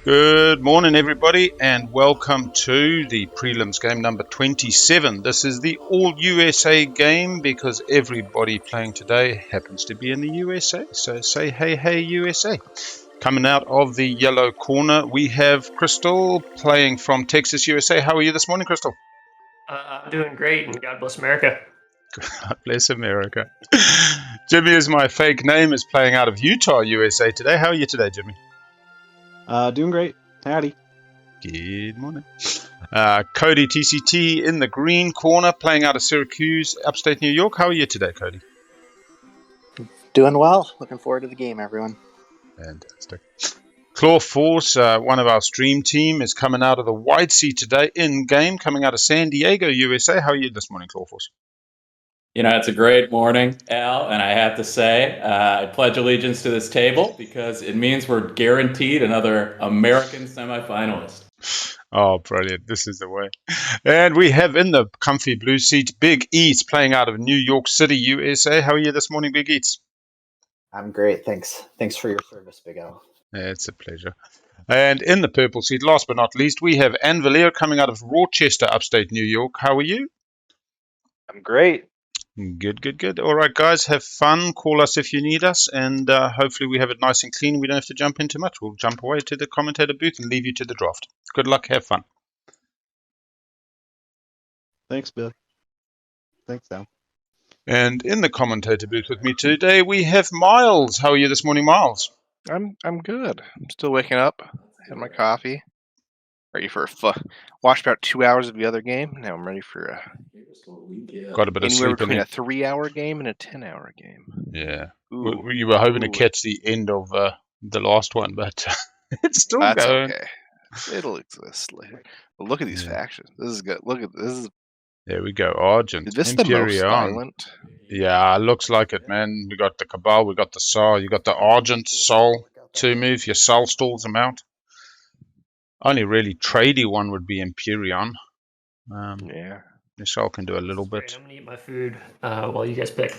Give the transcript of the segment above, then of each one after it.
Good morning, everybody, and welcome to the Prelims game number 27. This is the all-USA game because everybody playing today happens to be in the USA. So say hey, hey, USA. Coming out of the yellow corner, we have Kristhull playing from Texas, USA. How are you this morning, Kristhull? I'm doing great, and God bless America. God bless America. JimIsMyFakeName is playing out of Utah, USA today. How are you today, Jimmy? Doing great. Howdy. Good morning. codytct in the green corner, playing out of Syracuse, upstate New York. How are you today, Cody? Doing well. Looking forward to the game, everyone. Fantastic. Clawforce, one of our stream team, is coming out of the White Sea today in game, coming out of San Diego, USA. How are you this morning, Clawforce? You know, it's a great morning, Al, and I have to say, I pledge allegiance to this table because it means we're guaranteed another American semifinalist. Oh, brilliant. This is the way. And we have in the comfy blue seat, BigEats, playing out of New York City, USA. How are you this morning, BigEats? I'm great. Thanks. Thanks for your service, BigAl. It's a pleasure. And in the purple seat, last but not least, we have Anvilir coming out of Rochester, upstate New York. How are you? I'm great. Good, good, good. All right, guys, have fun. Call us if you need us, and hopefully we have it nice and clean. We don't have to jump in too much. We'll jump away to the commentator booth and leave you to the draft. Good luck. Have fun. Thanks, Bill. Thanks, Al. And in the commentator booth with me today, we have Myles. How are you this morning, Myles? I'm good. I'm still waking up. Had my coffee. Ready for watched about 2 hours of the other game. Now I'm ready for Got a bit of anywhere sleep between in a 3-hour game and a 10-hour game. Yeah. Ooh. You were hoping to catch the end of the last one, but it's still That's going. okay. It'll exist later. But look at these factions. This is good. Look at this. There we go. Argent. Is this the most violent? Yeah, looks like it, man. We got the Cabal, we got the Sol, you got the Argent, Sol, 2-move. Your Sol stalls them out. Only really tradey one would be Imperium. Yeah. Your Sol can do a little bit. I'm gonna eat my food while you guys pick.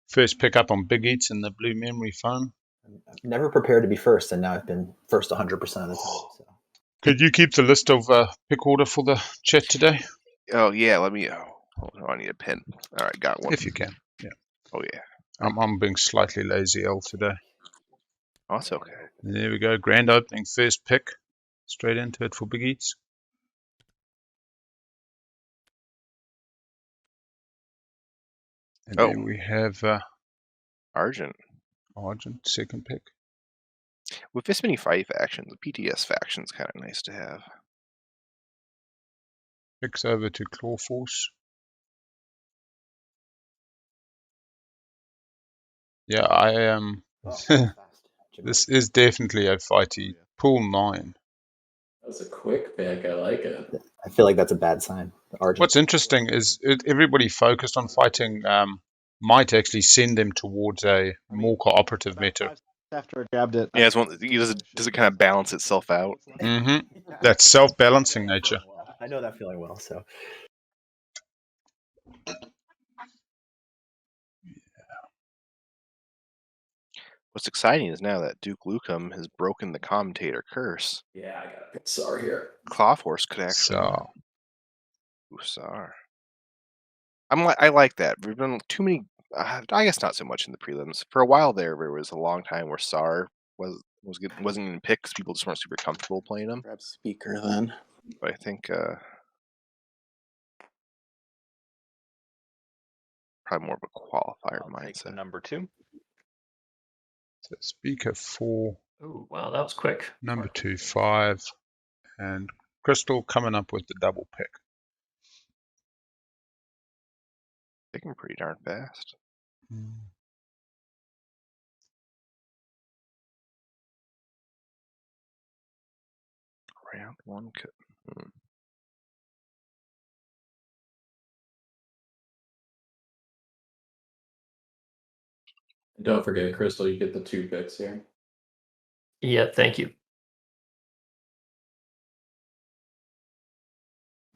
First pick up on BigAl in the blue memory foam. I'm never prepared to be first, and now I've been first 100% of the time. So. Could you keep the list of pick order for the chat today? Oh yeah. Let me. Hold on, I need a pen. All right, got one. If you can. Yeah. Oh yeah. I'm being slightly lazy, L, today. Oh, that's okay. There we go. Grand opening, first pick. Straight into it for BigAl. And then we have Argent, second pick. with this many fight factions, the PTS faction's kind of nice to have. Picks over to Clawforce. Yeah, I am. This is definitely a fighty. Pool 9. That was a quick pick. I like it. I feel like that's a bad sign. What's interesting is everybody focused on fighting might actually send them towards a more cooperative meta. After I grabbed it. Yeah, does it kind of balance itself out? That self-balancing nature. I know that feeling well. So. What's exciting is now that Duke Nukem has broken the commentator curse. Yeah, I got a pick Sar here. Clawforce could actually. Sar. I like that. We've been too many. I guess not so much in the prelims. For a while there was a long time where Sar wasn't even picked because people just weren't super comfortable playing him. Grab speaker then. But I think probably more of a qualifier mindset. Number 2. So speaker 4. Oh, wow, that was quick. Number 2, 5. And Kristhull coming up with the double pick. Picking pretty darn fast. Round 1. Don't forget, Kristhull, you get the 2 picks here. Yeah, thank you.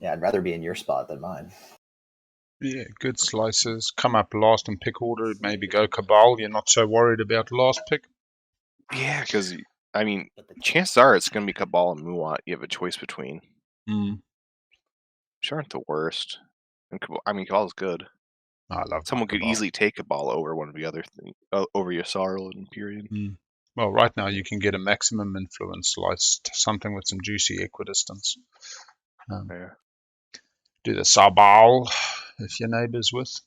Yeah, I'd rather be in your spot than mine. Yeah, good slices. Come up last in pick order. Maybe go Cabal. You're not so worried about last pick. Yeah, because I mean, chances are it's going to be Cabal and Muat. You have a choice between. Which aren't the worst. And Cabal, I mean, Cabal's good. I love Someone could Cabal. easily take Cabal over one of the other things, over Yssaril and Imperium. Well, right now you can get a maximum influence slice, something with some juicy equidistance. Yeah. Do the Sabal if your neighbour's with.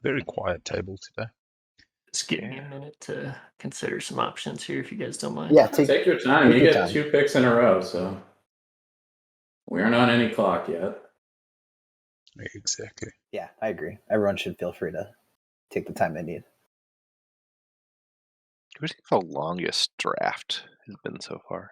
Very quiet table today. Just give me a minute to consider some options here, if you guys don't mind. Yeah, Take your time. You get 2 picks in a row, so we aren't on any clock yet. Exactly. Yeah, I agree. Everyone should feel free to take the time they need. Who's the longest draft has been so far?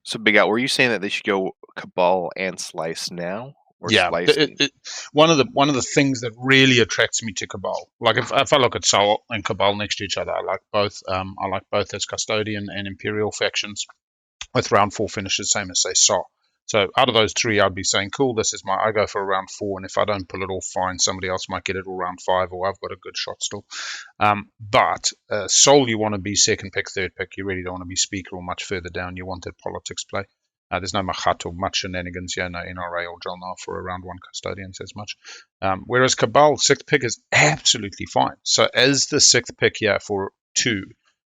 So BigAl, were you saying that they should go Cabal and Slice now, or Yeah, Slice? one of the things that really attracts me to Cabal, like if I look at Sol and Cabal next to each other, I like both. I like both as Custodian and Imperial factions, with round 4 finishes same as say Sol. So out of those 3, I'd be saying, cool, this is I go for a round 4, and if I don't pull it off, fine, somebody else might get it all round 5, or I've got a good shot still. But Sol, you want to be second pick, third pick. You really don't want to be speaker or much further down. You want that politics play. There's no Machat or much shenanigans here, no NRA or Jalnar for a round 1 custodian as much. Whereas Cabal, 6th pick is absolutely fine. So as the 6th pick here for 2,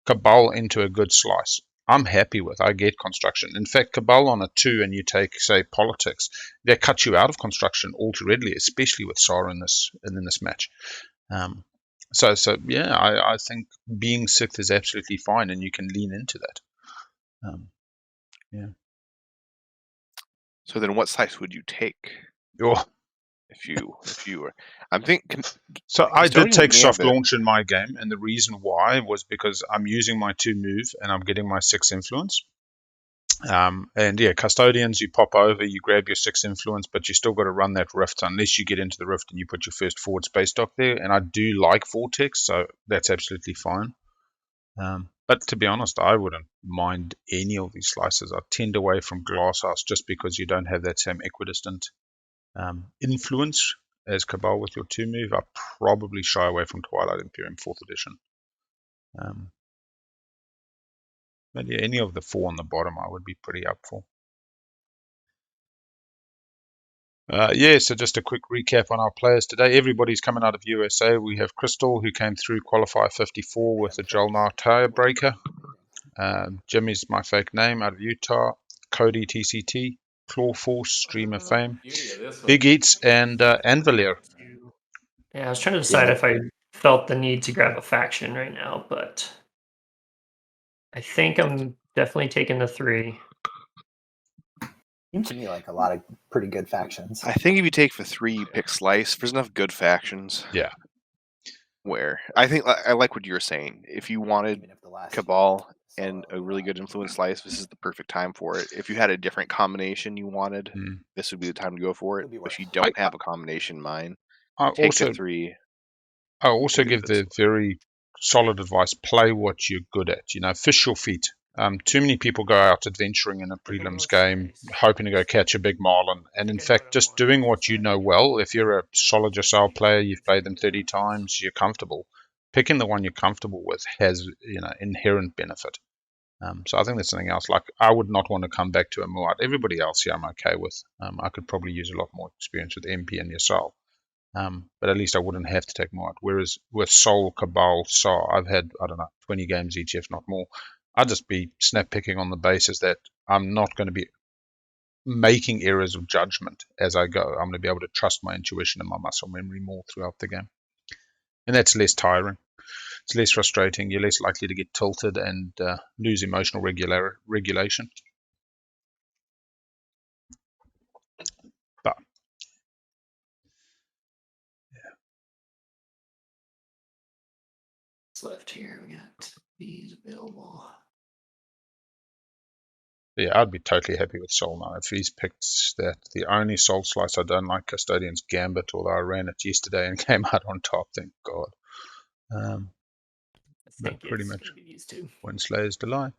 Cabal into a good slice, I'm happy with. I get construction. In fact, Cabal on a 2 and you take, say, politics, they cut you out of construction all too readily, especially with Sara in this match. So yeah, I think being 6th is absolutely fine, and you can lean into that. Yeah. So then, what slice would you take Oh. if you were? I'm thinking. So I did take soft Gambit. launch in my game, and the reason why was because I'm using my 2 move and I'm getting my 6 influence. And yeah, custodians, you pop over, you grab your 6 influence, but you still got to run that rift unless you get into the rift and you put your first forward space dock there. And I do like Vortex, so that's absolutely fine. But to be honest, I wouldn't mind any of these slices. I tend away from Glasshouse just because you don't have that same equidistant influence as Cabal with your 2 move. I probably shy away from Twilight Imperium 4th edition. But yeah, any of the 4 on the bottom I would be pretty up for. Yeah, so just a quick recap on our players today. Everybody's coming out of USA. We have Kristhull, who came through qualifier 54 with a Jalnar tiebreaker. JimIsMyFakeName out of Utah. codytct, clawforce, Stream of Fame. BigAts and Anvilir. Yeah, I was trying to decide if I felt the need to grab a faction right now, but I think I'm definitely taking the 3. Seems to me like a lot of pretty good factions. I think if you take for 3, you pick Slice. There's enough good factions. Yeah. Where I think I like what you were saying. If you wanted Cabal and a really good influence slice, this is the perfect time for it. If you had a different combination you wanted, this would be the time to go for it. If you don't have a combination in mind, take the 3. I also give the very solid advice: play what you're good at. You know, fish your feet. Too many people go out adventuring in a prelims game, hoping to go catch a big marlin. And in fact, just doing what you know well. If you're a solid yourself player, you've played them 30 times, you're comfortable. Picking the one you're comfortable with has, inherent benefit. So I think that's something else. Like, I would not want to come back to a Muat. Everybody else here I'm okay with. I could probably use a lot more experience with MP and yourself. But at least I wouldn't have to take Muat. Whereas with Sol, Cabal, Sar, I've had, 20 games each, if not more. I'd just be snap picking on the basis that I'm not going to be making errors of judgment as I go. I'm going to be able to trust my intuition and my muscle memory more throughout the game. And that's less tiring. It's less frustrating. You're less likely to get tilted and lose emotional regulation. left here. We got these available. Yeah, I'd be totally happy with Soul now. If he's picked that, the only Soul Slice I don't like, Custodian's Gambit, although I ran it yesterday and came out on top, thank God. I But think pretty it's much going to be these two. Winslayer's Delight.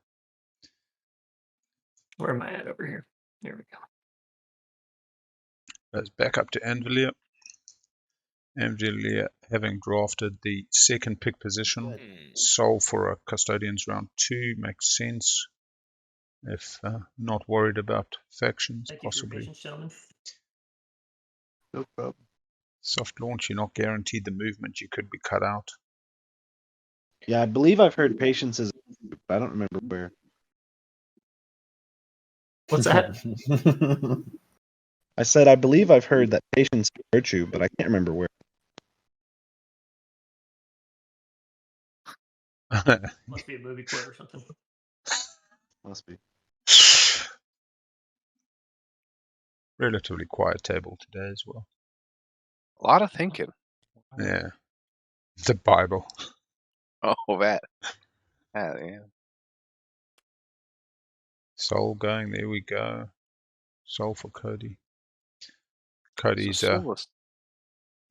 Where am I at over here? There we go. Goes back up to Anvilir. Anvilir, having drafted the second pick position, Soul for a Custodian's round 2 makes sense. If not worried about factions, Thank you for your possibly. patience, gentlemen. No problem. Soft launch, you're not guaranteed the movement. You could be cut out. Yeah, I believe I've heard patience is. I don't remember where. What's that? I said I believe I've heard that patience is virtue, but I can't remember where. Must be a movie quote or something. Must be. Relatively quiet table today as well. A lot of thinking. Yeah. The Bible. Oh, that. Yeah. Soul going, there we go. Soul for Cody. So Cody's soulless.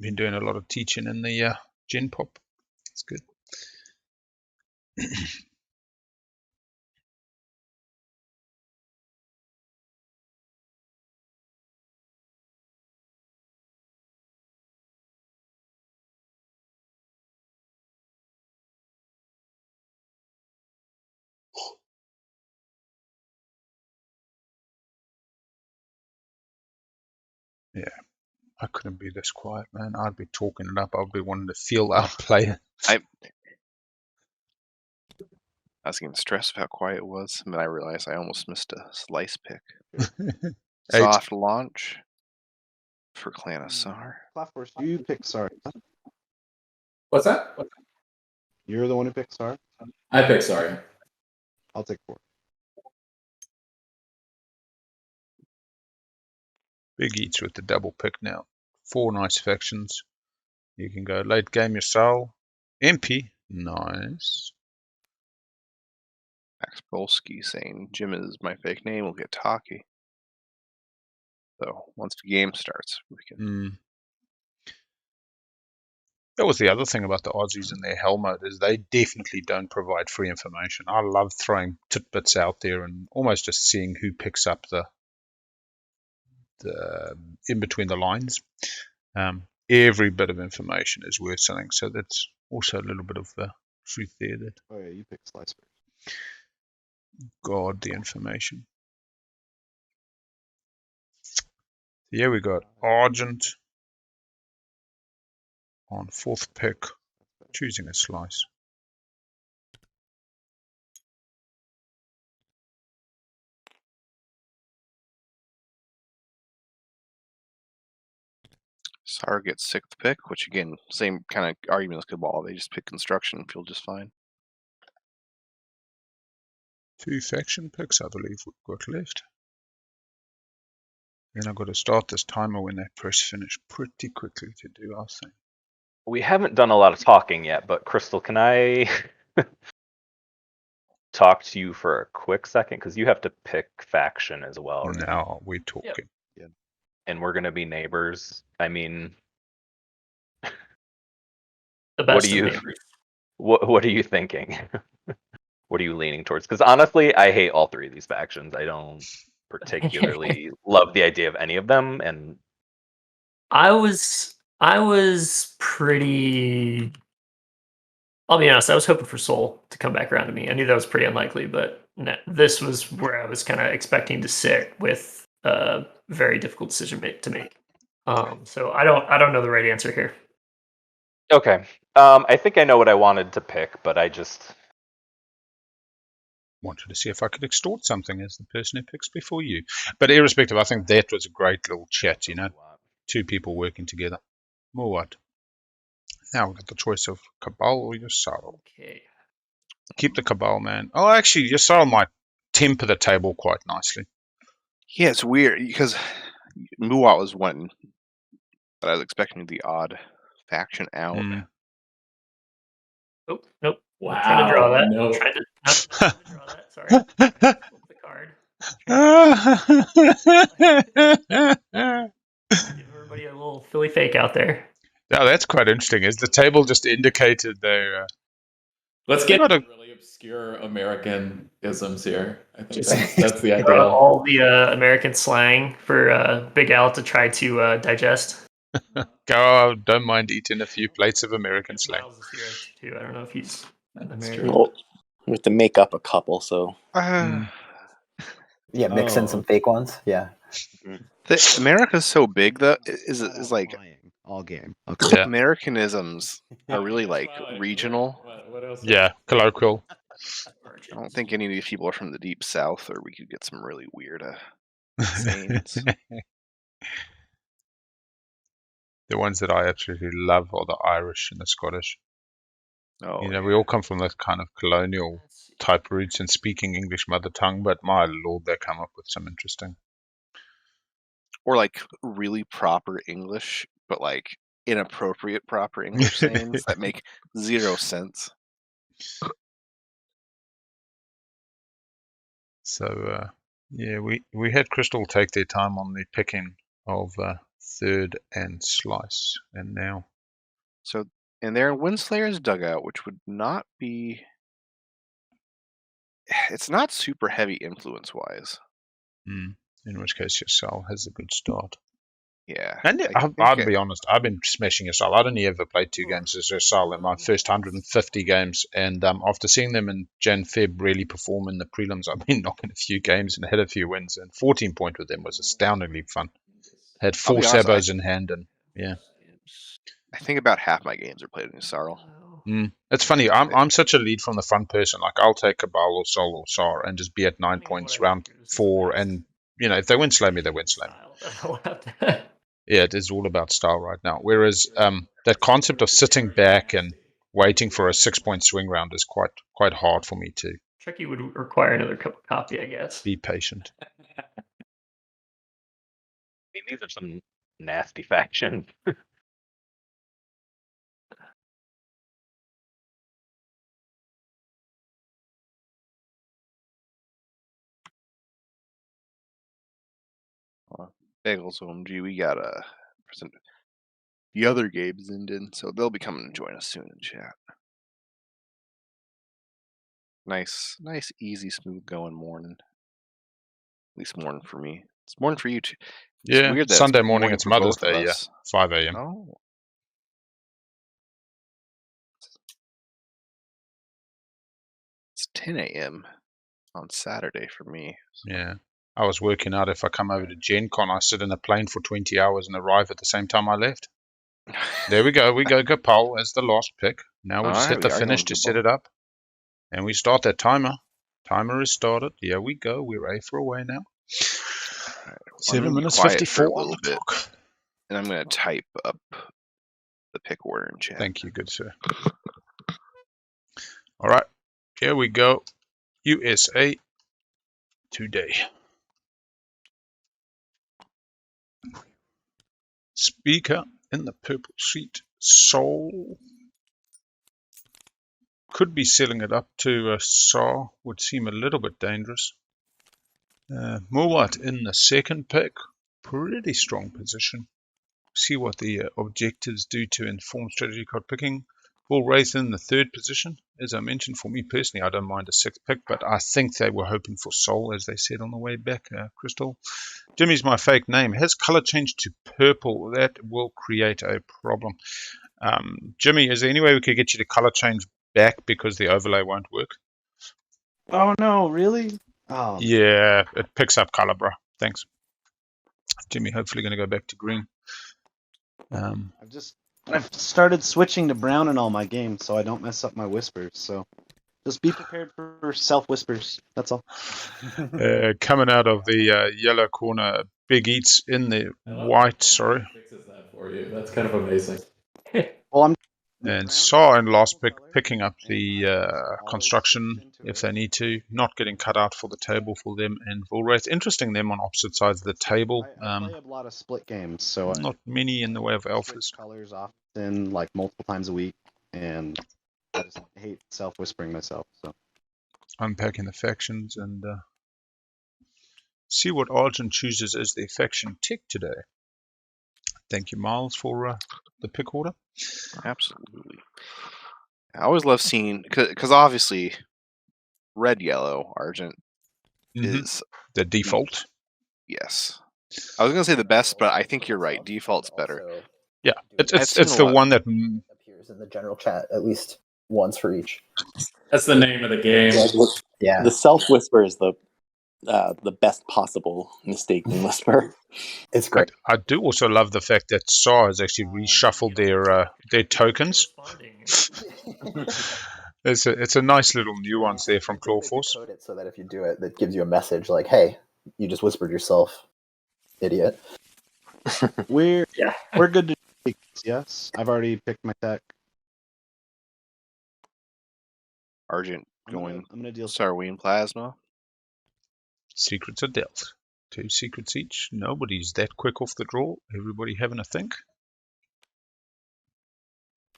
been doing a lot of teaching in the Gen Pop. It's good. Yeah, I couldn't be this quiet, man. I'd be talking it up. I'd be wanting to feel our player. I was getting stressed about how quiet it was, and then I realized I almost missed a slice pick. Soft launch for Clanassar. Clawforce, you pick Sar. What's that? You're the one who picked Sar. I picked sorry. I'll take 4. BigEats with the double pick now. 4 nice factions. You can go late game your Soul. MP. Nice. Max Polsky saying Jim is my fake name. We'll get talky. So once the game starts, we can. That was the other thing about the Aussies and their hell mode is they definitely don't provide free information. I love throwing tidbits out there and almost just seeing who picks up the in between the lines. Every bit of information is worth something, so that's also a little bit of the truth there. That Oh yeah, you picked Slice first. God, the information. Here we got Argent on 4th pick, choosing a slice. Sar gets 6th pick, which again, same kind of argument as Cabal. They just pick construction and feel just fine. 2 faction picks, I believe, we've got left. Then I've got to start this timer when they press finish pretty quickly to do our thing. We haven't done a lot of talking yet, but Kristhull, can I talk to you for a quick second? Because you have to pick faction as well, right? Now we're talking. Yep. And we're going to be neighbors. I mean, The best of neighbors. What are you thinking? What are you leaning towards? Because honestly, I hate all 3 of these factions. I don't particularly love the idea of any of them, and I was pretty. I'll be honest. I was hoping for Soul to come back around to me. I knew that was pretty unlikely, but this was where I was kind of expecting to sit with a very difficult decision to make. So I don't know the right answer here. okay. I think I know what I wanted to pick, but I just Wanted to see if I could extort something as the person who picks before you. But irrespective, I think that was a great little chat, you know. 2 people working together. More what? Now we've got the choice of Cabal or Yasaro. Okay. Keep the Cabal, man. Oh, actually, Yasaro might temper the table quite nicely. Yeah, it's weird because Muat was one that I was expecting the odd faction out. Oh, nope. Wow. Trying to draw that. No. Trying to draw that. Sorry. Flip the card. Give everybody a little Philly fake out there. Yeah, that's quite interesting. Is the table just indicated there? Let's get into really obscure American isms here. I think that's the ideal. All the American slang for BigAl to try to digest. Go, don't mind eating a few plates of American slang. Myles is here too. I don't know if he's American. Well, we have to make up a couple, so. Yeah, mix in some fake ones. Yeah. America's so big that is like all game. Okay. Yeah. Americanisms are really like regional. What else? Yeah, colloquial. I don't think any of these people are from the deep south, or we could get some really weird sayings. The ones that I absolutely love are the Irish and the Scottish. Oh, you know, we all come from that kind of colonial type roots and speaking English mother tongue, but my lord, they come up with some interesting. Or like really proper English, but like inappropriate proper English sayings that make zero sense. So, yeah, we had Kristhull take their time on the picking of third and slice, and now. So, and they're in Windslayer's dugout, which would not be. It's not super heavy influence-wise. In which case, Yassal has a good start. Yeah. And I'll be honest, I've been smashing Yassal. I'd only ever played 2 games as Yassal in my first 150 games. And after seeing them in Jan-Feb really perform in the prelims, I've been knocking a few games and had a few wins. And 14 point with them was astoundingly fun. Had 4 sabos in hand, and yeah. I think about half my games are played in Yassal. It's funny. I'm such a lead from the front person. Like, I'll take Cabal or Sol or Sar and just be at 9 points round 4. And, you know, if they win slay me, they win slay me. Yeah, it is all about style right now. Whereas that concept of sitting back and waiting for a 6-point swing round is quite hard for me to. Tricky would require another cup of coffee, I guess. Be patient. I mean, these are some nasty factions. Bagels OMG, we got the other games ended, so they'll be coming to join us soon in chat. Nice, easy, smooth going morning. At least morning for me. It's morning for you too. It's Yeah, weird that Sunday morning, it's for Mother's both of Day, us. 5 a.m. Oh. It's 10 a.m. on Saturday for me. So. Yeah. I was working out if I come over to Gen Con, I sit in a plane for 20 hours and arrive at the same time I left. There we go. We go Gopal as the last pick. Now we just hit the finish to set it up. And we start that timer. Timer is started. Here we go. We're A for away now. Right. 7 minutes 54 on the clock. And I'm going to type up the pick order in chat. Thank you, good sir. All right. Here we go. USA today. Speaker in the purple seat. Soul. Could be selling it up to Saw. Would seem a little bit dangerous. Muwat in the second pick. Pretty strong position. See what the objectives do to inform strategy card picking. Bull Wraith in the third position. As I mentioned, for me personally, I don't mind a 6th pick, but I think they were hoping for Soul, as they said on the way back, Kristhull. JimIsMyFakeName has color changed to purple. That will create a problem. Jimmy, is there any way we could get you to color change back because the overlay won't work? Oh no, really? Oh. Yeah, it picks up color, bro. Thanks. Jimmy, hopefully going to go back to green. I've started switching to brown in all my games, so I don't mess up my whispers. So just be prepared for self whispers. That's all. Coming out of the yellow corner, bigeats in the white. Sorry. Fixes that for you. That's kind of amazing. Well, And Saw and last pick picking up the construction if they need to, not getting cut out for the table for them and Bullwraith. Interesting, them on opposite sides of the table. I play a lot of split games, so not many in the way of alphas. Colors often, like multiple times a week, and just hate self-whispering myself. So Unpacking the factions and see what Argent chooses as their faction tick today. Thank you, Myles, for the pick order. Absolutely. I always love seeing, because obviously red, yellow, Argent is the default. Yes. I was going to say the best, but I think you're right. Default's better. Yeah, it's seen a the lot. one that appears in the general chat at least once for each. That's the name of the game. Yeah. The self whisper is the best possible mistaken whisper. It's great. I do also love the fact that SAR has actually reshuffled their tokens. It's a nice little nuance there from clawforce. Code it so that if you do it, that gives you a message like, "Hey, you just whispered yourself, idiot." we're good to speak. Yes, I've already picked my tech. Argent I'm gonna deal. Sarween Plasma. Secrets are dealt. 2 secrets each. Nobody's that quick off the draw. Everybody having a think.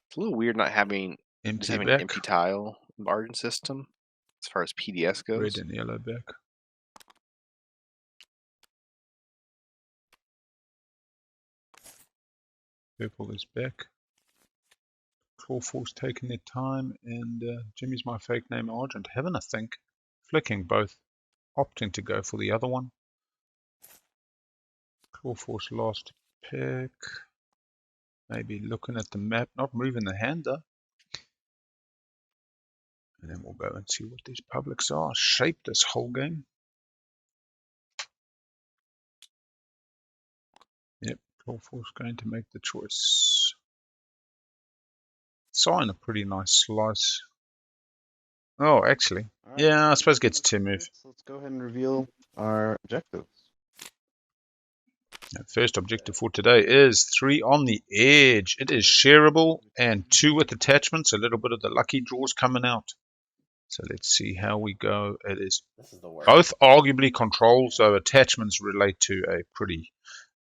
It's a little weird not having Empty an back. empty tile in the Argent system as far as PDS goes. Red and yellow back. Purple is back. Clawforce taking their time, and JimIsMyFakeName Argent having a think, flicking both, opting to go for the other one. Clawforce last pick. Maybe looking at the map, not moving the hand though. And then we'll go and see what these publics are. Shape this whole game. Yep, Clawforce going to make the choice. Saw in a pretty nice slice. Oh, actually, All right, yeah, I suppose it gets 2 move. Let's go ahead and reveal our objectives. First objective for today is 3 on the edge. It is shareable and 2 with attachments. A little bit of the lucky draws coming out. So let's see how we go. It is both arguably controlled, so attachments relate to a pretty,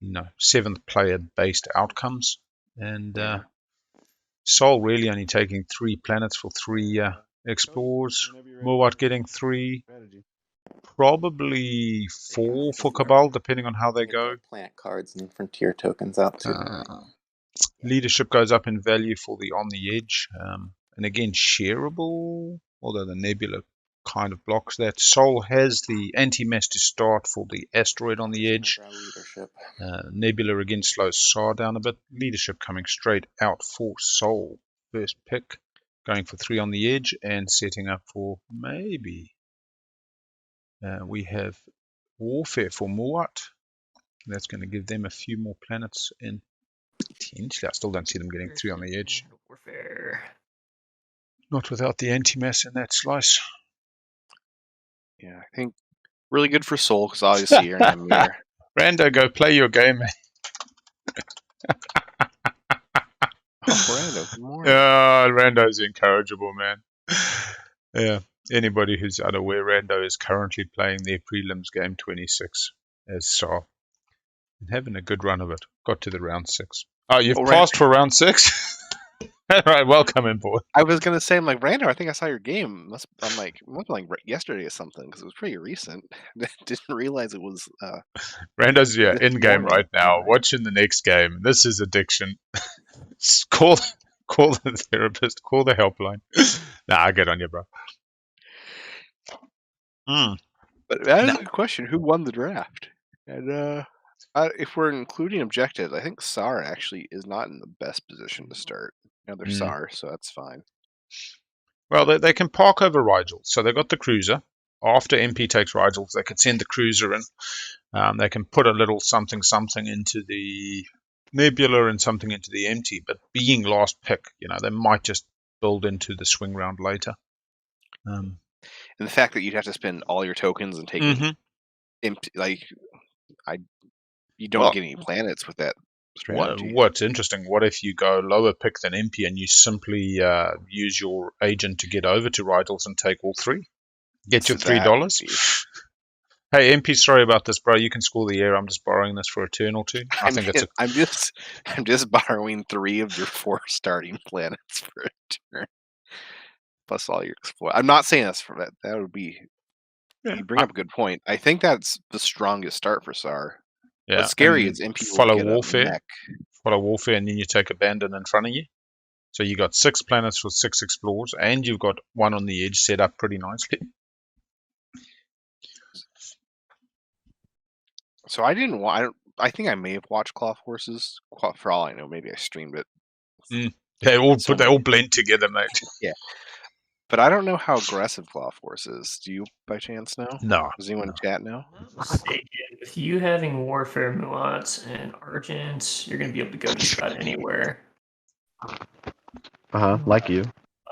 7th player based outcomes. And Sol really only taking 3 planets for 3 explorers. Mowat getting 3. Probably 4 for Cabal, depending on how they go. Plant cards and frontier tokens out too. Leadership goes up in value for the on the edge. And again, shareable, although the Nebula kind of blocks that. Sol has the anti-mass to start for the asteroid on the edge. Nebula again slows SAR down a bit. Leadership coming straight out for Sol. First pick, going for 3 on the edge and setting up for maybe. We have Warfare for Mowat. That's going to give them a few more planets and potentially, I still don't see them getting 3 on the edge. Warfare. Not without the anti-mass in that slice. Yeah, I think really good for Sol because obviously you're an Anvilir. Rando, go play your game. Rando, good morning. Rando's incorrigible, man. Yeah. Anybody who's unaware, Rando is currently playing their prelims game 26 as SAR. And having a good run of it. Got to the round 6. Oh, you've passed for round 6? All right, welcome in, boy. I was gonna say, I'm like, Rando, I think I saw your game. I'm like, it must be like yesterday or something because it was pretty recent. Didn't realize it was. Rando's in game right now, watching the next game. This is addiction. call the therapist, call the helpline. Nah, I get on you, bro. But that is a good question. Who won the draft? And if we're including objectives, I think SAR actually is not in the best position to start. They're SAR, so that's fine. Well, they can park over Rigel. So they've got the cruiser. After MP takes Rigel, they can send the cruiser in. They can put a little something into the Nebula and something into the empty. But being last pick, they might just build into the swing round later. And the fact that you'd have to spend all your tokens and take empty, you don't get any planets with that strategy. What's interesting, what if you go lower pick than MP and you simply use your agent to get over to Rigels and take all 3? Get your $3? Hey, MP, sorry about this, bro. You can score the air. I'm just borrowing this for a turn or 2. I'm just borrowing 3 of your 4 starting planets for a turn. plus all your exploit. I'm not saying that's for that. That would be. Yeah. You bring up a good point. I think that's the strongest start for SAR. Yeah. What's scary and is MP will follow get warfare. a mech. Follow warfare, and then you take abandon in front of you. So you got 6 planets with 6 explorers, and you've got one on the edge set up pretty nicely. So I didn't want. I think I may have watched clawforces. For all I know, maybe I streamed it. They all blend together, mate. Yeah. But I don't know how aggressive clawforce is. Do you, by chance, know? No. Does anyone in chat know? With you having warfare muats and argent, you're going to be able to go just about anywhere. Like you.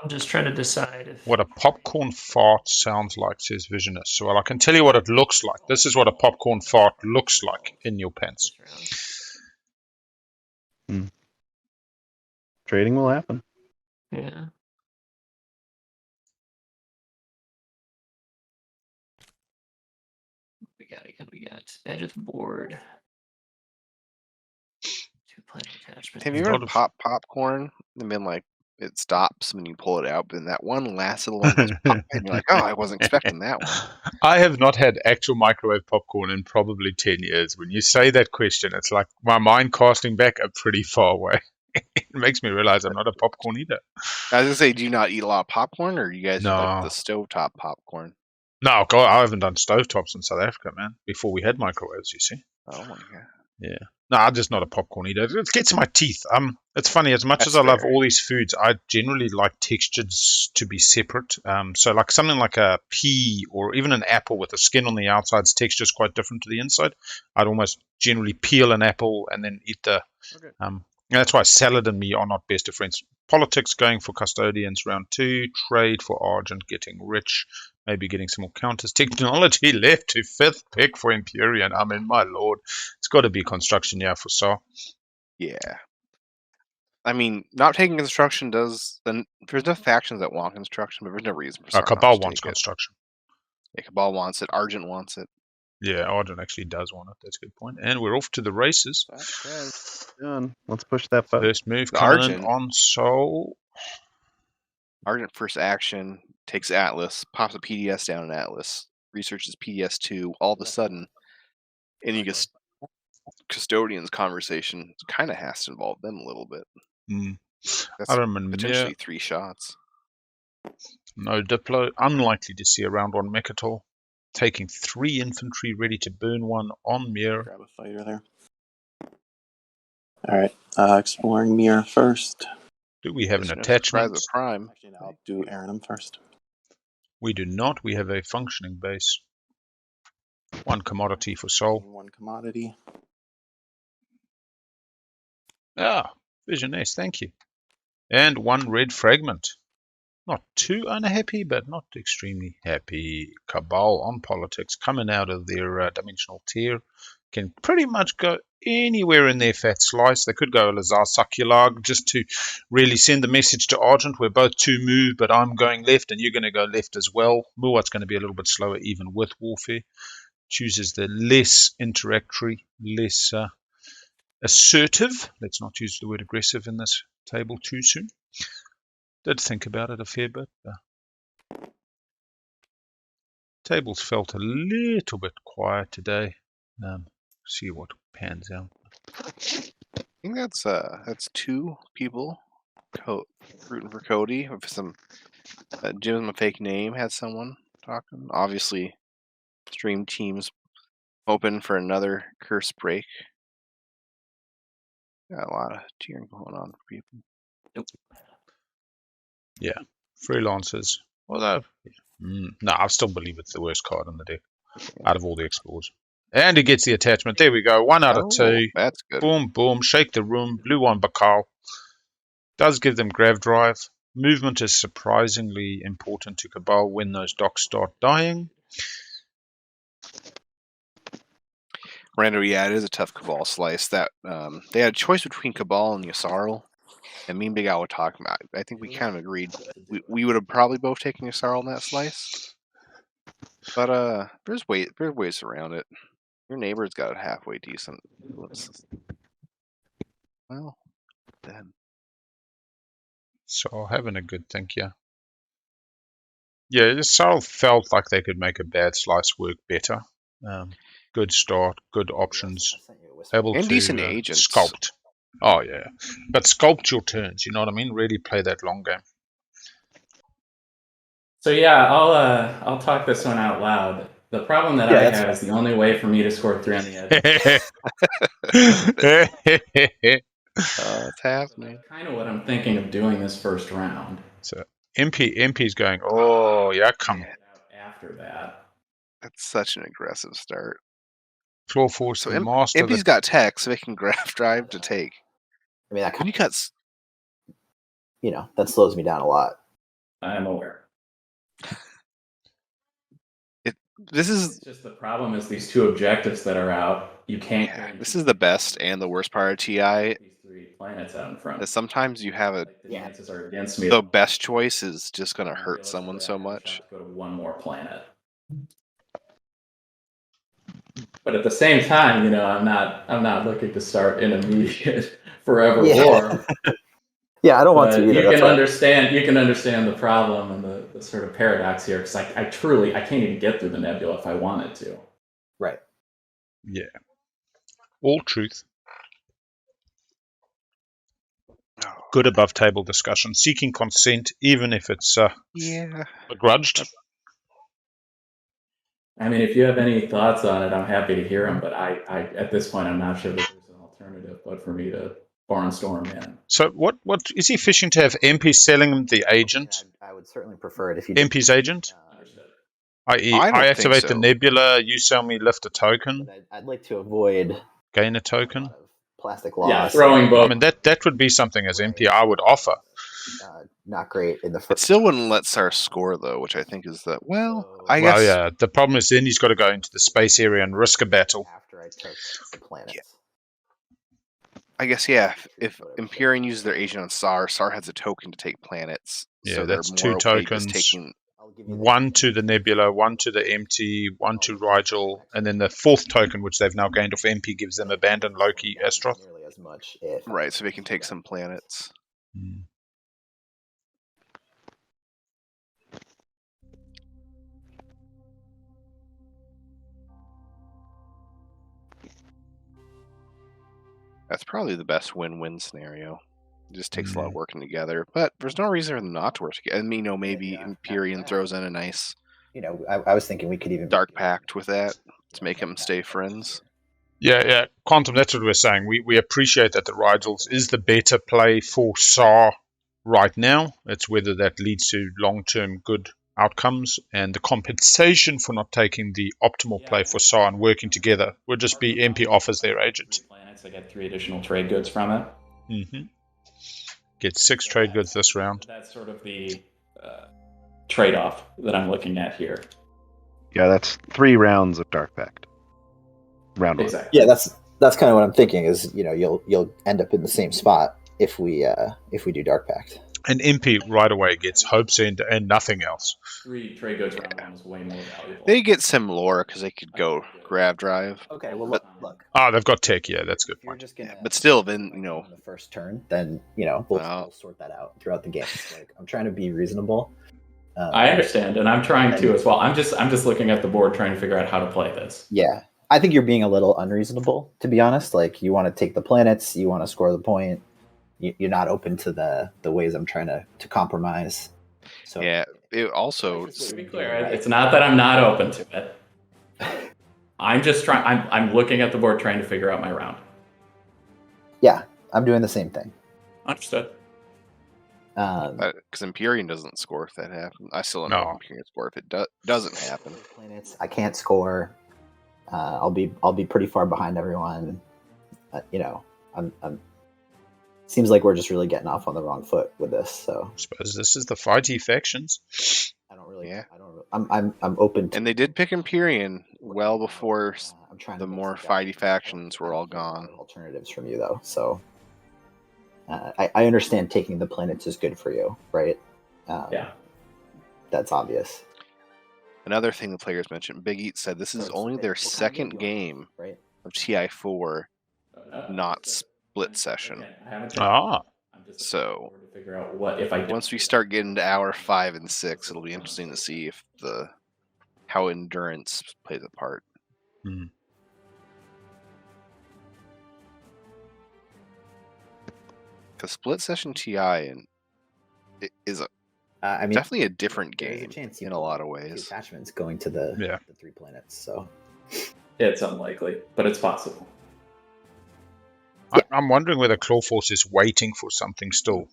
I'm just trying to decide if... What a popcorn fart sounds like, says Visionist. So I can tell you what it looks like. This is what a popcorn fart looks like in your pants. Trading will happen. Yeah. We got edge of the board. 2 planet attachment. Have you ever popped popcorn and been like, it stops when you pull it out, but then that one last little one goes pop, and you're like, oh, I wasn't expecting that one. I have not had actual microwave popcorn in probably 10 years. When you say that question, it's like my mind casting back a pretty far way. It makes me realize I'm not a popcorn eater. I was going to say, do you not eat a lot of popcorn, or you guys No. like the stovetop popcorn? No, God, I haven't done stovetops in South Africa, man, before we had microwaves, you see. Oh, my God. Yeah. No, I'm just not a popcorn eater. It gets in my teeth. It's funny, as much That's as I love fair. all these foods, I generally like textures to be separate. So like something like a pea or even an apple with the skin on the outside's texture is quite different to the inside. I'd almost generally peel an apple and then eat the... Okay. And that's why salad and me are not best of friends. Politics going for custodians round 2. Trade for Argent getting rich. Maybe getting some more counters. Technology left to 5th pick for Imperium. I mean, my lord. It's got to be construction, yeah, for SAR. Yeah. I mean, not taking construction does... Then there's no factions that want construction, but there's no reason for SAR not Cabal to wants take it. construction. Yeah, Cabal wants it. Argent wants it. Yeah, Argent actually does want it. That's a good point. And we're off to the races. Done. Let's push that button. First move The coming Argent. in on Soul. Argent first action, takes Atlas, pops a PDS down in Atlas, researches PDS2, all of a sudden, and you get Custodian's conversation kind of has to involve them a little bit. That's potentially 3 shots. No Diplo. Unlikely to see a round 1 Mechatol. Taking 3 infantry, ready to burn 1 on Mir. Grab a fighter there. Alright, exploring Mir first. Do we have an There's no attachment? surprise with Prime. Actually, I'll do Aranum first. We do not. We have a functioning base. 1 commodity for Soul. 1 commodity. Ah, Vision S, thank you. And 1 red fragment. Not too unhappy, but not extremely happy. Cabal on politics, coming out of their dimensional tier. Can pretty much go anywhere in their fat slice. They could go Lazar Sakulag just to really send the message to Argent. We're both 2 move, but I'm going left and you're going to go left as well. Muat's going to be a little bit slower even with warfare. Chooses the less interactory, less assertive. Let's not use the word aggressive in this table too soon. Did think about it a fair bit. Tables felt a little bit quiet today. See what pans out. I think that's 2 people rooting for Cody. With some JimIsMyFakeName had someone talking. Obviously, stream teams open for another curse break. Got a lot of cheering going on for people. Yeah, freelancers. Although, no, I still believe it's the worst card in the deck out of all the explorers. And he gets the attachment. There we go. 1 out of 2. That's good. Boom, boom. Shake the room. Blue on BigAl. Does give them grav drive. Movement is surprisingly important to Cabal when those docks start dying. Rando, yeah, it is a tough Cabal slice. That they had a choice between Cabal and Yssaril, and me and BigAl were talking about it. I think we kind of agreed. We would have probably both taken Yssaril in that slice. But there's ways around it. Your neighbor's got it halfway decent. Well, then. So having a good think, yeah. Yeah, Sorrel felt like they could make a bad slice work better. Good start, good options, able And to decent agents. sculpt. Oh yeah, but sculpt your turns. You know what I mean? Really play that long game. So yeah, I'll talk this one out loud. The problem that I have is the only way for me to score 3 on the edge. It's happening. That's kind of what I'm thinking of doing this first round. So MP's going. Oh yeah, come. After that, that's such an aggressive start. Clawforce, so the master. MP's got tech, so they can graph drive to take. I mean, that when you cuts, that slows me down a lot. I'm aware. It's just the problem is these 2 objectives that are out. You can't. Yeah, this is the best and the worst part of TI. These 3 planets out in front. Sometimes you have the chances are against me. The best choice is just going to hurt someone so much. Go to 1 more planet. But at the same time, I'm not looking to start an immediate forever war. Yeah, I don't want to either. You can understand the problem and the sort of paradox here, because I can't even get through the nebula if I wanted to. Right. Yeah. All truth. Good above table discussion, seeking consent, even if it's begrudged. I mean, if you have any thoughts on it, I'm happy to hear them. But I at this point, I'm not sure that there's an alternative but for me to barnstorm in. So what is he fishing to have MP selling him the agent? I would certainly prefer it if you MP's agent. I.e., I activate the nebula. You sell me lift a token. I'd like to avoid gain a token. Plastic loss. Yeah, throwing both. I mean that would be something as MP I would offer. Not great in the first. It still wouldn't let Sar score though, which I think is the I guess. Well, yeah. The problem is then he's got to go into the space area and risk a battle. After I took the planets. Yeah. I guess if Imperium uses their agent on Sar has a token to take planets. Yeah, so that's they're more 2 tokens. 1 to the nebula, 1 to the empty, 1 to Rigel, and then the 4th token, which they've now gained off MP, gives them abandoned Loki Astroth. As much right, so they can take some planets. That's probably the best win-win scenario. It just takes a lot of working together, but there's no reason for them not to work together. And maybe Imperium throws in a nice, I was thinking we could even dark pact with that to make them stay friends. Yeah, Quantum. That's what we're saying. We appreciate that the Rigels is the better play for Sar right now. It's whether that leads to long-term good outcomes, and the compensation for not taking the optimal play for Sar and working together would just be MP offers their agent. I get 3 additional trade goods from it. Mm-hmm. Get 6 trade goods this round. That's sort of the trade-off that I'm looking at here. Yeah, that's 3 rounds of Dark Pact. Round 1. Exactly. Yeah, that's kind of what I'm thinking. Is you'll end up in the same spot if we do Dark Pact. And MP right away gets Hope's End and nothing else. 3 trade goods round 1 is way more valuable. They get some lore because they could go grab drive. Okay, well look. They've got tech. Yeah, that's a good point. But still, then on the first turn, then we'll sort that out throughout the game. Like, I'm trying to be reasonable. I understand, and I'm trying to as well. I'm just looking at the board, trying to figure out how to play this. Yeah, I think you're being a little unreasonable, to be honest. Like, you want to take the planets, you want to score the point. You're not open to the ways I'm trying to compromise. So yeah, it also to be clear, it's not that I'm not open to it. I'm just trying. I'm looking at the board, trying to figure out my round. Yeah, I'm doing the same thing. Understood. Because Imperium doesn't score if that happens. I still don't know if Imperium score if it doesn't happen. Planets, I can't score. I'll be pretty far behind everyone. I'm seems like we're just really getting off on the wrong foot with this. So I suppose this is the fighty factions. I don't really. Yeah. I'm open to. And they did pick Imperium well before the more fighty factions were all gone. Alternatives from you though, so I understand taking the planets is good for you, right? Yeah, that's obvious. Another thing the players mentioned, BigAl said this is only their second game of TI4, not split session. Ah. So figure out what if I Once we start getting to hour 5 and 6, it'll be interesting to see if how endurance plays a part. Hmm. Because split session TI is I mean, definitely a different there's game chance you in a pull lot of two ways. attachments going to the 3 planets. So It's unlikely, but it's possible. I'm wondering whether clawforce is waiting for something still.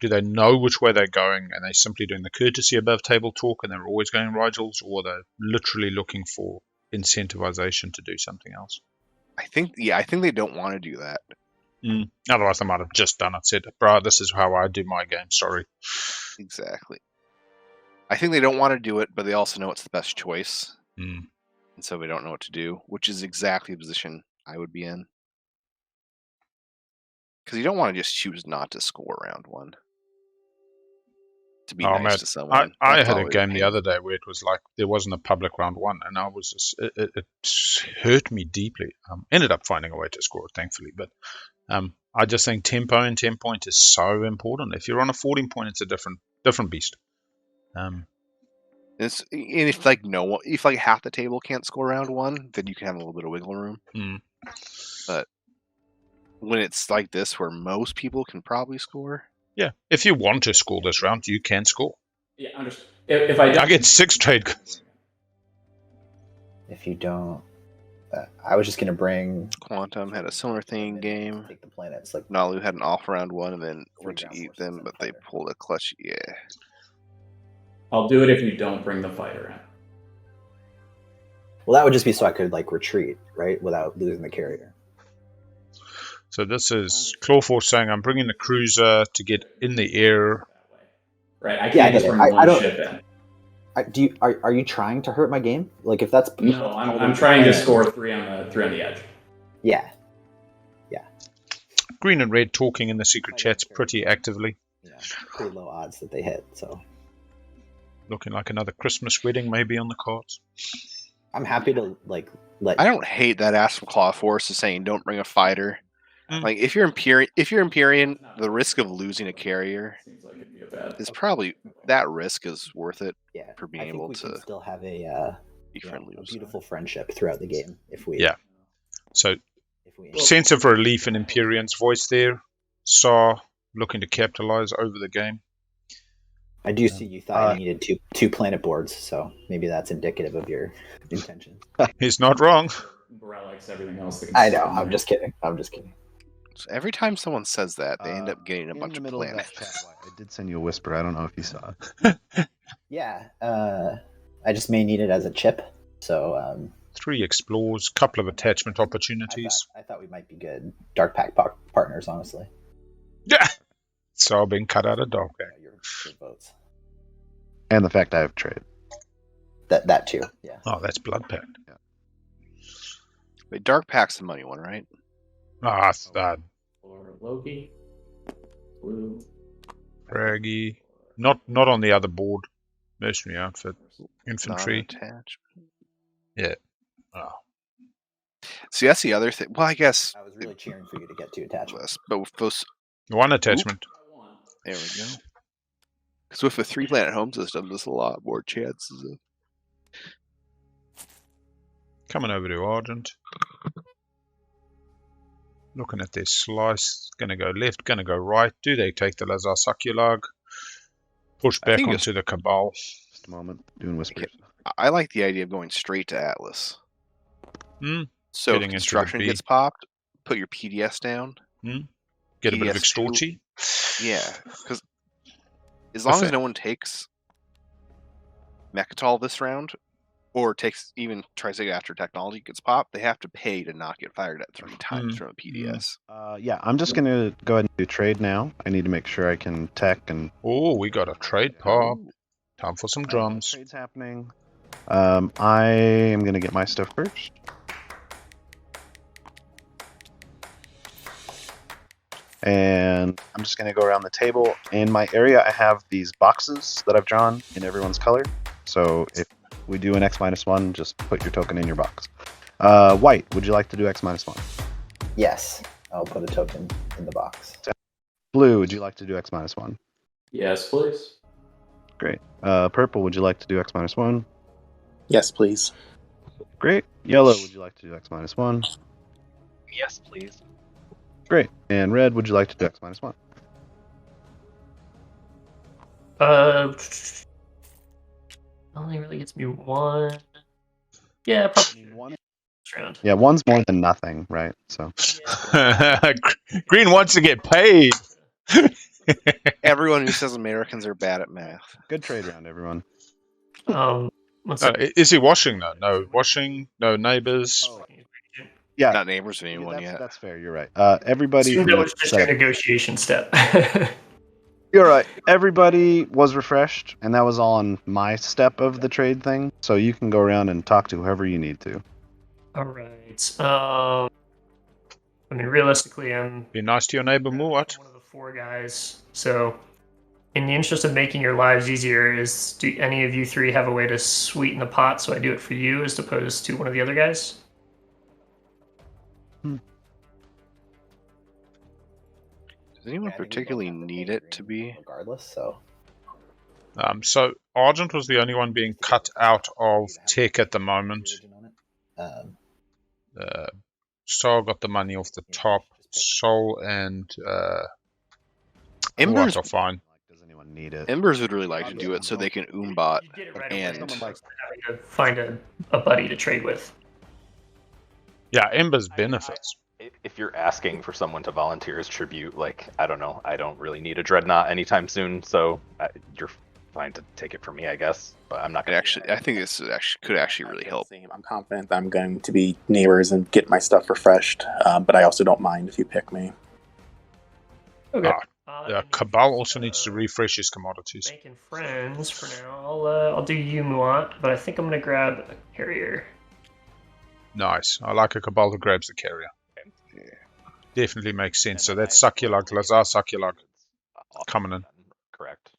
Do they know which way they're going, and they're simply doing the courtesy above table talk, and they're always going Rigels, or they're literally looking for incentivization to do something else? I think they don't want to do that. Otherwise, they might have just done it. Said, "Bruh, this is how I do my game." Sorry. Exactly. I think they don't want to do it, but they also know it's the best choice, Mm. and so they don't know what to do, which is exactly the position I would be in. Because you don't want to just choose not to score round 1. To be nice Matt, to someone. I That's had a always game the pain. other day where it was like there wasn't a public round 1, and I was just, it hurt me deeply. Ended up finding a way to score it, thankfully, but I just think tempo and 10 point is so important. If you're on a 14 point, it's a different beast. If half the table can't score round 1, then you can have a little bit of wiggle room. But when it's like this, where most people can probably score, yeah, if you want to score this round, you can score. Yeah, understand. If I get 6 trade goods. if you don't, I was just gonna bring Quantum had a similar thing in game. Take the planets. Like Nalu had an off round 1 and then went to ground eat forces them, and but they fighter. pulled a clutch. Yeah. I'll do it if you don't bring the fighter in. Well, that would just be so I could like retreat, right, without losing the carrier. So this is Clawforce saying, I'm bringing the cruiser to get in the air. Right, I can't just bring one ship in. Are you trying to hurt my game? Like if that's No, I'm trying to score 3 on the edge. Yeah. Green and red talking in the secret chats pretty actively. Yeah, pretty low odds that they hit. So looking like another Christmas wedding maybe on the cards. I'm happy to let. I don't hate that ask from Clawforce is saying don't bring a fighter. Like if you're Imperium, the risk of losing a carrier is probably that risk is worth it. Yeah, for being I think able we to can still have a friendly. A beautiful friendship throughout the game if we. Yeah. So sense of relief in Imperium's voice there. Saw looking to capitalize over the game. I do see you thought you needed two planet boards, so maybe that's indicative of your intentions. He's not wrong. Bro likes everything else. I know. I'm just kidding. So every time someone says that, they end up getting a bunch of planets. I did send you a whisper. I don't know if you saw it. Yeah. I just may need it as a chip. So 3 explores, couple of attachment opportunities. I thought we might be good Dark Pack partners, honestly. Yeah. So being cut out of Dark Pack. Your votes. And the fact I have trade. That too. Yeah. Oh, that's Blood Pact. Yeah. Wait, Dark Pack's the money one, right? Or Loki. Blue. Fraggy. Not on the other board. Mercenary outfit. Infantry. Yeah. Oh. See, that's the other thing. Well, I guess I was really cheering for you to get 2 attachments. But with those 1 attachment. There we go. Because with a 3-planet home system, there's a lot more chances of coming over to Argent. Looking at their slice. Going to go left, going to go right. Do they take the Lazar Sakulag? Push back onto the Cabal. Just a moment. Doing whispers. I like the idea of going straight to Atlas. So if construction gets popped, put your PDS down. Get a bit of extorty. Yeah, because as long as no one takes Mechatol this round, or even tries to get after technology gets popped, they have to pay to not get fired at 3 times from a PDS. Yeah, I'm just going to go ahead and do trade now. I need to make sure I can tech and... Oh, we got a trade pop. Time for some drums. Trade's happening. I am going to get my stuff first. And I'm just going to go around the table. In my area, I have these boxes that I've drawn in everyone's color. So if we do an X-1, just put your token in your box. White, would you like to do X-1? Yes, I'll put a token in the box. Blue, would you like to do X-1? Yes, please. Great. Purple, would you like to do X-1? Yes, please. Great. Yellow, would you like to do X-1? Yes, please. Great. And red, would you like to do X-1? Only really gets me one. Yeah, probably One. this round. Yeah, one's more than nothing, right? So. Green wants to get paid. Everyone who says Americans are bad at math. Good trade round, everyone. Let's see. Is he washing though? No washing. No neighbors. Yeah, Not neighbors of anyone yet. That's fair. You're right. Everybody. Assume that was just your negotiation step. You're right. Everybody was refreshed, and that was all on my step of the trade thing. So you can go around and talk to whoever you need to. All right. I mean, realistically, I'm Be nice to your neighbor, Muat. one of the 4 guys. So, in the interest of making your lives easier, do any of you 3 have a way to sweeten the pot so I do it for you as opposed to one of the other guys? Does anyone particularly need it to be? Regardless, so. So Argent was the only one being cut out of tech at the moment. Star got the money off the top. Soul and Embers are fine. Does anyone need it? Embers would really like to do it so they can Oombot You did it right and away. Having to find a buddy to trade with. Yeah, Ember's benefits. If you're asking for someone to volunteer as tribute, like, I don't know, I don't really need a Dreadnought anytime soon, so you're fine to take it from me, I guess. But I'm not going to. I think this could actually really help. I'm confident I'm going to be neighbors and get my stuff refreshed, but I also don't mind if you pick me. Okay. Cabal also needs to refresh his commodities. Making friends for now. I'll do you, Muat, but I think I'm gonna grab a carrier. Nice. I like a Cabal who grabs the carrier. Yeah. Definitely makes sense. So that's Sakulag, Lazar Sakulag coming in. Correct.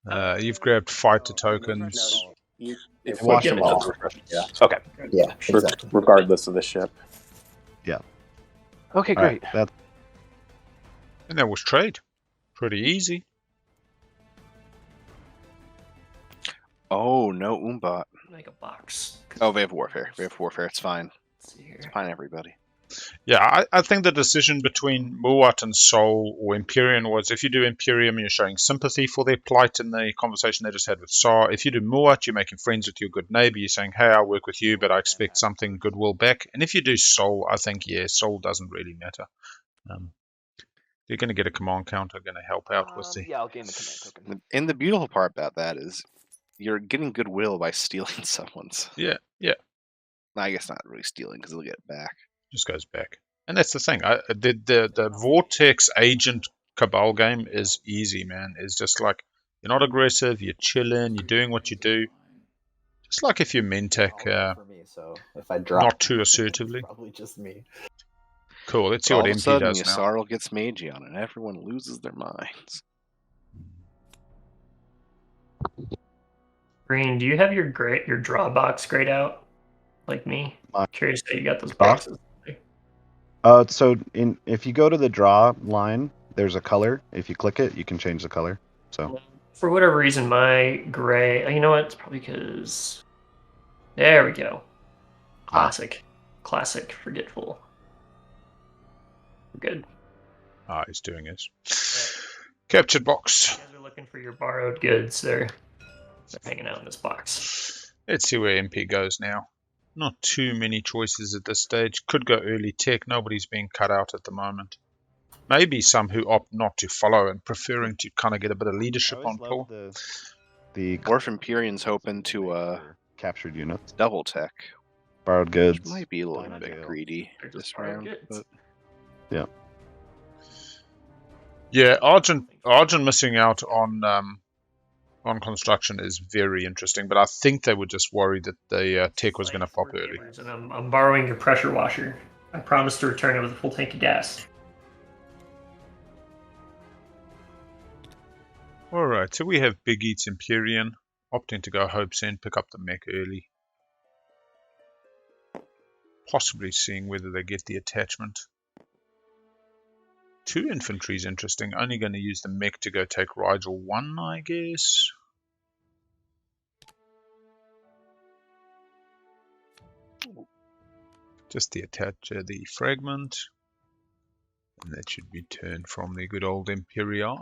You've grabbed fighter tokens. If Watch we them get all. Yeah. Okay. Yeah, exactly. Regardless of the ship. Yeah. Okay, All right, great. And that was trade. Pretty easy. Oh, no Oombot. Make a box. Oh, they have warfare. It's fine. Let's see here. It's fine, everybody. Yeah, I think the decision between Muat and Soul or Imperium was if you do Imperium, you're showing sympathy for their plight in the conversation they just had with Sar. If you do Muat, you're making friends with your good neighbor. You're saying, hey, I'll work with you, but I expect something goodwill back. And if you do Soul, I think, yeah, Soul doesn't really matter. You're going to get a command counter, going to help out with the... Yeah, I'll gain the command token. And the beautiful part about that is you're getting goodwill by stealing someone's. Yeah. I guess not really stealing because they'll get it back. Just goes back. And that's the thing. The Vortex Agent Cabal game is easy, man. It's just like, you're not aggressive, you're chilling, you're doing what you do. Just like if you Mentec, For me, so if I drop, not too assertively. probably just me. Cool, let's see All what of a MP sudden, does now. Yssaril gets Magion and everyone loses their minds. Green, do you have your draw box grayed out? Like me? Curious how you got those Draw? boxes. So if you go to the draw line, there's a color. If you click it, you can change the color. So For whatever reason, my gray... You know what? It's probably because... There we go. Classic. Classic forgetful. We're good. He's doing his. Captured box. You guys are looking for your borrowed goods. They're hanging out in this box. Let's see where MP goes now. Not too many choices at this stage. Could go early tech. Nobody's being cut out at the moment. Maybe some who opt not to follow and preferring to kind of get a bit of leadership on floor. The Or if Imperium's hoping to captured units, double tech, borrowed goods. which might be a little bit greedy They're this just borrowed round. goods. But Yeah, Argent missing out on construction is very interesting, but I think they were just worried that the tech was going to pop early. And I'm borrowing your pressure washer. I promise to return it with a full tank of gas. Alright, so we have bigeats Imperium opting to go Hope's End, pick up the mech early. Possibly seeing whether they get the attachment 2 infantry is interesting. Only going to use the mech to go take Rigel 1, I guess. Just the the fragment. And that should be turned from the good old Imperium.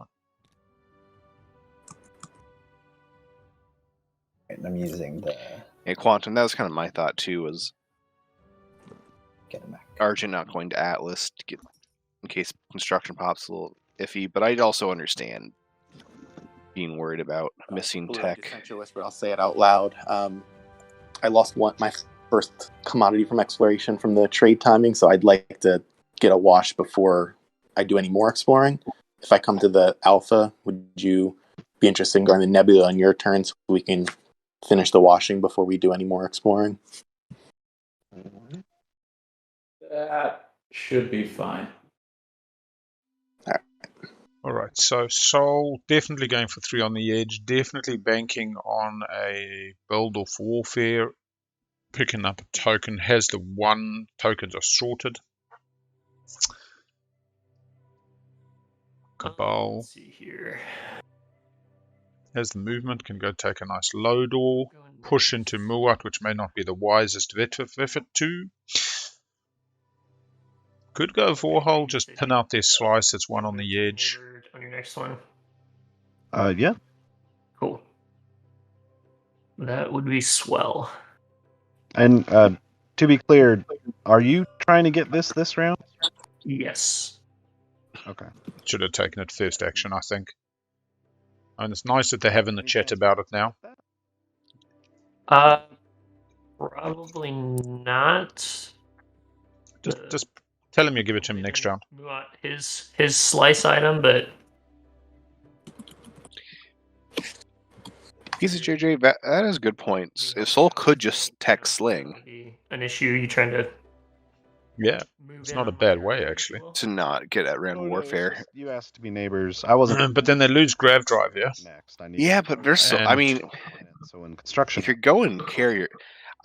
And I'm using the Yeah, Quantum, that was kind of my thought too, was get it back. Argent not going to Atlas to get in case construction pops a little iffy, but I'd also understand being worried about missing tech. I'll say it out loud. I lost my first commodity from exploration from the trade timing, so I'd like to get a wash before I do any more exploring. If I come to the Alpha, would you be interested in going to Nebula on your turn so we can finish the washing before we do any more exploring? That should be fine. Alright, so Soul definitely going for 3 on the edge, definitely banking on a build off warfare, picking up a token, has the 1, tokens are sorted. Cabal Let's see here. has the movement, can go take a nice low door, push into Muat, which may not be the wisest effort too. Could go Vorhol, just pin out their slice, it's 1 on the edge. On your next one. Yeah. Cool. That would be swell. And to be clear, are you trying to get this round? Yes. Okay. Should have taken it first action, I think. And it's nice that they're having the chat about it now. Probably not. Just tell him you give it to him next round. His slice item, but Piece of JJ, that is a good point. If Soul could just tech Sling an issue you trying to Yeah, it's not a bad way, actually. to not get at random warfare. You asked to be neighbors. I wasn't. But then they lose Grav Drive, yeah? Next, I need Yeah, but there's so. I And- mean, so in construction. if you're going carrier,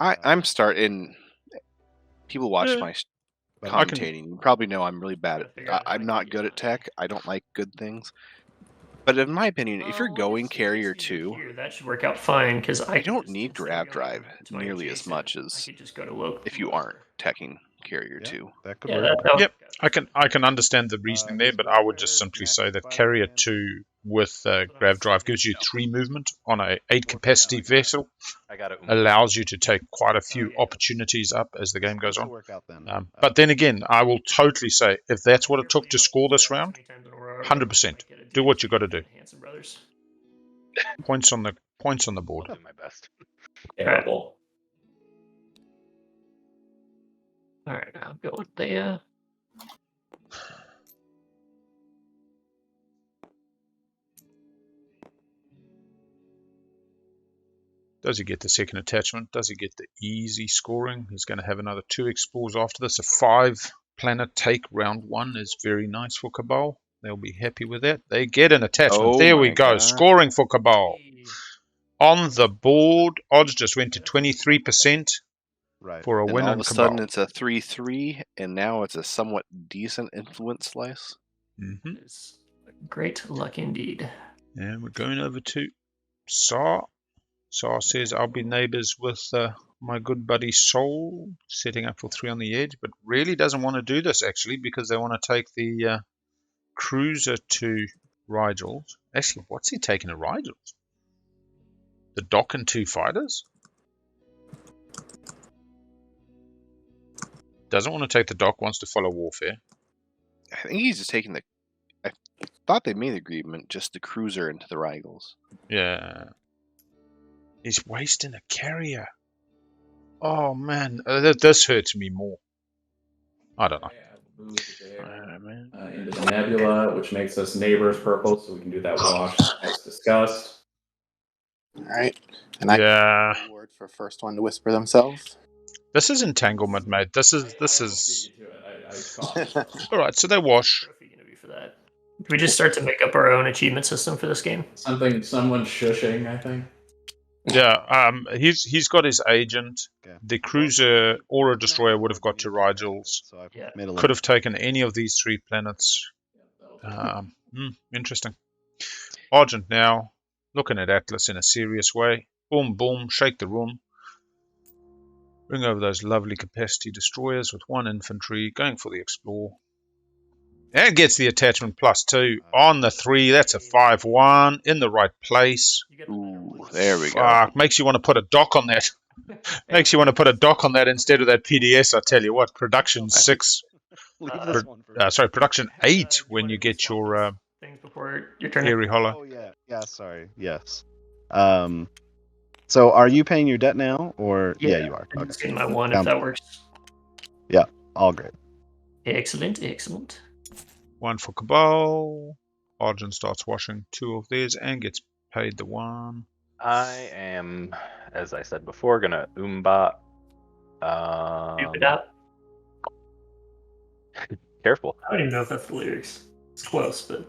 I'm starting. People watch Yeah. my But I can- commentating. You probably know I'm really bad at. I'm not good at tech. I don't like good things. But in my opinion, if you're going carrier 2, that should work out fine because I you don't just, need instead of Grav going Drive to my nearly as adjacent, much I as could just go to local. if you aren't teching carrier Yeah, 2. that could Yeah, work. that Yep. I can understand the reasoning there, but I would just simply say that carrier 2 with Grav Drive gives you 3 movement on a 8 capacity vessel, I got it. allows you to take quite a few opportunities up as the game goes That'll on. work out then. But then again, I will totally say, if that's what it took to score this round, 100%. Do what you got to do. Hanson Brothers. Points on the board. I'll do my best. Terrible. All right, I'll go with the. Does he get the second attachment? Does he get the easy scoring? He's going to have another 2 explores after this. A 5 planet take round 1 is very nice for Cabal. They'll be happy with that. They get an attachment. Oh there we my go. God. Scoring for Cabal. On the board, odds just went to 23% Right. for a And win all on of a sudden Cabal. it's a 3-3, and now it's a somewhat decent influence slice. Mm-hmm. It's great luck indeed. And we're going over to Saw. Saw says, I'll be neighbors with my good buddy Soul, setting up for 3 on the edge, but really doesn't want to do this, actually, because they want to take the cruiser to Rigels. Actually, what's he taking to Rigels? The dock and 2 fighters? Doesn't want to take the dock, wants to follow warfare. I think he's just taking the. I thought they made the agreement just the cruiser into the Rigels. Yeah. He's wasting a carrier. Oh, man. This hurts me more. I don't know. Move there, Man. into the nebula, which makes us neighbors purple, so we can do that wash as discussed. All right. And I Yeah. reward for first one to whisper themselves. This is entanglement, mate. This is. I All right, so they wash. Trophy gonna be for that. Can we just start to make up our own achievement system for this game? someone shushing, I think. Yeah, he's got his agent. Okay. The cruiser Aura Destroyer would have got to Rigels. So I've Yeah. made a Could have taken any of these 3 planets. Interesting. Argent now, looking at Atlas in a serious way. Boom, boom, shake the room. Bring over those lovely capacity destroyers with 1 infantry, going for the explore. And gets the attachment +2 on the 3. That's a 5-1 in the right place. Ooh, there we go. Fuck, makes you want to put a dock on that. Makes you want to put a dock on that instead of that PDS. I tell you what, production 6. Production 8 when you get your things before your turn. Airy Hollow. Oh yeah, sorry. Yes. So are you paying your debt now, or you are? I'm just getting my 1 if that works. Yeah, all good. Excellent. 1 for Cabal. Argent starts washing 2 of theirs and gets paid the 1. I am, as I said before, gonna Umba. Stupid up. Careful. I don't even know if that's the lyrics. It's close, but.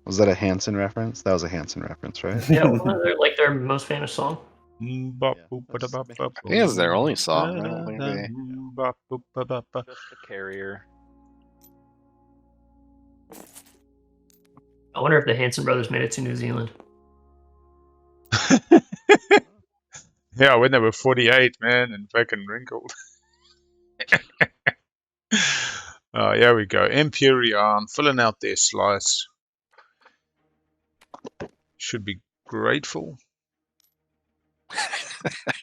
Was that a Hanson reference? That was a Hanson reference, right? Yeah, like their most famous song. I think it's their only song. I don't think they... Just a carrier. I wonder if the Hanson brothers made it to New Zealand. Yeah, when they were 48, man, and fucking wrinkled. Oh, here we go. Imperium filling out their slice. Should be grateful.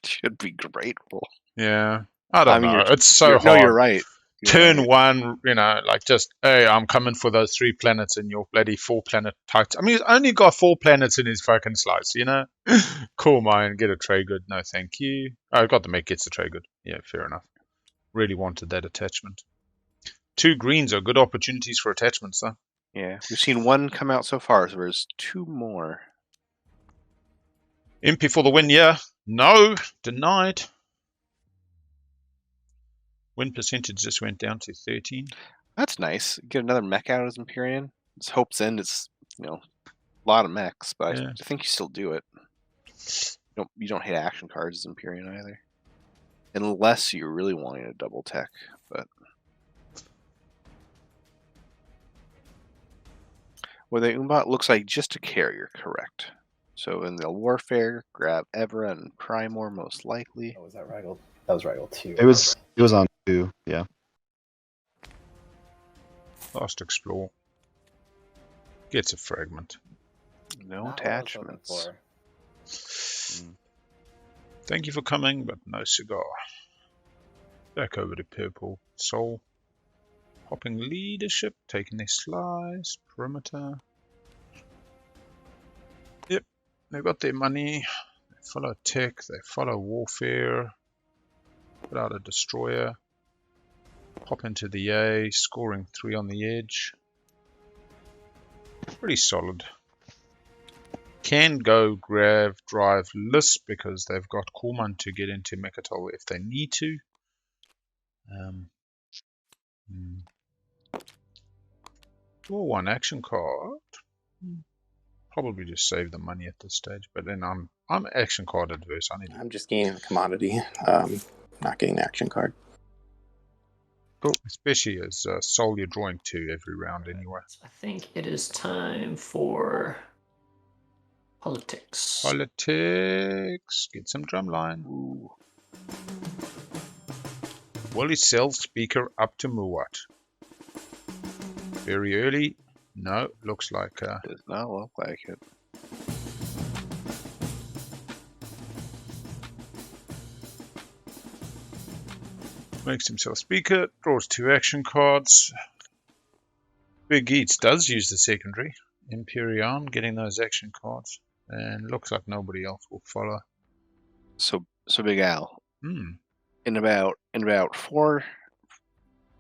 Should be grateful. Yeah. I don't know. It's so hard. No, you're right. Turn 1, like just, hey, I'm coming for those 3 planets in your bloody 4-planet tight. I mean, he's only got 4 planets in his fucking slice, Cool mine, get a trade good. No, thank you. Oh, got the mech gets the trade good. Yeah, fair enough. Really wanted that attachment. 2 greens are good opportunities for attachments, though. Yeah, we've seen 1 come out so far, so there's 2 more. Impy for the win, yeah. No, denied. Win percentage just went down to 13. That's nice. Get another mech out as Imperium. It's Hope's End. It's a lot of mechs, but I think you still do it. You don't hit action cards as Imperium either, unless you're really wanting a double tech. But well, the Umbat looks like just a carrier, correct? So in the warfare, grab Evra and Primor most likely. Oh, was that Raggle? That was Raggle 2. It was on 2, yeah. Last explore. Gets a fragment. No attachments. Thank you for coming, but no cigar. Back over to Purple Soul. Hopping leadership, taking their slice, perimeter. Yep, they've got their money. They follow tech, they follow warfare. Put out a destroyer. Pop into the A, scoring 3 on the edge. Pretty solid. Can go grab drive Lisp because they've got Corman to get into Mechatol if they need to. Or 1 action card. Probably just save the money at this stage, but then I'm action card adverse. I'm just gaining a commodity, not getting an action card. Cool. Especially as Soul, you're drawing 2 every round anyway. I think it is time for politics. Politics. Get some drumline. Ooh. Will he sell speaker up to Muwat? Very early. No, looks like... Does not look like it. Makes himself speaker, draws 2 action cards. BigAl does use the secondary. Imperium getting those action cards. And looks like nobody else will follow. So BigAl. In about 4,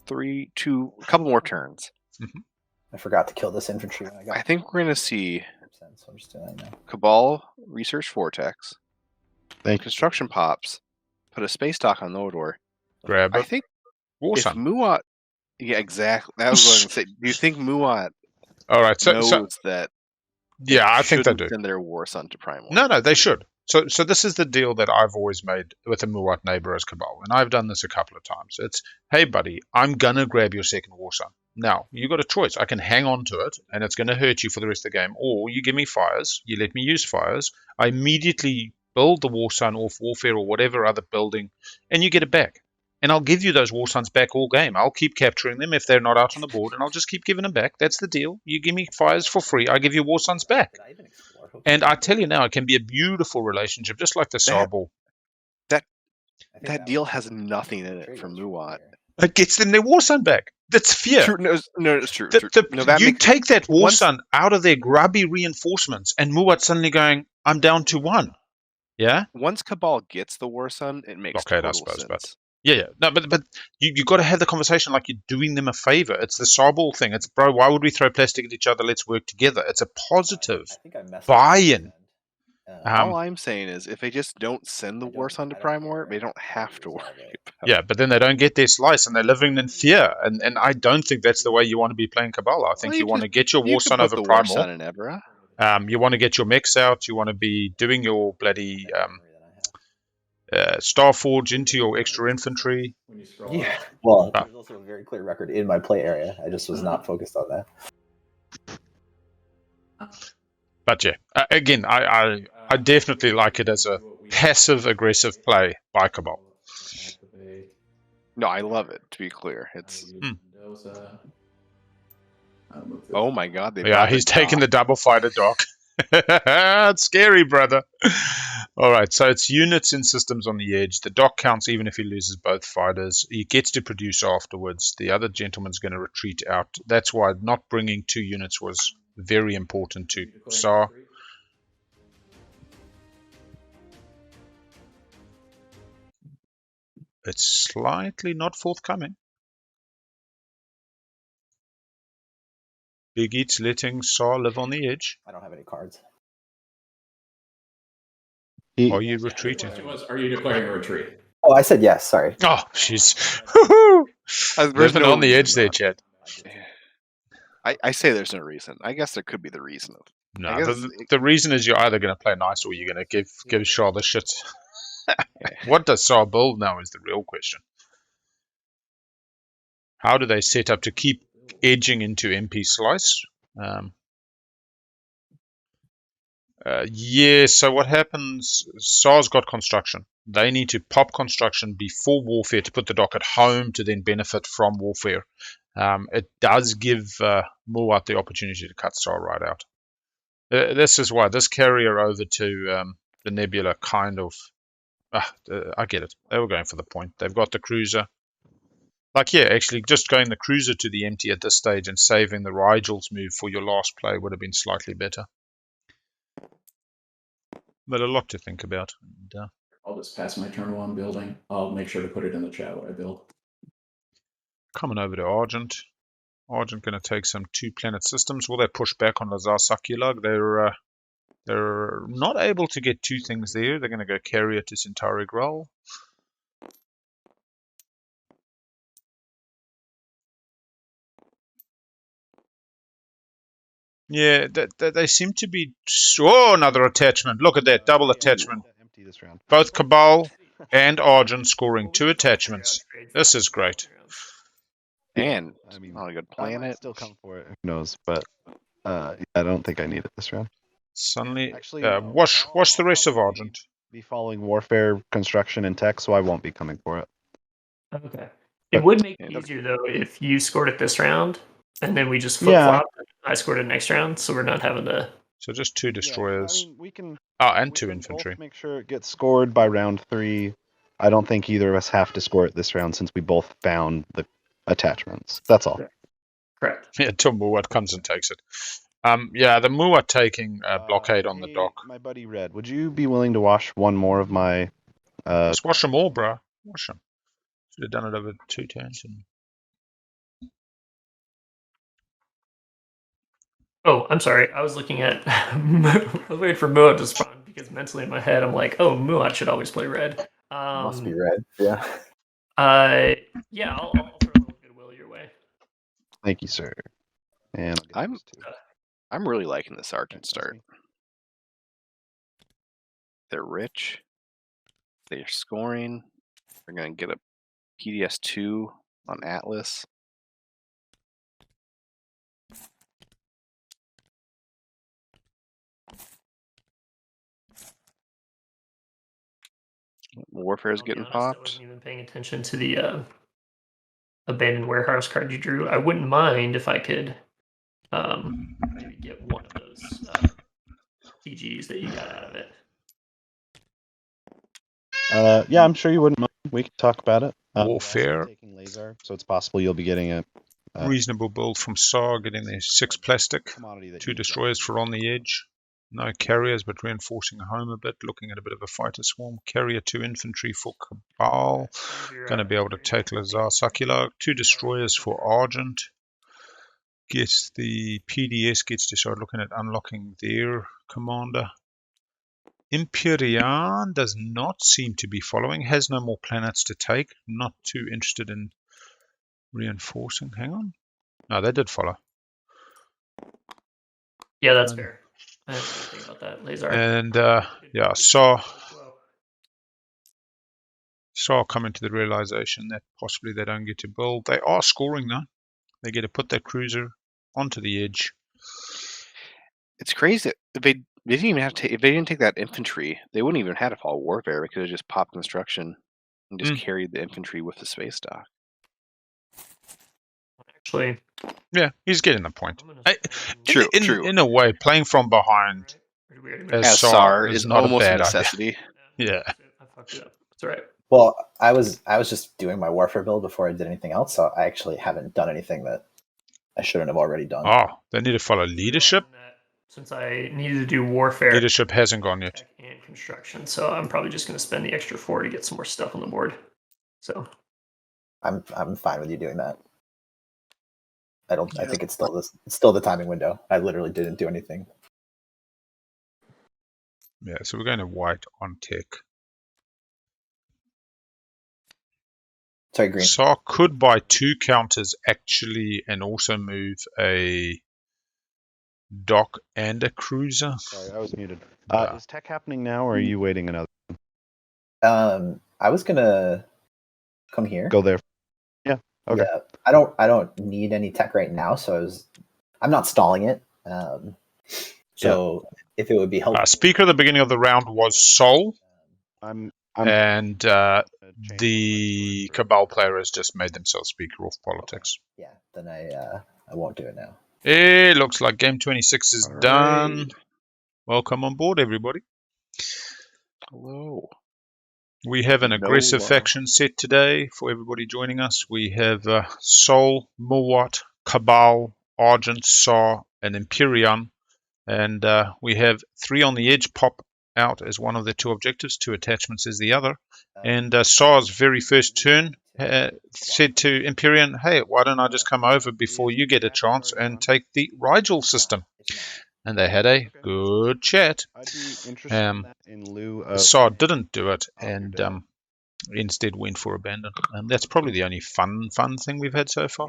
3, 2, a couple more turns. I forgot to kill this infantry when I got. I think we're gonna see so I'm just doing that now. Cabal Research Vortex. Construction pops. Put a space dock on Nodor. Grab it. I think if Muwat, yeah, exactly. That was what I was going to say. Do you think Muwat knows that? Yeah, I think they do. Send their war son to Primal. No, they should. So this is the deal that I've always made with a Muat neighbor as Cabal, and I've done this a couple of times. It's, hey buddy, I'm gonna grab your second War Sun. Now, you got a choice. I can hang on to it, and it's gonna hurt you for the rest of the game, or you give me fires, you let me use fires, I immediately build the War Sun off Warfare or whatever other building, and you get it back. And I'll give you those War Suns back all game. I'll keep capturing them if they're not out on the board, and I'll just keep giving them back. That's the deal. You give me fires for free, I give you War Suns back. And I tell you now, it can be a beautiful relationship, just like the Sarball. That deal has nothing in it for Muat. It gets them their War Sun back. That's fear. True, no, it's true. You take that War Sun out of their grubby reinforcements, and Muat's suddenly going, I'm down to 1. Yeah? Once Cabal gets the War Sun, it makes total sense. But yeah. No, but you got to have the conversation like you're doing them a favor. It's the Sarball thing. It's, bro, why would we throw plastic at each other? Let's work together. It's a positive buy-in. All I'm saying is, if they just don't send the War Sun to Primor, they don't have to worry about Yeah, but then they don't get their slice, and they're living in fear. And I don't think that's the way you want to be playing Cabal. I think you want to get your War Sun over Primor. War Sun in Ebra. You want to get your mechs out. You want to be doing your bloody Starforge into your extra infantry. Yeah. Well, there's also a very clear record in my play area. I just was not focused on that. But yeah, again, I definitely like it as a passive-aggressive play by Cabal. No, I love it, to be clear. It's... Oh my god. He's taking the double fighter dock. It's scary, brother. Alright, so it's units in systems on the edge. The dock counts even if he loses both fighters. He gets to produce afterwards. The other gentleman's going to retreat out. That's why not bringing 2 units was very important to Sar. It's slightly not forthcoming. Bigeats letting Sar live on the edge. I don't have any cards. Are you retreating? Are you declaring a retreat? Oh, I said yes. Sorry. Oh, she's living on the edge there, Chad. I say there's no reason. I guess there could be the reason. No, the reason is you're either going to play nice or you're going to give Shah the shit. What does Shah build now is the real question. How do they set up to keep edging into MP Slice? Yeah, so what happens, Shah's got construction. They need to pop construction before Warfare to put the dock at home to then benefit from Warfare. It does give Muat the opportunity to cut Shah right out. This is why this carrier over to the Nebula kind of... I get it. They were going for the point. They've got the cruiser. Like, yeah, actually just going the cruiser to the empty at this stage and saving the Rigel's move for your last play would have been slightly better. But a lot to think about. And, I'll just pass my turn while I'm building. I'll make sure to put it in the chat what I build. Coming over to Argent. Argent going to take some 2-planet systems. Will they push back on Lazar Sakulag? They're not able to get 2 things there. They're going to go carrier to Centauri Groll. Yeah, they seem to be... Oh, another attachment. Look at that. Double attachment. Empty this round. Both Cabal and Argent scoring 2 attachments. This is great. And I mean, on a good I might planet. still come for it. Who knows? But I don't think I need it this round. Suddenly, Actually, watch the rest of Argent. Be following warfare, construction, and tech, so I won't be coming for it. Okay. It would make it easier, though, if you scored it this round, and then we just flip-flop. I scored it next round, so we're not having to... So just 2 destroyers. I mean, we can... and we 2 can infantry. both make sure it gets scored by round 3. I don't think either of us have to score it this round since we both found the attachments. That's all. Correct. Yeah, until Muat comes and takes it. Yeah, the Muat taking blockade on the dock. My buddy Red, would you be willing to wash one more of my... Just wash them all, bro. Wash them. Should have done it over 2 turns. Oh, I'm sorry. I was looking at... I was waiting for Muat to spawn, because mentally in my head, I'm like, oh, Muat should always play red. Must be red, yeah. Yeah, I'll throw a little goodwill your way. Thank you, sir. And I'm really liking this Argent start. They're rich. They're scoring. They're going to get a PDS2 on Atlas. Warfare is getting I popped. wasn't even paying attention to the abandoned warehouse card you drew. I wouldn't mind if I could maybe get one of those TGs that you got out of it. Yeah, I'm sure you wouldn't mind. We can talk about it. Warfare. Taking laser, so it's possible you'll be getting a Reasonable build from SAR, getting their 6 plastic, commodity that 2 you destroyers for on the edge. No carriers, but reinforcing home a bit, looking at a bit of a fighter swarm. Carrier 2 infantry for Cabal. Going to be able to take Lazar Sakila. 2 destroyers for Argent. Gets the PDS gets to start looking at unlocking their commander. Imperium does not seem to be following. Has no more planets to take. Not too interested in reinforcing. Hang on. No, they did follow. Yeah, that's fair. I didn't think about that. Lazar. And yeah, saw coming to the realization that possibly they don't get to build. They are scoring though. They get to put their cruiser onto the edge. It's crazy. They didn't even have to. If they didn't take that infantry, they wouldn't even have had to follow warfare. They could have just popped construction and just carried the infantry with the space dock. Actually, yeah, he's getting the point. True. In a way, playing from behind as SAR is not almost a bad necessity. Idea. Yeah. I fucked it up. That's all right. Well, I was just doing my warfare build before I did anything else, so I actually haven't done anything that I shouldn't have already done. Oh, they need to follow leadership. Since I needed to do warfare, leadership hasn't gone yet. And construction, so I'm probably just going to spend the extra 4 to get some more stuff on the board. So, I'm fine with you doing that. I think it's still the timing window. I literally didn't do anything. Yeah, so we're going to white on tech. Sorry, green. SAR could buy 2 counters actually, and also move a dock and a cruiser. Sorry, I was muted. Is tech happening now, or are you waiting another? I was gonna come here. Go there. Yeah. Okay. Yeah, I don't need any tech right now, so I'm not stalling it. If it would be helpful. Speaker at the beginning of the round was Sol, I'm and the Cabal player has just made themselves speaker off politics. Okay. Yeah, then I won't do it now. It looks like game 26 is All done. right. Welcome on board, everybody. Hello. We have an aggressive faction set today for everybody joining us. We have Sol, Mulwat, Cabal, Argent, SAR, and Imperium. And we have 3 on the edge pop out as one of the 2 objectives, 2 attachments as the other. And SAR's very first turn said to Imperium, hey, why don't I just come over before you get a chance and take the Rigel system? And they had a good chat. in lieu of SAR didn't do it, and instead went for abandon. And that's probably the only fun thing we've had so far.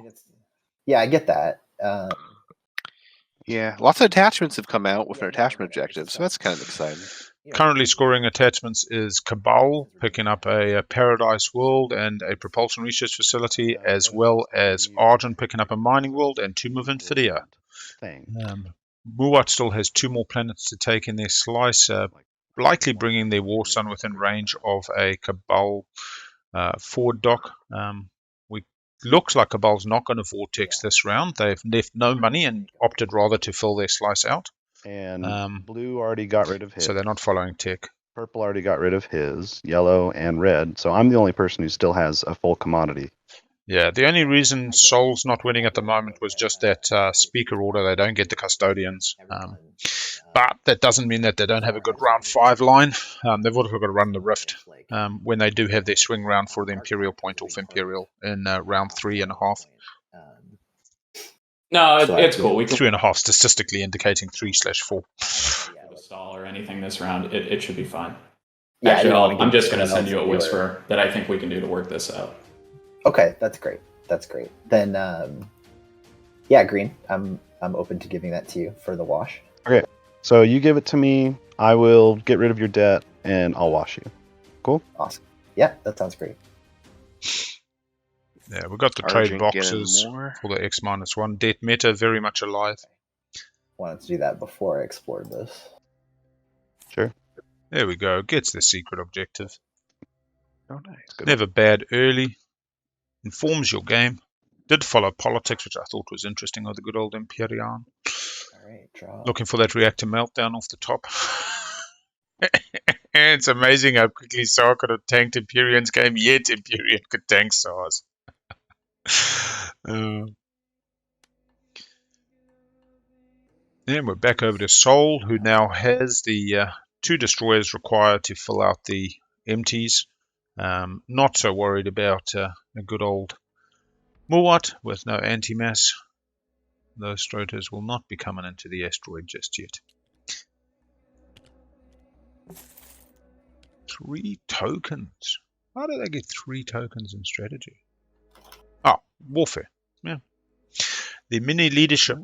Yeah, I get that. Yeah, lots of attachments have come out with an attachment objective, so that's kind of exciting. Currently scoring attachments is Cabal, picking up a Paradise World and a Propulsion Research Facility, as well as Argent picking up a Mining World and Tomb of Infidia. Muwat still has 2 more planets to take in their slice, likely bringing their War Sun within range of a Cabal forward dock. Looks like Cabal's not going to Vortex this round. They've left no money and opted rather to fill their slice out. And blue already got rid of his. So they're not following tech. Purple already got rid of his. Yellow and red. So I'm the only person who still has a full commodity. Yeah, the only reason Sol's not winning at the moment was just that speaker order. They don't get the custodians. But that doesn't mean that they don't have a good round 5 line. They've also got to run the Rift when they do have their swing round for the Imperial point off Imperial in round 3.5. No, it's cool. We can 3.5 statistically indicating 3/4. a stall or anything this round. It should be fine. Yeah, Actually, I'm just going to send you a whisper that I think we can do to work this out. Okay, that's great. Then, yeah, green. I'm open to giving that to you for the wash. Okay, so you give it to me. I will get rid of your debt, and I'll wash you. Cool? Awesome. Yeah, that sounds great. Yeah, we've got the trade Argent getting boxes more. for the X-1. Det meta very much alive. Wanted to do that before I explored this. Sure. There we go. Gets the secret objective. Oh, nice. Good. Never bad early. Informs your game. Did follow politics, which I thought was interesting, of the good old Imperium. All right, draw. Looking for that reactor meltdown off the top. It's amazing how quickly Sar could have tanked Imperium's game, yet Imperium could tank Sar's. Then we're back over to Sol, who now has the 2 destroyers required to fill out the empties. Not so worried about a good old Muwat with no anti-mass. Those Stroters will not be coming into the asteroid just yet. 3 tokens. How did I get 3 tokens in strategy? Oh, warfare. Yeah. The mini leadership.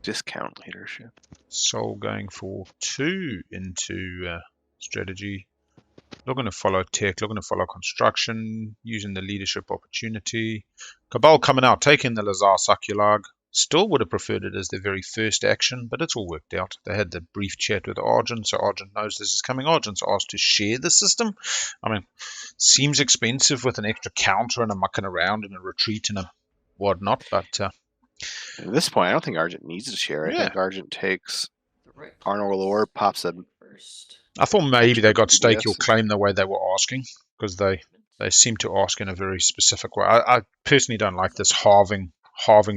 Discount leadership. Sol going for 2 into strategy. Looking to follow tech, looking to follow construction, using the leadership opportunity. Cabal coming out, taking the Lazar Sakulag. Still would have preferred it as their very first action, but it's all worked out. They had the brief chat with Argent, so Argent knows this is coming. Argent's asked to share the system. I mean, seems expensive with an extra counter and a mucking around and a retreat and a whatnot, but... At this point, I don't think Argent needs to share. I think Argent takes Arnor Lore, pops them first. I thought maybe they got stake your Yes. claim the way they were asking, because they seem to ask in a very specific way. I personally don't like this halving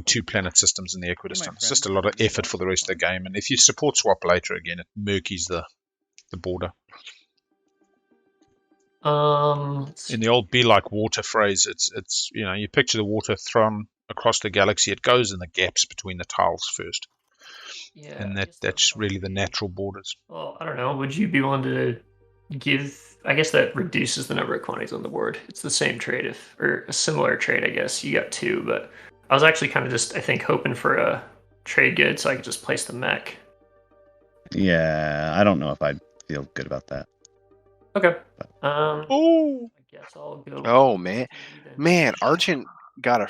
2 planet systems in the equidistant. It's just a lot of effort for the rest of the game, and if you support swap later again, it murkies the border. In the old "be like water" phrase, it's you picture the water thrown across the galaxy. It goes in the gaps between the tiles first. Yeah, And that's really the natural borders. Well, I don't know. Would you be willing to give? I guess that reduces the number of quantities on the board. It's the same trade, or a similar trade, I guess. You got 2, but I was actually kind of just, I think, hoping for a trade good so I could just place the mech. Yeah, I don't know if I'd feel good about that. Okay. Oh, I guess I'll go. Oh man, Argent got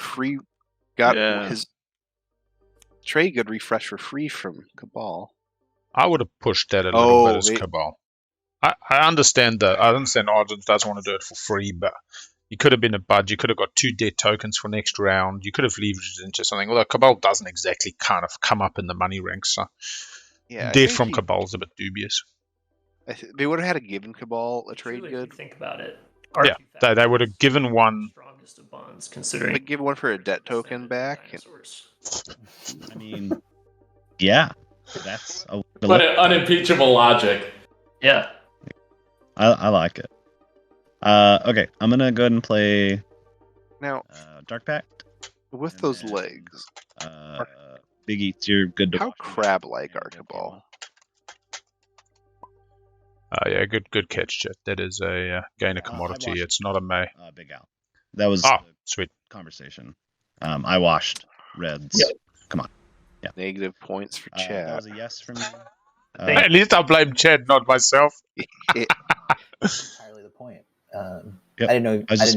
his trade good refresh for free from Cabal. I would have pushed that a little bit as Cabal. I understand Argent doesn't want to do it for free, but you could have been a bud. You could have got 2 dead tokens for next round. You could have leveraged it into something. Although Cabal doesn't exactly kind of come up in the money ranks, so dead from Cabal is a bit dubious. They would have had to given Cabal a trade Truly, good. if you think about it. Yeah, they would have given one. Strongest of bonds, considering. They give one for a debt token back. I mean, yeah, that's a But unimpeachable logic. Yeah. I like it. Okay, I'm gonna go ahead and play Now, Dark Pact. with those legs, BigAs, you're good to how crab-like are Cabal? Yeah, good catch, Chet. That is a gainer commodity. It's not a May. BigAl. That was sweet conversation. I washed reds. Yep. Come on. Yeah. Negative points for That chat. was a yes from me. At least I blame Chad, not myself. Entirely the point. I didn't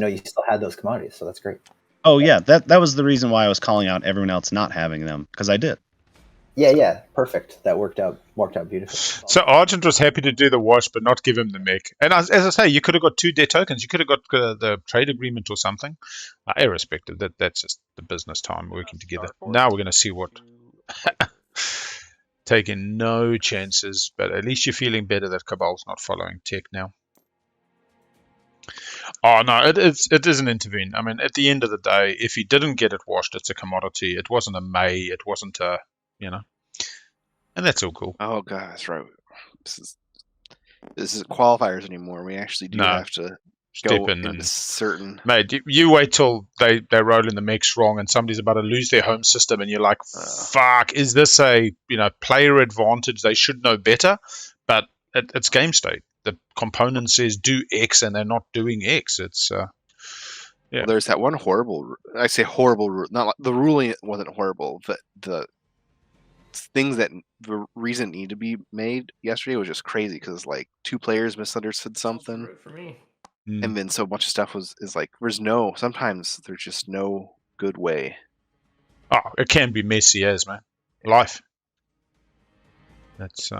know you still had those commodities, so that's great. Oh yeah, that was the reason why I was calling out everyone else not having them, because I did. Yeah, perfect. That worked out beautifully. So Argent was happy to do the wash, but not give him the mech. And as I say, you could have got 2 dead tokens. You could have got the trade agreement or something. Irrespective, that's just the business time working together. Now we're going to see what. Taking no chances, but at least you're feeling better that Cabal's not following tech now. Oh no, it isn't intervene. I mean, at the end of the day, if he didn't get it washed, it's a commodity. It wasn't a May. It wasn't a, and that's all cool. Oh god, that's right. This isn't qualifiers anymore. We actually do have to step go in into and certain. Mate, you wait till they roll in the mix wrong and somebody's about to lose their home system, and you're like, fuck, is this a player advantage? They should know better, but it's game state. The component says do X and they're not doing X. It's Well, there's that one horrible. I say horrible. Not the ruling wasn't horrible. The things that the reason need to be made yesterday was just crazy because like 2 players misunderstood something, For me. and then so much stuff is like sometimes there's just no good way. Oh, it can be messy as, man. Life. That's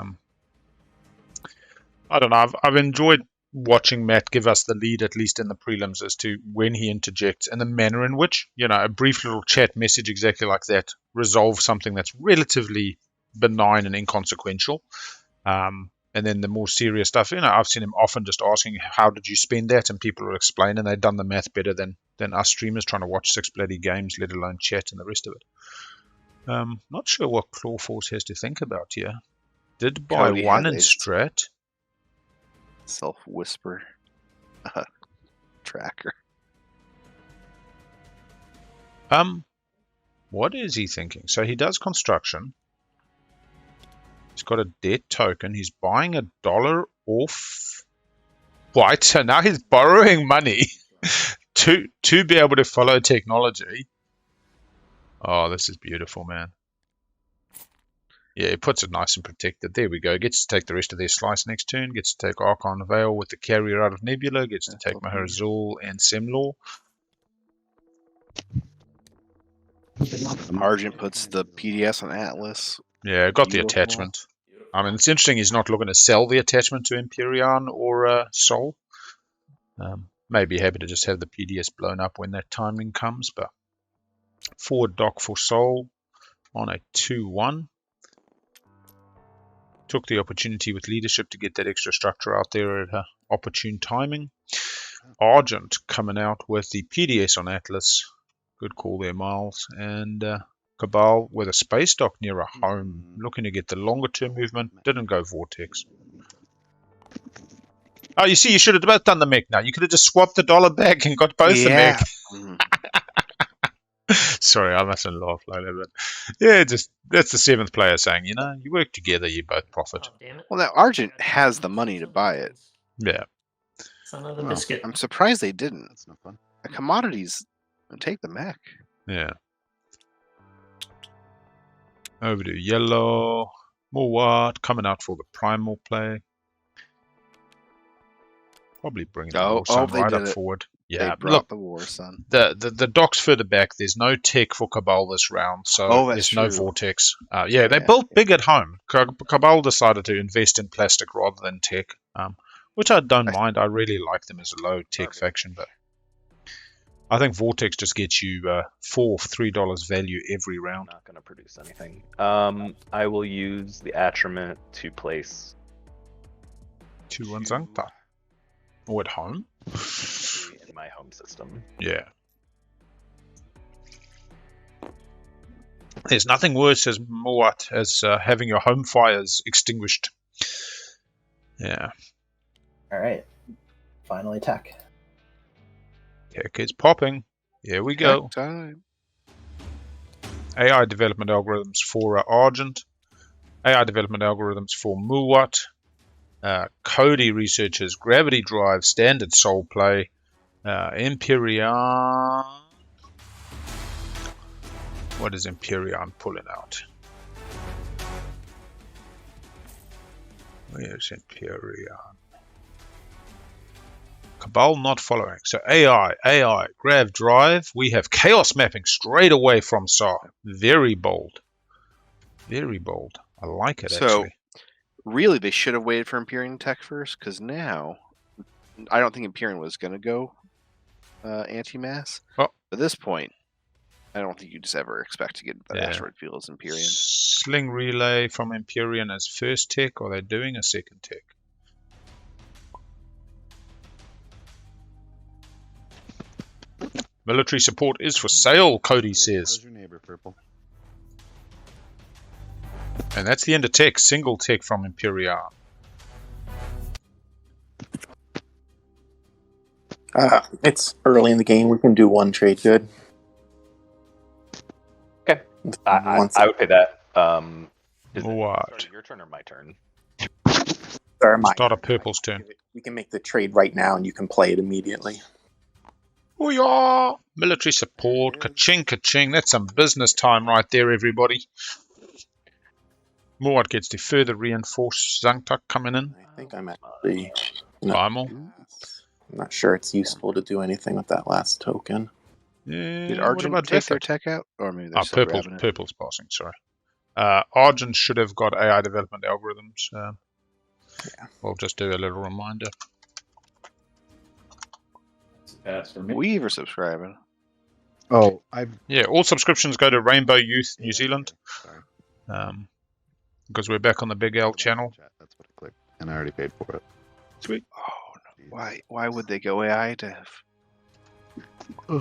I don't know. I've enjoyed watching Matt give us the lead, at least in the prelims, as to when he interjects and the manner in which, a brief little chat message exactly like that resolves something that's relatively benign and inconsequential. And then the more serious stuff, I've seen him often just asking, how did you spend that? And people will explain, and they've done the math better than us streamers trying to watch 6 bloody games, let alone chat and the rest of it. Not sure what Clawforce has to think about here. Did buy Cody one has in a strat. Self-whisper tracker. What is he thinking? So he does construction. He's got a debt token. He's buying $1 off white. So now he's borrowing money to be able to follow technology. Oh, this is beautiful, man. Yeah, he puts it nice and protected. There we go. Gets to take the rest of their slice next turn. Gets to take Archon Veil with the carrier out of Nebula. Gets to take Maharazul and Semlor. Argent puts the PDS on Atlas. Yeah, got the Beautiful. attachment. I mean, it's interesting he's not looking to sell the attachment to Imperium or Sol. Maybe happy to just have the PDS blown up when that timing comes. But forward dock for Sol on a 2-1. Took the opportunity with leadership to get that extra structure out there at opportune timing. Argent coming out with the PDS on Atlas. Good call there, Myles. And Cabal with a space dock near a home. Looking to get the longer term movement. Didn't go Vortex. Oh, you see, you should have both done the mech now. You could have just swapped the dollar back and got both the mech. Sorry, I mustn't laugh like that, but yeah, that's the 7th player saying, you work together, you both profit. Oh, damn it. Well, now Argent has the money to buy it. Yeah. Son of a biscuit. I'm surprised they didn't. That's no fun. The commodities take the mech. Yeah. Over to yellow. Muwat coming out for the primal play. Probably bringing the Warsun they right did up it. forward. They Yeah, brought look, the Warsun. the docks further back. There's no tech for Cabal this round, so that's there's no true. Vortex. They built big at home. Cabal decided to invest in plastic rather than tech, which I don't mind. I really like them as a low tech faction, but I think Vortex just gets you $4 or $3 value every round. Not going to produce anything. I will use the attribute to place 2-1 Zangta. Or at home. in my home system. Yeah. There's nothing worse as Muwat as having your home fires extinguished. Yeah. All right. Finally, tech. Tech is popping. Here we go. Time. AI development algorithms for Argent. AI development algorithms for Muwat. Cody researchers, gravity drive, standard soul play, Imperium. What is Imperium pulling out? Where's Imperium? Cabal not following. So AI, grav drive. We have chaos mapping straight away from Sa. Very bold. Very bold. I like it actually. Really, they should have waited for Imperium Tech first, because now I don't think Imperium was going to go anti-mass. Oh. At this point, I don't think you just ever expect to get that asteroid field as Imperium. Sling relay from Imperium as first tech, or they're doing a second tech. Military support is for sale, Cody says. How's your neighbor, Purple? And that's the end of tech, single tech from Imperium. It's early in the game. We can do one trade good. Okay. I would pay that. Is What? it your turn or my turn? Sorry, my Start a purple's turn. We can make the trade right now, and you can play it immediately. Oh yeah! Military support, ka-ching, ka-ching. That's some business time right there, everybody. Muad gets the further reinforced Zangtuk coming in. I think I'm actually Primal. I'm not sure it's useful to do anything with that last token. Yeah, Did what Argent about take their Vethard? tech out? Or maybe they're still Purple's, grabbing it. purple's passing, sorry. Argent should have got AI development algorithms. Yeah. We'll just do a little reminder. It's a pass for me. We were subscribing. Oh, I've. Yeah, all subscriptions go to Rainbow Youth New Yeah, Zealand. okay, sorry. Because we're back on the BigAl channel. That's what I clicked, and I already paid for it. Sweet. Oh no! Why would they go AI dev?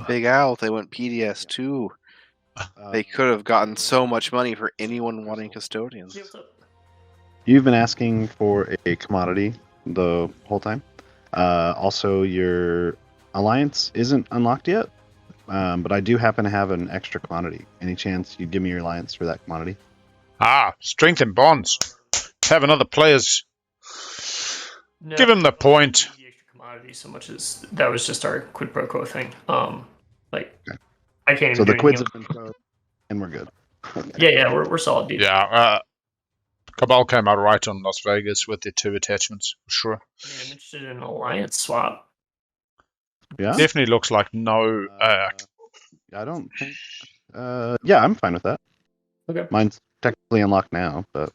Big Al, they went PDS too. They could have gotten so much money for anyone wanting custodians. Yeah, what's up? You've been asking for a commodity the whole time. Also, your alliance isn't unlocked yet, but I do happen to have an extra commodity. Any chance you'd give me your alliance for that commodity? Strength and bonds. Have another players. No, Give him the point. The extra commodity so much as that was just our quid pro quo thing. Like Okay. I can't even So do the quids anything have been pro, and we're good. Yeah, we're solid, dude. Yeah, Cabal came out right on Las Vegas with their 2 attachments, for sure. I mean, I'm interested in an alliance swap. Yeah. Definitely looks like no. I don't think. Yeah, I'm fine with that. Okay. Mine's technically unlocked now, but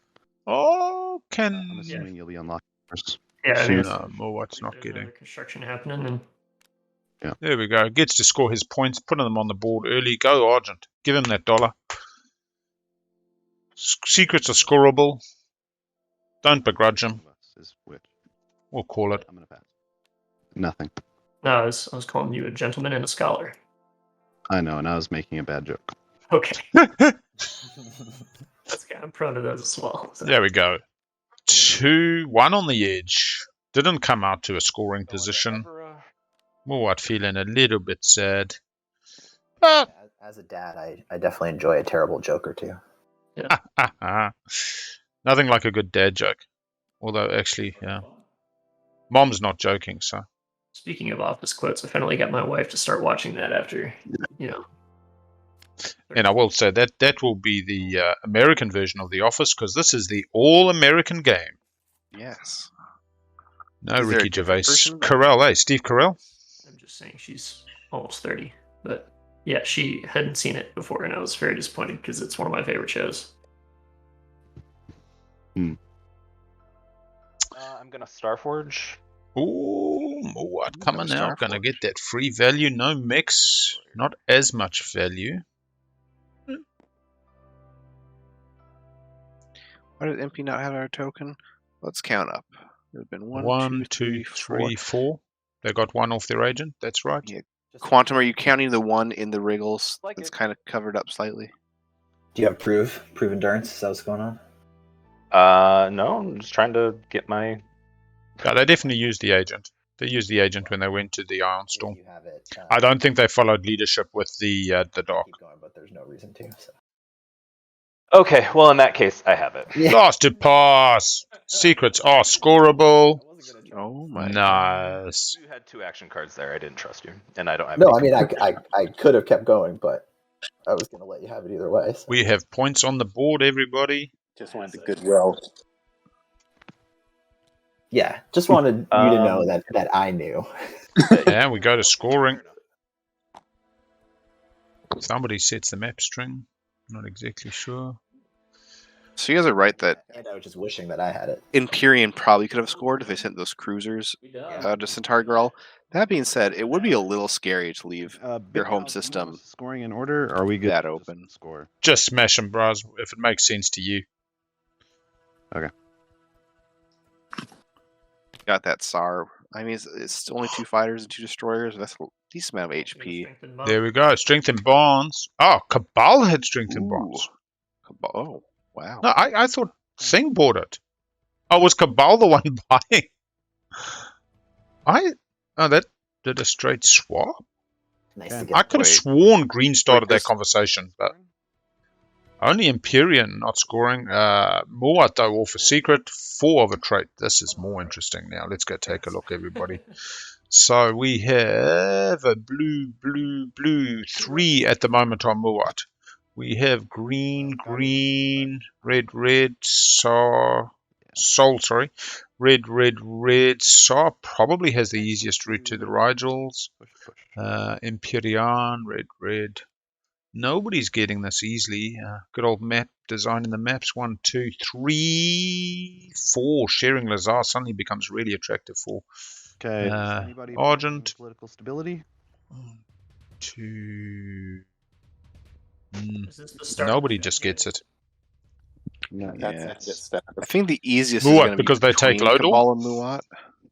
Oh, I'm assuming you'll be unlocked first. Yeah, I Soon. think No, more what's not there's getting. another construction happening, and There we go. Gets to score his points, putting them on the board early. Go, Argent. Give him that dollar. Secrets are scoreable. Don't begrudge him. Is which? We'll call it. I'm gonna pass. Nothing. no, I was calling you a gentleman and a scholar. I know, and I was making a bad joke. Okay. I'm prone to those as well. So. There we go. 2-1 on the edge. Didn't come out to a scoring position. Muad feeling a little bit sad. But As a dad, I definitely enjoy a terrible joke or two. nothing like a good dad joke. Although, actually, yeah. Mom's not joking, so. Speaking of office quotes, I finally got my wife to start watching that after, And I will say that will be the American version of The Office, because this is the all-American game. Yes. No Is there a Ricky Gervais. different version? Carell, Steve Carell? I'm just saying she's almost 30. But yeah, she hadn't seen it before, and I was very disappointed because it's one of my favorite shows. I'm gonna Starforge. Ooh, Muad coming No out. Gonna Starforge. get that free value. No mix. Not as much value. Why did MP not have our token? Let's count up. There's been 1, 2, 3, 4. They got 1 off their agent. That's right. Yeah. Quantum, are you counting the 1 in the wriggles Like that's it. kind of covered up slightly? Do you have proof endurance? Is that what's going on? No, I'm just trying to get my. Yeah, they definitely used the agent. They used the agent when they went to the Iron Storm. If you have it, I don't think they followed leadership with the Dark. keep going, but there's no reason to. So. Okay, well in that case, I have it. Last to pass. Secrets are scoreable. Oh my. Nice. You had 2 action cards there. I didn't trust you, and I don't have. No, any. I mean I could have kept going, but I was going to let you have it either way. So. We have points on the board, everybody. Just wanted the goodwill. Yeah, just wanted you to know that I knew. And we go to scoring. Somebody sets the map string. Not exactly sure. So you guys are right that And I was just wishing that I had it. Imperium probably could have scored if they sent those cruisers to Centaur Girl. That being said, it would be a little scary to leave your home BigAl, system scoring in order. Are we good? that to open. just Score. Just smash them, bros, if it makes sense to you. Got that SAR. I mean, it's only 2 fighters and 2 destroyers. That's a decent amount of HP. There we go. Strength and bonds. Oh, Cabal had strength and Ooh. bonds. Oh, wow. No, I thought Thing bought it. Oh, was Cabal the one buying? That did a straight swap. Nice Okay. to get. I could have Wait. sworn Green started that this- conversation, but only Imperium not scoring. Muad though off a secret, 4 of a trait. This is more interesting now. Let's go take a look, everybody. So we have a blue, 3 at the moment on Muad. We have green, green, red, red, Soul, sorry. Red, red, red. Saw probably has the easiest route to the Rigels. Imperium, red, red. Nobody's getting this easily. Good old map, designing the maps. 1, 2, 3, 4. Sharing Lazar suddenly becomes really attractive for Argent. Political stability. 1, 2. Is this the start? Nobody just gets it. Yes. I think the easiest is going to be because they take between Lodor. Cabal and Muat.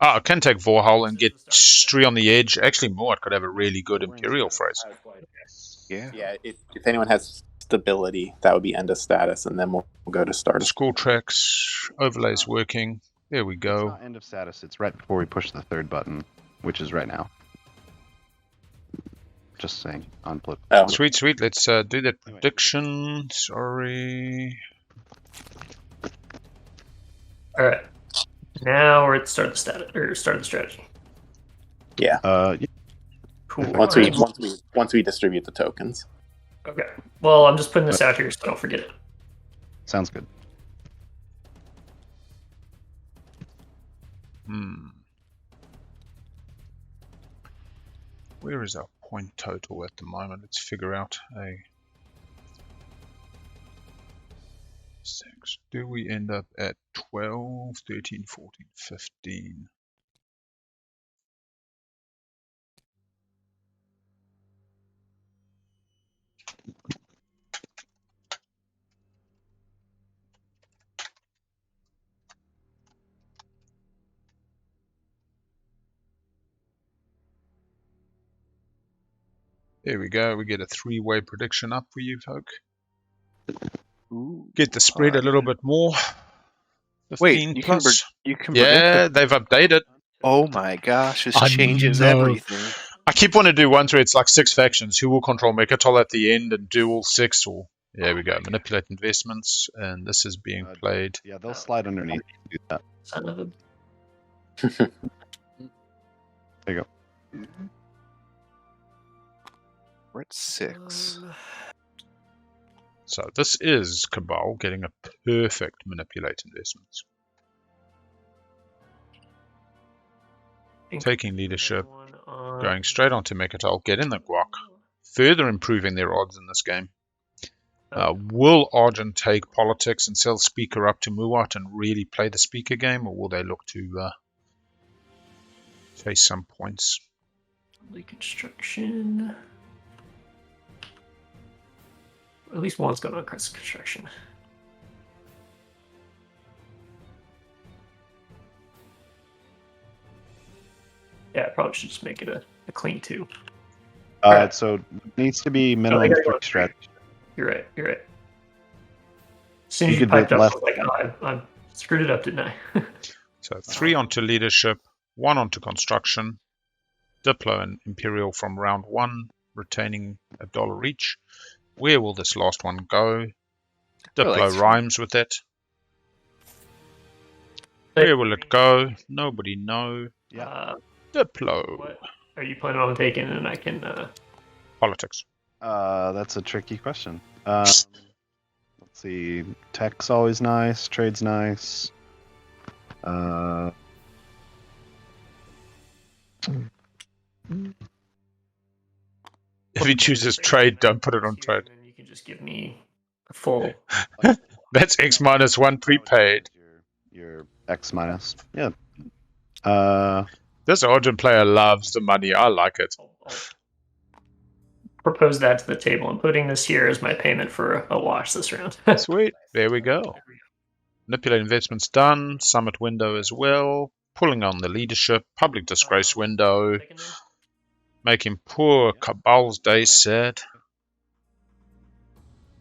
I can take Vorhal and get Stree on the edge. Actually, Muat could have a really good Imperial phrase. Yeah. If anyone has stability, that would be end of status, and then we'll go to start. School tracks, overlays working. There we It's go. not end of status. It's right before we push the third button, which is right now. Just saying on political. Oh. Sweet, sweet. Let's do that prediction. Sorry. All right. Now we're at the start of the status or start of the strategy. Yeah. Yeah. Cool. Once we distribute the tokens. Okay. Well, I'm just putting this out here so I don't forget it. Sounds good. Where is our point total at the moment? Let's figure out a 6. Do we end up at 12, 13, 14, 15? There we go. We get a 3-way prediction up for you, folk. Ooh, Get the spread a little bit more. 15 Wait, you plus. can Yeah, predict they've updated. Oh my gosh, this I changes know. everything. I keep wanting to do ones where it's like 6 factions. Who will control Mechatol at the end and do all 6? Or there we go. Manipulate investments, and this is being played. Yeah, they'll slide underneath to do that. Son of a. There you go. We're at 6. So this is Cabal getting a perfect manipulate investments. Taking leadership, going straight onto Mechatol, getting the guac, further improving their odds in this game. Will Argent take politics and sell Speaker up to Muat and really play the Speaker game, or will they look to face some points? Construction. At least one's going on construction. Yeah, I probably should just make it a clean 2. So it needs to be minimum 3 strategy. You're right. As soon as You you could piped bet up, I left. was like, oh, I screwed it up, didn't I? So 3 onto leadership, 1 onto construction, Diplo and Imperial from round 1, retaining $1 each. Where will this last one go? Diplo rhymes with it. Where will it go? Nobody know. Diplo. What are you planning on taking? And I can. Politics. That's a tricky question. Let's see. Tech's always nice. Trade's nice. If he chooses trade, don't put it on trade. You can just give me a full. That's X minus 1 prepaid. Your X minus. Yeah. This Argent player loves the money. I like it. I'll propose that to the table. I'm putting this here as my payment for a wash this round. Sweet. There we go. Manipulate investments done. Summit window as well. Pulling on the leadership. Public disgrace window. Making poor Cabal's day sad.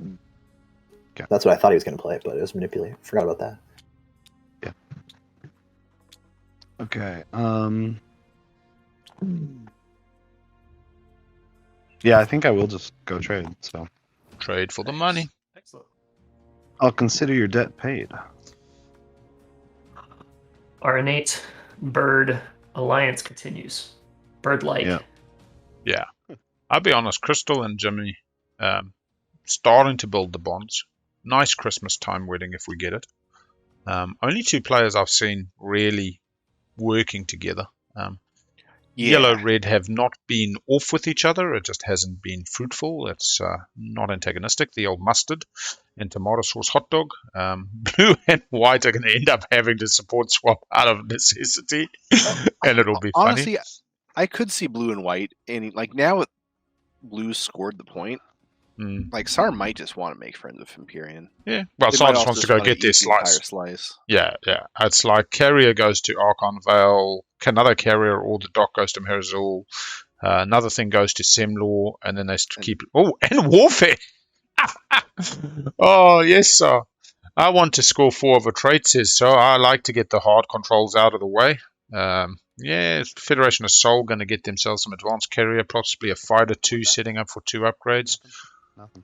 Okay. That's what I thought he was going to play, but it was manipulate. Forgot about that. Yeah. Okay. Yeah, I think I will just go trade. So trade for the money. Excellent. I'll consider your debt paid. Our innate bird alliance continues. Bird-like. Yeah. Yeah. I'll be honest, Kristhull and Jimmy starting to build the bonds. Nice Christmas time wedding if we get it. Only 2 players I've seen really working together. Yellow, red have not been off with each other. It just hasn't been fruitful. It's not antagonistic. The old mustard and tomato sauce hot dog. Blue and white are going to end up having to support swap out of necessity, and it'll be honestly, funny. I could see blue and white, and like now, blue's scored the point. Like Sar might just want to make friends with Imperium. Yeah, well, Sar just wants to go get their slice. Yeah. It's like carrier goes to Archon Vale, another carrier, or the dock goes to Merizul. Another thing goes to Semlor, and then they keep. Oh, and warfare. Oh yes, sir. I want to score 4 of a trait, says so. I like to get the hard controls out of the way. Federation of Soul going to get themselves some advanced carrier, possibly a fighter 2 setting up for 2 upgrades. Nothing.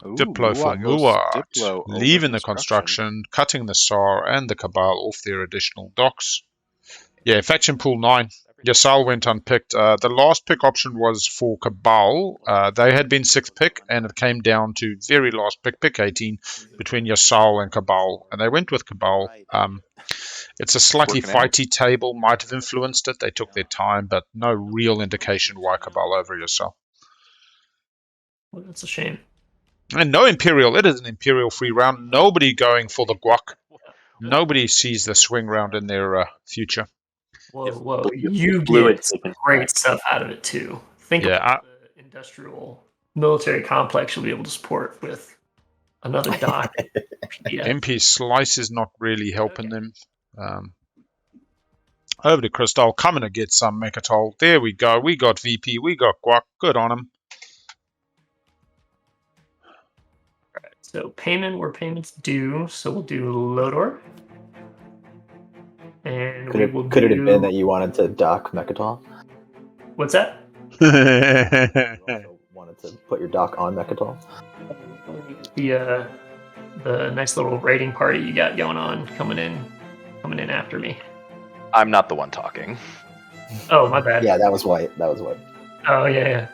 Diplo for Muart, leaving the construction, cutting the SAR and the Cabal off their additional docks. Yeah, faction pool 9. Yasal went unpicked. The last pick option was for Cabal. They had been 6th pick, and it came down to very last pick 18, between Yasal and Cabal, and they went with Cabal. It's a slightly fighty table, might have influenced it. They took their time, but no real indication why Cabal over Yasal. Well, that's a shame. And no Imperial. It is an Imperial free round. Nobody going for the guac. Nobody sees the swing round in their future. Whoa. You get great stuff out of it, too. Think about the industrial military complex you'll be able to support with another dock. MP Slice is not really helping them. Over to Kristhull. Coming to get some Mechatol. There we go. We got VP. We got guac. Good on him. So payment where payments due. So we'll do Lodor. And could it have been that you wanted to dock Mechatol? What's that? You also wanted to put your dock on Mechatol? The nice little raiding party you got going on coming in after me. I'm not the one talking. Oh, my bad. Yeah, that was white. Oh yeah.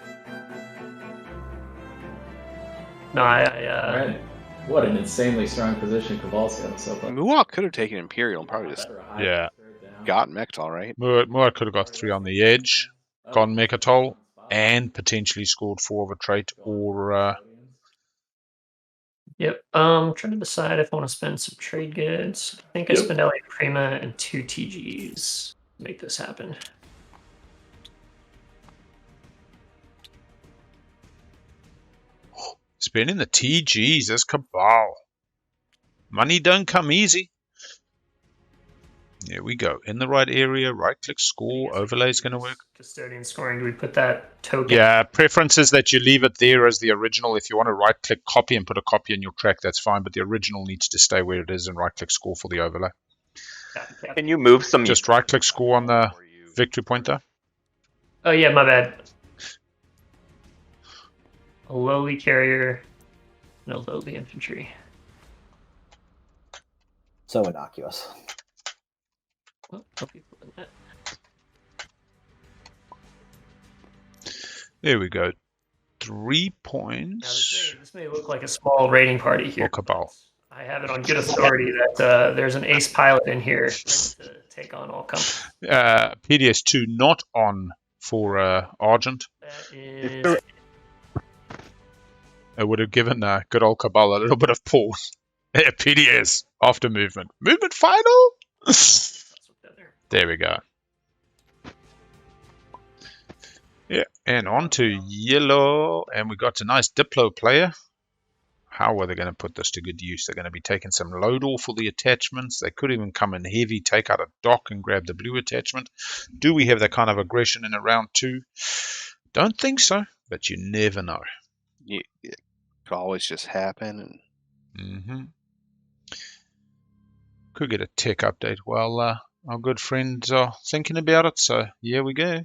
No, Right. What an insanely strong position Cabal's got so far. Muat could have taken Imperial and probably just gotten Mechatol, right? Muat could have got 3 on the edge, gone Mechatol, and potentially scored 4 of a trait, or... Yep. Trying to decide if I want to spend some trade goods. I think I spend LA Prima and 2 TGs to make this happen. Spending the TGs as Cabal. Money don't come easy. There we go. In the right area, right-click score, overlay is going to work. Custodian scoring, do we put that token? Yeah, preference is that you leave it there as the original. If you want to right-click copy and put a copy in your track, that's fine, but the original needs to stay where it is and right-click score for the overlay. Can you move some... Just right-click score on the victory pointer. Oh, yeah, my bad. A lowly carrier and a lowly infantry. So innocuous. Well, there we go. 3 points. Now, this may look like a small raiding party here. For Cabal. I have it on good authority that there's an ace pilot in here to take on all comers. PDS2 not on for Argent. That is... It would have given good old Cabal a little bit of pause. PDS after movement. Movement final? There we go. Yeah, and on to yellow. And we got a nice Diplo player. How are they going to put this to good use? They're going to be taking some load off for the attachments. They could even come in heavy, take out a dock and grab the blue attachment. Do we have that kind of aggression in a round 2? Don't think so, but you never know. Yeah, it could always just happen. Could get a tech update while our good friends are thinking about it. So here we go.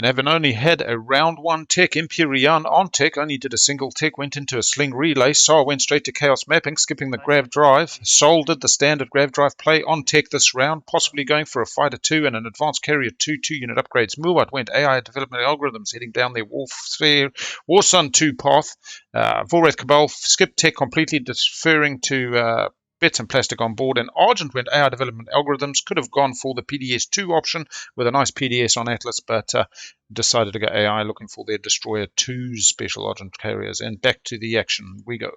And having only had a round 1 tech, Imperium on tech, only did a single tech, went into a sling relay. Saw went straight to chaos mapping, skipping the grav drive. Sol did the standard grav drive play on tech this round, possibly going for a fighter 2 and an advanced carrier 2 2-unit upgrades. Muwat went AI development algorithms, heading down their Warsun 2 path. Volrath Cabal skipped tech completely, deferring to bits and plastic on board, and Argent went AI development algorithms, could have gone for the PDS2 option with a nice PDS on Atlas, but decided to go AI, looking for their Destroyer 2's special Argent carriers. And back to the action we go.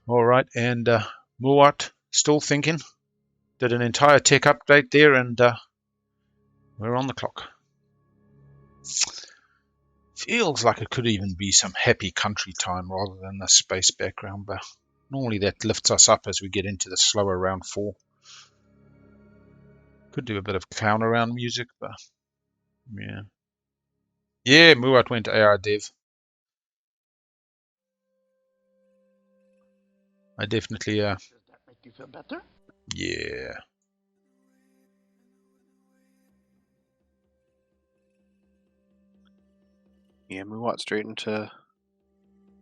All right, and Muwat still thinking. Did an entire tech update there, and we're on the clock. Feels like it could even be some happy country time rather than the space background, but normally that lifts us up as we get into the slower round 4. Could do a bit of clown around music, but yeah. Yeah, Muwat went AR Dev. I definitely Does that make you feel better? yeah. Yeah, Muwat straight into.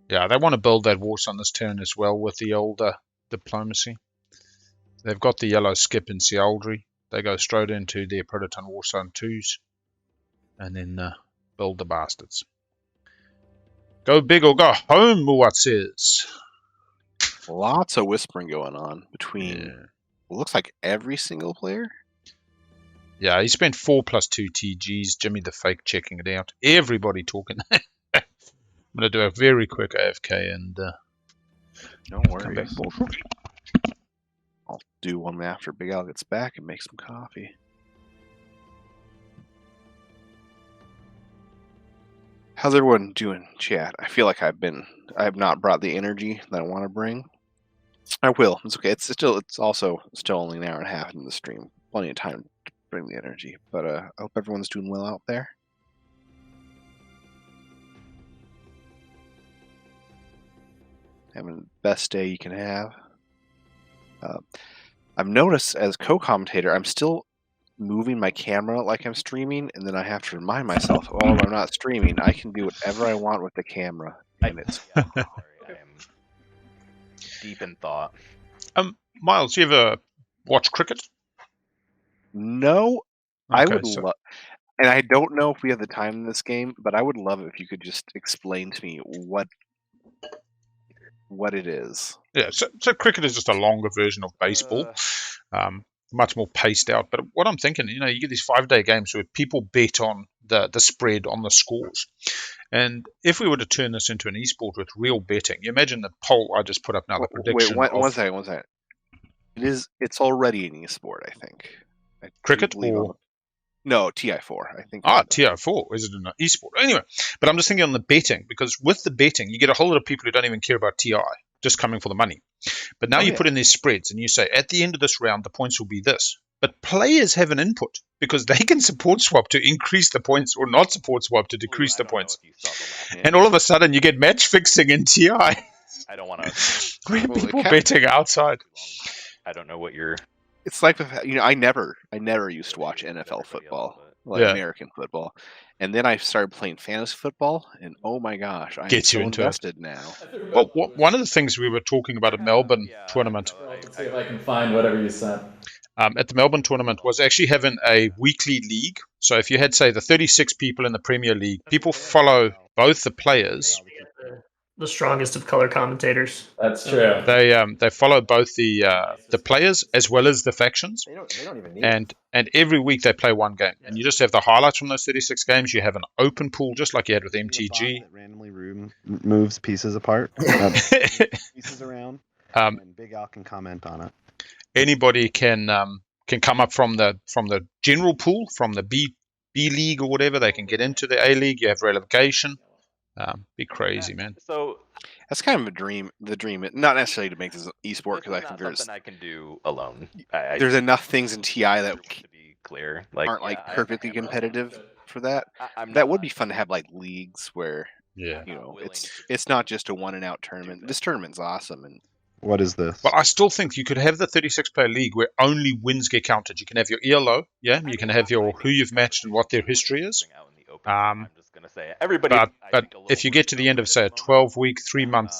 Yeah, they want to build that Warsun this turn as well with the older diplomacy. They've got the yellow skip in Sealdry. They go straight into their Prototon Warsun 2s and then build the bastards. Go big or go home, Muwat says. Lots of whispering going on between, looks like every single player. Yeah, he spent 4 + 2 TGs. Jimmy the Fake checking it out. Everybody talking. I'm going to do a very quick AFK and No come back. worries. I'll do one after Big Al gets back and make some coffee. How's everyone doing, chat? I feel like I have not brought the energy that I want to bring. I will. It's okay. It's also still only an hour and a half into the stream. Plenty of time to bring the energy. But I hope everyone's doing well out there. Having the best day you can have. I've noticed as co-commentator, I'm still moving my camera like I'm streaming, and then I have to remind myself, oh, I'm not streaming. I can do whatever I want with the camera. And it's I am deep in thought. Myles, you ever watch cricket? no. I Okay, would love, and I don't know if we have the time in this game, but I would love it if you could just explain to me what it is. Yeah, so cricket is just a longer version of baseball, much more paced out. But what I'm thinking, you get these 5-day games where people bet on the spread on the scores. And if we were to turn this into an esport with real betting, you imagine the poll I just put up now, the prediction. Wait, one second. It's already an esport, I think. Cricket or... No, TI4, I think. TI4, is it an esport? Anyway, but I'm just thinking on the betting, because with the betting, you get a whole lot of people who don't even care about TI, just coming for the money. But now you put in these spreads and you say, at the end of this round, the points will be this. But players have an input, because they can support swap to increase the points or not support swap to decrease the points. And all of a sudden, you get match fixing in TI. I don't want to... Where people betting outside. I don't know what you're... It's like, I never used to watch NFL football, American football, and then I started playing fantasy football, and oh my gosh, I'm so invested now. Well, one of the things we were talking about at Melbourne tournament. Let's see if I can find whatever you sent. At the Melbourne tournament was actually having a weekly league. So if you had, say, the 36 people in the Premier League, people follow both the players. The strongest of color commentators. That's true. They follow both the players as well as the factions. They don't even need and every week they play one game, and you just have the highlights from those 36 games. You have an open pool, just like you had with MTG. That randomly moves pieces apart, pieces around, and BigAl can comment on it. Anybody can come up from the general pool, from the B League or whatever. They can get into the A League. You have relegation. Be crazy, man. So that's kind of a dream. The dream, not necessarily to make this an esport, because I think there's something I can do alone. There's enough things in TI that to be clear, aren't perfectly competitive for that. That would be fun to have leagues where it's not just a one and out tournament. This tournament's awesome, and What is this? Well, I still think you could have the 36-player league where only wins get counted. You can have your ELO, yeah. You can have your who you've matched and what their history is. I'm just gonna say everybody. But if you get to the end of, say, a 12-week, 3-month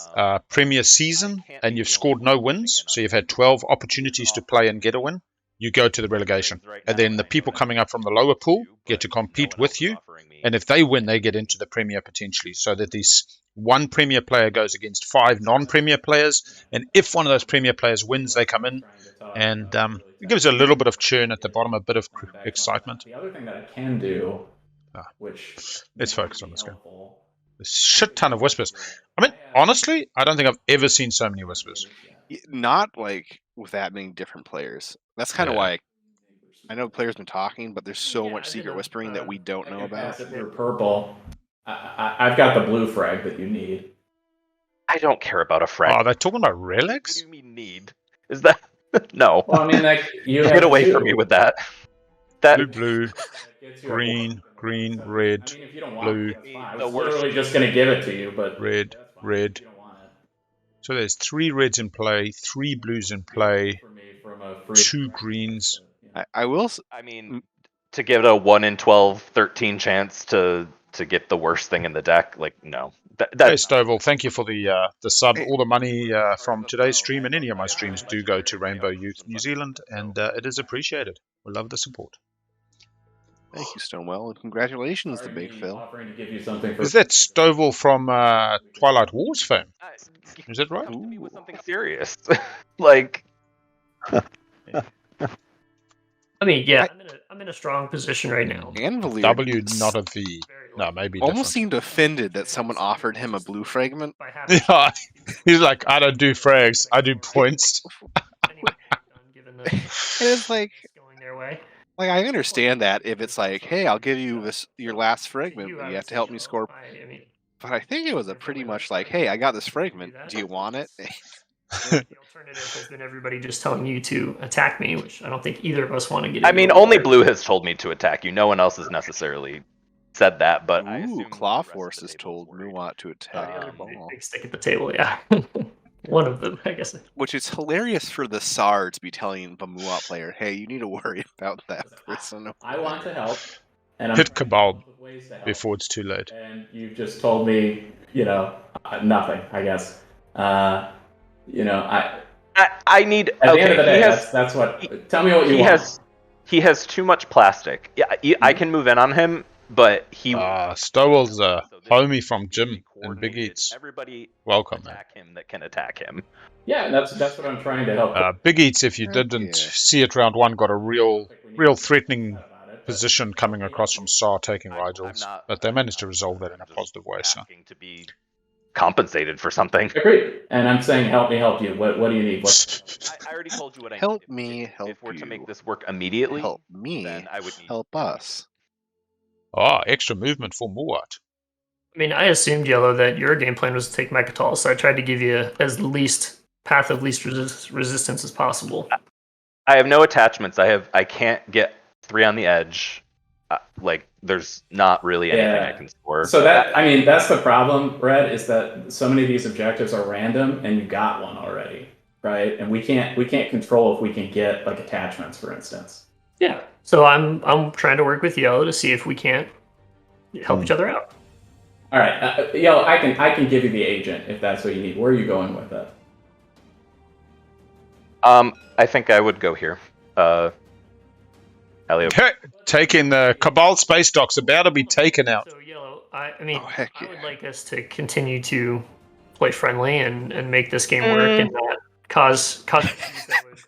Premier season and you've scored no wins, so you've had 12 opportunities to play and get a win, you go to the relegation. And then the people coming up from the lower pool get to compete with you. And if they win, they get into the Premier potentially. So that this one Premier player goes against 5 non-Premier players. And if one of those Premier players wins, they come in. And it gives a little bit of churn at the bottom, a bit of excitement. The other thing that I can do, which let's focus on this game. A shit ton of whispers. I mean, honestly, I don't think I've ever seen so many whispers. Not like with that many different players. That's kind of why I know players been talking, but there's so much secret whispering that we don't know about. If you're purple, I've got the blue frag that you need. I don't care about a frag. Oh, they're talking about relics? What do you mean need? Is that no? Well, I mean, like you get away from me with that. That blue, green, red, I mean, if you don't want blue. it, I was literally just going to give it to you, but red. So there's 3 reds in play, 3 blues in play, 2 greens. I will. I mean, to give it a 1 in 12, 13 chance to get the worst thing in the deck, like no. Hey Stovall, thank you for the sub. All the money from today's stream and any of my streams do go to Rainbow Youth New Zealand, and it is appreciated. We love the support. Thank you, Stonewell, and congratulations to Big Phil. Offering to give you something for Is that Stovall from Twilight Wars fame? Is that right? With something serious, like. I mean, yeah, I'm in a strong position right now. Anvilir W, not a V. No, maybe almost seemed offended that someone offered him a blue fragment. Yeah, he's like, I don't do frags, I do points. It's like going their way. Like I understand that if it's like, hey, I'll give you your last fragment, but you have to help me score. But I think it was a pretty much like, hey, I got this fragment. Do you want it? The alternative has been everybody just telling you to attack me, which I don't think either of us want to get. I mean, only blue has told me to attack you. No one else has necessarily said that. But clawforce has told Muat to attack. Big stick at the table, yeah. One of them, I guess. Which is hilarious for the SAR to be telling the Muat player, hey, you need to worry about that person. I want to help. And hit Cabal before it's too late. And you've just told me, nothing, I guess. I need. At the end of the day, that's what. Tell me what you want. He has too much plastic. Yeah, I can move in on him, but he. Stowell's a homie from Jim and BigAts. Everybody, welcome. Attack him that can attack him. Yeah, that's what I'm trying to help. BigAts, if you didn't see it round 1, got a real threatening position coming across from SAR taking Rigels, but they managed to resolve that in a positive way. So. To be compensated for something. Agreed. And I'm saying, help me help you. What do you need? I already told you what I need. Help me help you. If we're to make this work immediately, help me. Then I would need help us. Extra movement for Muat. I mean, I assumed, Yellow, that your game plan was to take Mechatol, so I tried to give you as least path of least resistance as possible. I have no attachments. I can't get 3 on the edge. There's not really anything I can score. So that's the problem, Red, is that so many of these objectives are random, and you got one already, right? And we can't control if we can get attachments, for instance. Yeah. So I'm trying to work with Yellow to see if we can't help each other out. All right, Yellow, I can give you the agent if that's what you need. Where are you going with it? I think I would go here. Elliot. Taking the Cabal space docks, about to be taken out. So Yellow, I would like us to continue to play friendly and make this game work and not cause issues that would.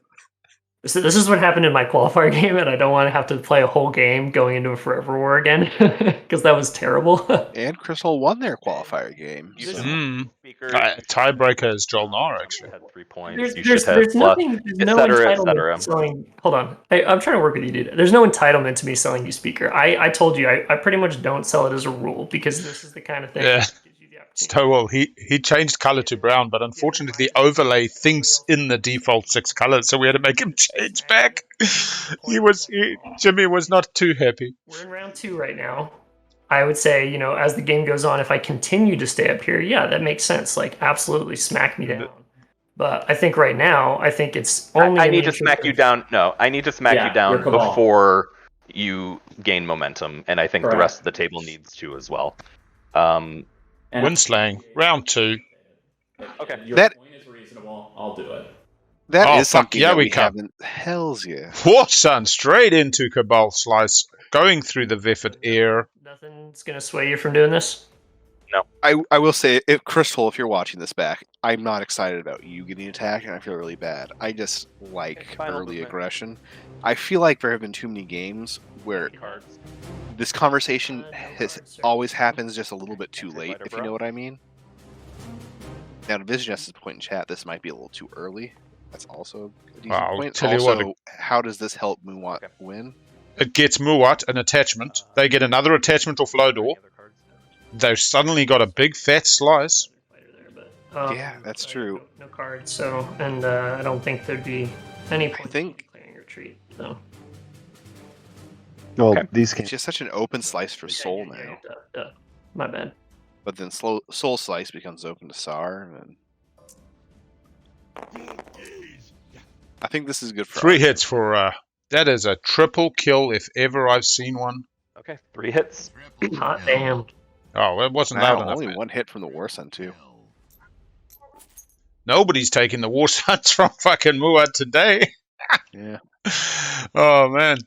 So this is what happened in my qualifier game, and I don't want to have to play a whole game going into a forever war again because that was terrible. And Kristhull won their qualifier game. Tiebreaker is Joel Nara, actually. Had 3 points. There's no entitlement selling. Hold on, I'm trying to work with you, dude. There's no entitlement to me selling you Speaker. I told you I pretty much don't sell it as a rule because this is the kind of thing. Yeah. Stowell, he changed color to brown, but unfortunately the overlay thinks in the default 6 colors, so we had to make him change back. Jimmy was not too happy. We're in round 2 right now. I would say, as the game goes on, if I continue to stay up here, yeah, that makes sense. Absolutely smack me down. But I think right now, I think it's only. I in the need to interest smack you of- down. No, I need to smack Yeah, you down your Cabal. before you gain momentum, and I think the Correct. rest of the table needs to as well. And Windslaying, round 2. Okay. Your That- point is reasonable. I'll do it. That Oh, is fuck, something yeah, that we we come. haven't. Hells yeah. Son, straight into Cabal Slice, going through the Vefford air. Nothing's gonna sway you from doing this. I will say, if Kristhull, if you're watching this back, I'm not excited about you getting attacked, and I feel really bad. I just like Final early movement. aggression. I feel like there have been too many games where this conversation always happens just a little bit too late, if you know what I mean. Now, to Visioness's point in chat, this might be a little too early. That's also a decent I'll point. tell you Also, what, how does this help Muwat win? It gets Muwat an attachment. They get another attachment off Lodor. They've suddenly got a big fat slice. Yeah, that's true. No cards, so and I don't think there'd be any point in clearing retreat. So Well, Okay. these It's can just such an open slice for Soul now. my bad. But then Soul Slice becomes open to Sar, and I think this is good for 3 us. hits for, that is a triple kill if ever I've seen one. Okay, 3 hits. Hot damn. Oh, it wasn't Wow, loud enough. only Man. one hit from the War Sun, too. Nobody's taking the War Suns from fucking Muwat today. Yeah, Oh, man.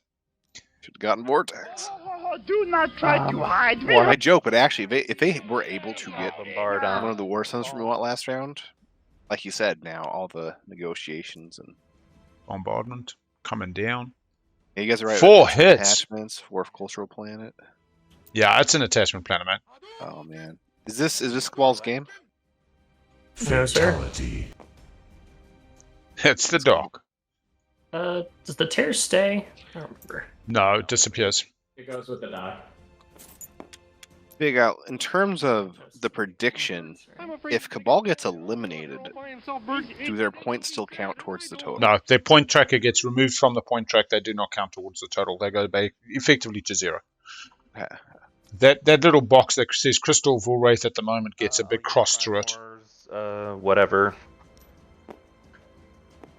should have gotten Vortex. Do not try to hide me. I joke, but actually, if they were able to get Bombard on. one of the War Suns from Muwat last round, like you said, now all the negotiations and Bombardment coming down. yeah, you guys are right. 4 about hits. attachments, Fourth Cultural Planet. Yeah, it's an attachment planet, man. Oh man, is this Squall's game? No, sir. It's the dog. Does the tear stay? I don't remember. No, it disappears. It goes with the die. BigAl, in terms of the prediction, if Cabal gets eliminated, do their points still count towards the total? No, their point tracker gets removed from the point track. They do not count towards the total. They go back effectively to 0. That little box that says Kristhull Wraith at the moment gets a big cross through it. Whatever.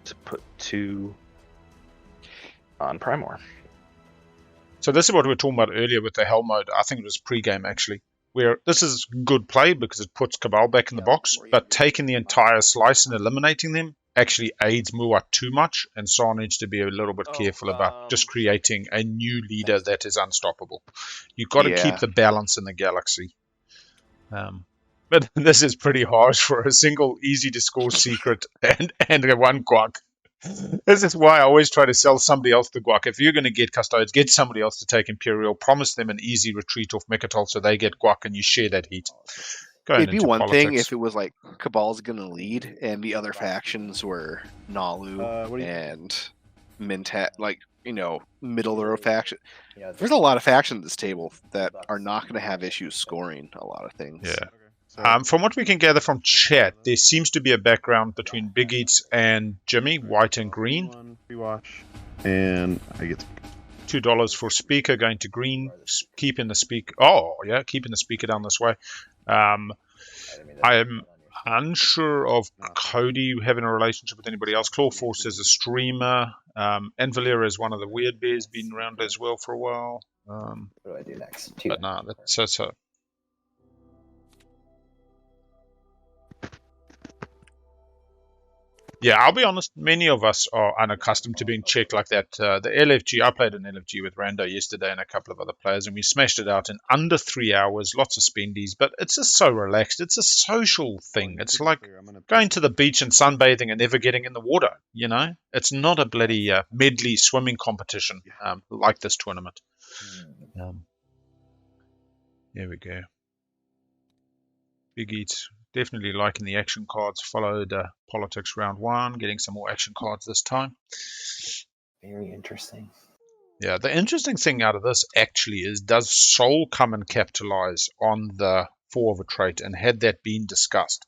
To put 2 on Primor. So this is what we were talking about earlier with the Hell mode. I think it was pre-game actually, where this is good play because it puts Cabal back in the box, but taking the entire slice and eliminating them actually aids Muwat too much, and Sar needs to be a little bit careful about just creating a new leader that is unstoppable. You've got to keep the balance in the galaxy. But this is pretty harsh for a single easy to score secret and one guac. This is why I always try to sell somebody else the guac. If you're going to get Custodes, get somebody else to take Imperial. Promise them an easy retreat off Mechatol so they get guac and you share that heat. It'd be one thing if it was like Cabal's going to lead and the other factions were Nalu and Mintat, like, you know, middle of the road faction. There's a lot of factions at this table that are not going to have issues scoring a lot of things. Yeah. From what we can gather from chat, there seems to be a background between bigeats and Jimmy, white and green. And I get $2 for speaker going to green, keeping the speaker. Oh, yeah, keeping the speaker down this way. I'm unsure of Cody having a relationship with anybody else. Clawforce is a streamer. Anvilir is one of the weird bears, been around as well for a while. What do I do next? But no, that's so. Yeah, I'll be honest, many of us are unaccustomed to being checked like that. The LFG, I played an LFG with Rando yesterday and a couple of other players, and we smashed it out in under 3 hours, lots of spendies, but it's just so relaxed. It's a social thing. It's like going to the beach and sunbathing and never getting in the water, you know? It's not a bloody medley swimming competition like this tournament. There we go. Big Eats. Definitely liking the action cards. Followed Politics round 1, getting some more action cards this time. Very interesting. Yeah, the interesting thing out of this actually is, does Soul come and capitalize on the 4 of a trait? And had that been discussed?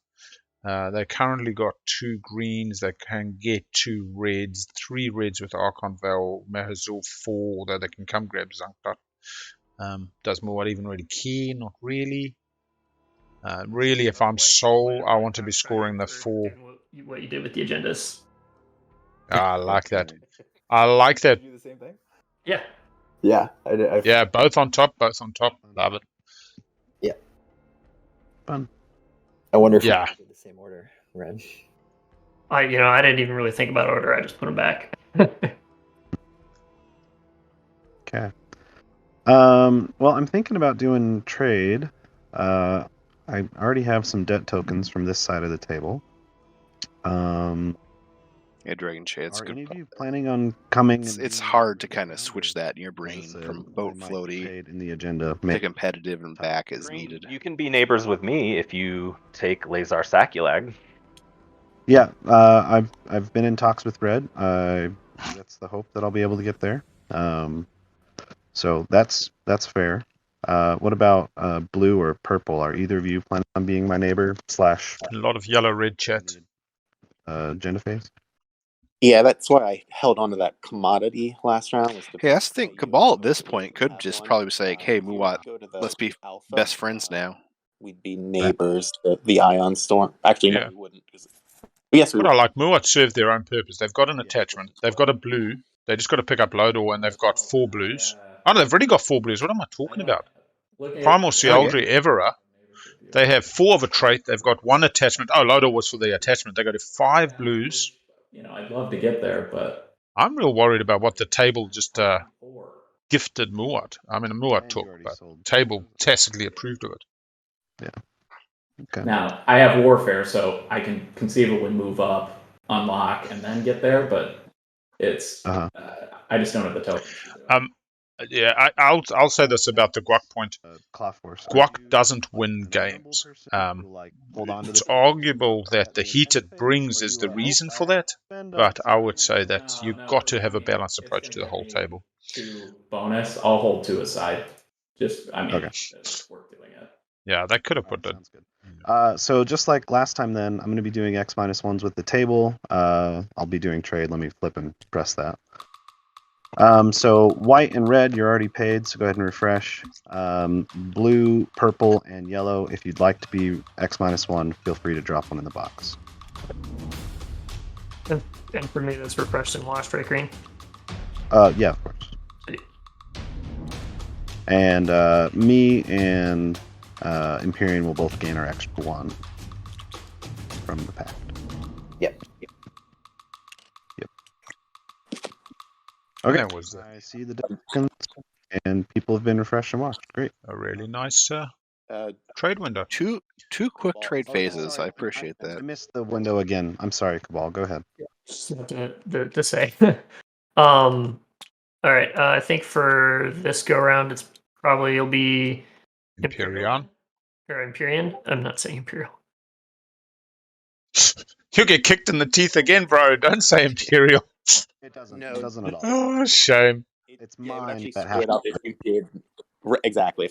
They currently got 2 greens. They can get 2 reds, 3 reds with Archon Val, Mahazul 4, although they can come grab Zankdat. Does Muwat even really care? Not really. Really, if I'm Soul, I want to be scoring the 4. what you did with the agendas. I like that. I like that. Do the same thing. Yeah. Yeah. Yeah, both on top. Love it. Yeah. Fun. I wonder if we Yeah. did the same order, Ren. I didn't even really think about order. I just put them back. Okay. Well, I'm thinking about doing trade. I already have some debt tokens from this side of the table. Yeah, Dragon Shad's Are good. any of you planning on coming? It's hard to kind of switch that in your brain from boat floaty in the agenda to competitive and back as needed. You can be neighbors with me if you take Lazar Saculag. Yeah, I've been in talks with Red. That's the hope that I'll be able to get there. So that's fair. What about blue or purple? Are either of you planning on being my neighbor / A lot of yellow red chat. agenda phase? Yeah, that's why I held on to that commodity last round. Hey, I think Cabal at this point could just probably say, "Hey, Muat, let's be best friends now." We'd be neighbors to the Ion Storm. Actually, no, Yeah. we wouldn't. Yes, we What would. I like, Muat serve their own purpose. They've got an attachment. They've got a blue. They just got to pick up Lodor, and they've got 4 blues. Oh, no, they've already got 4 blues. What am I talking about? Primal Sealdry Evera. They have 4 of a trait. They've got 1 attachment. Oh, Lodor was for the attachment. They got 5 blues. I'd love to get there, but I'm real worried about what the table just gifted Muat. I mean, Muat took, but table tacitly approved of it. Yeah. Okay. now I have Warfare, so I can conceivably move up, unlock, and then get there. But it's I just don't have the tokens. Yeah, I'll say this about the Guac point. Clawforce. Guac doesn't win games. It's arguable that the heat it brings is the reason for that, but I would say that you've got to have a balanced approach to the whole table. 2 bonus, I'll hold 2 aside. It's worth doing it. Yeah, they could have put that. Sounds good. So just like last time, then I'm going to be doing X-1s with the table. I'll be doing trade. Let me flip and press that. So white and red, you're already paid, so go ahead and refresh. Blue, purple, and yellow, if you'd like to be X-1, feel free to drop one in the box. And for me, that's refreshed and washed, right, Green? Yeah, of course. And me and Imperium will both gain our extra 1 from the pact. Yep. Okay. That was I see the tokens, and people have been refreshed and washed. Great. a really nice trade window. Two quick trade phases. I appreciate I that. missed the window again. I'm sorry, Cabal. Go ahead. Just have to say. All right. I think for this go round, it'll be Imperium. or Imperium. I'm not saying Imperial. You'll get kicked in the teeth again, bro. Don't say Imperial. It doesn't. No. It doesn't at all. Oh, shame. It's Yeah, it would mine. actually That screw it up if you did. Exactly.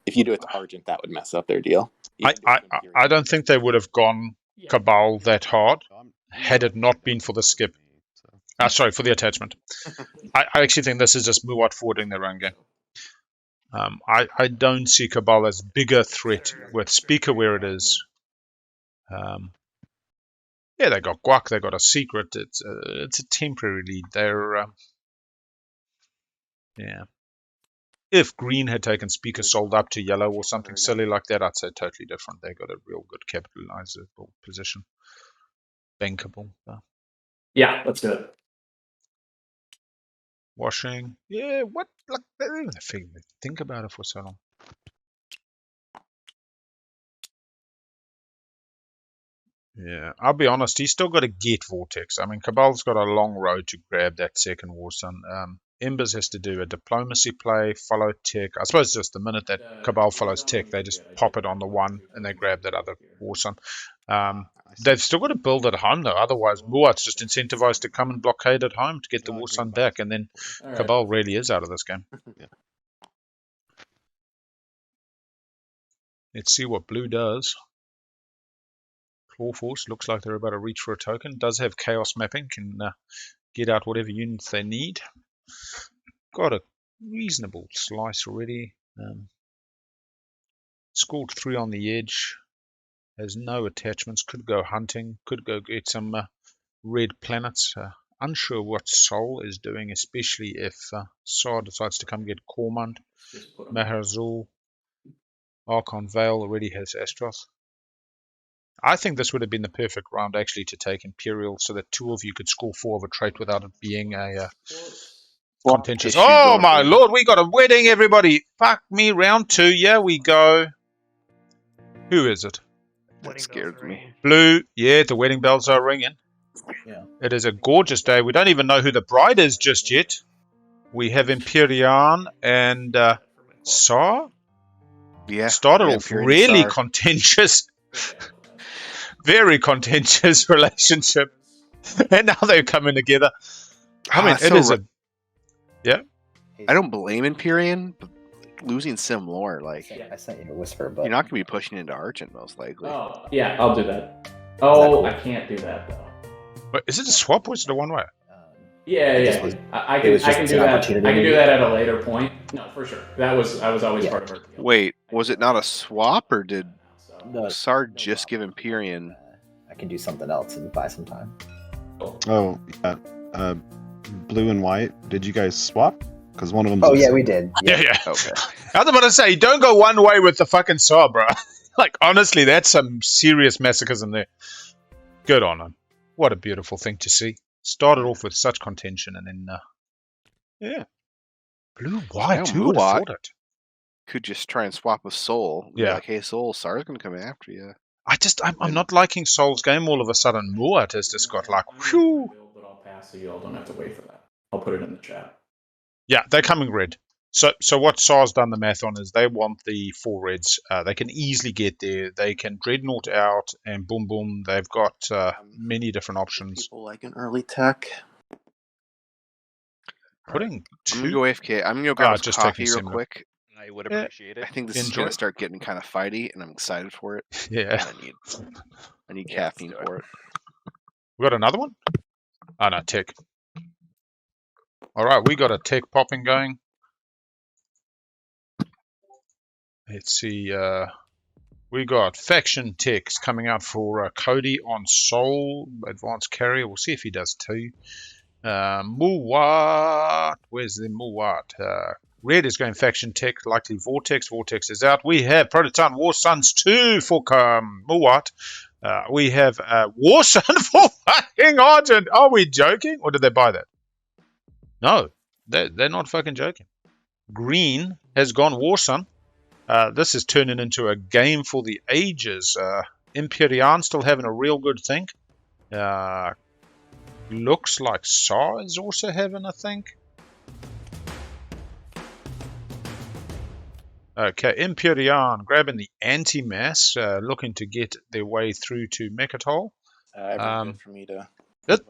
If you do it to Argent, that would mess up their deal. I don't think they would have gone Cabal that hard had it not been for the skip. Sorry, for the attachment. I actually think this is just Muat forwarding their own game. I don't see Cabal as bigger threat with Speaker where it is. Yeah, they got Guac, they got a secret. It's a temporary lead. They're yeah. If green had taken Speaker sold up to yellow or something silly like that, I'd say totally different. They got a real good capitalizable position, bankable. Yeah, let's do it. Washing, yeah. What? Like, I don't think about it for so long. Yeah, I'll be honest, he's still got to get Vortex. I mean, Cabal's got a long road to grab that second War Sun. Embers has to do a diplomacy play, follow tech. I suppose just the minute that Cabal follows tech, they just pop it on the 1 and they grab that other War Sun. They've still got to build at home, though. Otherwise, Muat's just incentivized to come and blockade at home to get the War Sun back, and then Cabal really is out of this game. Yeah. Let's see what blue does. Clawforce looks like they're about to reach for a token. Does have chaos mapping, can get out whatever units they need. Got a reasonable slice already. Scored 3 on the edge. Has no attachments. Could go hunting. Could go get some red planets. Unsure what Sol is doing, especially if Sar decides to come get Cormund. Maharazul. Archon Vale already has Astroth. I think this would have been the perfect round actually to take Imperial so that two of you could score 4 of a trait without it being a contentious. issue Oh going my for you. lord, we got a wedding, everybody. Fuck me, round 2. Yeah, we go. Who is it? That scared me. Blue. Yeah, the wedding bells are ringing. Yeah. It is a gorgeous day. We don't even know who the bride is just yet. We have Imperium and Sar. Yeah. Started yeah, off Imperium really Sar. contentious. Very contentious relationship. And now they're coming together. I mean, it is a... Yeah? I don't blame Imperium, but losing Sim lore, like, I sent you a whisper, but you're not going to be pushing into Argent, most likely. Oh, yeah, I'll do that. Oh, cool? I can't do that though. But is it a swap or is it a one-way? Yeah, It yeah. just was- I it can was just do an that. opportunity I can do to- that at a later point. No, for sure. I was always Yeah. part of our deal. Wait, was it not a swap, or did No, Sar no just give problem. Imperium? I can do something else and buy some time. Oh, yeah. Blue and white. Did you guys swap? Because one of them. Oh yeah, we did. Yeah. Okay. I was about to say, don't go one way with the fucking Sar, bro. Like, honestly, that's some serious masochism there. Good on him. What a beautiful thing to see. Started off with such contention and then, yeah. Blue, white, So who would have Muwat thought it? Could just try and swap with Soul. Be Yeah. like, hey, Soul, Sar's going to come after you. I'm not liking Soul's game all of a sudden. Muwat has just got like, whew. But I'll pass, so you all don't have to wait for that. I'll put it in the chat. Yeah, they're coming red. So what SAR's done the math on is they want the 4 reds. They can easily get there. They can Dreadnought out and boom boom. They've got many different options. People like an early tech. Putting I'm going to 2. go AFK. I'm going to go grab us just coffee taking real some- quick. I would Yeah. appreciate I it. think this is Enjoy. going to start getting kind of fighty, and I'm excited for it. Yeah. I need Yeah, let's caffeine do it. for it. We got another one? Oh, no, tech. All right, we got a tech popping going. Let's see. We got faction techs coming out for Cody on Soul Advanced Carrier. We'll see if he does too. Muwat. Where's the Muwat? Red is going faction tech, likely Vortex. Vortex is out. We have Prototype War Sons 2 for Muwat. We have War Sun for fucking Argent. Are we joking? Or did they buy that? No, they're not fucking joking. Green has gone War Sun. This is turning into a game for the ages. Imperium still having a real good think. Looks like Sar is also having a think. Okay, Imperium grabbing the anti-mass, looking to get their way through to Mechatol. Everyone for me to.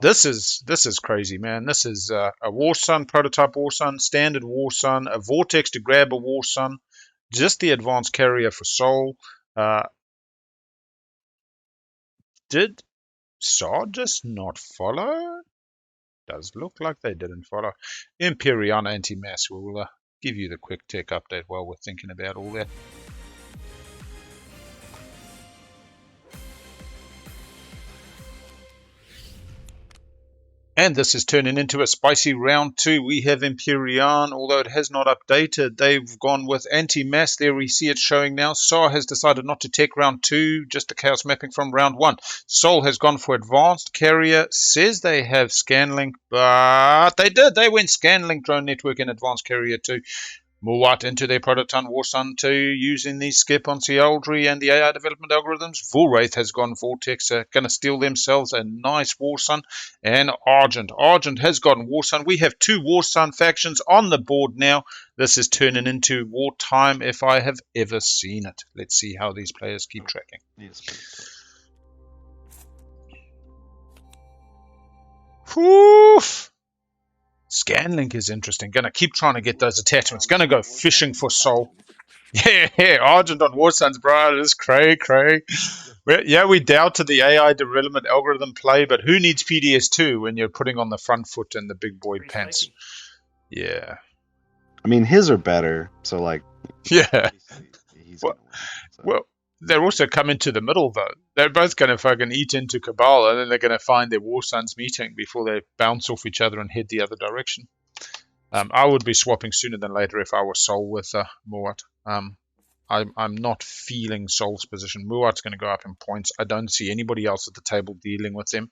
This is crazy, man. This is a War Sun, prototype War Sun, standard War Sun, a Vortex to grab a War Sun, just the advanced carrier for Soul. Did Sar just not follow? Does look like they didn't follow. Imperium anti-mass. We'll give you the quick tech update while we're thinking about all that. And this is turning into a spicy round 2. We have Imperium, although it has not updated. They've gone with anti-mass. There we see it showing now. Sar has decided not to take round 2, just a chaos mapping from round 1. Sol has gone for advanced carrier. Says they have Scanlink, but they did. They went Scanlink drone network and advanced carrier too. Muwat into their Prototype War Sun 2 using the skip on Eldri and the AI development algorithms. Volwraith has gone Vortex, going to steal themselves a nice War Sun. And Argent. Argent has gotten War Sun. We have 2 War Sun factions on the board now. This is turning into wartime if I have ever seen it. Let's see how these players keep tracking. Whew. Scanlink is interesting. Going to keep trying to get those attachments. Going to go fishing for Soul. Yeah, Argent on War Suns, bro. It is cray. Yeah, we doubted the AI development algorithm play, but who needs PDS2 when you're putting on the front foot and the big boy pants? Yeah. I mean, his are better, so like. Yeah. He's Well, gonna win, so. Well, They're also coming to the middle, though. They're both going to fucking eat into Cabal, and then they're going to find their War Sons meeting before they bounce off each other and head the other direction. I would be swapping sooner than later if I was Sol with Muat. I'm not feeling Sol's position. Muat's going to go up in points. I don't see anybody else at the table dealing with them.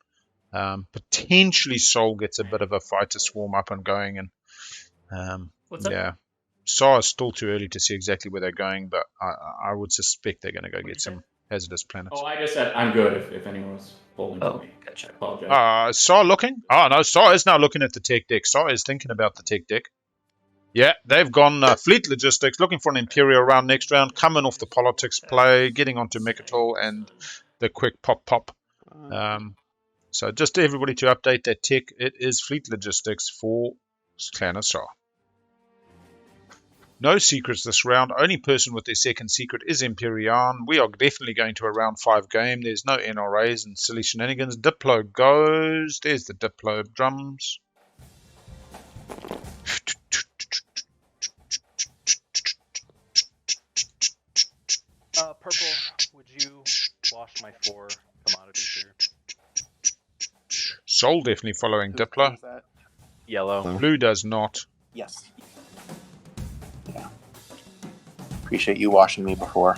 Potentially Sol gets a bit of a fight to swarm up and going, and What's up? yeah. Saw is still too early to see exactly where they're going, but I would suspect they're going to go get some hazardous planets. Oh, I just said I'm good if anyone was holding for me. Gotcha. I apologize. Saw looking? Oh, no, Saw is now looking at the tech deck. Saw is thinking about the tech deck. Yeah, they've gone Fleet Logistics, looking for an Imperial round next round, coming off the politics play, getting onto Mechatol and the quick pop. So just everybody to update that tech, it is Fleet Logistics for Clan of Saw. No secrets this round. Only person with their second secret is Imperium. We are definitely going to a round 5 game. There's no NRAs and silly shenanigans. Diplo goes. There's the Diplo drums. Purple, would you wash my 4 commodities here? Sol definitely following Diplo. Yellow. Blue does not. Yes. Yeah. Appreciate you washing me before.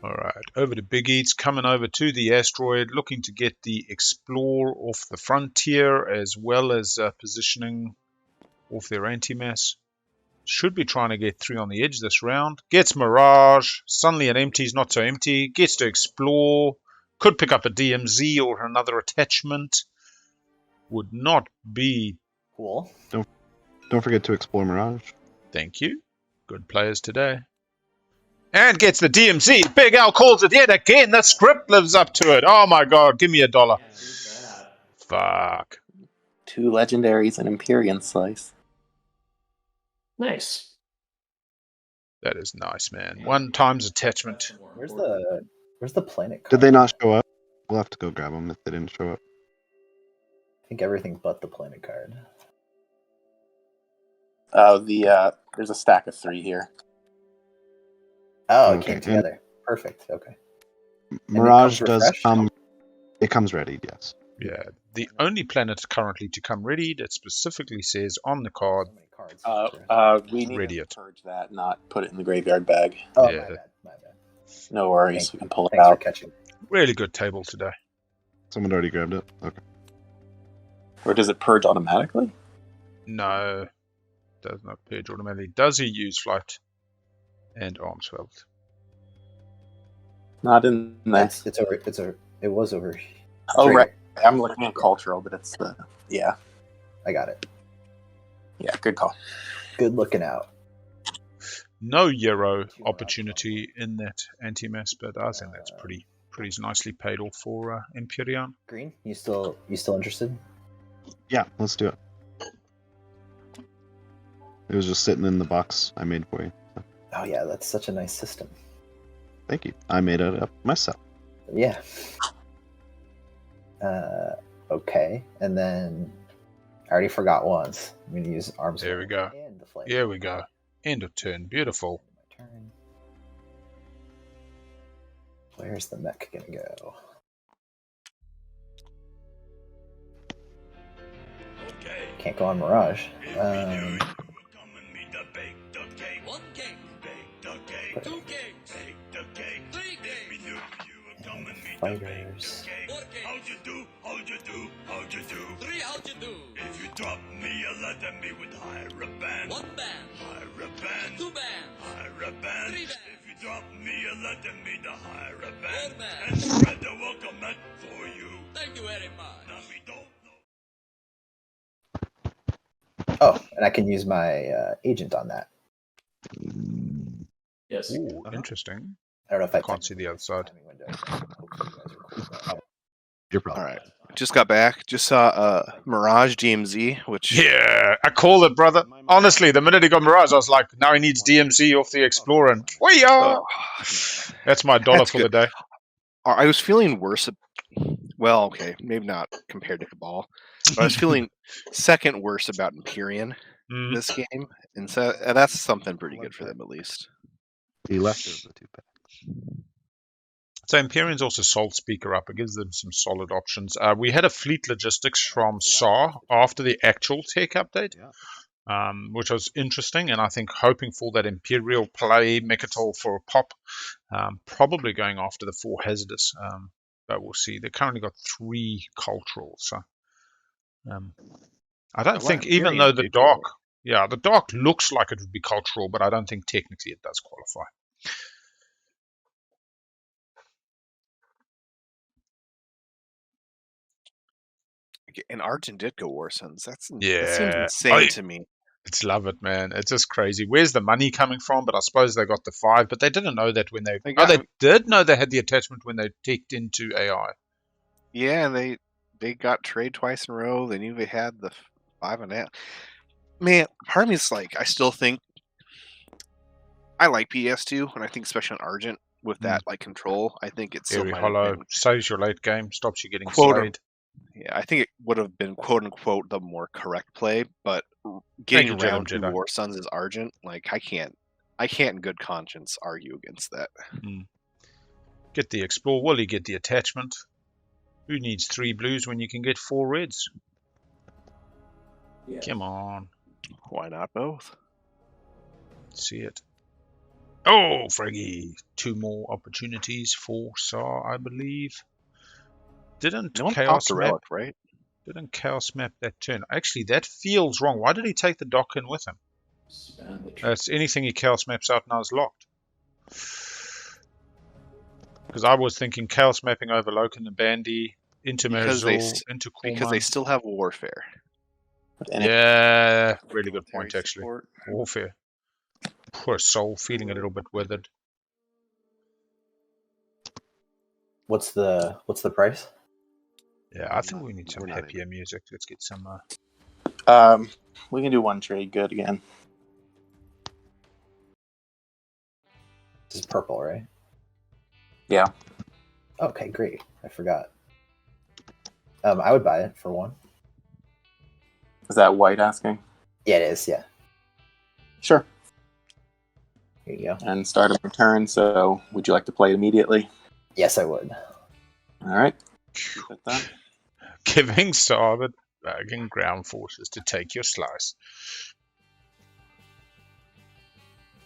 Alright, over to BigEats, coming over to the asteroid, looking to get the Explorer off the frontier, as well as positioning off their anti-mass. Should be trying to get 3 on the edge this round. Gets Mirage, suddenly it empties, not so empty. Gets to explore, could pick up a DMZ or another attachment. Would not be... Cool. Don't forget to explore Mirage. Thank you. Good players today. And gets the DMZ. BigAl calls it yet again. The script lives up to it. Oh my god, give me $1. Fuck. 2 legendaries and Imperium slice. Nice. That is nice, man. 1 times attachment. Where's the planet card? Did they not show up? We'll have to go grab them if they didn't show up. I think everything but the planet card. There's a stack of 3 here. Oh, it Okay, came together. Perfect. Okay. Mirage comes does refreshed? come. It comes ready, yes. Yeah. The only planet currently to come ready that specifically says on the card, So many cards. We need Ready to it. purge that, not put it in the graveyard bag. Oh, Yeah. my bad. No worries, Thank we you. can pull it Thanks for out. catching. really good table today. Someone already grabbed it? Okay. Or does it purge automatically? No. Does not purge automatically. Does he use flight and arms felt? Not in that. It was over. Oh, Trigger. right. I'm looking at cultural, but it's the... Yeah. I got it. Yeah, good call. Good looking out. No Euro opportunity in that anti-mass, but I think that's pretty nicely paid off for Imperium. Green, you still interested? Yeah, let's do it. It was just sitting in the box I made for you. So, Oh yeah, that's such a nice system. thank you. I made it up myself. Yeah. Okay, and then I already forgot once. I'm going to use arms. There we go. And the flame. Here we go. End of turn. Beautiful. My turn. Where's the mech going to go? Can't go on Mirage. Fighters. How'd you do? How'd you do? How'd you do? 3, how'd you do? If you drop me a letter, me with higher band. 1 band. Higher band. 2 band. Higher band. 3 band. If you drop me a letter, me the higher band. 4 band. And spread the welcome mat for you. Thank you very much. Now we don't know. Oh, and I can use my agent on that. Yes. Ooh, interesting. I don't know if I Can't see the other side. Your problem. All right. Just got back. Just saw Mirage DMZ, which Yeah, I called it, brother. Honestly, the minute he got Mirage, I was like, now he needs DMZ off the Explorer. And we are. That's my $1 That's for good. the day. I was feeling worse. Well, okay, maybe not compared to Cabal. I was feeling second worst about Imperium this game, and so that's something pretty good for them at least. The lesser of the two packs. So Imperium's also Salt Speaker up. It gives them some solid options. We had a fleet logistics from SAR after the actual tech update, which was interesting, and I think hoping for that Imperial play, Mechatol for a pop, probably going after the 4 hazardous, but we'll see. They currently got 3 cultural, so I don't think, even though the dark, the dark looks like it would be cultural, but I don't think technically it does qualify. And Argent did go War Sons. That seems Yeah. insane to me. It's love it, man. It's just crazy. Where's the money coming from? But I suppose they got the 5, but they didn't know that when they did know they had the attachment when they teched into AI. Yeah, and they got trade twice in a row. They knew they had the 5.5. Man, part of me is like, I still think I like PS2, and I think especially on Argent with that like control, I think it's Very still hollow. Saves your late game, stops you getting slayed. Yeah, I think it would have been quote unquote the more correct play, but getting around to War Sons is Argent. Like I can't in good conscience argue against that. Get the Explore, will you get the attachment? Who needs 3 blues when you can get 4 reds? Yeah. Come on. Why not both? See it. Oh, Fraggy. 2 more opportunities for SAR, I believe. Didn't Chaos Map, right? Didn't Chaos Map that turn? Actually, that feels wrong. Why did he take the dock in with him? It's anything he Chaos Maps out now is locked. Because I was thinking Chaos Mapping over Loken and Bandy into Marzul, into Korman. Because they still have Warfare. Yeah, really good point, actually. Warfare. Poor soul, feeling a little bit withered. What's the price? Yeah, I think we need some happier music. Let's get some. We can do 1 trade good again. This is purple, right? Yeah. Okay, great. I forgot. I would buy it for 1. Is that white asking? Yeah, it is. Yeah. Sure. Here you go. And start of return. So, would you like to play it immediately? Yes, I would. All right. Keep it done. Giving starboard, bagging ground forces to take your slice.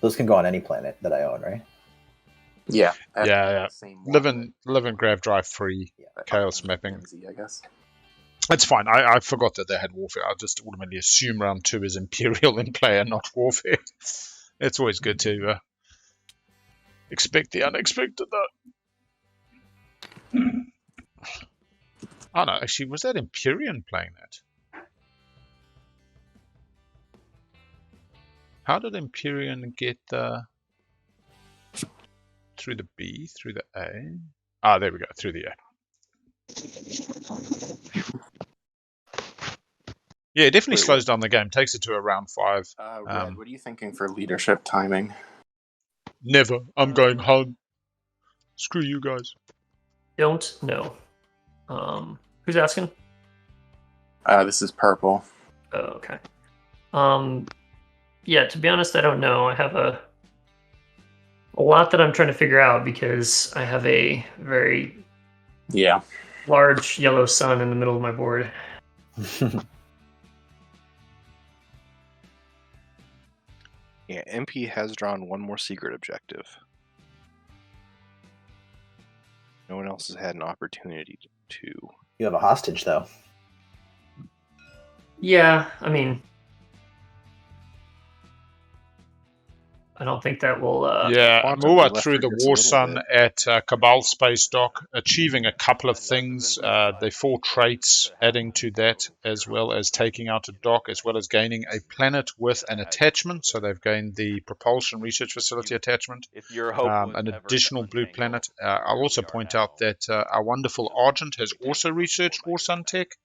Those can go on any planet that I own, right? Yeah. Yeah. Live and Grav Drive free. Chaos Mapping. I guess. That's fine. I forgot that they had Warfare. I just automatically assume round 2 is Imperial in play and not Warfare. It's always good to expect the unexpected, though. Oh no, actually, was that Imperium playing that? How did Imperium get through the B, through the A? Ah, there we go, through the A. Yeah, it definitely slows down the game, takes it to around 5. Red, what are you thinking for leadership timing? Never. I'm going home. Screw you guys. Don't know. Who's asking? This is purple. Oh, okay. Yeah, to be honest, I don't know. I have a lot that I'm trying to figure out because I have a very large yellow sun in the middle of my board. Yeah, MP has drawn 1 more secret objective. No one else has had an opportunity to. You have a hostage, though. Yeah, I mean, I don't think that will... Mua threw the War Sun at Cabal Space Dock, achieving a couple of things. The 4 traits, adding to that, as well as taking out a dock, as well as gaining a planet with an attachment. So they've gained the Propulsion Research Facility attachment, an additional blue planet. I'll also point out that our wonderful Argent has also researched War Sun tech.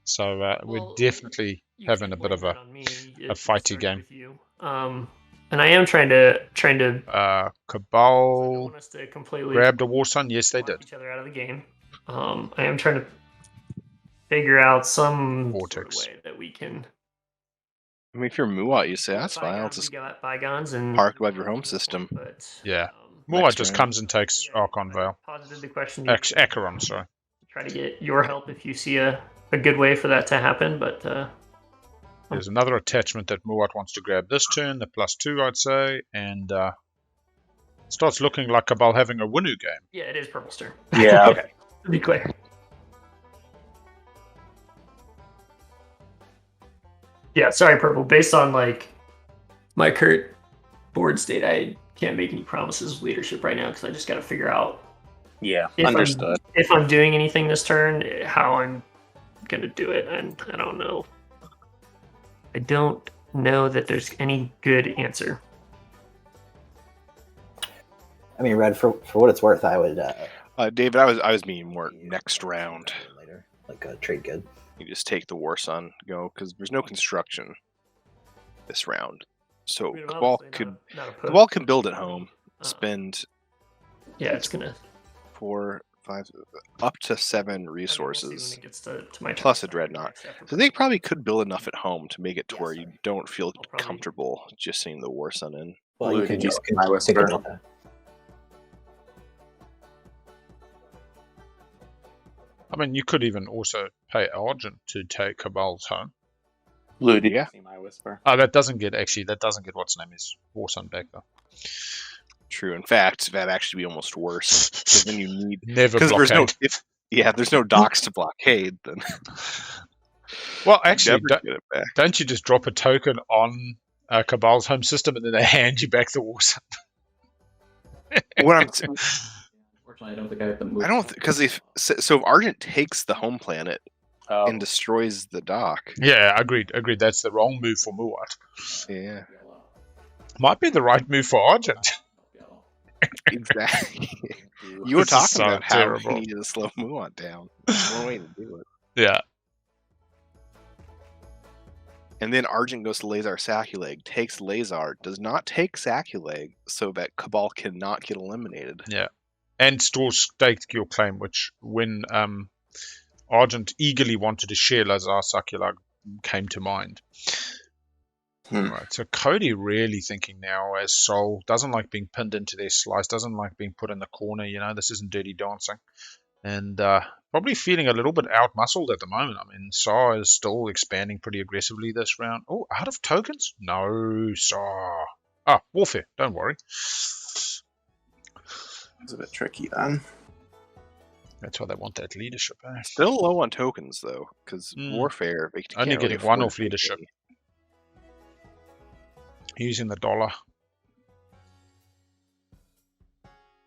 So we're definitely having a bit of a fighty game. And I am trying to Cabal completely grabbed a War Sun. Yes, they did. Each other out of the game. I am trying to figure out some Vortex. sort of way that we can. I mean, if you're Muat, you say that's fine. I'll bygones, just we got bygones and park above your home system. But Yeah. um, Muat next just round. comes and takes Archon Veil. posited the question. to you. Acheron, sorry. Try to get your help if you see a good way for that to happen, but There's another attachment that Muat wants to grab this turn, the +2, I'd say, and starts looking like Cabal having a Winu game. yeah, it is Purple's turn. Yeah. Okay. To be clear. Yeah, sorry, Purple. Based on like my current board state, I can't make any promises of leadership right now because I just got to figure out Yeah. if Understood. if I'm doing anything this turn, how I'm gonna do it, and I don't know. I don't know that there's any good answer. I mean, Red, for what it's worth, I would David, I was meaning more next round. later, like trade good. You just take the War Sun, go, because there's no construction this round. So I mean, Cabal honestly, not a push. Cabal can build at home, spend Yeah, it's gonna 4, 5, up to 7 I mean, we'll see resources, when it gets to my turn. plus a Dreadnought. After So they probably could build enough at home to make it to Yeah, where you sorry. don't feel probably- comfortable just seeing the War Sun in. Well, Blue, you could did you just see my take whisper? a delta. I mean, you could even also pay Argent to take Cabal's home. Blue, did Yeah. you see my whisper? Oh, that doesn't get what's name is War Sun back though. True. In fact, that'd actually be almost worse because then you need Never because there's no blockade. there's no docks to blockade. Then Well, you actually, never get it back. don't you just drop a token on Cabal's home system and then they hand you back the War Sun? What I'm Unfortunately, I don't think I have the move. I don't because if Argent takes the home planet Oh, and destroys the dock. Yeah, agreed. That's the wrong move for Muat. Yeah, Might be the right move for Argent. exactly. You were This is talking so about how terrible. we needed to slow Muat down. There's one way to do it. Yeah. And then Argent goes to Lazar Saculeg, takes Lazar, does not take Saculeg, so that Cabal cannot get eliminated. Yeah. And still staked your claim, which when Argent eagerly wanted to share Lazar Saculag came to mind. Right, so Cody really thinking now as Soul, doesn't like being pinned into their slice, doesn't like being put in the corner, this isn't dirty dancing. And probably feeling a little bit out-muscled at the moment. I mean, Saw is still expanding pretty aggressively this round. Oh, out of tokens? No, Saw. Ah, Warfare, don't worry. it's a bit tricky then. That's why they want that leadership, eh? Still low on tokens, though, because Mm. Warfare, they Only can't really getting one afford off to leadership. pay. Using the dollar.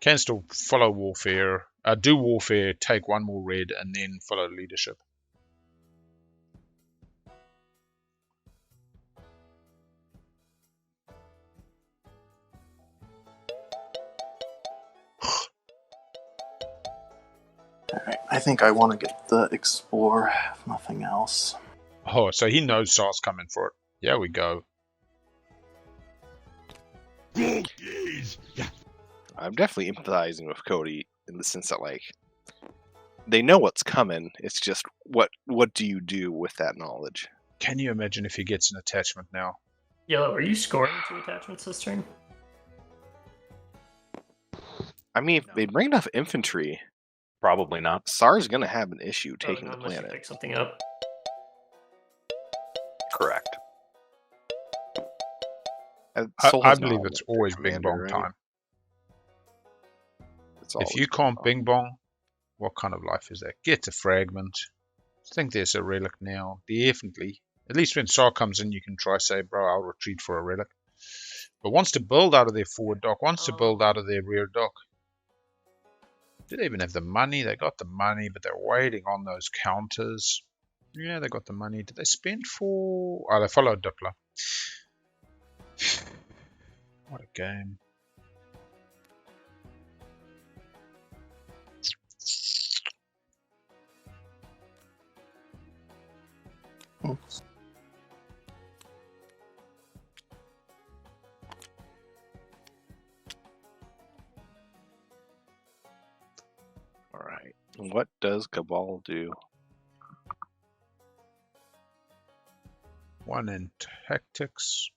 Can still follow Warfare, do Warfare, take one more red, and then follow leadership. Alright, I think I want to get the Explore, if nothing else. Oh, so he knows Saw's coming for it. There we go. I'm definitely empathizing with Cody in the sense that, like, they know what's coming. It's just what do you do with that knowledge? Can you imagine if he gets an attachment now? Yellow, are you scoring 2 attachments this turn? I mean, if they bring enough infantry, Probably not. Sar's gonna have an issue taking Oh, the unless you planet. pick something up. Correct. Soul I has believe knowledge it's of their always Bing commander, Bong right? time. It's If always you can't Bing Bong, what kind of life is that? Get a fragment. I think there's a relic now. Definitely. At least when Saw comes in, you can try say, bro, I'll retreat for a relic. But wants to build out of their forward dock, wants to build out of their rear dock. Do they even have the money? They got the money, but they're waiting on those counters. Yeah, they got the money. Did they spend for... Oh, they followed Diplo. What a game. Alright. What does Cabal do? 1 in tactics.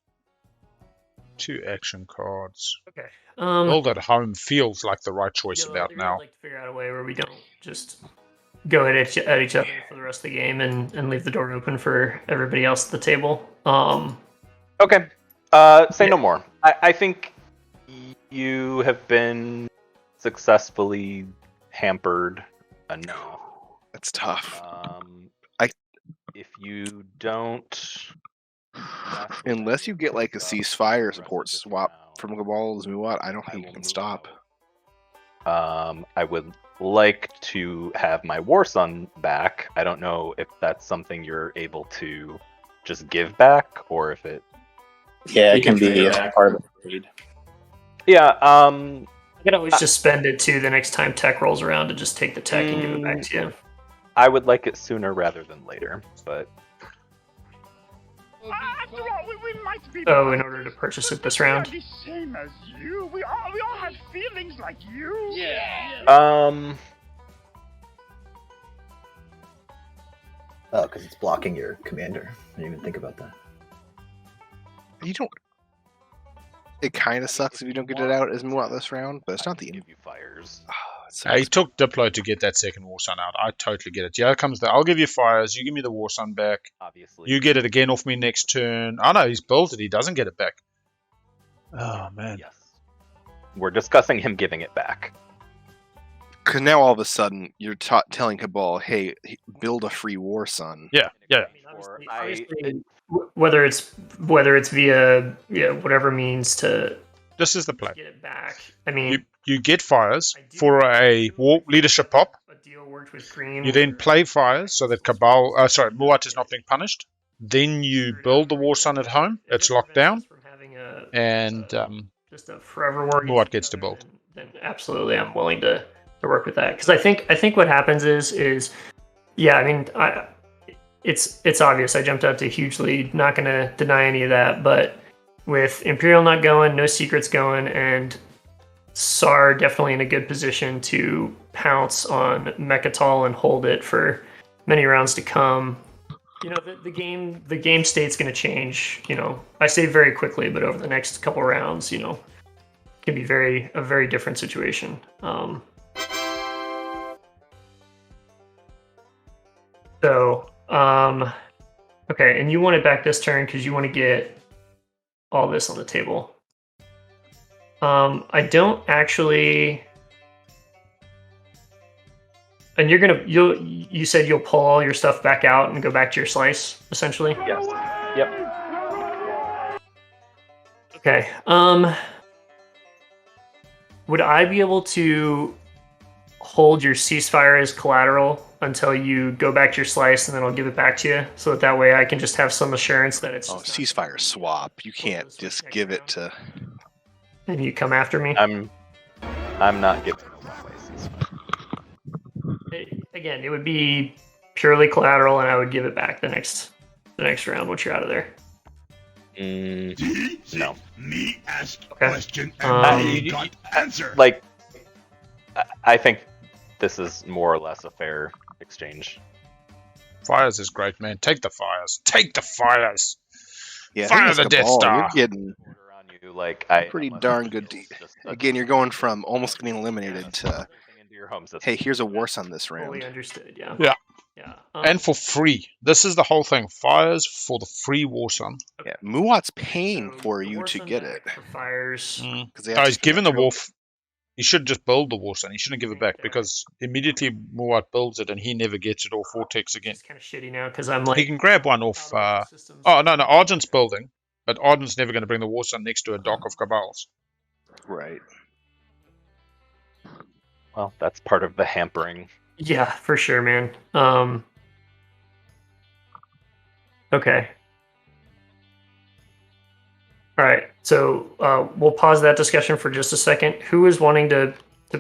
2 action cards. Okay. Build at home feels like the right choice about I'd now. like to figure out a way where we don't just go at each other for the rest of the game and leave the door open for everybody else at the table. Okay. Say no more. I think you have been successfully hampered enough. That's tough. If you don't, Unless you get like a ceasefire support swap from Cabal to Muat, I don't think you can stop. I would like to have my War Sun back. I don't know if that's something you're able to just give back, or if it... Yeah, it can be part of the trade. Yeah, I could always just spend it too the next time tech rolls around to just take the tech and give it back to you. I would like it sooner rather than later, but... After all, we might be. Oh, in order to purchase it this round? We are the same as you. We all have feelings like you. Yeah. Oh, because it's blocking your commander. I didn't even think about that. You don't. It kind of sucks if you don't get it out as Muat this round, but it's not the give you fires. He took Diplo to get that second War Sun out. I totally get it. Yeah, it comes there. I'll give you fires. You give me the War Sun back. Obviously. You get it again off me next turn. Oh no, he's built it. He doesn't get it back. Oh man. Yes. We're discussing him giving it back. Because now all of a sudden you're telling Cabal, hey, build a free War Sun. Yeah, yeah. Obviously, whether it's via whatever means to This is the play. get it back. I mean, You get fires for a war leadership pop. a deal worked with green. You then play fires so that Muat is not being punished. Then you build the War Sun at home. It's locked down. And just a forever war. Muat gets to build. Then absolutely, I'm willing to work with that, because I think what happens is yeah, I mean, it's obvious. I jumped out to a huge lead. Not going to deny any of that, but with Imperial not going, no secrets going, and Sar definitely in a good position to pounce on Mechatol and hold it for many rounds to come. You know, the game state's going to change. You know, I say very quickly, but over the next couple rounds, you know, can be a very different situation. Okay, and you want it back this turn because you want to get all this on the table. I don't actually, and you said you'll pull all your stuff back out and go back to your slice, essentially? Yes. Yep. Okay. Would I be able to hold your ceasefire as collateral until you go back to your slice, and then I'll give it back to you, so that way I can just have some assurance that it's ceasefire swap. You can't just give it to. And you come after me. I'm not giving away ceasefire. Again, it would be purely collateral, and I would give it back the next round once you're out of there. No. Me ask Okay. question and got answer. Like, I think this is more or less a fair exchange. Fires is great, man. Take the fires. Take the fires. Yeah, Fire the Death Star. You're getting Like, pretty darn good. Again, you're going from almost getting eliminated to, hey, here's a War Sun this round. Fully understood. Yeah. Yeah. And for free. This is the whole thing. Fires for the free War Sun. Yeah, Muat's paying for you to get it. For fires. He's given the Wolf. He should just build the War Sun. He shouldn't give it back, because immediately Muat builds it and he never gets it off Vortex again. It's kind of shitty now because I'm like. He can grab one off. No, Argent's building, but Argent's never going to bring the War Sun next to a dock of Cabals. Right. Well, that's part of the hampering. Yeah, for sure, man. Okay. All right, so we'll pause that discussion for just a second. Who is wanting to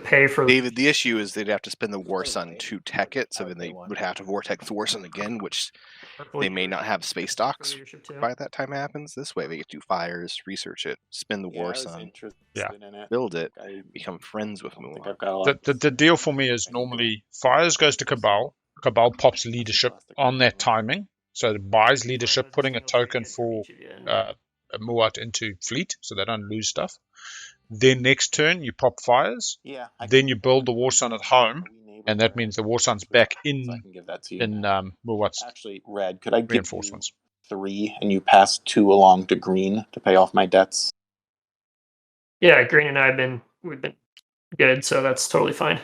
pay for... David, the issue is they'd have to spend the War Sun to tech it, so then they would have to Vortex the War Sun again, which they may not have space docks by that time happens. This way they get to do fires, research it, spin the War Sun, build it, become friends with Muat. The deal for me is normally fires goes to Cabal. Cabal pops leadership on that timing. So it buys leadership, putting a token for a Muat into fleet, so they don't lose stuff. Then next turn you pop fires. Yeah. Then you build the War Sun at home, and that means the War Sun's back So I in can give that to you. Muat's Actually, Red, could I give reinforcements. you 3 and you pass 2 along to Green to pay off my debts? Yeah, Green and we've been good, so that's totally fine.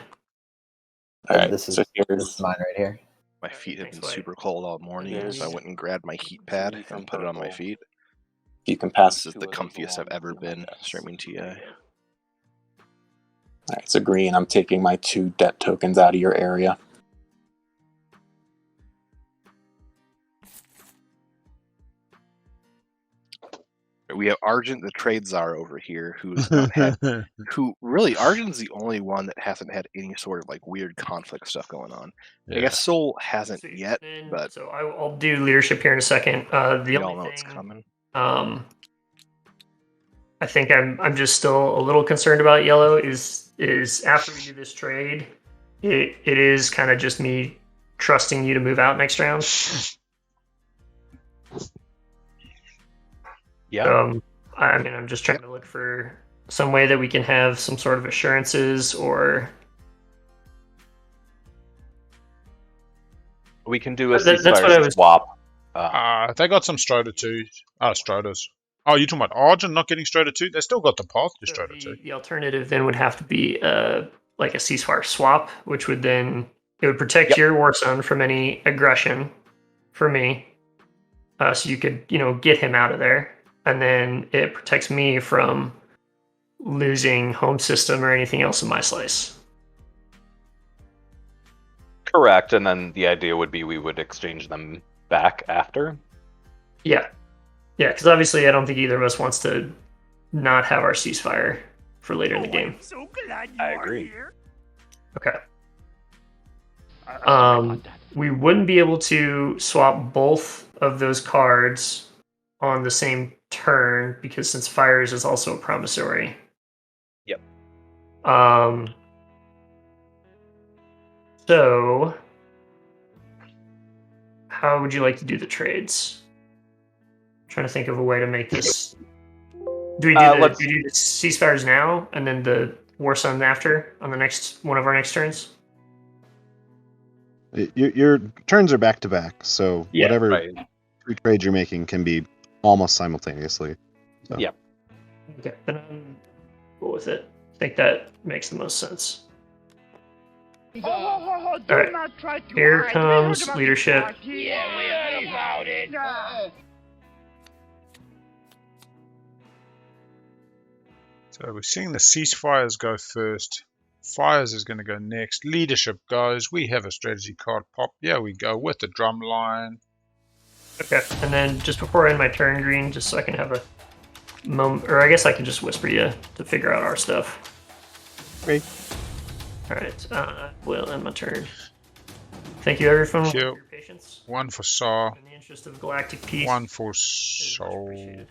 All right. This is so this here's is mine right here. My feet have Thanks, been White. super cold all morning, so I went and grabbed my heat pad and put it on my feet. you can pass. This is 2 the of those comfiest I've along ever to my been debts. streaming TI. All right. So Green, I'm taking my 2 debt tokens out of your area. We have Argent, the trade czar over here, who's not had. Who really? Argent's the only one that hasn't had any sort of like weird conflict stuff going on. I guess Soul hasn't yet, but So I'll do leadership here in a second. The we all only know it's thing, coming. I think I'm just still a little concerned about yellow. Is after we do this trade, it is kind of just me trusting you to move out next round. Yeah. I mean, I'm just trying to look for some way that we can have some sort of assurances, or We can do a That's what I ceasefire was- swap. They got some Stroder 2. Stroders. Oh, you're talking about Argent not getting Stroder 2? They still got the path to so Stroder 2. the alternative then would have to be like a ceasefire swap, which would then it would protect Yep. your War Sun from any aggression for me, so you could get him out of there, and then it protects me from losing home system or anything else in my slice. Correct, and then the idea would be we would exchange them back after. Yeah, because obviously I don't think either of us wants to not have our ceasefire for later in the game. I'm so glad you I are agree. here. Okay. We wouldn't be able to swap both of those cards on the same turn because since fires is also a promissory. Yep. So how would you like to do the trades? I'm trying to think of a way to make this. Do we do let's- do the ceasefires now and then the War Sun after on the next one of our next turns? Your turns are back to back, so Yeah, whatever right. 3 trades you're making can be almost simultaneously. So. Yeah. Okay, then I'm cool with it. I think that makes the most sense. Do Alright, not try to here hide. comes We heard about leadership. the party. Yeah, we heard about it. So we're seeing the ceasefires go first. Fires is going to go next. Leadership goes. We have a strategy card pop. Yeah, we go with the drum line. Okay, and then just before I end my turn, Green, just so I can have a moment, or I guess I can just whisper you to figure out our stuff. Great. Alright, will end my turn. Thank you, everyone, for Thank you. your patience. 1 for Saw. In the interest of galactic peace. 1 for it is much Soul. appreciated.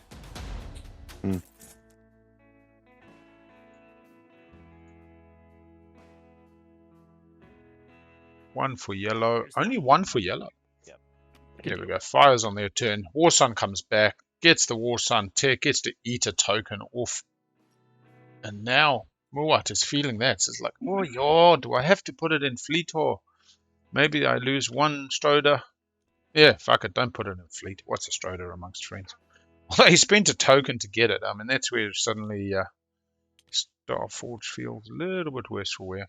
One for yellow. Only 1 for yellow. Yep. There we go. Fires on their turn. War Sun comes back. Gets the War Sun tech. Gets to eat a token off. And now Muat is feeling that. So it's like, oh, yeah, do I have to put it in fleet or maybe I lose 1 Stroder? Yeah, fuck it. Don't put it in fleet. What's a Stroder amongst friends? Although he spent a token to get it. I mean, that's where suddenly Starforge feels a little bit worse for wear.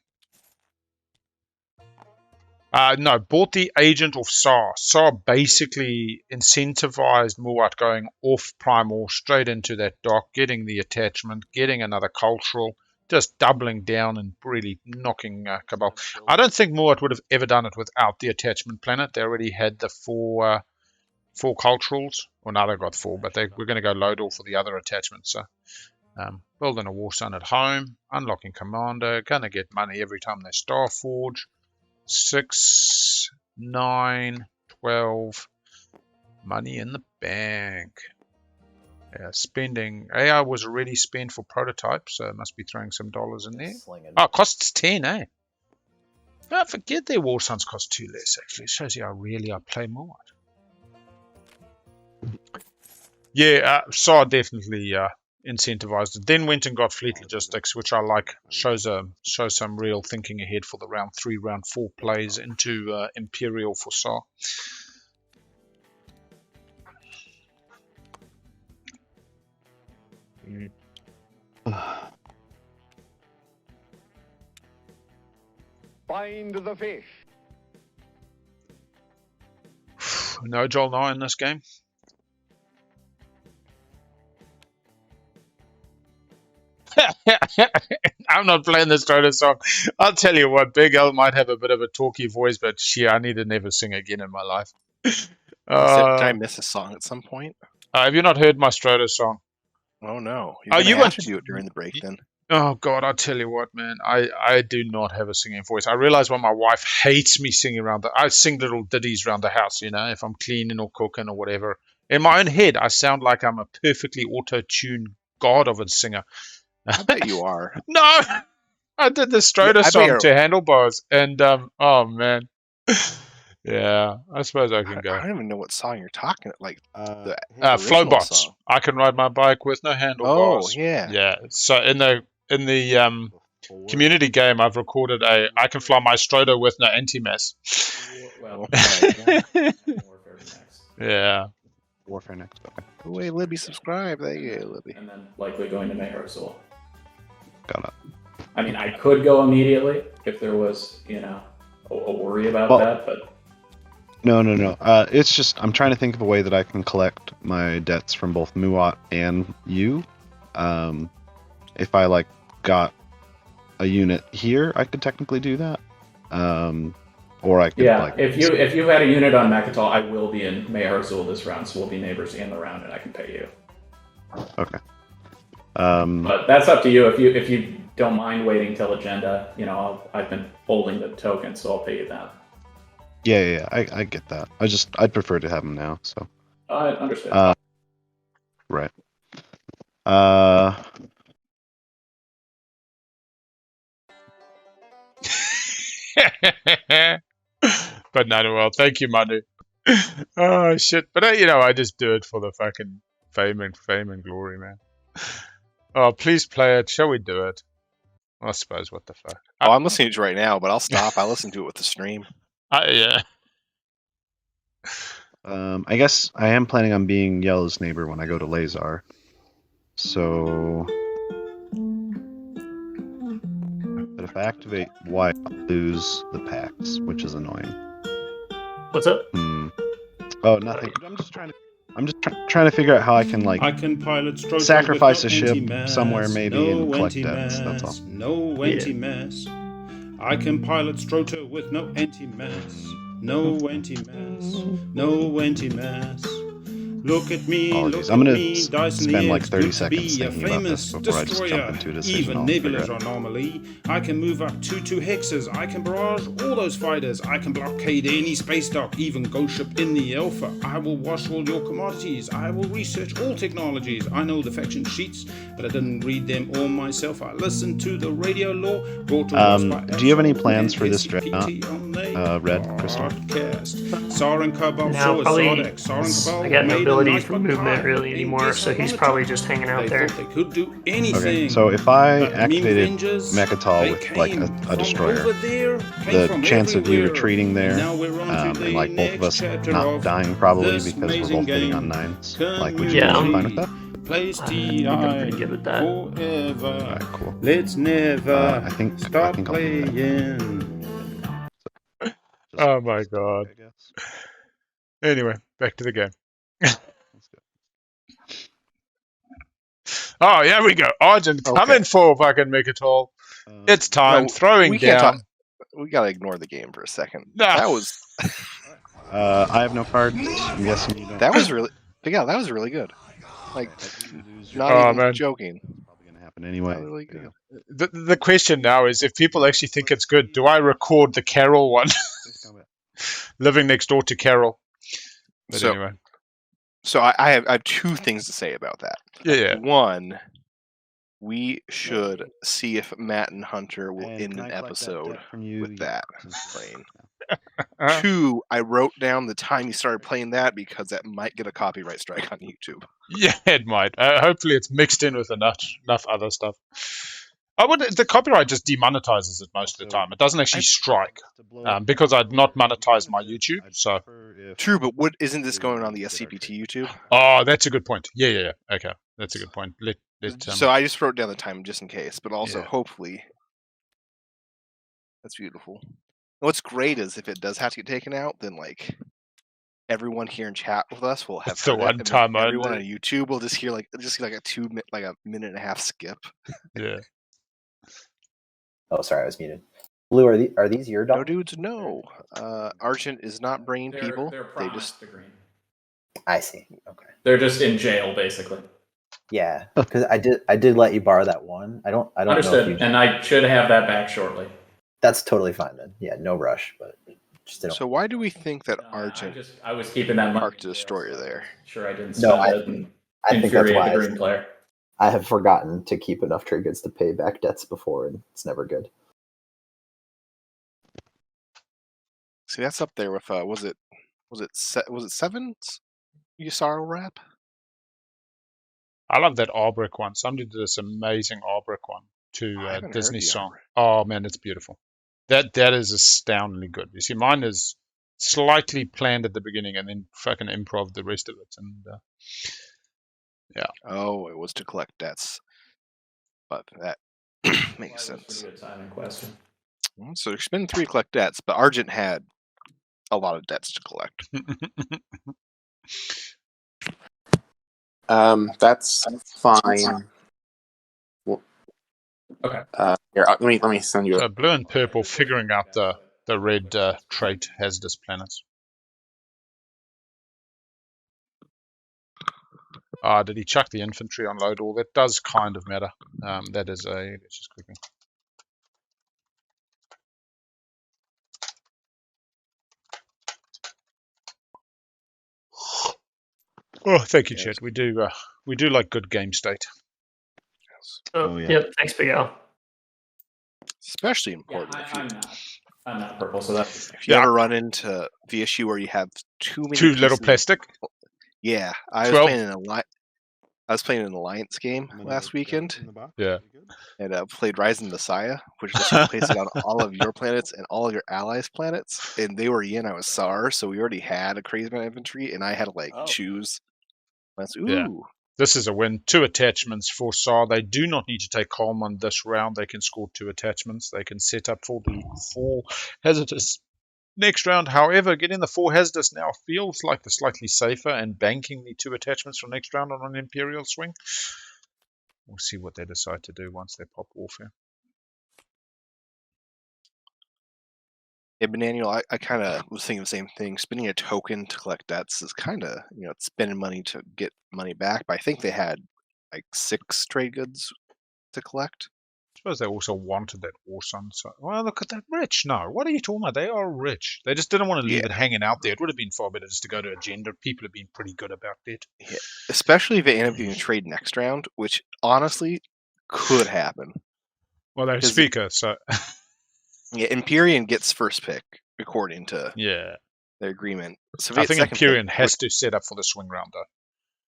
No, bought the agent of Saw. Saw basically incentivized Muat going off Primal straight into that dock, getting the attachment, getting another cultural, just doubling down and really knocking Cabal. I don't think Muat would have ever done it without the attachment planet. They already had the 4 culturals. Well, now they've got 4, but we're going to go load all for the other attachments. So, building a War Sun at home, unlocking Commander, going to get money every time they Starforge. 6, 9, 12. Money in the bank. Yeah, spending. AI was already spent for prototypes, so it must be throwing some dollars in there. Slinging. Oh, it costs 10, eh? No, forget their War Suns cost 2 less, actually. It shows you how really I play more. Yeah, SAR definitely incentivized it. Then went and got Fleet Logistics, which I like. Shows some real thinking ahead for the round 3, round 4 plays into Imperial for SAR. Find the fish. No Joel Nye in this game. I'm not playing the Stroder song. I'll tell you what, BigAl might have a bit of a talky voice, but I need to never sing again in my life. Did I miss a song at some point? Have you not heard my Stroder song? Oh no! You have to do it during the break then. Oh God, I'll tell you what, man. I do not have a singing voice. I realize when my wife hates me singing I sing little ditties around the house, if I'm cleaning or cooking or whatever. In my own head, I sound like I'm a perfectly auto-tuned god of a singer. I bet you are. No! I did the Stroder song to Handlebars, and oh man. Yeah, I suppose I can go. I don't even know what song you're talking about. Like the Flowbots. song. I can ride my bike with no handlebars. Oh yeah. Yeah. So in the community game, I've recorded I can fly my Stroder with no anti-mass. Well, yeah. Warfare next. Okay. Oh, hey, Libby, subscribe. There you go, Libby. And then likely going to Mayhersol. Got it. I mean, I could go immediately if there was, a worry about that, but. No. It's just I'm trying to think of a way that I can collect my debts from both Muat and you. If I got a unit here, I could technically do that. Or I could if you had a unit on Makatal, I will be in Mayhersol this round, so we'll be neighbors in the round, and I can pay you. Okay. But that's up to you. If you don't mind waiting till agenda, I've been holding the token, so I'll pay you that. Yeah, I get that. I'd prefer to have them now. So. I understand. Right. But no, well, thank you, Manu. Oh shit! But I just do it for the fucking fame and glory, man. Oh, please play it. Shall we do it? I suppose. What the fuck? Oh, I'm listening to it right now, but I'll stop. I listen to it with the stream. Yeah. I guess I am planning on being Yellow's neighbor when I go to Lazar. So, but if I activate Y, I'll lose the packs, which is annoying. What's up? Oh, nothing. I'm just trying to figure out how I can I can pilot sacrifice a ship somewhere maybe and collect debts. That's all. No anti-mass. I can pilot Stroter with no anti-mass. No anti-mass. No anti-mass. Look at me, Apologies. look I'm at gonna me, spend like 30 seconds be a thinking about this famous before I just destroyer. jump into a decision. Even nebulas are anomaly. I can move up 2 hexes. I can barrage all those fighters. I can blockade any space dock, even ghost ship in the Alpha. I will wash all your commodities. I will research all technologies. I know the faction sheets, but I didn't read them all myself. I listened to the radio law. Brought to us by do you have any plans for this dreadnought, Red Kristhull? No, probably. I got no ability for movement really anymore, so he's probably just hanging out there. Okay, so if I activated Makatal with a destroyer, the chance of you retreating there, and both of us not dying probably because we're both hitting on 9s, would you be fine with that? I think I'm pretty good with that. Alright, cool. Let's never I think stop I'll do that. playing. Oh my god. Anyway, back to the game. Oh, yeah, we go. Argent coming for fucking Mikatal. It's time. Throwing down. We gotta ignore the game for a second. No. That was. I have no cards. I'm guessing you don't. That was really. Yeah, that was really good. Not even joking. Probably gonna happen anyway. Really good. The question now is, if people actually think it's good, do I record the Carol one? Living next door to Carol. But anyway. So I have 2 things to say about that. Yeah. One, we should see if Matt and Hunter will end an episode with that playing. 2, I wrote down the time you started playing that because that might get a copyright strike on YouTube. Yeah, it might. Hopefully, it's mixed in with enough other stuff. The copyright just demonetizes it most of the time. It doesn't actually strike because I'd not monetized my YouTube. So true, but isn't this going on the SCPT YouTube? Oh, that's a good point. Yeah. Okay, that's a good point. So I just wrote down the time just in case, but also hopefully that's beautiful. What's great is if it does have to get taken out, then like everyone here in chat with us will have the one time everyone on YouTube will just hear like a 1.5 minute skip. Yeah. Oh, sorry, I was muted. Blue, are these your dogs? No, dudes, no. Argent is not bringing people. They just the green. I see. Okay. They're just in jail, basically. Yeah, because I did let you borrow that one. I don't Understood, know if you... and I should have that back shortly. That's totally fine then. Yeah, no rush, but just didn't... So why do we think that Argent I was keeping that parked a destroyer there? Sure, I didn't spend it. I think that's why the green player. I have forgotten to keep enough trade goods to pay back debts before, and it's never good. See, that's up there with was it 7's Yusaro wrap? I love that Arbrick one. Somebody did this amazing Arbrick one to Disney song. Oh man, it's beautiful. That is astoundingly good. You see, mine is slightly planned at the beginning and then fucking improv the rest of it. And yeah. Oh, it was to collect debts, but that makes sense. A timing question. So there's been 3 collect debts, but Argent had a lot of debts to collect. That's fine. Well, okay. Here, let me send you. So blue and purple figuring out the red trait hazardous planets. Did he chuck the infantry on load all? That does kind of matter. That is let's just quickly. Oh, thank you, Chet. We do like good game state. Yes. Oh, yeah. Yep. Thanks, BigAl. Especially important. I'm not purple, so that's if you ever run into the issue where you have too little plastic. Yeah, I was playing an Alliance game last weekend. Yeah. And played Rising Messiah, which just placed it on all of your planets and all of your allies' planets. And they were Yin, I was SAR, so we already had a crazy amount of infantry, and I had to choose. Ooh. Yeah. This is a win. 2 attachments for SAR. They do not need to take Calm on this round. They can score 2 attachments. They can set up for the 4 hazardous next round. However, getting the 4 hazardous now feels like the slightly safer, and banking the 2 attachments for next round on an Imperial swing. We'll see what they decide to do once they pop Warfare. Yeah, but Daniel, I kind of was thinking the same thing. Spending a token to collect debts is kind of, it's spending money to get money back. But I think they had like 6 trade goods to collect. I suppose they also wanted that War Sun. So, well, look at that rich. No, what are you talking about? They are rich. They just didn't want to leave it hanging out there. It would have been far better just to go to Agenda. People have been pretty good about that. Yeah. Especially if they end up doing a trade next round, which honestly could happen. Well, they're speaker, so... Yeah, Imperium gets first pick according to their agreement. So I think Imperium has to set up for the swing round, though.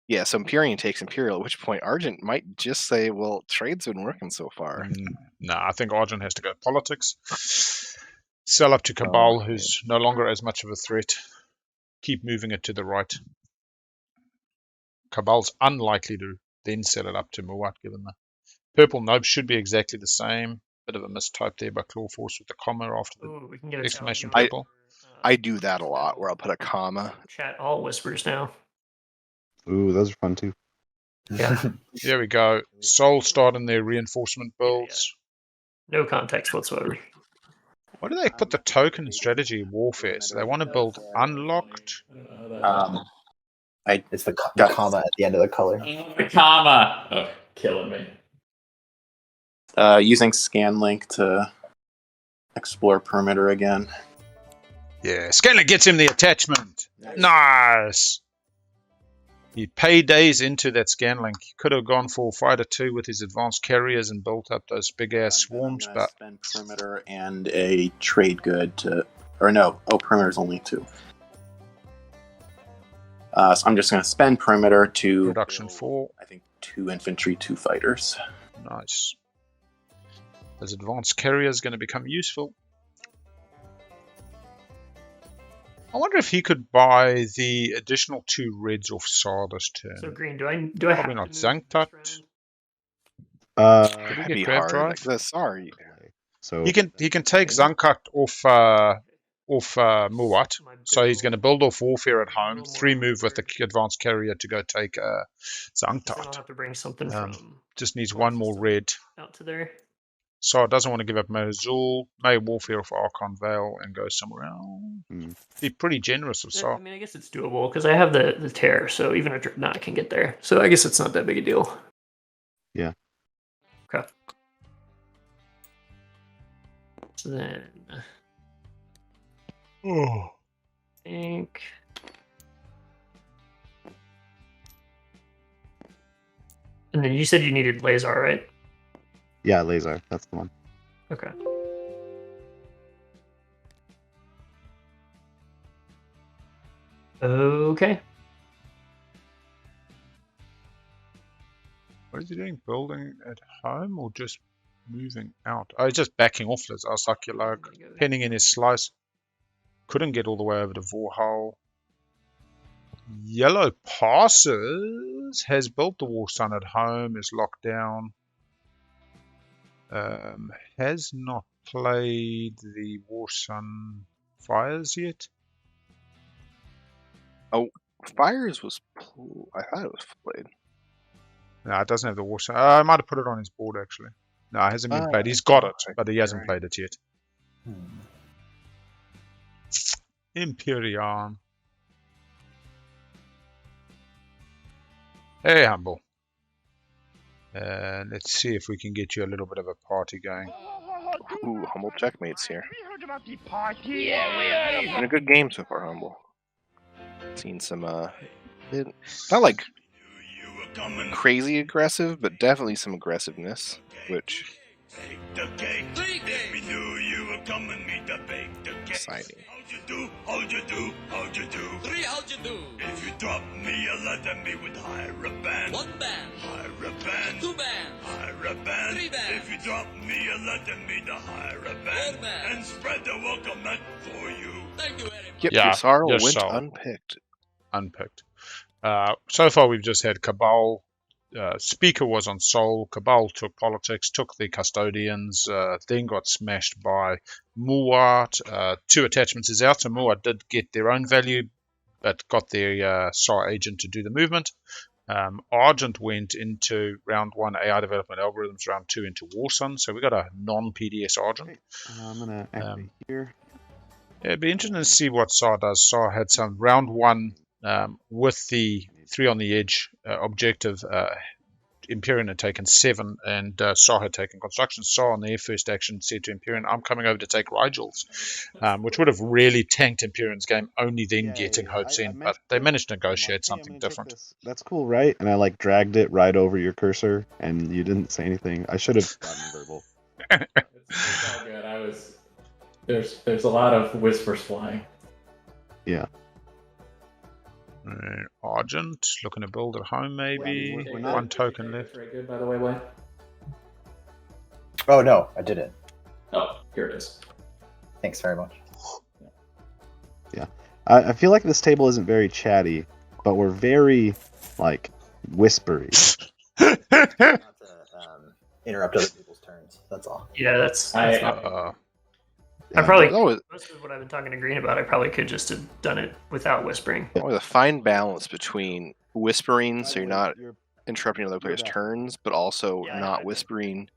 Yeah, so Imperium takes Imperial, at which point Argent might just say, well, trade's been working so far. No, I think Argent has to go politics. Sell up to Cabal, who's no longer as much of a threat. Keep moving it to the right. Cabal's unlikely to then sell it up to Muat, given the purple nope should be exactly the same. Bit of a mistype there by clawforce with the comma after the exclamation purple. I do that a lot, where I'll put a comma. Chat all whispers now. Ooh, those are fun too. Yeah. There we go. Soul starting their reinforcement builds. No context whatsoever. Why do they put the token in strategy warfare? So they want to build unlocked. It's the comma at the end of the color. The comma. Oh, killing me. Using ScanLink to explore perimeter again. Yeah, ScanLink gets him the attachment. Nice. He paydays into that ScanLink. He could have gone for Fighter 2 with his advanced carriers and built up those big ass swarms, but spend perimeter and a trade good to Or no, perimeter's only 2. So I'm just going to spend perimeter to Production 4. I think 2 infantry, 2 fighters. Nice. As advanced carrier is going to become useful. I wonder if he could buy the additional 2 reds off Saar this turn. So green, do I Probably have not to move Zanktat. this Did he That'd get be grab hard. drive? Like the sorry. So He can take Zanktat off Muwat, so he's going to build off Warfare at home, 3 move with the advanced carrier to go take Then I'll Zanktat. have to bring something from Just needs 1 more red. out to there. So doesn't want to give up Mosul, May Warfare off Archon Vale and go somewhere else. Be pretty generous of I Saar. mean, I guess it's doable because I have the tear, so even a Dreadnought can get there. So I guess it's not that big a deal. Yeah. Okay. So then, I think. And then you said you needed Lazar, right? yeah, Lazar, that's the one. Okay. Okay. What is he doing? Building at home or just moving out? Oh, he's just backing off this Arsakulag, penning in his slice. Couldn't get all the way over to Vorhal. Yellow passes. Has built the War Sun at home. Is locked down. Has not played the War Sun Fires yet. Oh, Fires was. I thought it was played. No, it doesn't have the War Sun. I might have put it on his board actually. No, it hasn't been played. He's got it, but he hasn't played it yet. Imperium. Hey, Humble. Let's see if we can get you a little bit of a party going. Ooh, Humble checkmates here. We heard about the party. Yeah, we Been a good game so far, Humble. Seen some not like crazy aggressive, but definitely some aggressiveness, which exciting. How'd you do? How'd you do? 3, how'd you do? If you drop me a letter, me with higher band. 1 band. Higher band. 2 band. Higher band. 3 band. If you drop me a letter, me the higher band. 4 band. And spread the welcome mat for you. Thank you very much. Yep, Yeah, Sarl yes, went Sarl. unpicked. Unpicked. So far we've just had Cabal. Speaker was on Sol. Cabal took politics, took the custodians, then got smashed by Muwat. 2 attachments is out, so Muwat did get their own value, but got their SAR agent to do the movement. Argent went into round 1 AI development algorithms, round 2 into Warsun, so we got a non-PDS Argent. I'm gonna activate here. Yeah, it'd be interesting to see what SAR does. SAR had some round 1 with the 3 on the edge objective. Imperium had taken 7 and SAR had taken construction. SAR on their first action said to Imperium, I'm coming over to take Rigels, which would have really tanked Imperium's game, only then getting Hopes in, but they managed to negotiate something different. That's cool, right? And I like dragged it right over your cursor and you didn't say anything. I should have gotten verbal. It's all good. There's a lot of whispers flying. Yeah. Argent, looking to build at home maybe. We're not- 1 token left. Very good, by the way, Wayne. Oh no, I didn't. Oh, here it is. Thanks very much. Yeah. I feel like this table isn't very chatty, but we're very, like, whispery. Not to interrupt other people's turns. That's all. Yeah, that's I probably Always, most of what I've been talking to Green about. I probably could just have done it without whispering. always a fine balance between whispering, so you're not interrupting other players' turns, but also not whispering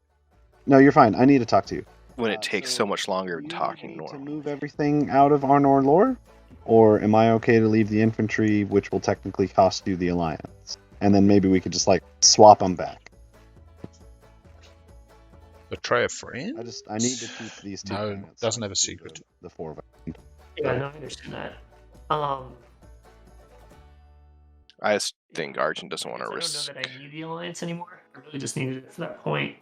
No, you're fine. I need to talk to you. when it takes so much longer than talking To normally. move everything out of Arnor lore? Or am I okay to leave the infantry, which will technically cost you the alliance? And then maybe we could just, like, swap them back. Betray a friend? I need to keep these 2. No, planets, doesn't so have a keep secret. The 4 of them. Yeah, no, I understand that. I just think Argent doesn't want I to don't risk. know that I need the alliance anymore. I really just needed it for that point.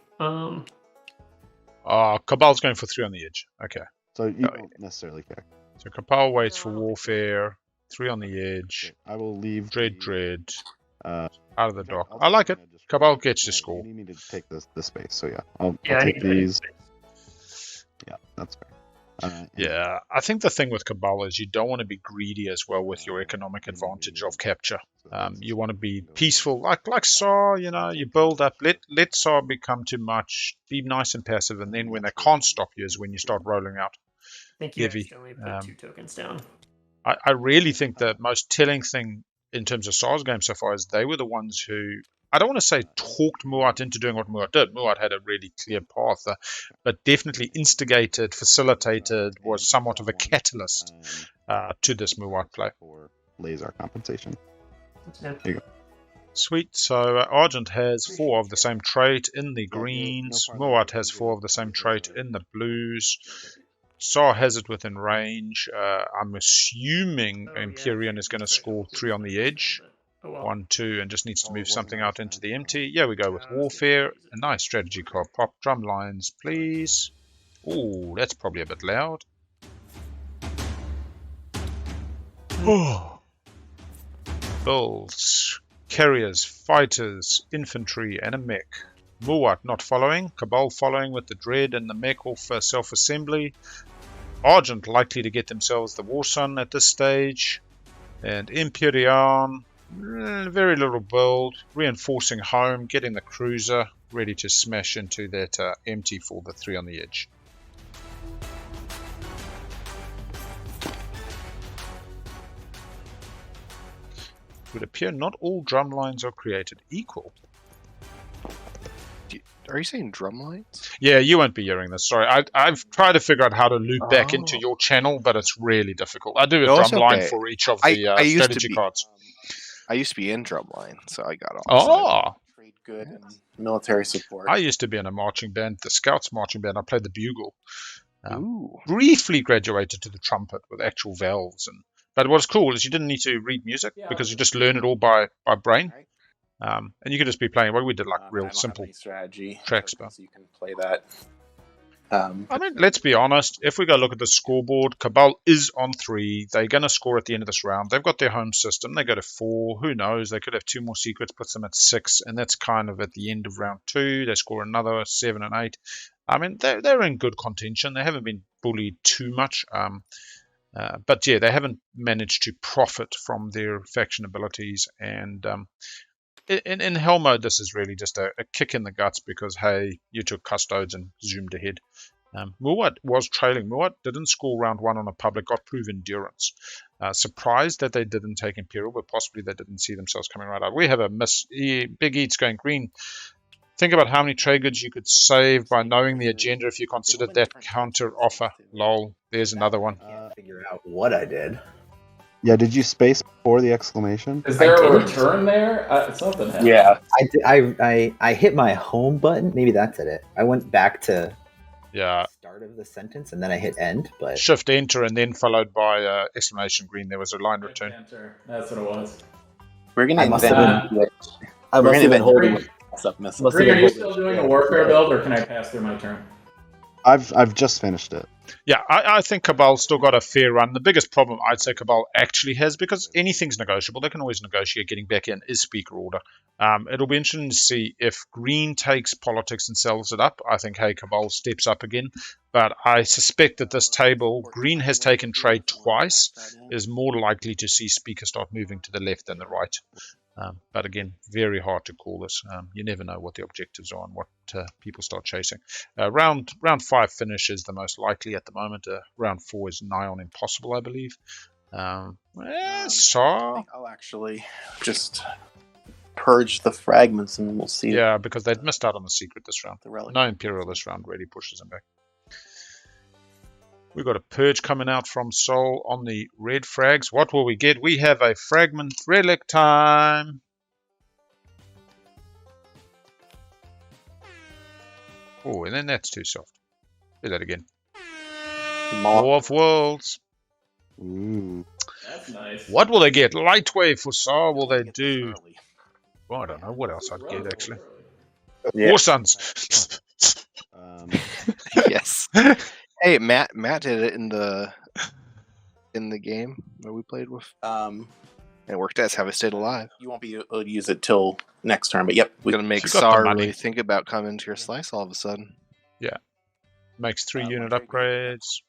Cabal's going for 3 on the edge. Okay. So you don't necessarily care. So Cabal waits for warfare. 3 on the edge. I will leave Dread. Out of the in fact, dock. I'll I like it. just destroy Cabal it. gets to Yeah, score. You need me to take this space, so yeah. I'll I take need these. space. Yeah, that's fair. Yeah, I think the thing with Cabal is you don't want to be greedy as well with your economic advantage of capture. You want to be peaceful, like Saw. You build up. Let Saw become too much. Be nice and passive, and then when they can't stop you is when you start rolling out I think you heavy. accidentally put 2 tokens down. I really think the most telling thing in terms of Saw's game so far is they were the ones who, I don't want to say talked Muat into doing what Muat did. Muat had a really clear path, but definitely instigated, facilitated, was somewhat of a catalyst to this Muat play. For laser compensation. Yeah. There you go. Sweet. So Argent has 4 of the same trait in the greens. Muat has 4 of the same trait in the blues. Saw has it within range. I'm assuming Imperium is going to score 3 on the edge. 1, 2, and just needs to move something out into the empty. Yeah, we go with Warfare. A nice strategy card. Pop drum lines, please. Ooh, that's probably a bit loud. Builds, carriers, fighters, infantry, and a mech. Muat not following. Cabal following with the Dread and the mech off self-assembly. Argent likely to get themselves the War Sun at this stage. And Imperium, very little build. Reinforcing home, getting the cruiser. Ready to smash into that empty for the 3 on the edge. It would appear not all drum lines are created equal. Are you saying drum lines? Yeah, you won't be hearing this. Sorry, I've tried to figure out how to loop back into your channel, but it's really difficult. I do a drum line for each of the strategy cards. I used to be in drumline, so I got all. Oh, Trade good and military support. I used to be in a marching band, the Scouts marching band. I played the bugle. Ooh. Briefly graduated to the trumpet with actual valves, but what's cool is you didn't need to read music because you just learn it all by brain. And you could just be playing. Well, we did like real simple strategy tracks, but so you can play that. I mean, let's be honest. If we go look at the scoreboard, Cabal is on 3. They're going to score at the end of this round. They've got their home system. They go to 4. Who knows? They could have 2 more secrets, puts them at 6, and that's kind of at the end of round 2. They score another 7 and 8. I mean, they're in good contention. They haven't been bullied too much. But yeah, they haven't managed to profit from their faction abilities. And in hell mode, this is really just a kick in the guts because, hey, you took custodes and zoomed ahead. Muat was trailing. Muat didn't score round 1 on a public, got prove endurance. Surprised that they didn't take Imperial, but possibly they didn't see themselves coming right out. We have a miss. BigAl's going green. Think about how many trade goods you could save by knowing the agenda if you considered that counter offer. Lol, there's another one. I can't figure out what I did. Yeah, did you space before the exclamation? Is there a return there? Something happened. Yeah, I hit my home button. Maybe that's it. I went back to Yeah, start of the sentence and then I hit end. But shift enter and then followed by exclamation green. There was a line return. Enter. That's what it was. we're gonna I must invent. I must have been holding. Stuff missing. Must have Green, are been you holding- still doing a warfare build, or can I pass through my turn? I've just finished it. Yeah, I think Cabal's still got a fair run. The biggest problem I'd say Cabal actually has, because anything's negotiable, they can always negotiate getting back in, is speaker order. It'll be interesting to see if Green takes politics and sells it up. I think, hey, Cabal steps up again. But I suspect that this table, Green has taken trade twice, is more likely to see speaker start moving to the left than the right. But again, very hard to call this. You never know what the objectives are and what people start chasing. Round 5 finish is the most likely at the moment. Round 4 is nigh on impossible, I believe. I think I'll actually just purge the fragments and we'll see. Yeah, because they'd missed out on the secret this round. The relic. No Imperial this round really pushes them back. We've got a purge coming out from Sol on the red frags. What will we get? We have a fragment relic time. Oh, and then that's too soft. Do that again. War of Worlds. Ooh. That's nice. What will they get? Lightwave for Sol. Will they do? Well, I don't know what else I'd get actually. Yeah. War Suns. Yes. Hey, Matt did it in the in the game that we played with? It worked out. That's how I stayed alive. You won't be able to use it till next turn, but yep. We're going to make You got the Sar money. really think about coming to your slice all of a sudden. Yeah. Makes 3 unit upgrades.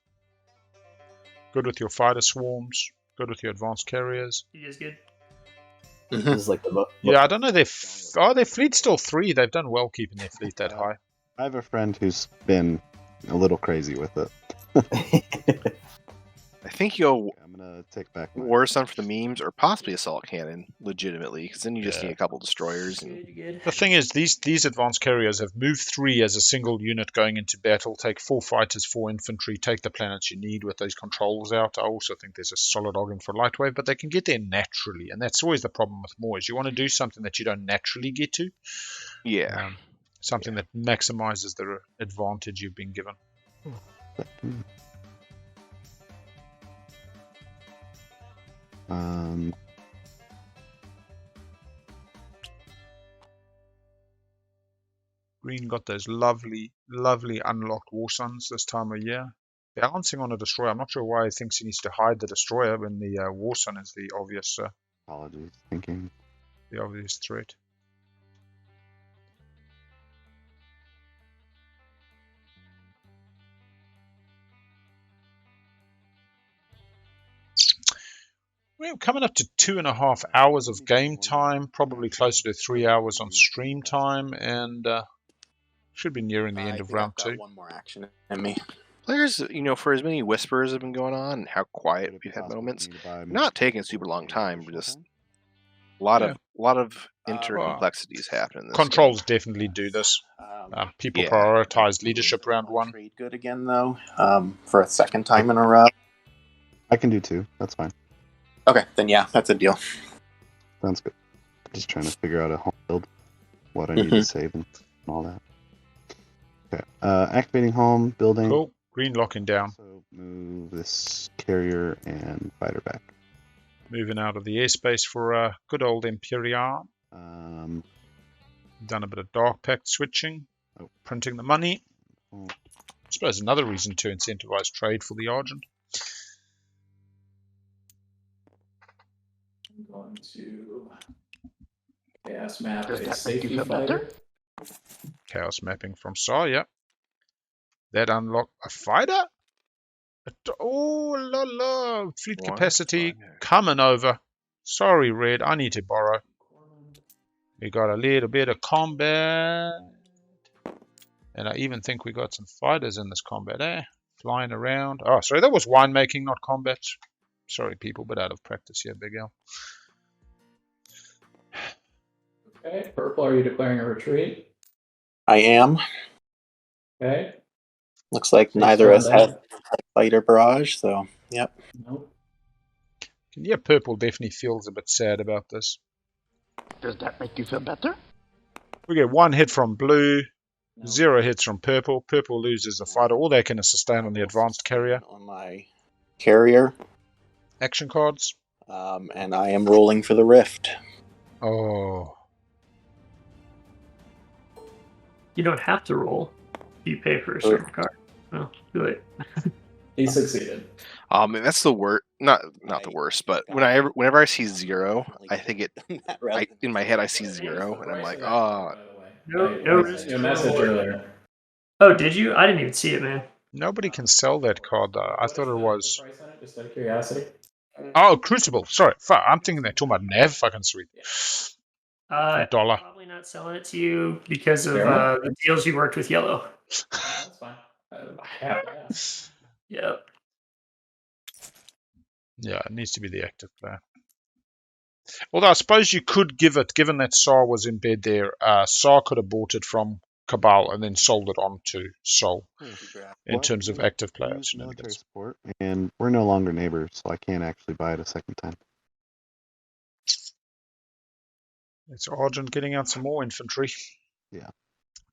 Good with your fighter swarms. Good with your advanced carriers. He is good. This is like the Yeah, I don't know. Their fleet's still 3. They've done well keeping their fleet that high. I have a friend who's been a little crazy with it. I think you'll I'm gonna take back Warsun for the memes, or possibly Assault Cannon, legitimately, because then you just need a couple destroyers. And... The thing is, these advanced carriers have moved 3 as a single unit going into battle. Take 4 fighters, 4 infantry. Take the planets you need with those controls out. I also think there's a solid argument for light wave, but they can get there naturally, and that's always the problem with more. Is you want to do something that you don't naturally get to. Yeah. Something that maximizes the advantage you've been given. Green got those lovely unlocked war suns this time of year. Balancing on a destroyer. I'm not sure why he thinks he needs to hide the destroyer when the war sun is the obvious. Apologies, thinking. The obvious threat. We're coming up to 2.5 hours of game time, probably closer to 3 hours on stream time, and should be nearing the end of round 2. One more action in me. Players, for as many whispers have been going on and how quiet we've had moments, not taking a super long time, but just a lot of inter-complexities happening. This Controls definitely do this. People prioritize leadership round 1. Trade good again though, for a second time in a row. I can do 2. That's fine. Okay, then yeah, that's a deal. Sounds good. Just trying to figure out a home build, what I need to save and all that. Okay, activating home, building. Cool. Green locking down. So move this carrier and fighter back. Moving out of the airspace for good old Imperium. Done a bit of Dark Pact switching. Printing the money. I suppose another reason to incentivize trade for the Argent. I'm going to chaos map a safety fighter. Chaos mapping from Sar, yeah. That unlocked a fighter? Oh la la! Fleet capacity coming over. Sorry, Red, I need to borrow. We got a little bit of combat. And I even think we got some fighters in this combat, flying around. Oh, sorry, that was winemaking, not combat. Sorry, people, but out of practice here, BigAl. Okay, purple, are you declaring a retreat? I am. Okay. Looks like neither of us have fighter barrage, so yep. Nope. Yeah, purple definitely feels a bit sad about this. Does that make you feel better? We get 1 hit from blue, 0 hits from purple. Purple loses a fighter. All they can sustain on the advanced carrier. On my carrier. Action cards. And I am rolling for the rift. Oh. You don't have to roll. You pay for a certain card. Oh, do it. He succeeded. That's the worst. Not the worst, but whenever I see 0, I think it. In my head, I see 0, and I'm like, oh. No risk. A message earlier. Oh, did you? I didn't even see it, man. Nobody can sell that card, though. I thought it was. Just out of curiosity. Oh, Crucible. Sorry. I'm thinking they're talking about Nav. Fucking sweet. $1. Probably not selling it to you because of the deals you worked with Yellow. That's fine. Yep. Yeah, it needs to be the active player. Although I suppose you could give it, given that Sar was in bed there, Sar could have bought it from Cabal and then sold it on to Sol in terms of active players. Military support, and we're no longer neighbors, so I can't actually buy it a second time. It's Argent getting out some more infantry. Yeah.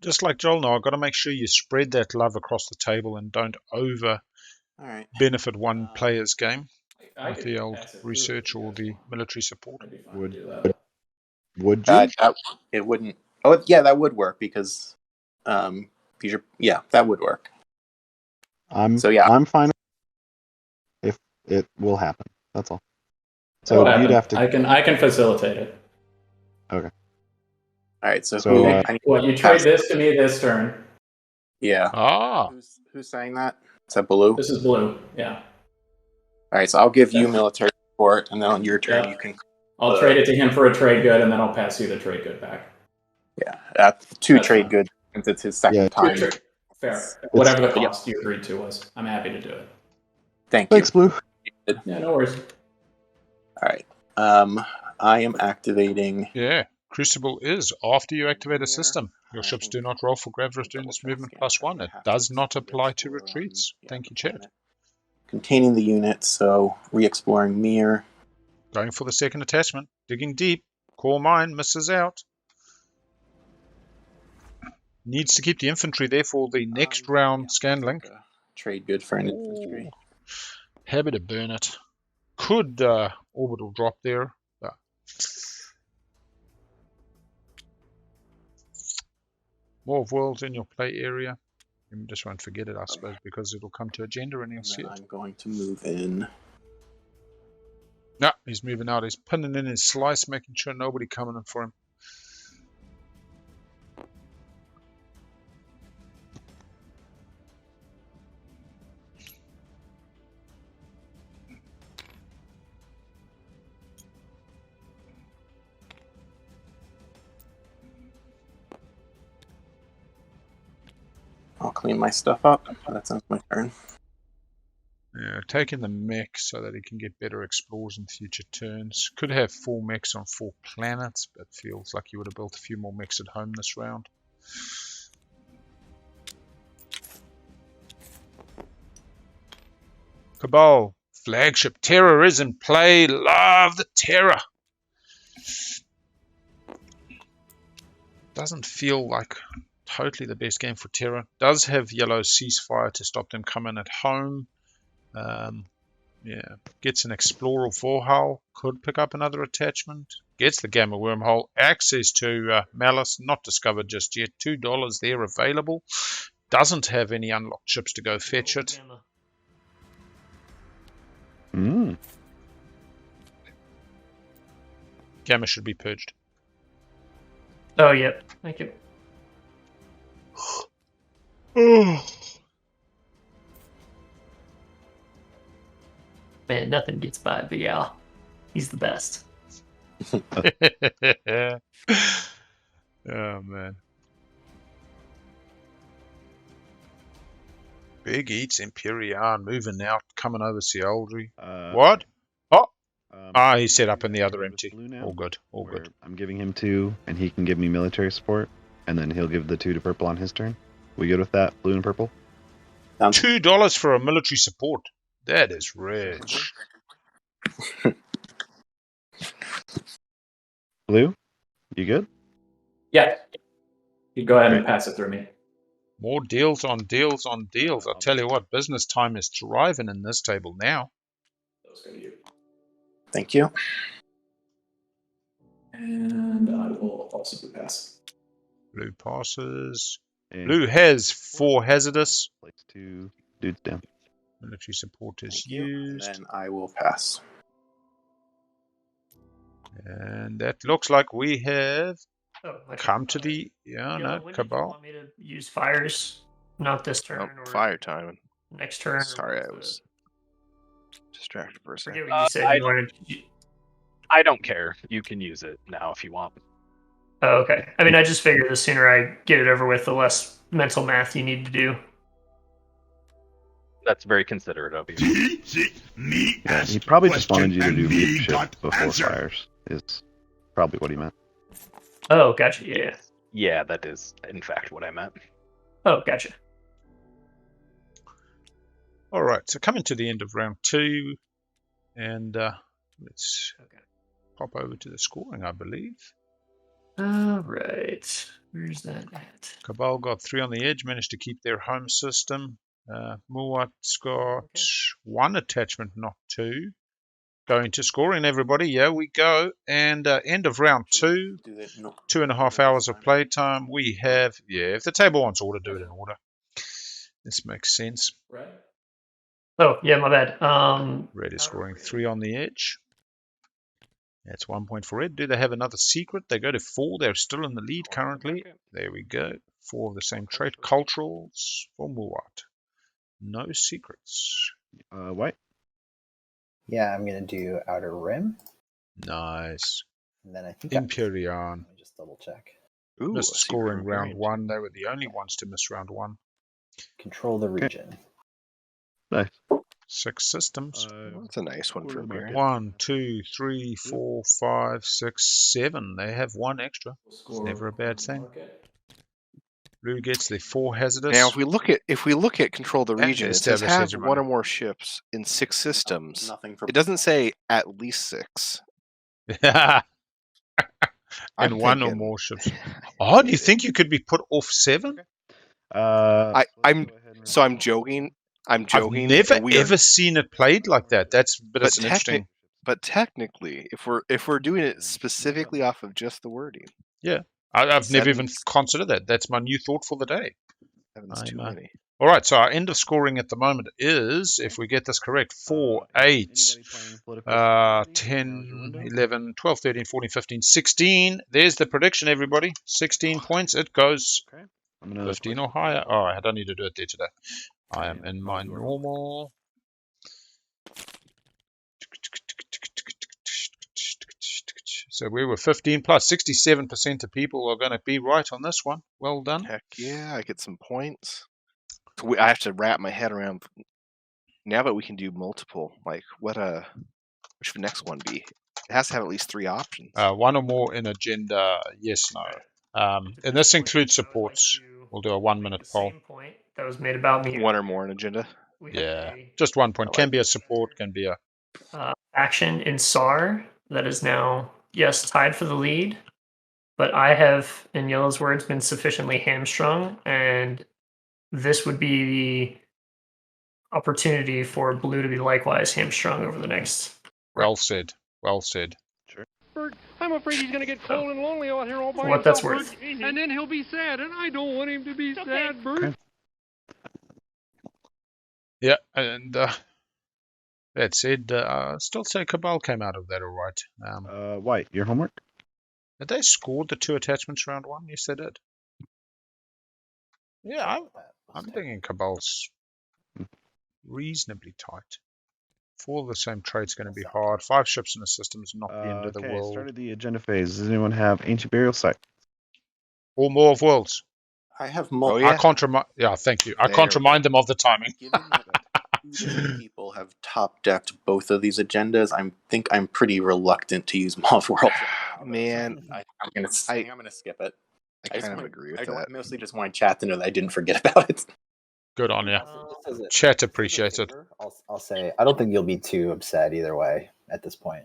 Just like Joel, now I've got to make sure you spread that love across the table and don't benefit one player's game with the old research or the military support. Would you? It wouldn't. Oh, yeah, that would work because that would work. I'm fine. It will happen. That's all. So you'd have to. I can facilitate it. Okay. All right. So, So, who? What you trade this to me this turn? Yeah. Ah. Who's saying that? Is that Blue? This is Blue. Yeah. All right. So I'll give you military support, and then on your turn you can. I'll trade it to him for a trade good, and then I'll pass you the trade good back. Yeah. Two trade goods since it's his second time. Fair. Whatever the cost you agreed to was, I'm happy to do it. Thanks, Blue. Yeah, no worries. All right. I am activating. Yeah. Crucible is after you activate a system. Your ships do not roll for gravity during this movement +1. It does not apply to retreats. Thank you, chat. Containing the unit, so re-exploring Mir. Going for the second attachment. Digging deep. Core mine misses out. Needs to keep the infantry there for the next round scan link. Trade good for an infantry. Happy to burn it. Could orbital drop there. More of worlds in your play area. You just won't forget it, I suppose, because it'll come to agenda and you'll see it. I'm going to move in. No, he's moving out. He's pinning in his slice, making sure nobody coming in for him. I'll clean my stuff up. That sounds my turn. Yeah, taking the mech so that he can get better explores in future turns. Could have 4 mechs on 4 planets, but feels like you would have built a few more mechs at home this round. Cabal, flagship terror is in play. Love the terror. Doesn't feel like totally the best game for terror. Does have yellow ceasefire to stop them coming at home. Yeah, gets an explorer Vorhal. Could pick up another attachment. Gets the Gamma Wormhole. Access to Malice. Not discovered just yet. $2 there available. Doesn't have any unlocked ships to go fetch it. Gamma should be purged. Oh, yep. Thank you. Man, nothing gets by BigAl. He's the best. Oh, man. BigEats, Imperium, moving out, coming over Sealdry. What? Oh! He's set up in the other empty. All good, all good. I'm giving him 2, and he can give me military support, and then he'll give the 2 to purple on his turn. We good with that, blue and purple? $2 for a military support. That is rich. Blue, you good? Yeah. You go ahead and pass it through me. More deals on deals on deals. I'll tell you what, business time is thriving in this table now. Thank you. And I will also pass. Blue passes. And Blue has 4 hazardous. Place 2 dudes down. Military support is Thank you. used. And then I will pass. And that looks like we have come to the When Cabal. did you want me to use fires? Not this turn. Oh, or fire time. Next turn. Sorry, I was distracted for a second. Forget what you said. You wanted. I don't care. You can use it now if you want. Oh, okay. I mean, I just figured the sooner I get it over with, the less mental math you need to do. That's very considerate of you. Yeah, he probably just wanted you to do leadership before fires, is probably what he meant. Oh, gotcha. Yeah. Yeah, that is, in fact, what I meant. Oh, gotcha. All right, so coming to the end of round 2, and let's pop over to the scoring, I believe. All right. Where's that at? Cabal got 3 on the edge, managed to keep their home system. Muat's got 1 attachment, not 2. Going to scoring, everybody. Yeah, we go. And end of round 2, 2.5 hours of playtime. We have, if the table wants order, do it in order. This makes sense. Right. Oh, yeah, my bad. Red is scoring 3 on the edge. That's 1 point for Red. Do they have another secret? They go to 4. They're still in the lead currently. There we go. 4 of the same trait. Culturals for Muat. No secrets. White. Yeah, I'm gonna do Outer Rim. Nice. And then I think Imperium. Let me just double check. Ooh, Missed a secret scoring from round Imperium. 1. They were the only ones to miss round 1. Control the region. Nice. 6 systems. That's a nice one for Imperium. 1, 2, 3, 4, 5, 6, 7. They have 1 extra. It's never a bad thing. Blue gets their 4 hazardous. Now, if we look at control the region, it says establish have hegemony. 1 or more ships in 6 systems. Nothing for It doesn't say at least 6. And I'm 1 or thinking- more ships. Oh, do you think you could be put off 7? I'm joking. I'm joking. I've never and we are- ever seen it played like that. But it's an interesting. But technically, if we're doing it specifically off of just the wording, Yeah, I've never even Seven's- considered that. That's my new thought for the day. 7's too many. All right, so our end of scoring at the moment is, if we get this correct, 4, 8, 10, 11, 12, 13, 14, 15, 16. There's the prediction, everybody. 16 points. It goes 15 or higher. Oh, I don't need to do it there today. I am in my normal. So we were 15 plus. 67% of people are going to be right on this one. Well done. Heck yeah, I get some points. I have to wrap my head around. Now that we can do multiple, like which should the next one be? It has to have at least 3 options. 1 or more in agenda, yes, no. And this includes supports. We'll do a 1-minute poll. Same point that was made about me. 1 or more in agenda. Yeah, just 1 point. Can be a support, can be a... Action in SAR that is now, yes, tied for the lead. But I have, in Yellow's words, been sufficiently hamstrung, and this would be the opportunity for Blue to be likewise hamstrung over the next. Well said. Well said. Bert, I'm afraid he's going to get cold and lonely out here all by For what that's himself, worth. Bert. And then he'll be sad, and I don't want him to be sad, Bert. Yeah, and that said, still say Cabal came out of that all right. White, your homework? Had they scored the 2 attachments round 1? Yes, they did. Yeah, I'm thinking Cabal's reasonably tight. 4 of the same trade's going to be hard. 5 ships in the system is not the end of the world. Started the agenda phase. Does anyone have Ancient Burial Site? Or more of worlds. I have I can't remind. Yeah, thank you. I can't remind them of the timing. Given that 2 different people have top decked both of these agendas, I think I'm pretty reluctant to use Maw of Worlds. Man, I'm gonna skip it. I kind of agree with that. I mostly just want chat to know that I didn't forget about it. Good on you. Chat appreciates it. I'll say I don't think you'll be too upset either way at this point.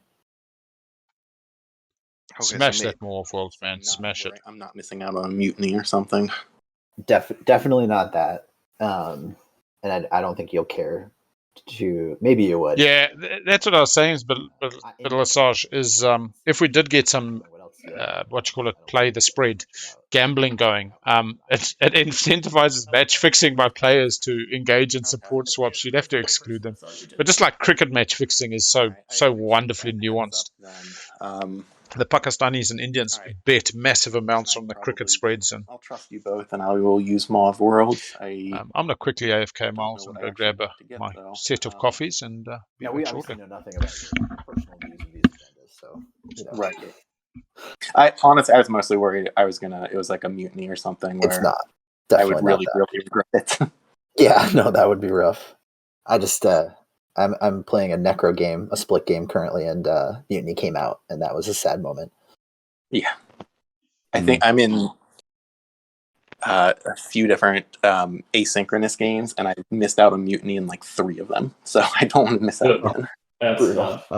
Okay, Smash that more of worlds, man. Smash it. I'm not missing out on a mutiny or something. Definitely not that. And I don't think you'll care to. Maybe you would. Yeah, that's what I was saying. But Lesage is if we did get some play the spread gambling going, it incentivizes match fixing by players to engage in support swaps. You'd have to exclude them, but just like cricket match fixing is so wonderfully nuanced. The Pakistanis and Indians bet massive amounts on the cricket spreads, and I'll trust you both, and I will use Maw of Worlds. I'm gonna quickly AFK Myles and go grab my set of coffees and be back we shortly. obviously know nothing about your personal views of these agendas, so Right. I honestly, I was mostly worried it was like a mutiny or something. Where it's not. I would Definitely really regret it. Yeah, no, that would be rough. I just I'm playing a necro game, a split game currently, and Mutiny came out, and that was a sad moment. Yeah, I think I'm in a few different asynchronous games, and I missed out on Mutiny in like 3 of them, so I don't want to miss out again. That's tough.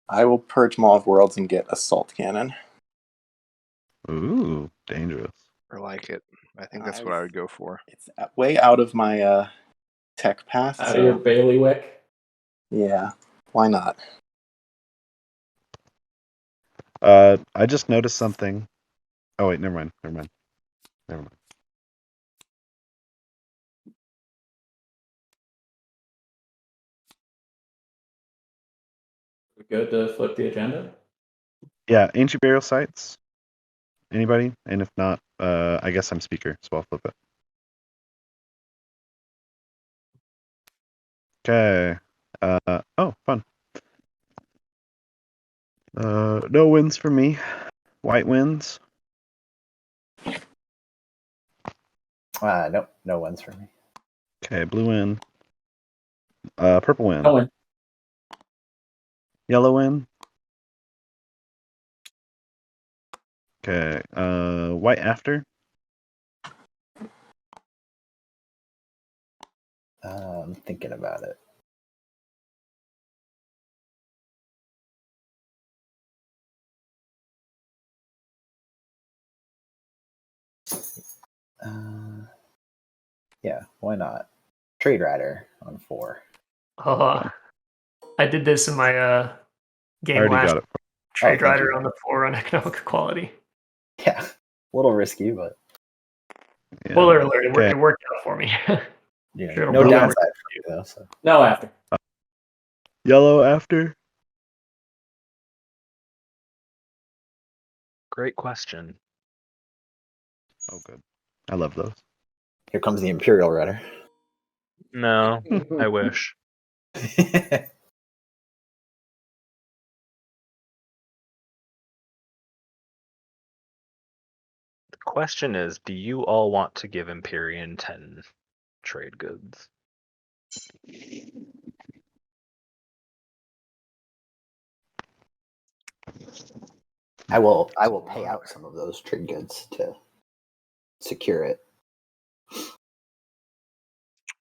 I will purge Maw of Worlds and get Assault Cannon. Ooh, dangerous. I like it. I think that's what I would go for. It's way out of my tech path. Out of your bailiwick? Yeah, why not? I just noticed something. Oh wait, never mind. We good to flip the agenda? Yeah, ancient burial sites. Anybody? And if not, I guess I'm speaker, so I'll flip it. Okay. Oh, fun. No wins for me. White wins. Nope, no wins for me. Okay, blue win. Purple win. No win. Yellow win. Okay, white after. I'm thinking about it. Yeah, why not? Trade Rider on 4. Oh, I did this in my I game already last. got it. Trade thank Rider you. on the 4 on economic equality. Yeah, a little risky, but Yeah. Spoiler alert, Okay. it worked out for me. yeah, Sure, no it'll downside work. for you though. So. No after. Yellow after. Great question. Oh, good. I love those. Here comes the Imperial Rider. No, I wish. The question is, do you all want to give Imperium 10 trade goods? I will pay out some of those trade goods to secure it.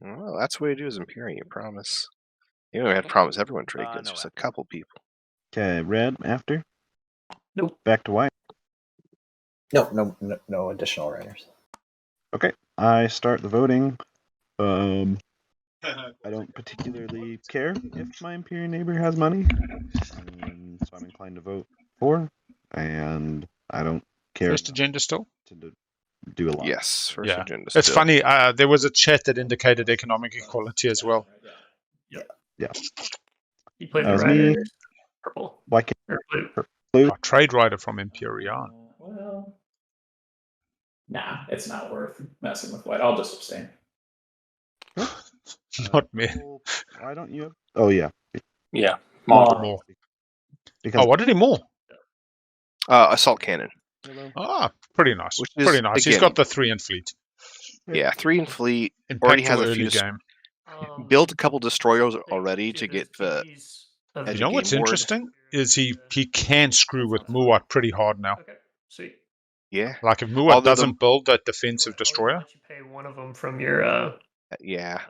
Well, that's the way to do is Imperium, you promise. You don't have to promise everyone trade goods, no just a couple people. Okay, red after. Nope. Back to white. No additional riders. Okay, I start the voting. I don't particularly care if my Imperium neighbor has money, so I'm inclined to vote for. And I don't care First agenda still? to do a lot. Yes, first Yeah. agenda It's still. funny, there was a chat that indicated economic equality as well. Yeah. You played That the was Rider. me. Purple. Why can't Or blue. blue? Oh, Trade Rider from Imperium. Well, nah, it's not worth messing with white. I'll just abstain. Not me. Why don't you? Oh yeah. Yeah, More. Because Oh, what did he more? Assault cannon. Ah, pretty nice. Which is, Pretty nice. He's again- got the 3 in fleet. Yeah, 3 in fleet. Already Impactful has a early few. game. Built a couple destroyers already to get the. You know what's interesting is he can screw with Muat pretty hard now. Okay, sweet. Yeah. Like if Muat Although doesn't build that defensive destroyer, Let you pay one of them from your Yeah.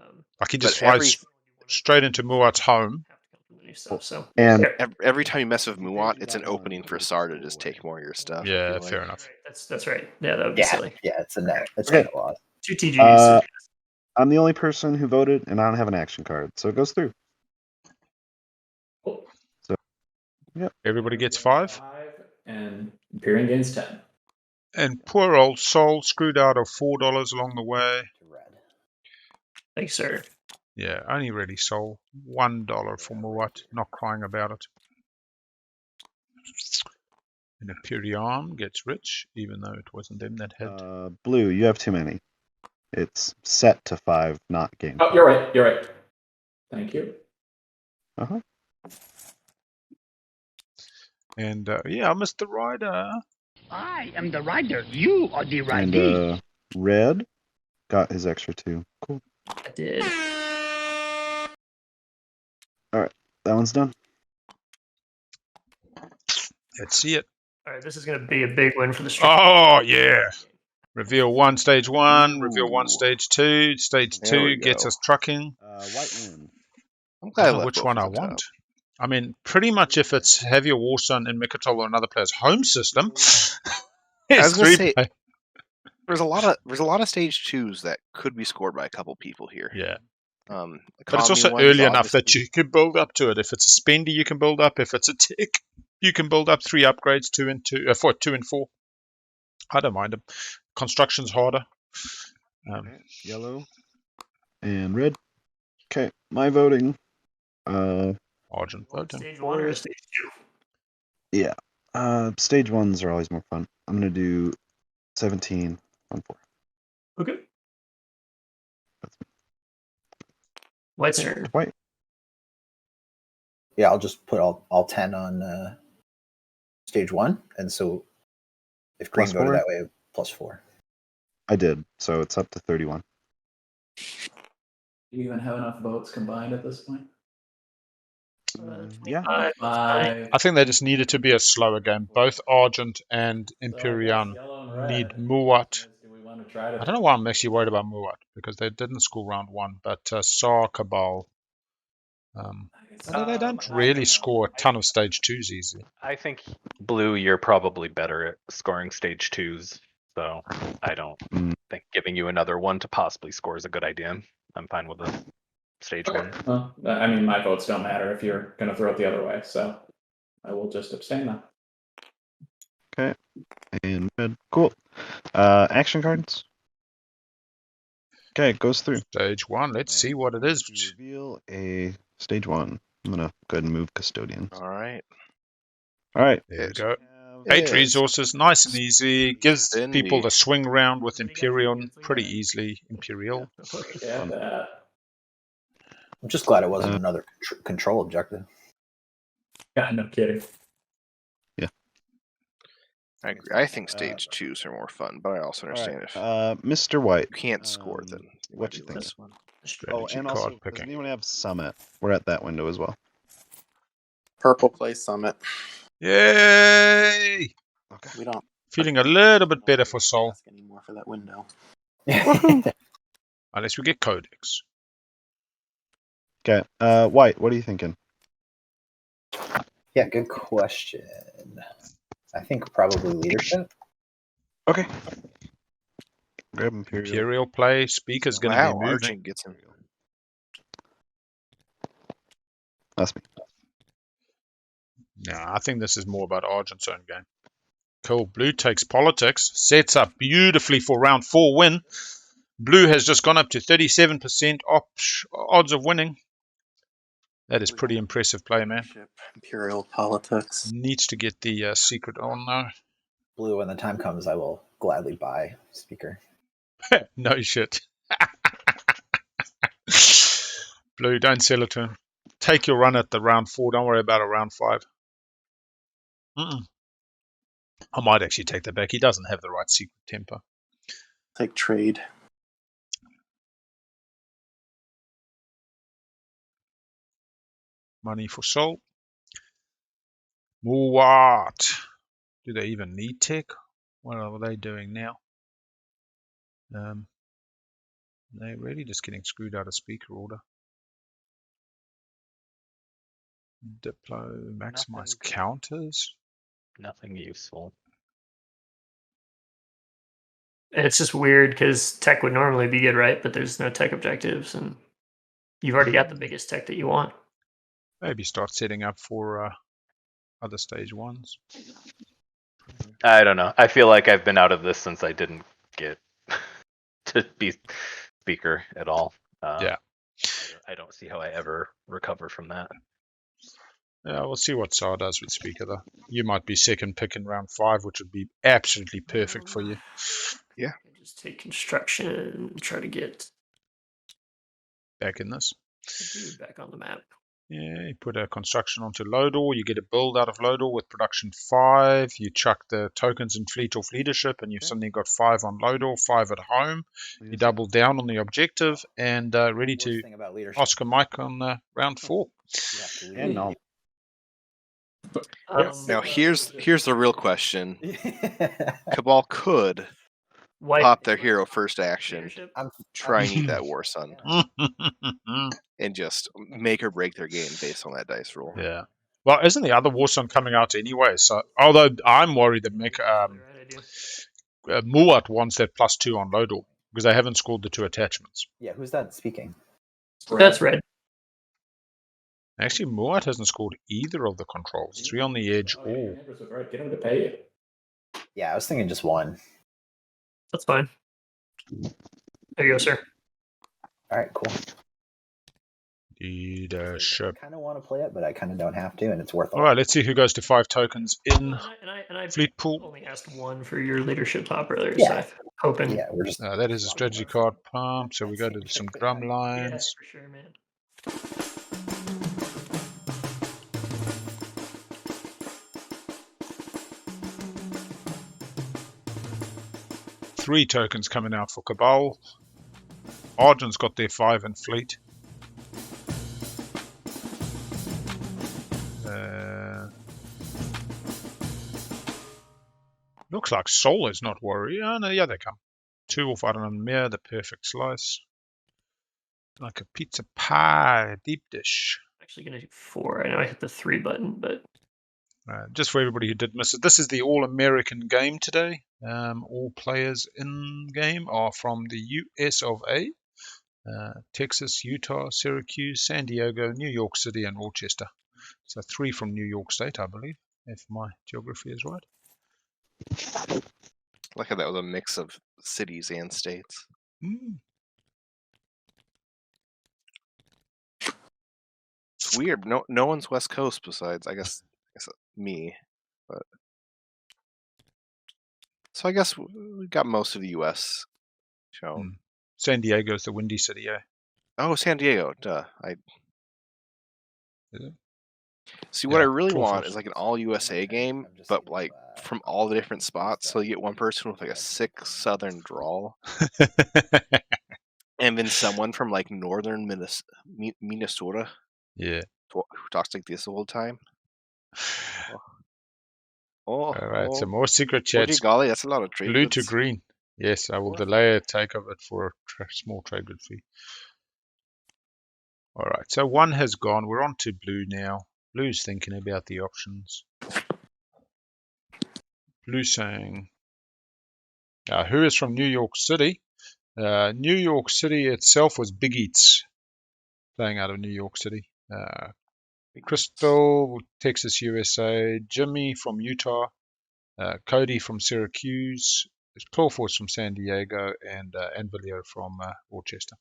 like he just But flies straight into Muat's home. stuff. So and Every time you mess with Muat, it's an opening for Sar to just take more of your stuff. I Yeah, feel fair like. enough. that's right. Yeah, that would be silly. Yeah, it's a net. It's Okay. a net loss. 2 TGs. I'm the only person who voted, and I don't have an action card, so it goes through. Cool. So, yep. Everybody gets 5. And Imperium gains 10. And poor old Sol screwed out of $4 along the way. Thanks, sir. Yeah, only really Sol. $1 for Muat. Not crying about it. And Imperium gets rich, even though it wasn't them that had. Blue, you have too many. It's set to 5, not game. Oh, you're right. You're right. Thank you. And yeah, Mr. Rider. I am the rider. You are the And rider. red got his extra 2. Cool. I did. Alright, that one's done. Let's see it. All right, this is going to be a big win for the stream. Oh, yeah. Reveal 1, stage 1. Reveal 1, stage 2. Stage There 2 we gets go. us trucking. White win. I'm I glad I don't know left which both one at I the top. want. I mean, pretty much if it's have your Warsun in Mikatel or another player's home system, I it's was gonna 3 say- play. There's a lot of stage 2s that could be scored by a couple people here. Yeah. The But it's economy also one is early enough that obviously- you can build up to it. If it's a spendy, you can build up. If it's a tick, You can build up 3 upgrades, 2 and 2, 2 and 4. I don't mind them. Construction's harder. Yellow and red. Okay, my voting. Argent voting. Stage 1 or stage 2? Yeah. Stage 1s are always more fun. I'm gonna do 17 on 4. Okay. White's turn. White. Yeah, I'll just put all 10 on stage 1, and so if green Plus voted 4? that way, +4. I did, so it's up to 31. Do you even have enough votes combined at this point? Yeah. I think they just needed to be a slower game. Both Argent and Imperium need Muat. I don't know why I'm actually worried about Muat, because they didn't score round 1, but Sar, Cabal, they don't really score a ton of stage 2s easily. I think blue, you're probably better at scoring stage 2s, so I don't think giving you another one to possibly score is a good idea. I'm fine with it. Stage 1. Well, I mean, my votes don't matter if you're going to throw it the other way, so I will just abstain now. Okay. And red. Cool. Action cards. Okay, it goes through. Stage 1, let's see what it is. To reveal a stage 1. I'm gonna go ahead and move custodians. All right. All right. There we go. 8 resources, nice and easy. Gives people the swing round with Imperium pretty easily. Imperial. Yeah, that. I'm just glad it wasn't another control objective. Yeah, no kidding. Yeah. I agree. I think stage 2s are more fun, but I also understand if Mr. White, you can't score, then what you think? this one. Strategy and card also, picking. does anyone have Summit? We're at that window as well. Purple plays Summit. Yay! Okay. We don't Feeling a little bit better for Sol. ask anymore for that window. Unless we get Codex. Okay. White, what are you thinking? Yeah, good question. I think probably leadership. Okay. Grab Imperial. Imperial play. Speaker's going to be moving. Argent gets him. That's me. No, I think this is more about Argent's own game. Cool. Blue takes politics. Sets up beautifully for round 4 win. Blue has just gone up to 37% odds of winning. That is pretty impressive play, man. Imperial politics. Needs to get the secret on though. Blue, when the time comes, I will gladly buy speaker. No shit. Blue, don't sell it to him. Take your run at the round 4. Don't worry about a round 5. I might actually take that back. He doesn't have the right secret temper. Take trade. Money for Sol. What? Do they even need tech? What are they doing now? They're really just getting screwed out of speaker order. Diplo, maximize counters. Nothing useful. It's just weird because tech would normally be good, right? But there's no tech objectives, and you've already got the biggest tech that you want. Maybe start setting up for other stage 1s. I don't know. I feel like I've been out of this since I didn't get to be speaker at all. Yeah. I don't see how I ever recover from that. Yeah, we'll see what Sar does with speaker though. You might be second pick in round 5, which would be absolutely perfect for you. Yeah. Just take construction, try to get Back in this. the dude back on the map. Yeah, you put a construction onto Lodor, you get a build out of Lodor with production 5, you chuck the tokens in fleet off leadership, and you've suddenly got 5 on Lodor, 5 at home. You double down on the objective, and ready to Oscar Mike on round 4. And no. Now here's the real question. Cabal could pop their hero first action, try and eat that War Sun, and just make or break their game based on that dice roll. Yeah. Well, isn't the other War Sun coming out anyway? So, although I'm worried that Muat wants that +2 on Lodor because they haven't scored the 2 attachments. Yeah, who's that speaking? That's red. Actually, Muad hasn't scored either of the controls. 3 on the edge, Oh, all. your neighbors are right. Get him to pay you. Yeah, I was thinking just one. That's fine. There you go, sir. All right, cool. Leadership. I kind of want to play it, but I kind of don't have to, and it's worth it. All right, let's see who goes to 5 tokens in And I Fleet Pool. only asked one for your leadership pop earlier, Yeah. so I'm hoping. Yeah, we're just. That is a strategy card pump, so we go to some drum Yeah, lines. for sure, man. 3 tokens coming out for Cabal. Argent's got their 5 in Fleet. Looks like Soul is not worried. Oh, no, yeah, they come. 2 off Anvilir, the perfect slice. Like a pizza pie, deep dish. Actually going to do 4. I know I hit the 3 button, but... Just for everybody who did miss it, this is the All-American game today. All players in game are from the US of A. Texas, Utah, Syracuse, San Diego, New York City, and Rochester. So 3 from New York State, I believe, if my geography is right. Like how that was a mix of cities and states. It's weird. No one's West Coast besides, I guess me. But so I guess we got most of the U.S. shown. San Diego is the windy city, yeah. Oh, San Diego. Duh. Is it? See, what I really Clawforce. want is like an all USA game, but like from all the different spots. So you get one person with like a sick Southern drawl, and then someone from like northern Minnesota. Yeah. Who talks like this the whole time. All right, some more secret chats. Golly, that's a lot of trade Blue goods. to green. Yes, I will delay a take of it for a small trade good fee. All right, so 1 has gone. We're on to blue now. Blue's thinking about the options. Blue saying, who is from New York City? New York City itself was bigeats, playing out of New York City. Kristhull, Texas, USA. Jimmy from Utah. Cody from Syracuse. Clawforce from San Diego. And Anvilir from Rochester.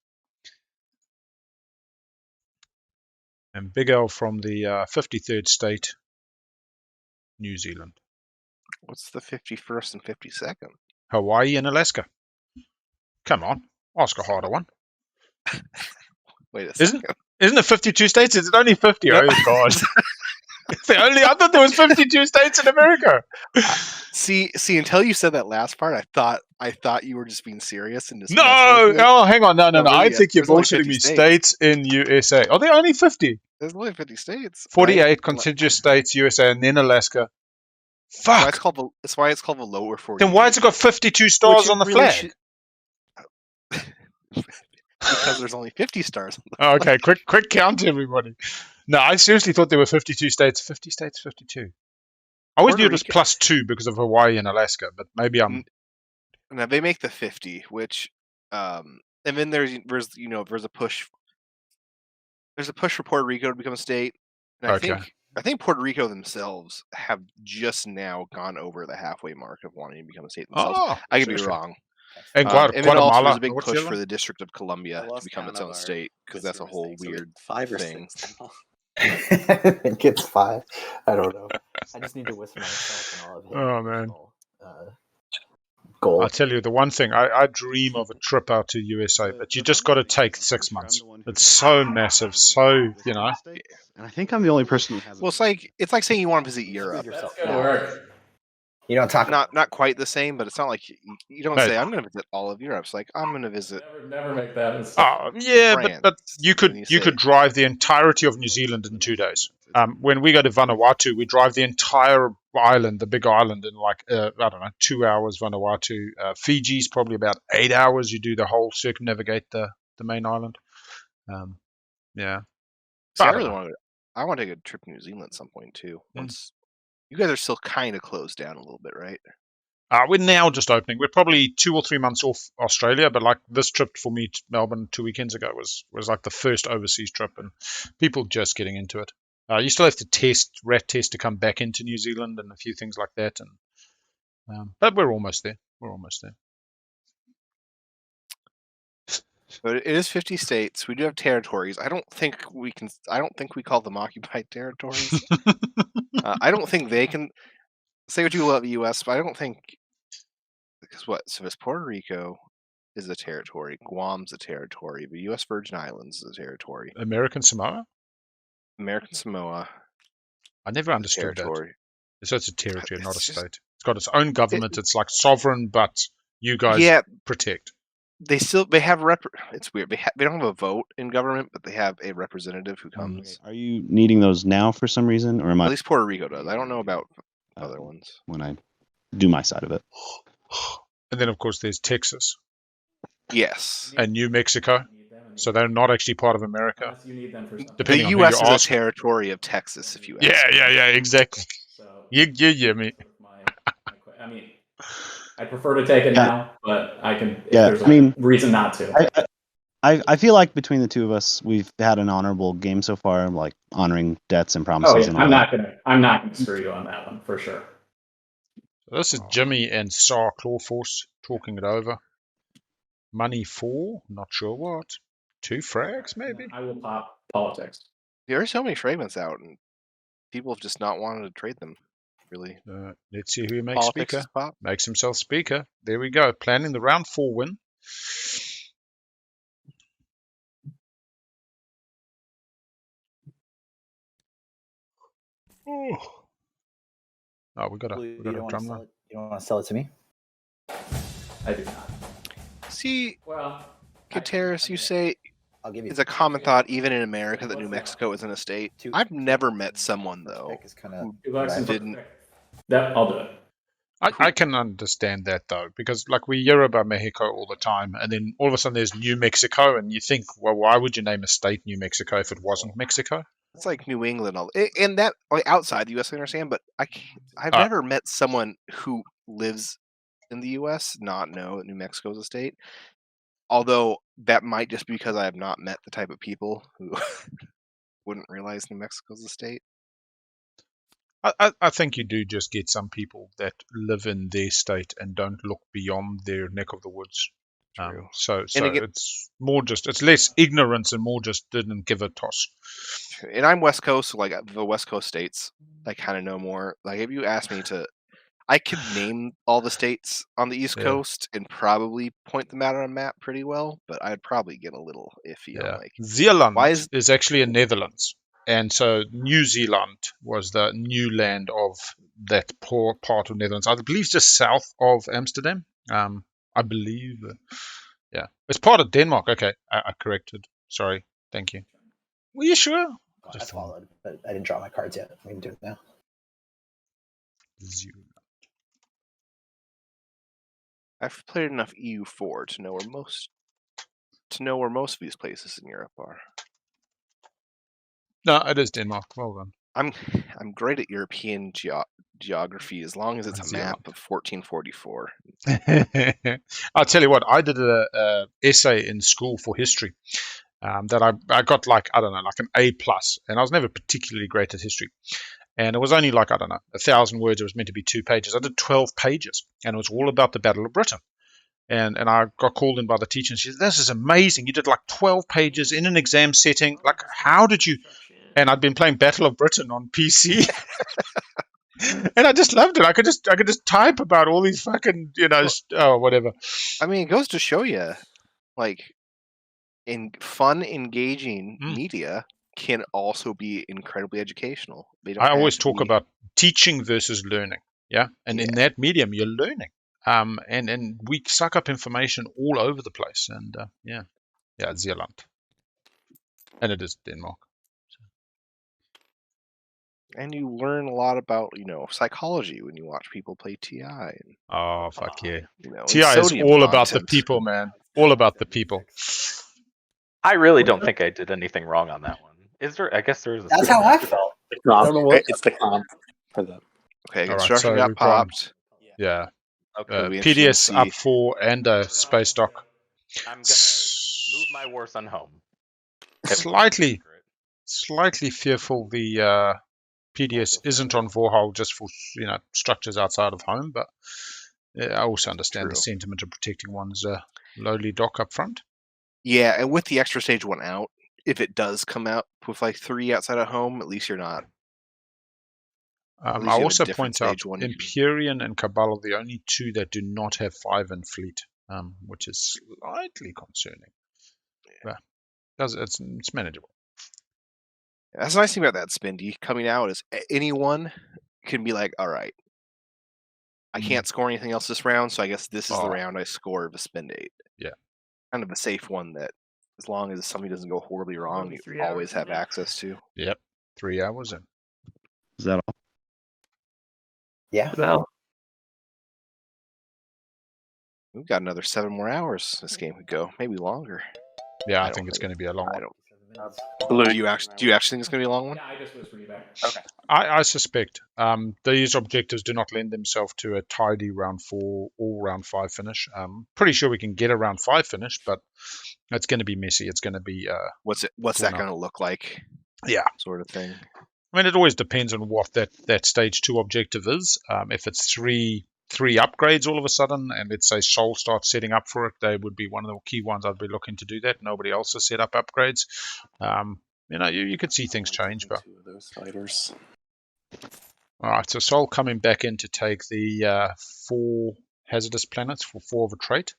And BigAl from the 53rd state, New Zealand. What's the 51st and 52nd? Hawaii and Alaska. Come on, ask a harder one. Wait a second. Isn't it 52 states? Is it only 50? No. Oh, God. I thought there was 52 states in America. See, until you said that last part, I thought you were just being serious and just hang on, no. Really, I think you're bullshitting me. States in USA. Are there only 50? There's only 50 states. 48 contiguous states, USA, and then Alaska. Fuck. That's why it's called the lower 48. Then why has it got 52 stars on the flag? Because there's only 50 stars on the flag. Okay, quick count, everybody. No, I seriously thought there were 52 states. 50 states, 52. I always knew it was +2 because of Hawaii and Alaska, but maybe I'm... No, they make the 50, which... and then there's a push... There's a push for Puerto Rico to become a state. And I think Puerto Rico themselves have just now gone over the halfway mark of wanting to become a state themselves. I could be wrong. And then also there's a big push for the District of Columbia to become its own state, because that's a whole weird 5 or thing. 6. I think it's 5. I don't know. I just need to whisper myself and all of his man. Goal. I'll tell you the one thing. I dream of a trip out to USA, but you just got to take 6 months. It's so massive, so, you know. And I think I'm the only person who has. Well, it's like saying you want to visit Europe. That's gonna work. You don't talk. Not quite the same, but it's not like you don't say I'm going to visit all of Europe. It's like I'm going to visit. Never make that mistake. Oh yeah, France, but you could drive the entirety of New Zealand in 2 days. When we go to Vanuatu, we drive the entire island, the big island, in like 2 hours. Vanuatu, Fiji's probably about 8 hours. You do the whole circumnavigate the main island. Yeah. See, I want to take a trip to New Zealand at some point too. Once you guys are still kind of closed down a little bit, right? We're now just opening. We're probably 2 or 3 months off Australia, but like this trip for me to Melbourne 2 weekends ago was like the first overseas trip, and people just getting into it. You still have to rat test to come back into New Zealand and a few things like that, and but we're almost there. We're almost there. But it is 50 states. We do have territories. I don't think we call them occupied territories. I don't think they can say what you love the U.S., but I don't think because so if Puerto Rico is a territory, Guam's a territory, the U.S. Virgin Islands is a territory. American Samoa. I never understood that. So it's a territory, not a state. It's got its own government. It's like sovereign, but you guys protect. They have it's weird. They don't have a vote in government, but they have a representative who comes. Are you needing those now for some reason, or am I? At least Puerto Rico does. I don't know about other ones. When I do my side of it. And then, of course, there's Texas. Yes. And New Mexico. So they're not actually part of America. You need them for something. The U.S. is a territory of Texas, if you ask. Yeah, exactly. So, yeah, me. I mean, I prefer to take it now, but I can. If there's a reason not to. I feel like between the two of us, we've had an honorable game so far, like honoring debts and promises. And all I'm not gonna screw you on that one for sure. So this is Jimmy and Sar Clawforce talking it over. Money for not sure what. 2 frags maybe. I will pop politics. There are so many fragments out, and people have just not wanted to trade them. Really. Let's see who makes speaker. Makes himself speaker. There we go. Planning the round 4 win. Oh, we got a drum line. You don't want to sell it to me? I do not. See, well, Kateris, you say I'll give you. It's a common thought, even in America, that New Mexico isn't a state. I've never met someone though who didn't. I'll do it. I can understand that though, because like we hear about Mexico all the time, and then all of a sudden there's New Mexico, and you think, well, why would you name a state New Mexico if it wasn't Mexico? It's like New England, and that like outside the U.S. I understand, but I've never met someone who lives in the U.S. not know that New Mexico is a state. Although that might just be because I have not met the type of people who wouldn't realize New Mexico is a state. I think you do just get some people that live in their state and don't look beyond their neck of the woods. So it's more just, it's less ignorance and more just didn't give a toss. And I'm West Coast, so like the West Coast states, I kind of know more. Like if you ask me to, I could name all the states on the East Coast and probably point them out on a map pretty well, but I'd probably get a little iffy on like Zeeland is actually in Netherlands. And so New Zealand was the new land of that poor part of Netherlands. I believe just south of Amsterdam. I believe. Yeah. It's part of Denmark. Okay. I corrected. Sorry. Thank you. Were you sure? I followed, but I didn't draw my cards yet. We can do it now. Zealand. I've played enough EU4 to know where most of these places in Europe are. No, it is Denmark. Well done. I'm great at European geography as long as it's a map of 1444. I'll tell you what. I did a essay in school for history that I got like an A+, and I was never particularly great at history. And it was only like 1,000 words. It was meant to be 2 pages. I did 12 pages, and it was all about the Battle of Britain. And I got called in by the teacher, and she said, "This is amazing. You did like 12 pages in an exam setting. Like, how did you?" And I'd been playing Battle of Britain on PC, and I just loved it. I could just type about all these fucking whatever. I mean, it goes to show you, like, in fun, engaging media can also be incredibly educational. I always talk about teaching versus learning. Yeah, and in that medium, you're learning. And we suck up information all over the place, and Zealand, and it is Denmark. And you learn a lot about psychology when you watch people play TI. Oh fuck yeah! TI is all about the people, man. All about the people. I really don't think I did anything wrong on that one. Is there? I guess there is. That's how I felt. I don't know what it's the comp for them. Okay, construction got popped. Yeah. Okay. be interesting to PDS up see. 4 and a space dock. I'm gonna move my war son home. Slightly fearful the PDS isn't on Vorhal just for structures outside of home, but I also understand True. the sentiment of protecting one's lowly dock up front. Yeah, and with the extra stage 1 out, if it does come out with like 3 outside of home, at least you're not. I least you have a also different point out stage one. Imperium and Cabal are the only two that do not have 5 in fleet, which is slightly concerning. But it's manageable. That's the nice thing about that Spindy coming out is anyone can be like, all right, I can't score anything else this round, so I guess this is the round I score of a Spin 8. Yeah. Kind of a safe one that as long as something doesn't go horribly wrong, you always have access to. Yep. 3 hours in. Is that all? Yeah. Well, We've got another 7 more hours this game could go, maybe longer. Yeah, I think it's going to be a long one. Do you actually think it's going to be a long one? Yeah, I just whispered you back. Okay. I suspect these objectives do not lend themselves to a tidy round 4 or round 5 finish. Pretty sure we can get a round 5 finish, but it's going to be messy. It's going to be what's that going to look like? Yeah, sort of thing. I mean, it always depends on what that stage 2 objective is. If it's three upgrades all of a sudden, and let's say Soul starts setting up for it, they would be one of the key ones I'd be looking to do that. Nobody else has set up upgrades. You could see things change, but 2 of those fighters. all right. So Soul coming back in to take the 4 hazardous planets for 4 of a trait.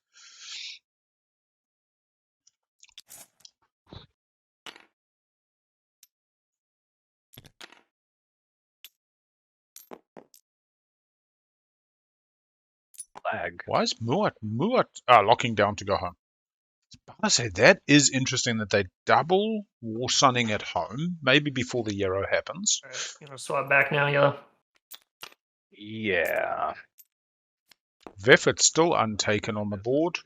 Flag. Why is Muat locking down to go home? I say that is interesting that they double war sunning at home, maybe before the Yarrow happens. Swap back now, Yellow. Yeah. Vefet's still untaken on the board.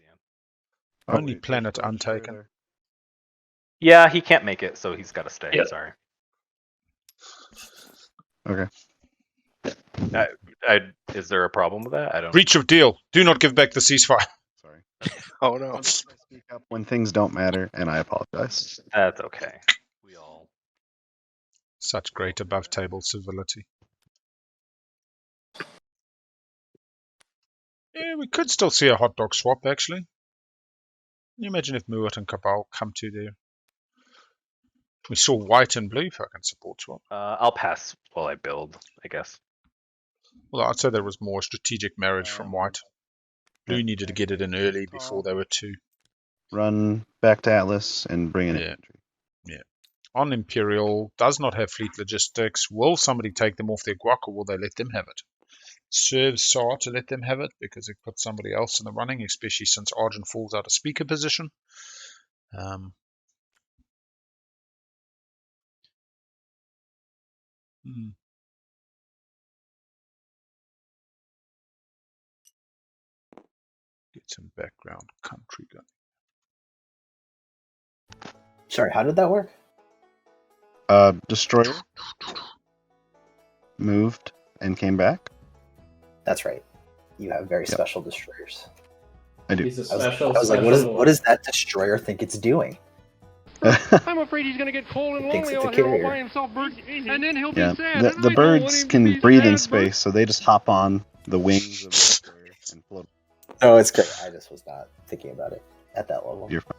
Oh, Only wait, planet there's no untaken. destroyer Yeah, he can't make it, so he's got to stay. Yep. Sorry. there. Okay. Is there a problem with that? I don't. Breach of deal. Do not give back the ceasefire. Sorry. Oh no. I speak up when things don't matter, and I apologize. That's okay. We all. Such great above table civility. Yeah, we could still see a hot dog swap, actually. Can you imagine if Muat and Cabal come to there? We saw white and blue fucking support swap. I'll pass while I build, I guess. Well, I'd say there was more strategic marriage from white. Blue needed to get it in early before they were 2. Run back to Atlas and bring in infantry. Yeah. On Imperial, does not have fleet logistics. Will somebody take them off their guac, or will they let them have it? Serves SAR to let them have it because it puts somebody else in the running, especially since Argent falls out of speaker position. Get some background country going. Sorry, how did that work? Destroyer moved and came back. That's right. You have very special destroyers. I do. He's a I special. was like, what does that destroyer think it's doing? I'm afraid he's going to get cold and Thinks lonely it's a out here all carrier. by himself, Bert, and then he'll Yeah, be sad. the and I know birds when can he'll be breathe sad, in Bert. space, so they just hop on the wings of the destroyer and float. Oh, it's great. I just was not thinking about it at that level. You're fine.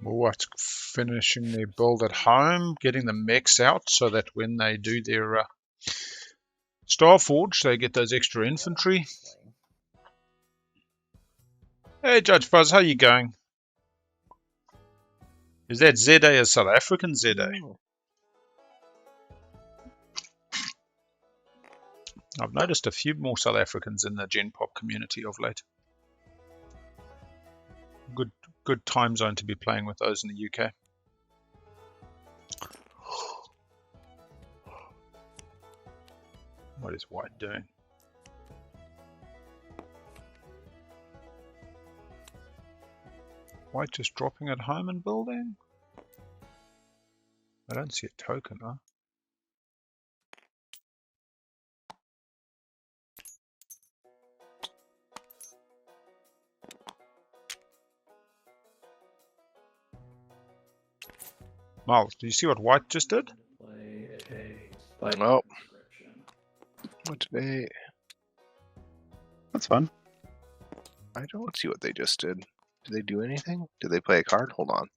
What's finishing their build at home, getting the mechs out so that when they do their Starforge, they get those extra infantry. Hey, Judge Fuzz, how you going? Is that ZA a South African ZA? I've noticed a few more South Africans in the Gen Pop community of late. Good time zone to be playing with those in the UK. What is white doing? White just dropping at home and building? I don't see a token, huh? Myles, do you see what white just did? Oh. What did they... That's fun. I don't see what they just did. Did they do anything? Did they play a card? Hold on.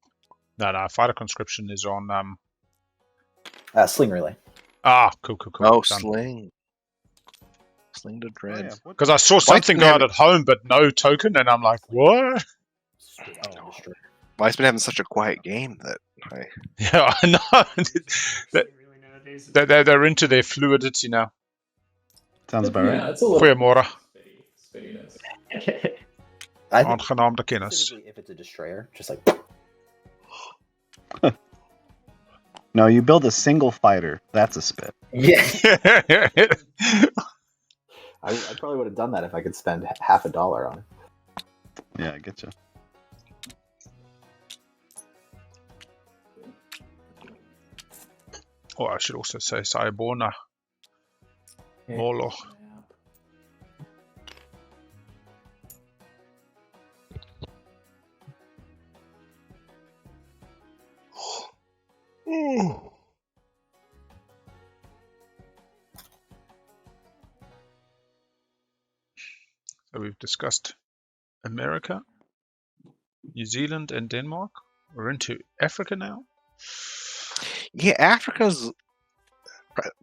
No, fighter conscription is on... Sling relay. Ah, cool. Oh, Done. Sling. Sling to Dread. Because I saw something go out at home, but no token, and I'm like, what? White's been having such a quiet game that I... Yeah, I know. They're into their fluidity now. Sounds about right. It's a little Goeiemorgen. I think Aangenaam te kennis. specifically if it's a destroyer, just like No, you build a single fighter. That's a spit. yeah. I probably would have done that if I could spend $50 on it. Yeah, I get you. Oh, I should also say Sayabona. Molo. So we've discussed America, New Zealand, and Denmark. We're into Africa now. Yeah, Africa's...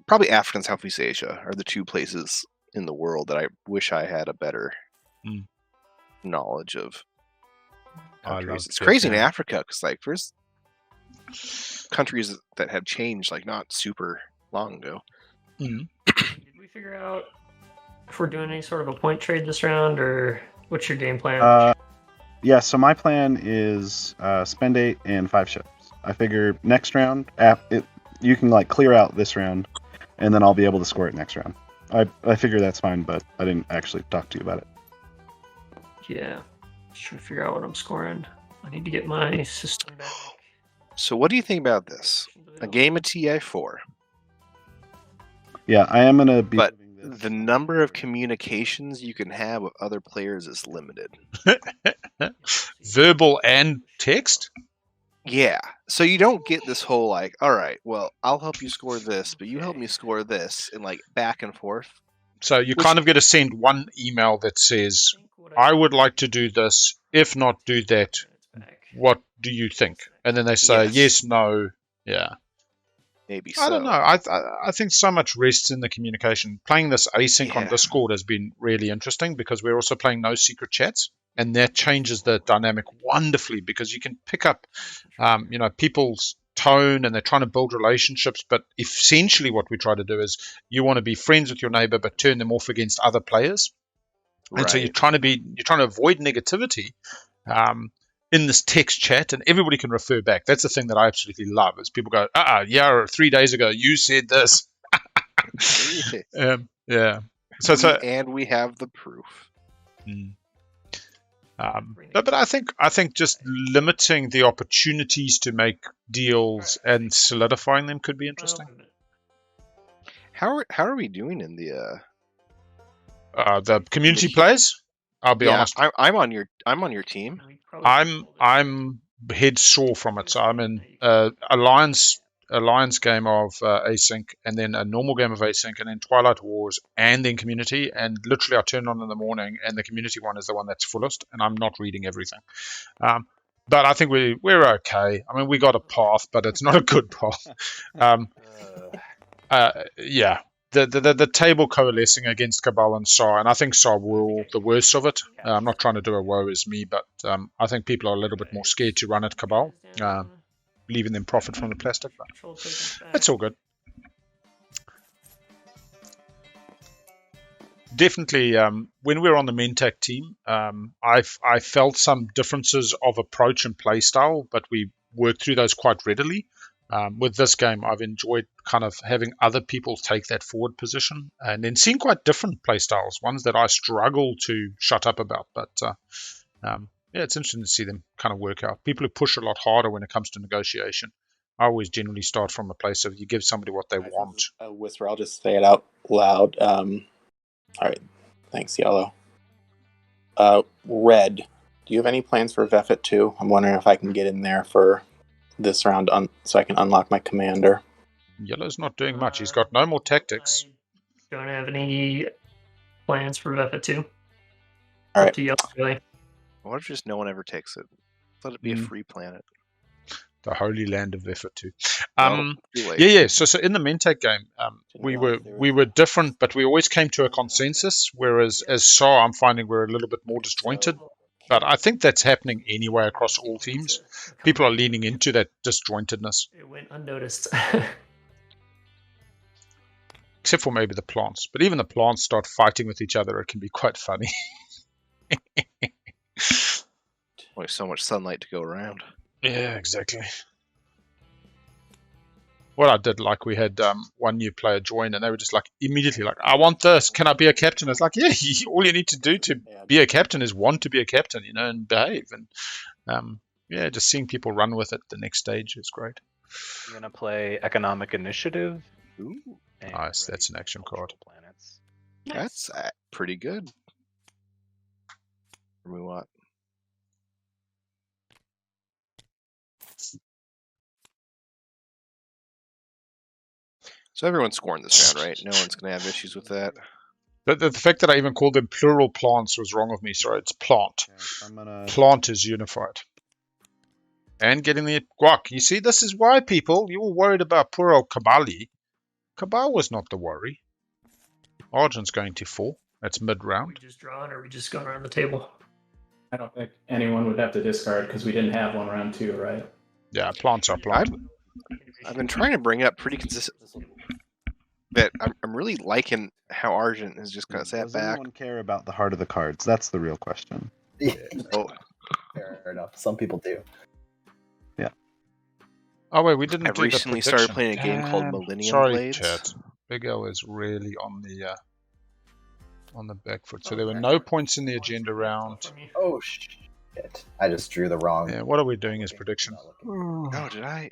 Probably Africa and Southeast Asia are the two places in the world that I wish I had a better knowledge of countries. It's crazy in Africa because like there's countries that have changed like not super long ago. Did we figure out if we're doing any sort of a point trade this round, or what's your game plan? Yeah, so my plan is spend 8 and 5 ships. I figure next round, you can like clear out this round, and then I'll be able to score it next round. I figure that's fine, but I didn't actually talk to you about it. Yeah, just trying to figure out what I'm scoring. I need to get my system back. So what do you think about this? A game of TI4. Yeah, I am gonna be. But the number of communications you can have with other players is limited. Verbal and text? Yeah. So you don't get this whole like, all right, well, I'll help you score this, but you help me score this, and like back and forth. So you kind of get to send one email that says, I would like to do this. If not, do that. What do you think? And then they say, yes, no, yeah. Maybe so. I don't know. I think so much rests in the communication. Playing this async on Discord has been really interesting because we're also playing no secret chats, and that changes the dynamic wonderfully because you can pick up, people's tone and they're trying to build relationships. But essentially, what we try to do is you want to be friends with your neighbor, but turn them off against other players. Right. And so you're trying to avoid negativity. In this text chat, and everybody can refer back. That's the thing that I absolutely love is people go, 3 days ago you said this. Yeah. And we have the proof. But I think just limiting the opportunities to make deals and solidifying them could be interesting. How are we doing in the community plays? I'll be honest. I'm on your team. I'm head sore from it. So I'm in alliance game of async, and then a normal game of async, and then Twilight Wars, and then community. And literally, I turn on in the morning, and the community one is the one that's fullest, and I'm not reading everything. But I think we're okay. I mean, we got a path, but it's not a good path. Yeah. The table coalescing against Cabal and Sa, and I think Sa will the worst of it. I'm not trying to do a woe is me, but I think people are a little bit more scared to run at Cabal, leaving them profit from the plastic. But that's all good. Definitely, when we were on the Mentac team, I felt some differences of approach and play style, but we worked through those quite readily. With this game, I've enjoyed kind of having other people take that forward position and then seeing quite different play styles, ones that I struggle to shut up about. But it's interesting to see them kind of work out. People who push a lot harder when it comes to negotiation. I always generally start from a place of you give somebody what they want. A whisper, I'll just say it out loud. All right. Thanks, Yellow. Red, do you have any plans for Vefit 2? I'm wondering if I can get in there for this round so I can unlock my commander. Yellow's not doing much. He's got no more tactics. I don't have any plans for Vefa 2. All right. Up to Yellow, really. What if just no one ever takes it? Let it be a free planet. The holy land of Vefa 2. Too late. Yeah. So in the Mentag game, we were different, but we always came to a consensus. Whereas as SAR, I'm finding we're a little bit more disjointed. But I think that's happening anyway across all teams. People are leaning into that disjointedness. It went unnoticed. Except for maybe the plants. But even the plants start fighting with each other. It can be quite funny. Only so much sunlight to go around. Yeah, exactly. What I did, like, we had one new player join, and they were just like immediately like, "I want this. Can I be a captain?" It's like, yeah, all you need to do to be a captain is want to be a captain, and behave. And just seeing people run with it the next stage is great. I'm gonna play Economic Initiative. Ooh, nice. That's an action card. Planets. That's pretty good. What do we want? So everyone's scoring this round, right? No one's going to have issues with that. The fact that I even called them plural plants was wrong of me. Sorry, it's plant. Okay, Plant is unified. And getting the guac. You see, this is why, people, you were worried about poor old Kabali. Kabal was not the worry. Argent's going to 4. That's mid-round. Are we just drawing, or are we just going around the table? I don't think anyone would have to discard because we didn't have one round 2, right? Yeah, plants are plant. I've been trying to bring up pretty consistent that I'm really liking how Argent has just kind of sat Does back. anyone care about the heart of the cards? That's the real question. Yeah. Oh, Fair enough. Some people do. Yeah. Oh wait, we didn't. I've do recently the started prediction. playing a game called Damn. Millennium Sorry, Blades. chat. BigAl is really on the back foot. So there were no points in the agenda round. Oh shit! I just drew the wrong. Yeah, what are we doing as prediction? Oh, did I?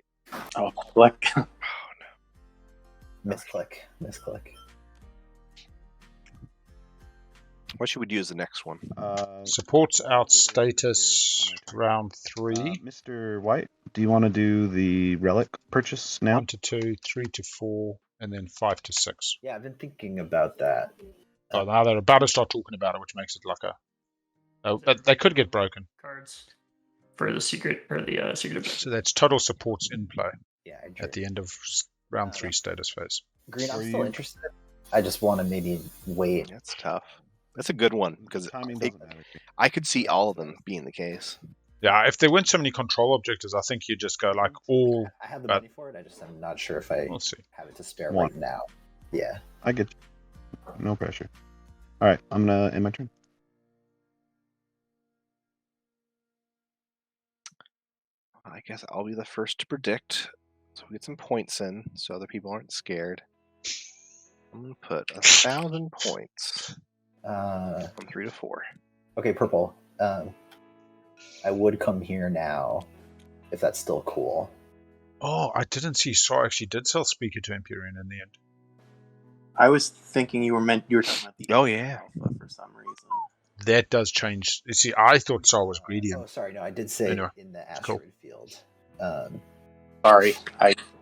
Oh, click. Oh no. Misclick. What should we do as the next one? Supports out status round 3. Mr. White, do you want to do the relic purchase now? 1 to 2, 3 to 4, and then 5 to 6. Yeah, I've been thinking about that. Oh, now they're about to start talking about it, which makes it like a. Oh, they could get broken. Cards for the secret or the secret event. So that's total supports in play Yeah, I at the end of round 3 status phase. Green, I'm still interested. I just want to maybe wait. That's tough. That's a good one because Timing doesn't matter. I could see all of them being the case. Yeah, if there weren't so many control objectives, I think you just go like all. I have the money for it. I'm not sure if I We'll see. have it to spare One. right now. Yeah. I get you. No pressure. All right, I'm gonna end my turn. I guess I'll be the first to predict, so we get some points in, so other people aren't scared. I'm gonna put 1,000 points from 3 to 4. Okay, purple. I would come here now, if that's still cool. Oh, I didn't see. SAR actually did sell Speaker to Imperium in the end. I was thinking you were talking about the Oh yeah. alpha for some reason. That does change. You see, I thought SAR was greedy. Oh, sorry, no, I did say Anyway, in the cool. asteroid field. Sorry,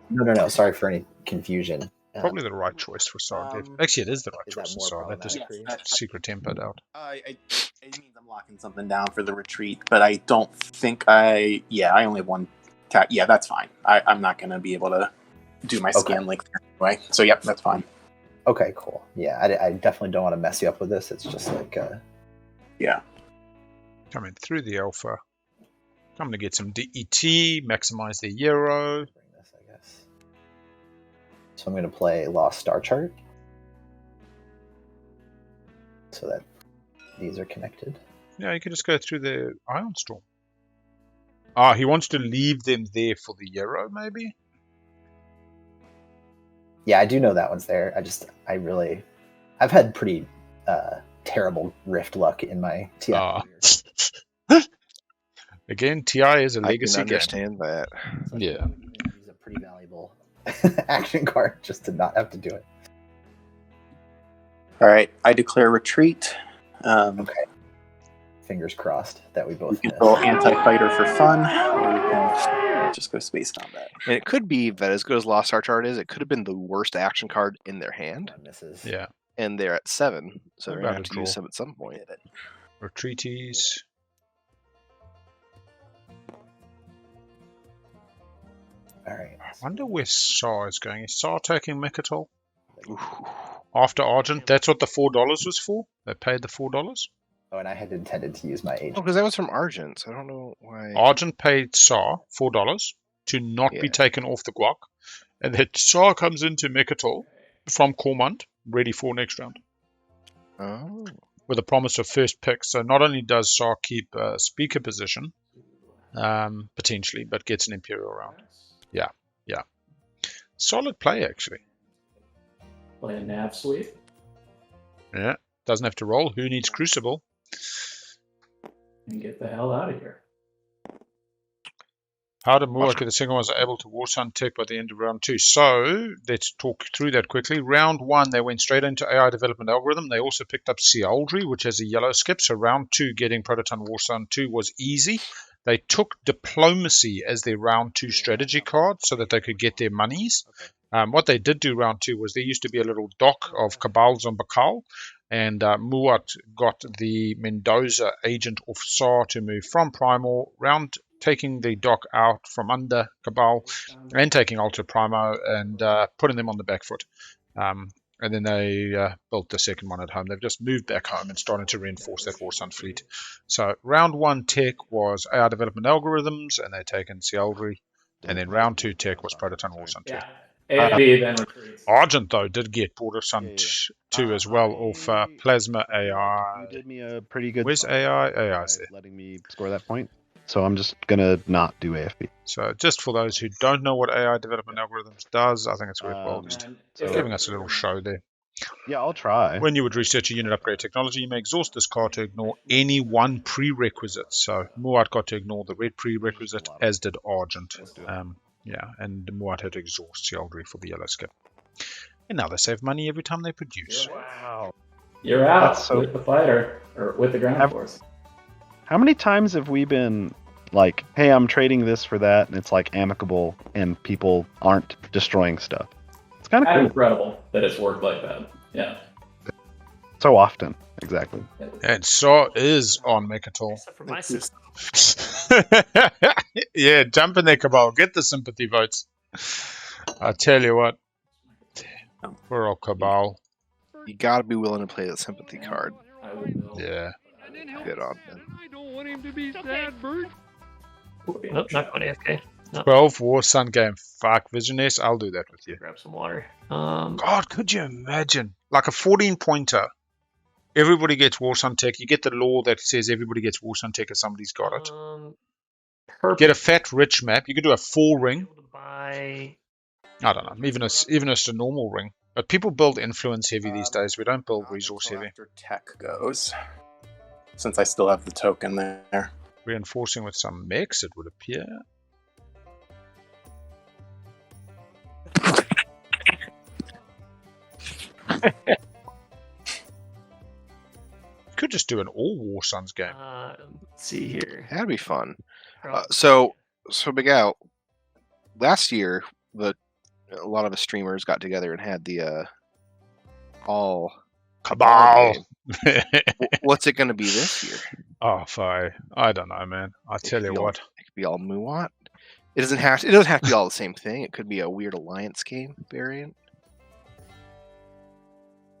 No. Sorry for any confusion. Probably the right choice for SAR. Actually, it is the right is that choice for more SAR. That just problematic for you? secret tempered out. it means I'm locking something down for the retreat, but I don't think I only have one tap. Yeah, that's fine. I'm not going to be able to do my scan link there anyway. So, yep, that's fine. Okay, cool. Yeah, I definitely don't want to mess you up with this. It's just like, yeah. Coming through the alpha. I'm going to get some DET, maximize the Euro. bring this, I guess. So I'm going to play Lost Star Chart, so that these are connected. Yeah, you could just go through the Ion Storm. Ah, he wants to leave them there for the Euro, maybe? Yeah, I do know that one's there. I've had pretty terrible Rift luck in my TI. Again, TI is a legacy I can understand that. Yeah. Use a pretty valuable action card just to not have to do it. All right, I declare retreat. Okay. fingers crossed that we both We can miss. go anti-fighter for fun, or we can just go space combat. And it could be that as good as Lost Arch Art is, it could have been the worst action card in their hand. Misses. Yeah. And they're at 7, so they're going to have to Draw. use them at some point. Retreaties. All right. I wonder where Saw is going. Is Saw taking Mechatol? After Argent? That's what the $4 was for? They paid the $4? Oh, and I had intended to use my agent. Oh, because that was from Argent, so I don't know why. Argent paid Saw $4 to not be taken off the guac, and then Saw comes into Mechatol from Cormont, ready for next round. Oh. With a promise of first pick. So not only does Saw keep speaker position, potentially, but gets an Imperial round. Yeah, yeah. Solid play, actually. Play a nav sweep. Yeah, doesn't have to roll. Who needs Crucible? And get the hell out of here. How did Muak get the second ones able to War Sun tech by the end of round 2? So, let's talk through that quickly. Round 1, they went straight into AI development algorithm. They also picked up Sealdry, which has a yellow skip. So round 2, getting Prototon War Sun 2 was easy. They took Diplomacy as their round 2 strategy card so that they could get their monies. What they did do round 2 was there used to be a little dock of Cabals on BigAl, and Muat got the Mendoza agent of Saw to move from Primal, round taking the dock out from under Cabal and taking Ultra Primo and putting them on the back foot. And then they built the second one at home. They've just moved back home and started to reinforce that War Sun fleet. So round 1 tech was AI development algorithms, and they've taken Sealdry. And then round 2 tech was Prototon War Sun 2. Yeah. AFB then retreats. Argent, though, did get Border Sun 2 as well off Plasma AI. You did me a pretty good. Where's AI? AI's there. Letting me score that point. So I'm just gonna not do AFB. So just for those who don't know what AI development algorithms does, I think it's worthwhile just giving us a little show there. Yeah, I'll try. When you would research a unit upgrade technology, you may exhaust this card to ignore any one prerequisite. So Muat got to ignore the red prerequisite, as did Argent. Yeah, and Muat had to exhaust Sealdry for the yellow skip. And now they save money every time they produce. Wow. You're out That's so- with the fighter, or with the ground force. How many times have we been like, hey, I'm trading this for that, and it's like amicable, and people aren't destroying stuff? It's kind of cool. Incredible that it's worked like that. Yeah. So often, exactly. And Saw is on Mechatol. Except for my system. Yeah, jump in there, Cabal. Get the sympathy votes. I tell you what. Poor old Cabal. You got to be willing to play the sympathy card. Yeah. Good on him. I don't want him to be sad, Bert. Nope, not going AFK. No. 12 War Sun game. Fuck, Visionaries. I'll do that with you. Grab some water. God, could you imagine? Like a 14-pointer. Everybody gets War Sun Tech. You get the law that says everybody gets War Sun Tech if somebody's got it. Get a fat, rich map. You could do a 4-ring. Buy... I don't know. Even just a normal ring. But people build influence heavy these days. We don't build resource heavy. After tech goes, since I still have the token there. Reinforcing with some mechs, it would appear. Could just do an all War Suns game. Let's see here. That'd be fun. So BigAl, last year, a lot of the streamers got together and had the all Cabal. What's it going to be this year? Oh, I don't know, man. I tell you what. It could be all Muat. It doesn't have to be all the same thing. It could be a weird alliance game variant.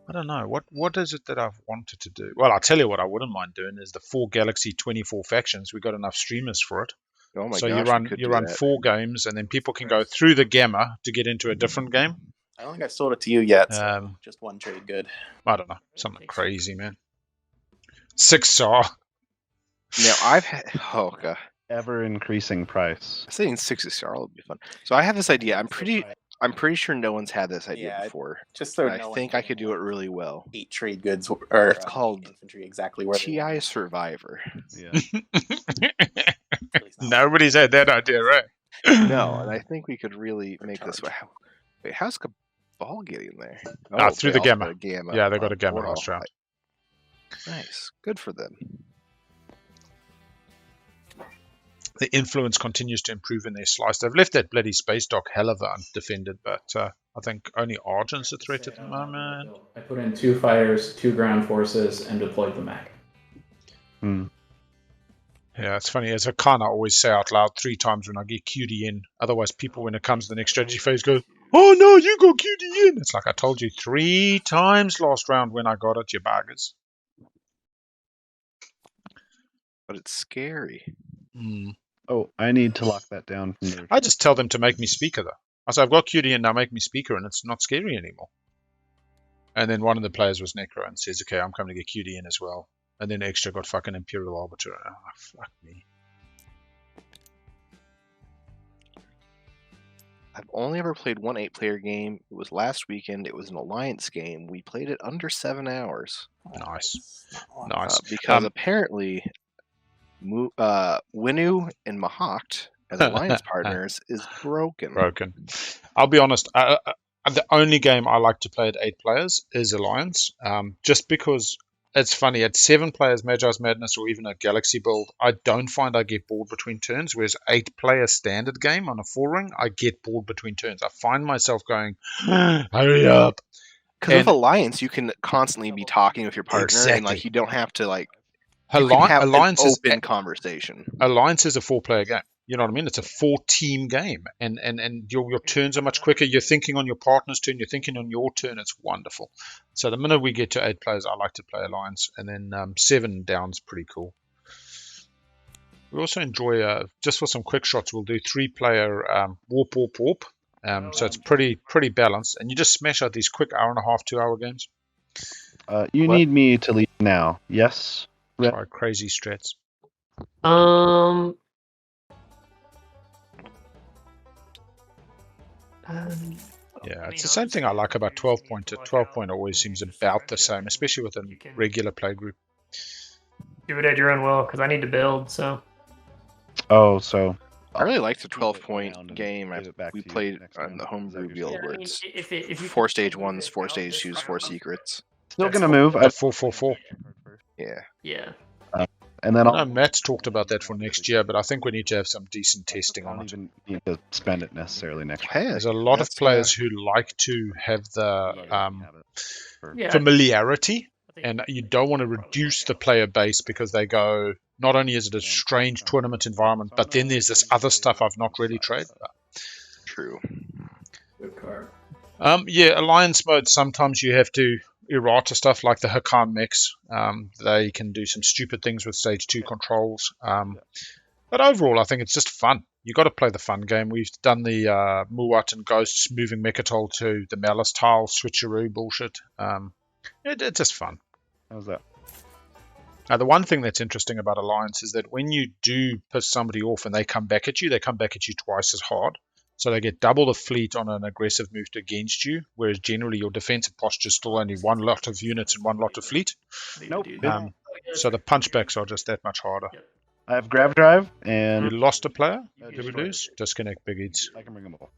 I don't know. What is it that I've wanted to do? Well, I'll tell you what I wouldn't mind doing is the 4 Galaxy 24 factions. We've got enough streamers for it. Oh my so gosh, you run 4 games, and then people can go through the gamma to get into a different game. I don't think I sold it to you yet. So just one trade good. I don't know. Something crazy, man. 6 star. Now I've had God. Ever increasing price. I think 6 star would be fun. So I have this idea. I'm pretty sure no one's had this idea before. Just so I think I could do it really well. 8 trade goods, or it's called infantry exactly where TI Survivor. Yeah. Nobody's had that idea, right? No, and I think we could really make this. Wait, how's Cabal getting there? Through the gamma. Yeah, they got a gamma portal. last round. Nice, good for them. the influence continues to improve in their slice. They've left that bloody space dock hell of undefended, but I think only Argent's a threat at the moment. I put in 2 fighters, 2 ground forces, and deployed the mech. Yeah, it's funny. As I kind of always say out loud 3 times when I get QD in. Otherwise, people, when it comes to the next strategy phase, go, "Oh no, you got QD in." It's like I told you 3 times last round when I got it, you buggers. But it's scary. Oh, I need to lock that down. I just tell them to make me speaker, though. I say, I've got QD in, now make me speaker, and it's not scary anymore. And then one of the players was Necro and says, okay, I'm coming to get QD in as well. And then Extra got fucking Imperial Arbiter. Oh, fuck me. I've only ever played one 8-player game. It was last weekend. It was an Alliance game. We played it under 7 hours. Nice. Nice. Because apparently, Winu and Mahakt as Alliance partners is broken. I'll be honest. The only game I like to play at 8 players is Alliance. Just because it's funny, at 7 players, Magi's Madness, or even a Galaxy build, I don't find I get bored between turns, whereas 8-player standard game on a 4-ring, I get bored between turns. I find myself going, hurry up. Because with Alliance, you can constantly be talking with your partner, and like you don't have to like you can have an open conversation. Alliance is a 4-player game. You know what I mean? It's a 4-team game, and your turns are much quicker. You're thinking on your partner's turn. You're thinking on your turn. It's wonderful. So the minute we get to 8 players, I like to play Alliance, and then 7 down's pretty cool. We also enjoy, just for some quick shots, we'll do 3-player warp. So it's pretty balanced, and you just smash out these quick 1.5 to 2-hour games. You need me to leave now. Yes. Try crazy strats. Yeah, it's the same thing I like about 12 point. 12 point always seems about the same, especially with a regular play group. Do it at your own will, because I need to build, so. Oh, so. I really like the 12-point game we played on the homebrew build, where it's 4 stage 1s, 4 stage 2s, 4 secrets. Still gonna move. 4-4-4. Yeah. Yeah. And then I know Matt's talked about that for next year, but I think we need to have some decent testing on it. Even need to spend it necessarily next year. There's a lot of players who like to have the familiarity, and you don't want to reduce the player base because they go, not only is it a strange tournament environment, but then there's this other stuff I've not really tried. True. Good card. Yeah, Alliance mode, sometimes you have to errata stuff like the Hakan mechs. They can do some stupid things with stage 2 controls. But overall, I think it's just fun. You got to play the fun game. We've done the Muat and Ghosts moving Mechatol to the Malice tile switcheroo bullshit. It's just fun. How's that? Now, the one thing that's interesting about Alliance is that when you do piss somebody off and they come back at you twice as hard. So they get double the fleet on an aggressive move against you, whereas generally your defensive posture is still only 1 lot of units and 1 lot of fleet. Nope. So the punchbacks are just that much harder. I have Grav Drive, and... You lost a player? Did we lose? Disconnect BigAts. I can bring them all.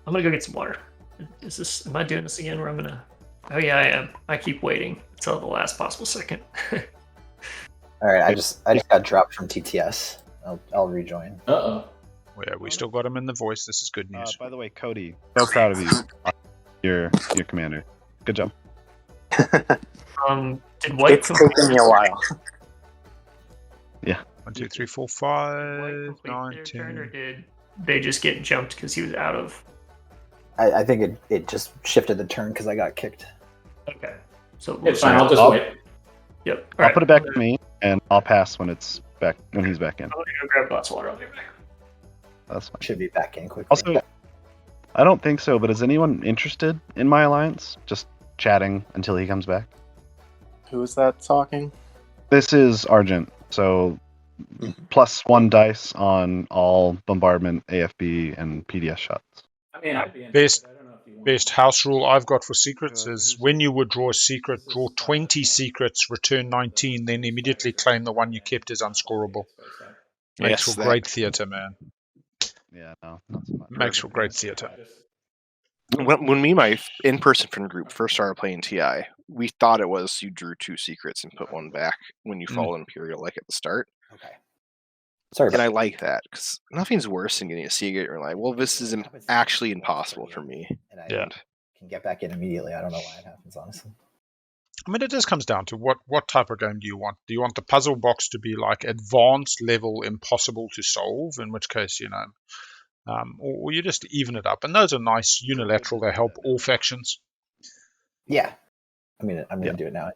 I'm gonna go get some water. Am I doing this again where I'm gonna... Oh yeah, I am. I keep waiting until the last possible second. Alright, I just got dropped from TTS. I'll rejoin. Uh-oh. Yeah, we still got him in the voice. This is good news. By the way, Cody, so proud of you. Your commander. Good job. Did White It's taken me a while. Yeah. 1, 2, 3, 4, 5, 9, 10. Or did they just get jumped because he was out of? I think it just shifted the turn because I got kicked. Okay. So it's fine. I'll just wait. Yep. I'll put it back to me, and I'll pass when he's back in. I'm gonna go grab a glass of water. I'll be back. That's fine. Should be back in quickly. Also, I don't think so, but is anyone interested in my alliance? Just chatting until he comes back. Who is that talking? This is Argent, so +1 dice on all bombardment, AFB, and PDS shots. I mean, I'd be interested. I don't know if you want. Best house rule I've got for secrets is when you withdraw a secret, draw 20 secrets, return 19, then immediately claim the one you kept as unscorable. Makes for great theatre, man. Yeah, no, not so much. Makes for great theatre. When me and my in-person friend group first started playing TI, we thought it was you drew 2 secrets and put 1 back when you fall Imperial, like at the start. Okay. Sorry, and I like that because nothing's worse than getting a Seagate. You're like, well, this is actually impossible for me. And I Yeah. can get back in immediately. I don't know why it happens, honestly. I mean, it just comes down to what type of game do you want? Do you want the puzzle box to be like advanced level, impossible to solve? In which case, or you just even it up. And those are nice, unilateral. They help all factions. Yeah. I mean, I'm going to do it now.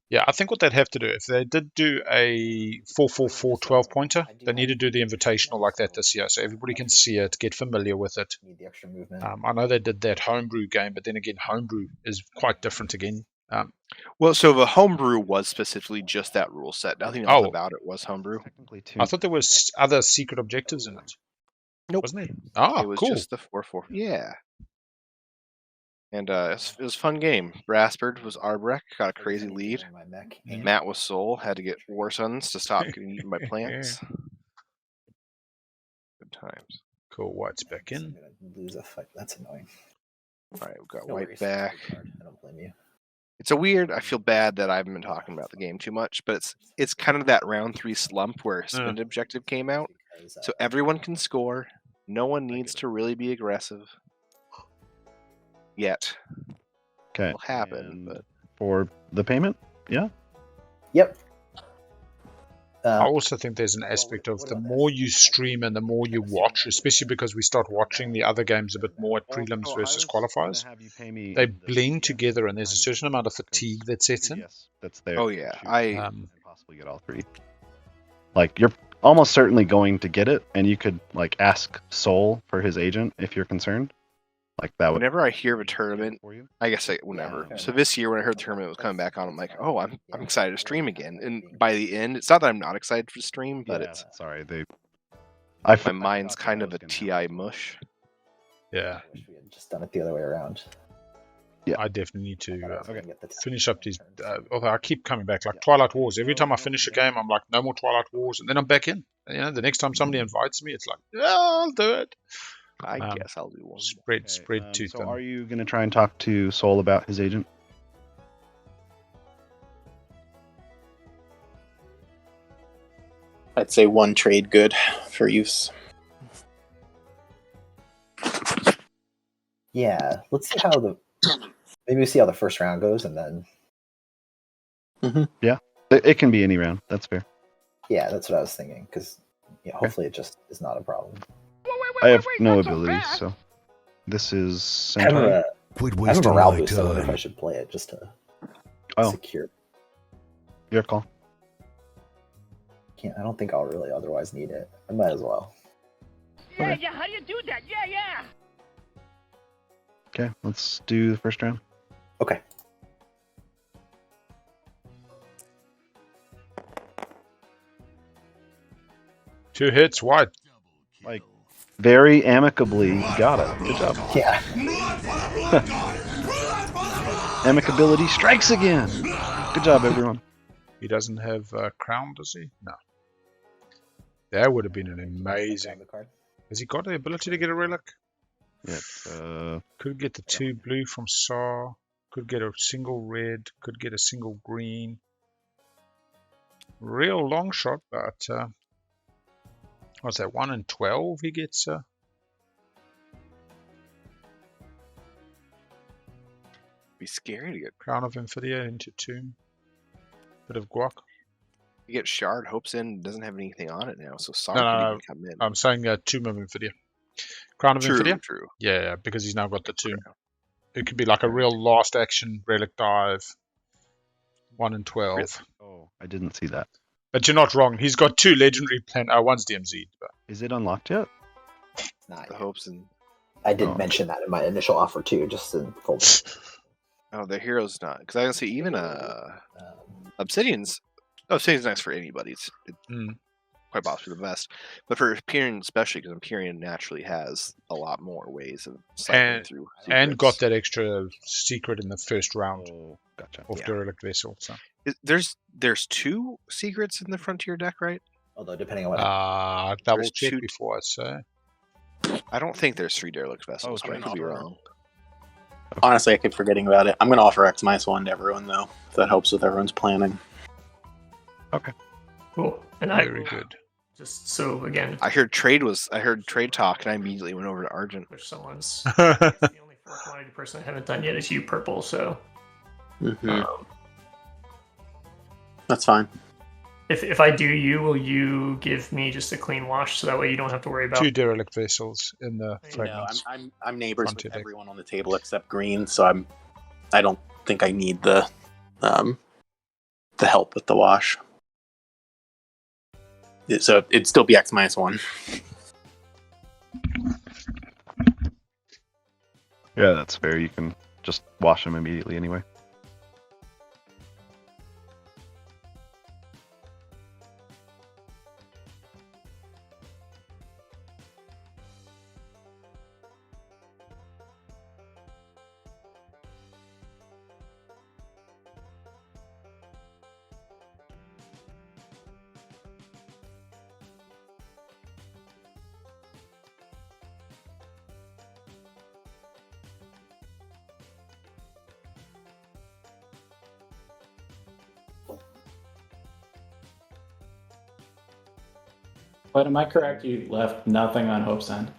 Yeah, I think what they'd have to do, if they did do a 4-4-4 12-pointer, they need to do the invitational like that this year, so everybody can see it, get familiar with it. Need the extra movement. I know they did that homebrew game, but then again, homebrew is quite different again. Well, so the homebrew was specifically just that rule set. Nothing else about it was homebrew. I thought there was other secret objectives in it. Nope. Wasn't it? Oh, it was cool. just the 4-4. Yeah. And it was a fun game. Brassbird was Arbrecht, got a crazy lead. Matt was Soul, had to get War Suns to stop getting eaten by plants. Good times. Cool, White's back in. I'm going to lose a fight. That's annoying. All right, we've got White back. I don't blame you. It's a weird. I feel bad that I haven't been talking about the game too much, but it's kind of that round 3 slump where Spin Objective came out, so everyone can score. No one needs to really be aggressive yet. Okay. It'll happen, but for the payment, yeah. Yep. I also think there's an aspect of the more you stream and the more you watch, especially because we start watching the other games a bit more at prelims versus qualifiers. They blend together, and there's a certain amount of fatigue that sets in. That's there. Oh yeah, and possibly get all 3. Like you're almost certainly going to get it, and you could like ask Soul for his agent if you're concerned. Like that would. Whenever I hear of a tournament, I guess whenever. So this year, when I heard the tournament was coming back on, I'm like, oh, I'm excited to stream again. And by the end, it's not that I'm not excited for the stream, but it's sorry, my mind's kind of a TI mush. Yeah. I wish we had just done it the other way around. Yeah, I definitely need to finish up these. Although I keep coming back, like Twilight Wars. Every time I finish a game, I'm like, no more Twilight Wars, and then I'm back in. The next time somebody invites me, it's like, yeah, I'll do it. I guess I'll do one. Spread too thin. So are you going to try and talk to Soul about his agent? I'd say 1 trade good for use. Yeah, let's see how maybe we see how the first round goes, and then. Yeah, it can be any round. That's fair. Yeah, that's what I was thinking. Because hopefully it just is not a problem. I have no abilities, so this is. I have a morale boost. I wonder if I time. should play it just to Oh. secure. Your call. I don't think I'll really otherwise need it. I might as well. Yeah, how do you do that? Yeah. Okay, let's do the first round. Okay. Two hits, White. Like, very amicably got it. Good job. Yeah. Amicability strikes again. Good job, everyone. He doesn't have crown, does he? No. That would have been an amazing. Has he got the ability to get a relic? Yeah. Could get the 2 blue from Saw. Could get a single red. Could get a single green. Real long shot, but what's that? 1 in 12 he gets. Be scary to get Crown of Infidia into Tomb. Bit of guac. You get Shard, Hope's in, doesn't have anything on it now, so Saw No, can even come in. I'm saying Tomb of Infidia. Crown of Infidia? True. Yeah, because he's now got the Tomb. It could be like a real last action relic dive. 1 in 12. Oh, I didn't see that. But you're not wrong. He's got 2 legendary one's DMZ. But... Is it unlocked yet? Not The yet. Hopes and I did mention that in my initial offer too, just in full. the hero's not, because I can see even Obsidian's nice for anybody. It's quite possibly the best, but for Imperium especially, because Imperium naturally has a lot more ways of cycling through and secrets. got that extra secret in the first round Gotcha. of Derelict Vessel. So There's 2 secrets in the Frontier deck, right? Although depending on what. double There's check 2 before I say. I don't think there's 3 Derelict Vessels, but I could be wrong. Honestly, I keep forgetting about it. I'm going to offer X-1 to everyone, though, if that helps with everyone's planning. Okay. Cool. And Very good. Just so again, I heard trade talk, and I immediately went over to Argent. there's someone's. It's the only 4 commodity person I haven't done yet is you, Purple. So That's fine. if I do you, will you give me just a clean wash so that way you don't have to worry about 2 derelict vessels in the No, fragments. I'm neighbors Frontier with deck. everyone on the table except Green, so I don't think I need the help with the wash. So it'd still be X-1. Yeah, that's fair. You can just wash them immediately anyway. But am I correct? You left nothing on Hope's End.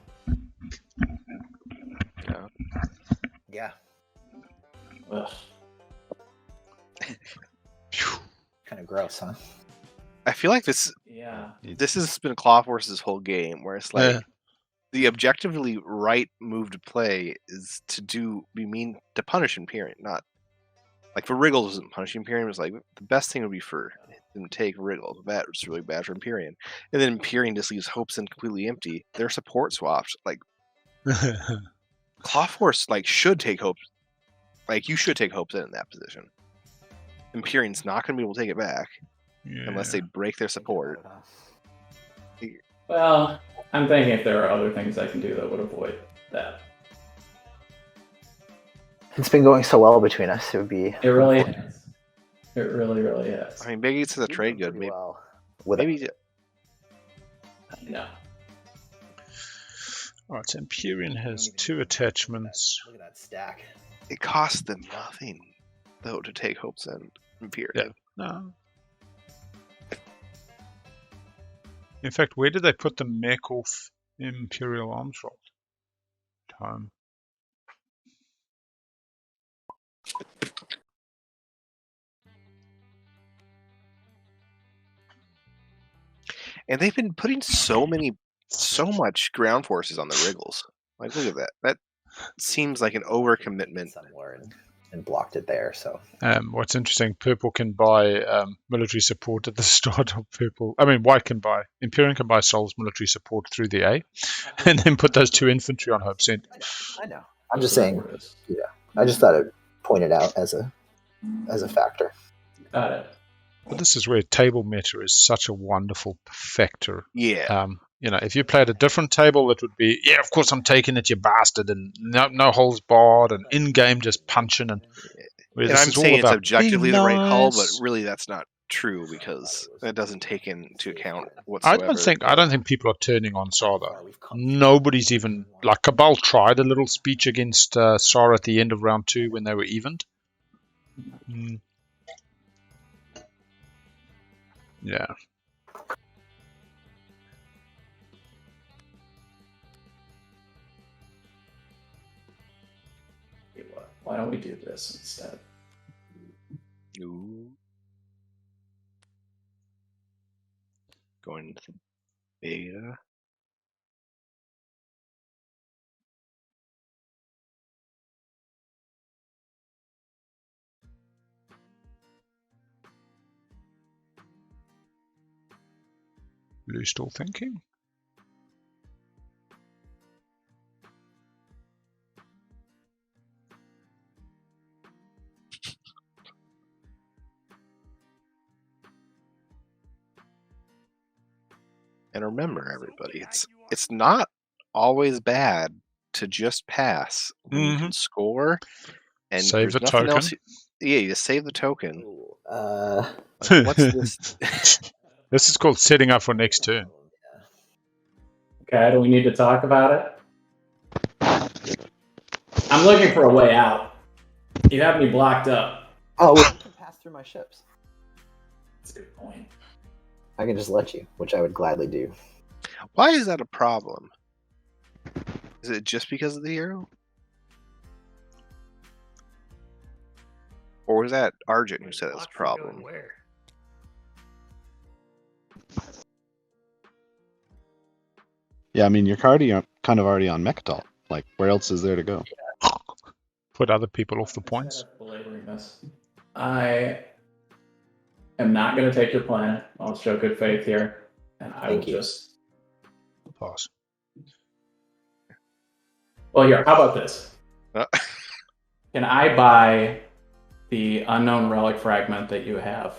Yeah. Ugh. Kind of gross, huh? I feel like this has been Clawforce's whole game, where it's like the objectively right move to play is to punish Imperium, not like for Wriggles doesn't punish Imperium. It's like the best thing would be for him to take Wriggles. That's really bad for Imperium, and then Imperium just leaves Hope's End completely empty. Their support swaps. Like Clawforce, should take Hope's. Like you should take Hope's End in that position. Imperium's not going to be able to take it back unless they break their support. Well, I'm thinking if there are other things I can do that would avoid that. It's been going so well between us. It would be. It really is. It really, really is. I mean, bigeats is a trade good. Maybe. Well maybe. No. Alright, so Imperium has 2 attachments. Look at that stack. It costs them nothing, though, to take Hope's End Imperium. Yeah. No. In fact, where did they put the mech off Imperial Arms Roll? Time. And they've been putting so much ground forces on the Wriggles. Like, look at that. That seems like an overcommitment. Somewhere and blocked it there. So what's interesting, Purple can buy military support at the start of Purple. I mean, White can buy. Imperium can buy Sol's military support through the A, and then put those 2 infantry on Hope's End. I know. I'm just saying. Yeah, I just thought I'd point it out as a factor. Got it. But this is where table meta is such a wonderful factor. Yeah. If you played a different table, it would be, yeah, of course I'm taking it, you bastard, and no holes barred, and in-game just punching. And I'm saying it's objectively the right call, but really that's not true because that doesn't take into account whatsoever. I don't think people are turning on Sar though. Nobody's even Cabal tried a little speech against Sar at the end of round 2 when they were evened. Yeah. Why don't we do this instead? Ooh. Going to beta. Blue still thinking. And remember, everybody, it's not always bad to just pass. You can score and save the nothing token. Else you just save the token. What's this? This is called setting up for next turn. Okay, do we need to talk about it? I'm looking for a way out. You have me blocked up. Oh, we can pass through my ships. That's a good point. I can just let you, which I would gladly do. Why is that a problem? Is it just because of the hero? Or was that Arjun who said it was a problem? Where? Yeah, I mean, you're kind of already on Mechatol. Like, where else is there to go? Put other people off the points. Belaboring this. I am not going to take your planet. I'll show good faith here. And I will just... Pass. Well, here, how about this? Can I buy the unknown relic fragment that you have?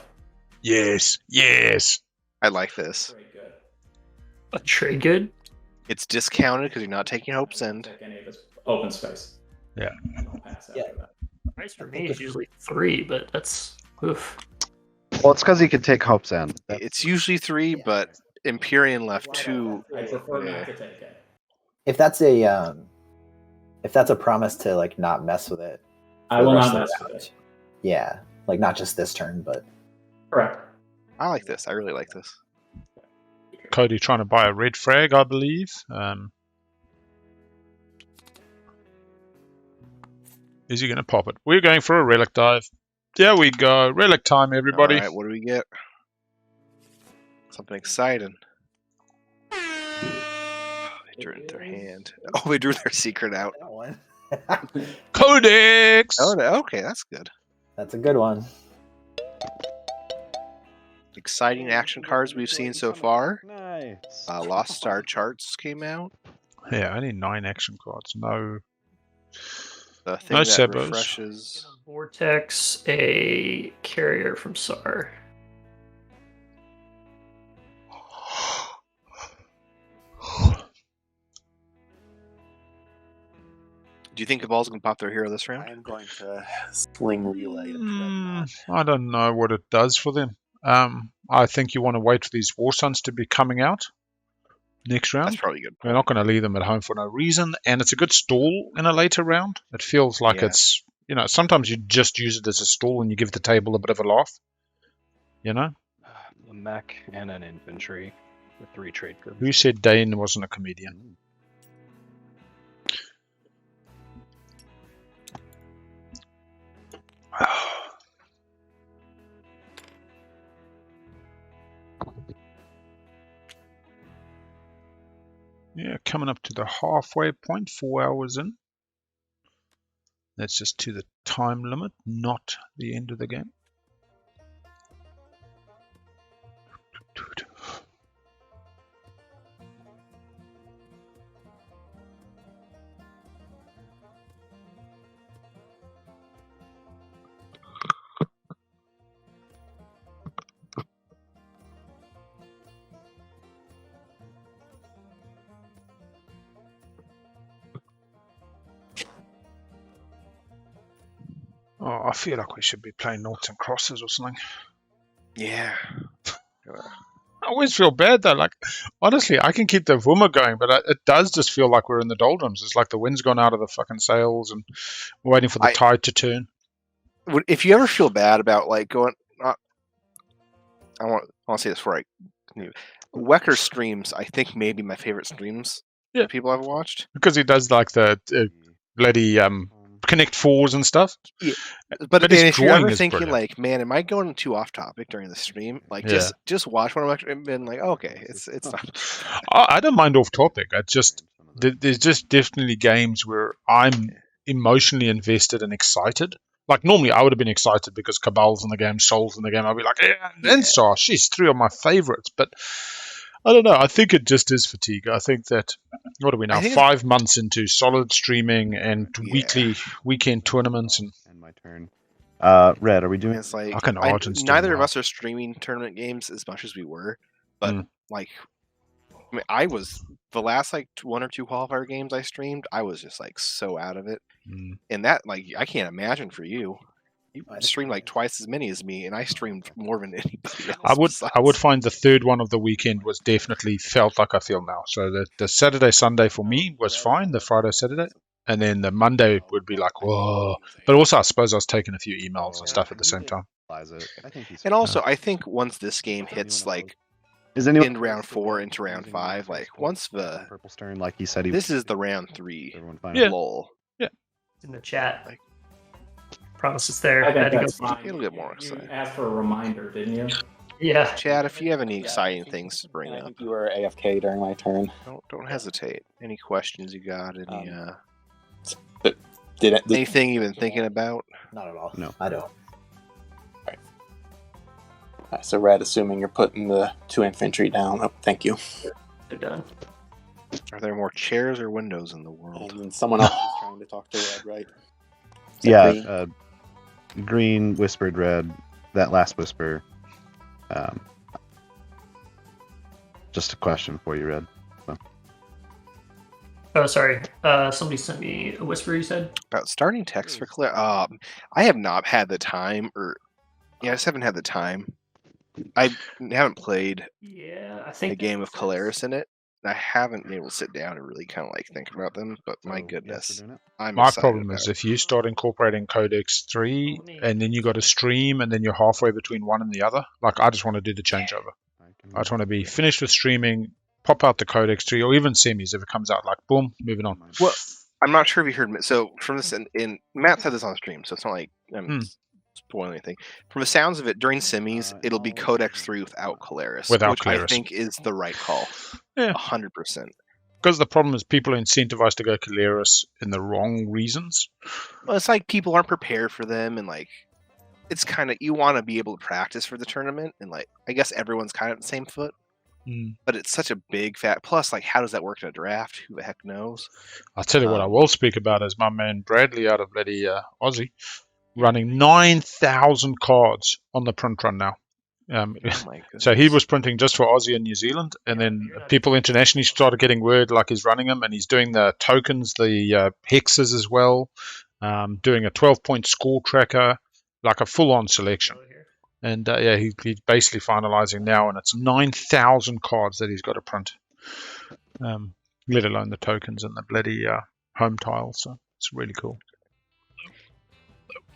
Yes, yes. I like this. Very good. A trade good? It's discounted because you're not taking Hope's End. Take any of this open space. Yeah. Don't pass after that. Price for me is usually 3, but that's oof. Well, it's because he could take Hope's End. It's usually 3, but Imperium left 2. I prefer not to take it. If that's a promise to like not mess with it, I will not mess with it. Yeah, like not just this turn, but Correct. I like this. I really like this. Cody trying to buy a red frag, I believe. Is he going to pop it? We're going for a relic dive. There we go. Relic time, everybody. All right, what do we get? Something exciting. They drew it in their hand. Oh, they drew their secret out. Codex! Oh, okay, that's good. That's a good one. Exciting action cards we've seen so far. Nice. Lost Star Charts came out. Yeah, only 9 action cards. No. The thing No that Sebos. refreshes. Vortex, a carrier from SAR. Do you think Cabal's going to pop their hero this round? I'm going to sling relay. I don't know what it does for them. I think you want to wait for these War Suns to be coming out next round. That's probably good. We're not going to leave them at home for no reason, and it's a good stall in a later round. It feels like it's, sometimes you just use it as a stall and you give the table a bit of a laugh, A mech and an infantry with 3 trade goods. Who said Dane wasn't a comedian? Yeah, coming up to the halfway point, 4 hours in. That's just to the time limit, not the end of the game. Oh, I feel like we should be playing noughts and crosses or something. Yeah. I always feel bad though. Like, honestly, I can keep the Vuma going, but it does just feel like we're in the doldrums. It's like the wind's gone out of the fucking sails and we're waiting for the tide to turn. If you ever feel bad about like going, I want to say this before I continue. Wecker streams, I think, maybe my favorite streams. Yeah, that people I've watched because he does like the bloody Connect Fours and stuff. Yeah, but if you're ever thinking brilliant. like, man, am I going too off topic during the stream? Like, just watch one of them and been like, okay, it's not. I don't mind off topic. I just there's just definitely games where I'm emotionally invested and excited. Like normally I would have been excited because Cabal's in the game, Soul's in the game. I'd be like, and so she's 3 of my favorites. But I don't know. I think it just is fatigue. I think that, what are we now, 5 months into solid streaming and weekend tournaments. And my turn. Red, are we doing? It's like neither of us are streaming tournament games as much as we were, but like, I mean, I was the last like 1 or 2 qualifier games I streamed. I was just like so out of it, and that like I can't imagine for you. You streamed like twice as many as me, and I streamed more than anybody else. I would find the third one of the weekend was definitely felt like I feel now. So the Saturday, Sunday for me was fine. The Friday, Saturday. And then the Monday would be like, whoa. But also, I suppose I was taking a few emails and stuff at the same time. And also, I think once this game hits like Is anyone in round 4 into round 5? Like once the purple stern, like he said, this is the round 3. Everyone fine? Yeah. Lol. In the chat. Like- Promise it's there. I I had think to go- that's fine. It'll get more You exciting. asked for a reminder, didn't you? Yeah. Chad, if you have any exciting things to bring I up, think you were AFK during my turn. don't hesitate. Any questions you got? Any Did it? anything you've been thinking about? Not at all. No. I don't. Alright, so Red, assuming you're putting the 2 infantry down. Oh, thank you. They're done. Are there more chairs or windows in the world? And then someone else is trying to talk to Red, right? Is that Yeah, green? green whispered red. That last whisper. Just a question for you, Red. Oh, sorry. Somebody sent me a whisper, you said? About starting text for Claire. I have not had the time, I just haven't had the time. I haven't played Yeah, I think a game of Caleris in it. I haven't been able to sit down and really kind of like think about them. But my goodness, I'm My excited problem about is it. if you start incorporating Codex 3 and then you got to stream and then you're halfway between one and the other, like I just want to do the changeover. I just want to be finished with streaming, pop out the Codex 3 or even semis if it comes out, like boom, moving on. Well, I'm not sure if you heard me. So from this, in Matt said this on stream, so it's not like I'm spoiling anything. From the sounds of it, during semis, it'll be Codex 3 without Caleris, Without which I Caleris. think is the right call. Yeah. 100%. Because the problem is people are incentivized to go Caleris in the wrong reasons. Well, it's like people aren't prepared for them, and like it's kind of you want to be able to practice for the tournament, and like I guess everyone's kind of at the same foot. But it's such a big fat. Plus, like, how does that work in a draft? Who the heck knows? I'll tell you what I will speak about is my man Bradley out of bloody Aussie running 9,000 cards on the print run now. So he was printing just for Aussie and New Zealand, and then people internationally started getting word like he's running them, and he's doing the tokens, the hexes as well, doing a 12-point score tracker, like a full-on selection. And he's basically finalizing now, and it's 9,000 cards that he's got to print, let alone the tokens and the bloody home tiles. So it's really cool.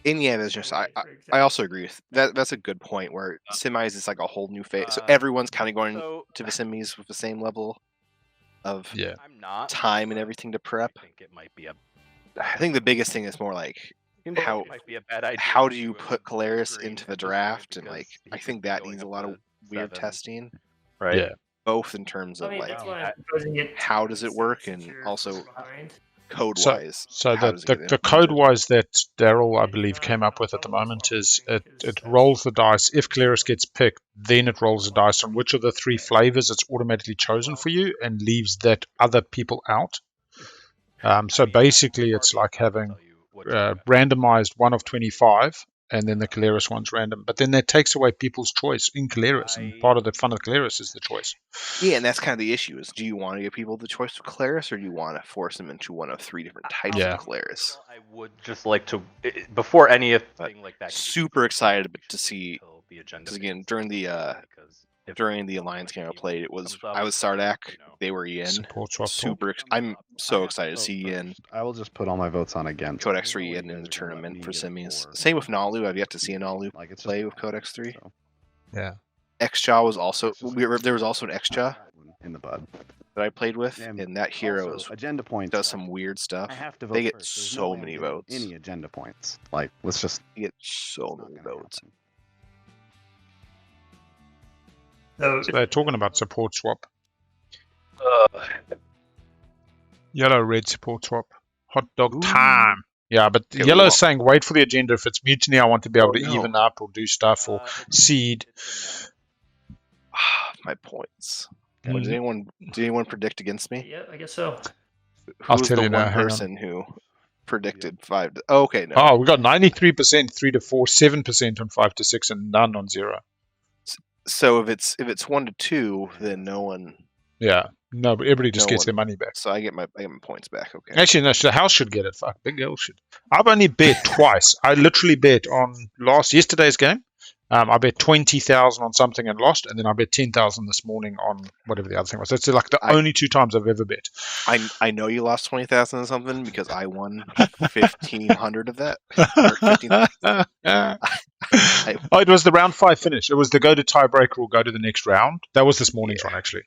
And yeah, there's just I also agree with that. That's a good point where semis is like a whole new phase. So everyone's kind of going to the semis with the same level of time and everything to prep. I think the biggest thing is more like how do you put Caleris into the draft, and like I think that needs a lot of weird testing, right? Yeah. Both in terms of like how does it work, and also code-wise. So the code-wise that Daryl, I believe, came up with at the moment is it rolls the dice. If Caleris gets picked, then it rolls the dice on which of the 3 flavors it's automatically chosen for you and leaves that other people out. So basically, it's like having randomized 1 of 25, and then the Caleris one's random. But then that takes away people's choice in Caleris, and part of the fun of Caleris is the choice. Yeah, and that's kind of the issue: is do you want to give people the choice of Caleris, or do you want to force them into one of 3 different types of Caleris? I would just like to, before anything like that. Super excited to see. Because again, during the Alliance game I played, I was Sardak, they were Yin. I'm so excited to see Yin. I will just put all my votes on again. Codex 3 Yin in the tournament for semis. Same with Nalu. I've yet to see a Nalu play with Codex 3. Yeah. X-Jaw was also there was also an X-Jaw in the bud that I played with, and that hero agenda points does some weird stuff. I have to vote they get first. There's so no way many I'm getting votes. Any agenda points? Like, let's just get so many votes. So they're talking about support swap. Yellow-red support swap. Hot dog time. Yeah, but Okay, yellow is saying wait for the agenda. If it's mutiny, I want to be able to even up or do stuff or seed. My points. Did anyone predict against me? Yeah, I guess so. Who was the one person who predicted 5 to... Oh, okay, no. Oh, we got 93%, 3 to 4, 7% on 5 to 6, and none on 0. So if it's 1 to 2, then no one. Yeah, no, but everybody just gets their money back. So I get my points back. Okay. No, the house should get it. Fuck, BigAl should. I've only bet twice. I literally bet on yesterday's game. I bet 20,000 on something and lost, and then I bet 10,000 this morning on whatever the other thing was. That's like the only 2 times I've ever bet. I know you lost 20,000 or something because I won 1,500 of that. Or 15,000. Oh, it was the round 5 finish. It was the go to tiebreaker or go to the next round. That was this morning's one, actually.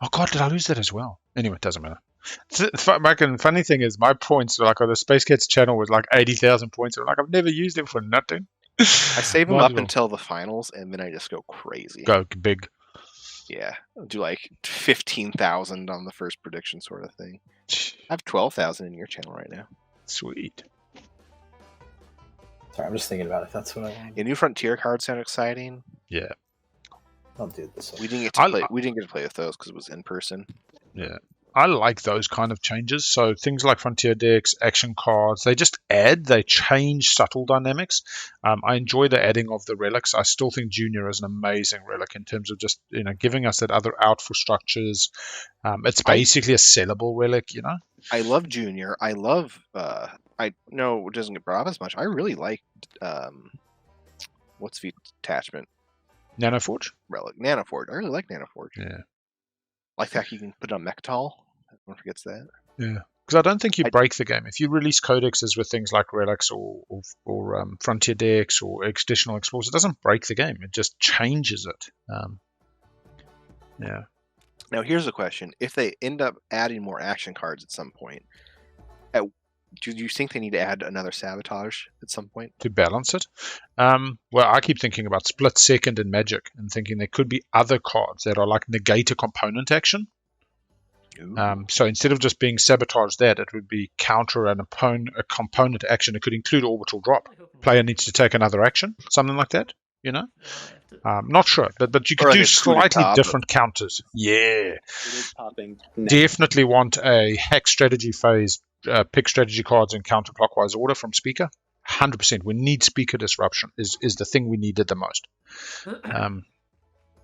Oh, God, did I lose that as well? Anyway, it doesn't matter. The funny thing is, my points were like on the Space Cats channel was like 80,000 points. I'm like, I've never used them for nothing. I save them up until the finals, and then I just go crazy. Go big. Yeah, I'll do like 15,000 on the first prediction sort of thing. I have 12,000 in your channel right now. Sweet. Sorry, I'm just thinking about it. That's what I want. Your new Frontier cards sound exciting. Yeah. I'll do this. We didn't get to play. We didn't get to play with those because it was in person. Yeah. I like those kind of changes. So things like Frontier decks, action cards, they just they change subtle dynamics. I enjoy the adding of the relics. I still think Junior is an amazing relic in terms of just, giving us that other out for structures. It's basically a sellable relic, I love Junior. I love, I know it doesn't get brought up as much. I really liked, what's the attachment? Nanoforge? Relic. Nanoforge. I really like Nanoforge. Yeah. Like that you can put it on Mechatol. Everyone forgets that. Yeah, because I don't think you break the game if you release codexes with things like relics or frontier decks or additional explorers. It doesn't break the game; it just changes it. Yeah. Now here's the question: if they end up adding more action cards at some point, do you think they need to add another sabotage at some point to balance it? Well, I keep thinking about split second and magic, and thinking there could be other cards that are like negate a component action. So instead of just being sabotage that, it would be counter a component action. It could include orbital drop. Player needs to take another action, something like that. Not sure, but you could do slightly different counters. Yeah, it is popping. Definitely want a hack strategy phase. Pick strategy cards in counterclockwise order from Speaker. 100%. We need Speaker disruption. Is the thing we needed the most.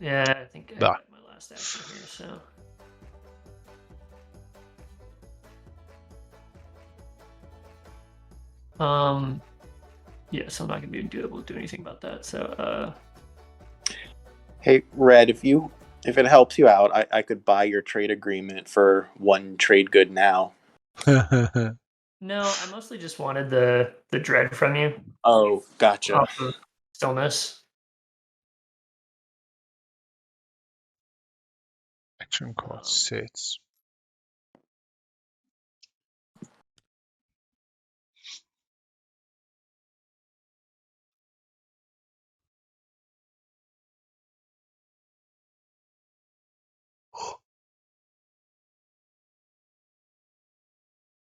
Yeah, I think I got my last action here. So. Yeah, so I'm not gonna be able to do anything about that. So, Hey, Red, if it helps you out, I could buy your trade agreement for 1 trade good now. No, I mostly just wanted the dread from you. Oh, gotcha. Stillness. Action card sets.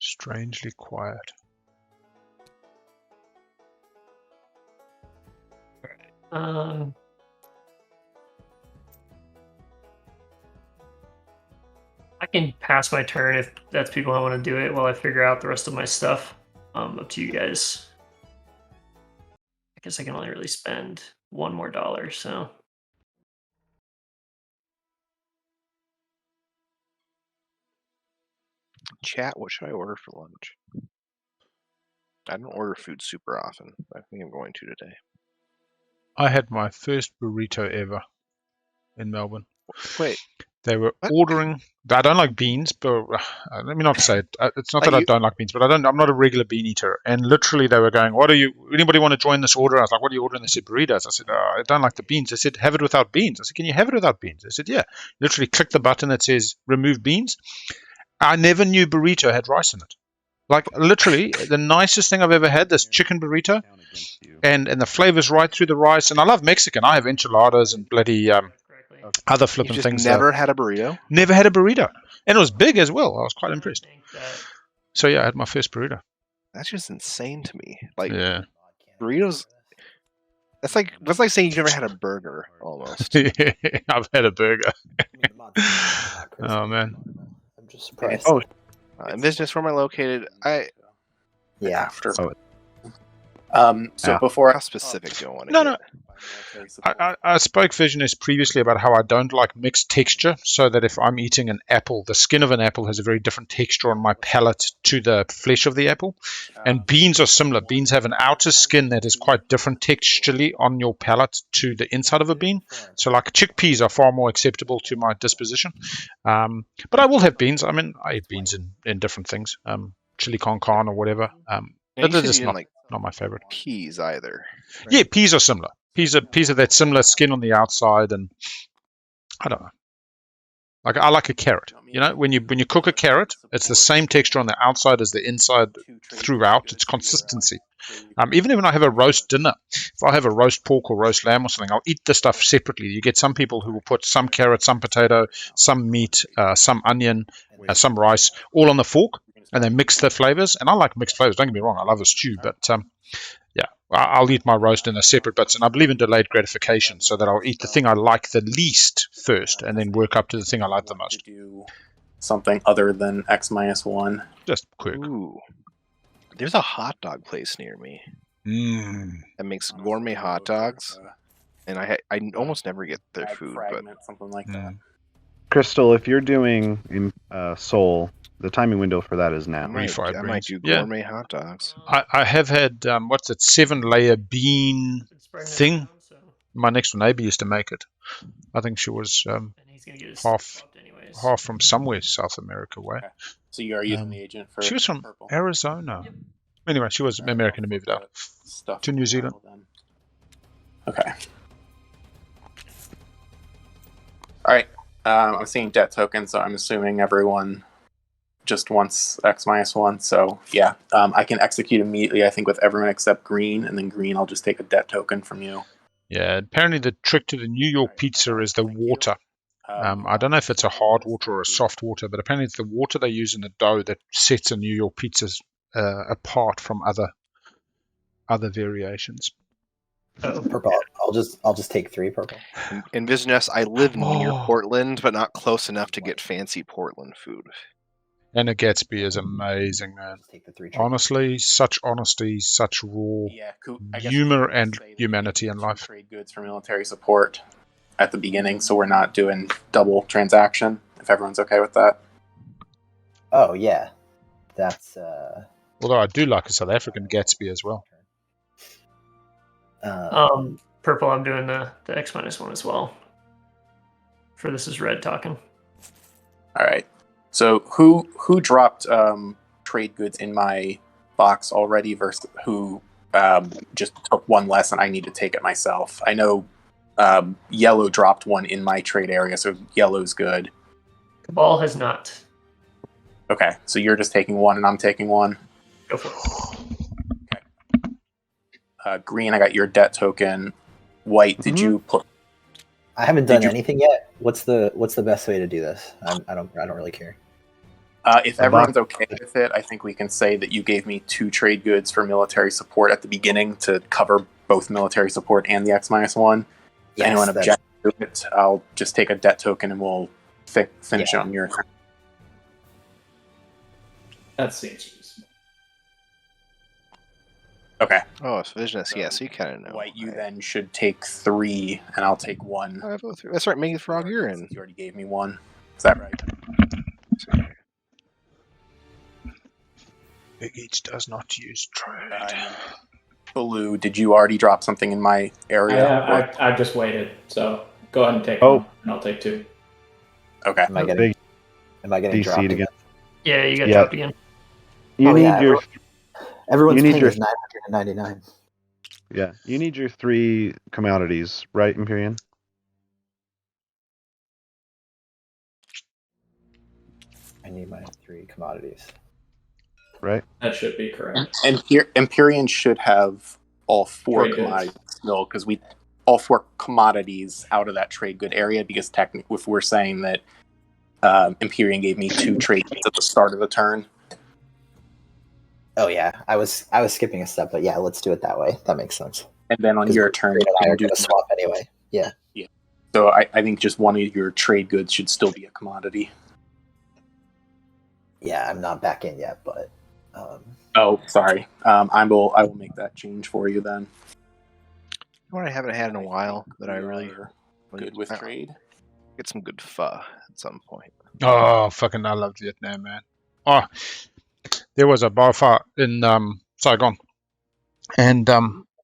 Strangely quiet. I can pass my turn if that's people I want to do it while I figure out the rest of my stuff. Up to you guys. I guess I can only really spend $1 more, so. Chat, what should I order for lunch? I don't order food super often, but I think I'm going to today. I had my first burrito ever in Melbourne. Wait. They were ordering. I don't like beans, but let me not say it. It's not that I don't like beans, but I'm not a regular bean eater. And literally, they were going, "What are you? Anybody want to join this order?" I was like, "What are you ordering?" They said burritos. I said, "I don't like the beans." They said, "Have it without beans." I said, "Can you have it without beans?" They said, "Yeah." Literally, click the button that says "Remove beans." I never knew burrito had rice in it. Like literally, the nicest thing I've ever had. This chicken burrito, and the flavors right through the rice. And I love Mexican. I have enchiladas and bloody other flipping things. Never had a burrito. Never had a burrito, and it was big as well. I was quite impressed. So yeah, I had my first burrito. That's just insane to me. Like burritos. That's like saying you've never had a burger. Almost. I've had a burger. Oh man. I'm just surprised. In business, where am I located? After. So before, how specific do you want to? No. I spoke Visionist previously about how I don't like mixed texture, so that if I'm eating an apple, the skin of an apple has a very different texture on my palate to the flesh of the apple. And beans are similar. Beans have an outer skin that is quite different texturally on your palate to the inside of a bean. So like chickpeas are far more acceptable to my disposition. But I will have beans. I mean, I eat beans in different things. Chili con carne or whatever. But they're just not my favorite. Peas either. Right? Yeah, peas are similar. Peas are that similar skin on the outside, and I don't know. Like I like a carrot. You know, when you cook a carrot, it's the same texture on the outside as the inside throughout. It's consistency. Even when I have a roast dinner, if I have a roast pork or roast lamb or something, I'll eat the stuff separately. You get some people who will put some carrot, some potato, some meat, some onion, some rice, all on the fork, and they mix the flavors. And I like mixed flavors. Don't get me wrong, I love a stew, but yeah, I'll eat my roast in a separate bits, and I believe in delayed gratification, so that I'll eat the thing I like the least first, and then work up to the thing I like the most. Do something other than X-1. Just quick. Ooh, there's a hot dog place near me that makes gourmet hot dogs, and I almost never get their food, but something like that. Kristhull, if you're doing in Soul, the timing window for that is now. I might do gourmet hot dogs. I have had, 7-layer bean thing. My next door neighbor used to make it. I think she was half from somewhere South America way. Okay. So you are using the agent for She was from purple. Arizona. Yep. Anyway, she was American and moved out to New Zealand. Okay. All right. I'm seeing debt tokens, so I'm assuming everyone just wants X-1. So yeah, I can execute immediately, I think, with everyone except green, and then green, I'll just take a debt token from you. Yeah, apparently the trick to the New York pizza is the water. I don't know if it's a hard water or a soft water, but apparently it's the water they use in the dough that sets a New York pizza apart from other variations. Purple. I'll just take 3 purple. In Visionist, I live near Portland, but not close enough to get fancy Portland food. And a Gatsby is amazing, man. Honestly, such honesty, such raw humor and humanity in life. Trade goods for military support at the beginning, so we're not doing double transaction, if everyone's okay with that. Oh, yeah. That's... Although I do like a South African Gatsby as well. Purple, I'm doing the X-1 as well. For this is red talking. All right. So who dropped trade goods in my box already versus who just took one less and I need to take it myself? I know yellow dropped one in my trade area, so yellow's good. Cabal has not. Okay, so you're just taking one and I'm taking one. Go for it. Okay. Green, I got your debt token. White, did you put? I haven't done anything yet. What's the best way to do this? I don't really care. If everyone's okay with it, I think we can say that you gave me 2 trade goods for military support at the beginning to cover both military support and the X-1. If anyone objects to it, I'll just take a debt token and we'll finish it on your turn. That seems reasonable. Okay. Oh, it's Visionist, yeah, so you kind of know. White, you then should take 3, and I'll take 1. That's right, Make the Frog, you're in. You already gave me 1. Is that right? Bigeats does not use trade. Blue, did you already drop something in my area? I've just waited, so go ahead and take 1, and I'll take 2. Okay. Am I getting dropped again? Yeah, you got dropped again. You need your... Everyone's paying is 999. Yeah, you need your 3 commodities, right, Imperium? I need my 3 commodities. Right? That should be correct. And Empyrean should have all 4 commodities still, because all 4 commodities out of that trade good area, because technically, if we're saying that Empyrean gave me 2 trade goods at the start of the turn. Oh yeah, I was skipping a step, but yeah, let's do it that way. That makes sense. And then on your turn, you I can are do going to swap anyway. Yeah. Yeah. So I think just one of your trade goods should still be a commodity. Yeah, I'm not back in yet, but. Oh, sorry. I will make that change for you then. What I haven't had in a while that I We really are good with trade. get some good pho at some point. Oh, fucking, I love Vietnam, man. Oh, there was a bar pho in Saigon. And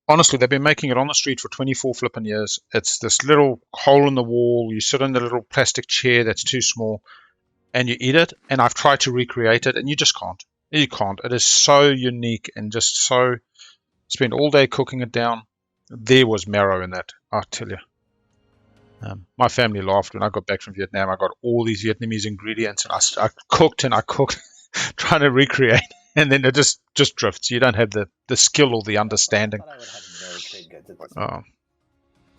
honestly, they've been making it on the street for 24 flipping years. It's this little hole in the wall. You sit in the little plastic chair that's too small, and you eat it. And I've tried to recreate it, and you just can't. You can't. It is so unique and just so... Spent all day cooking it down. There was marrow in that, I tell you. My family laughed when I got back from Vietnam. I got all these Vietnamese ingredients, and I cooked and I cooked, trying to recreate, and then it just drifts. You don't have the skill or the understanding. I thought I would have very trade goods at this Oh.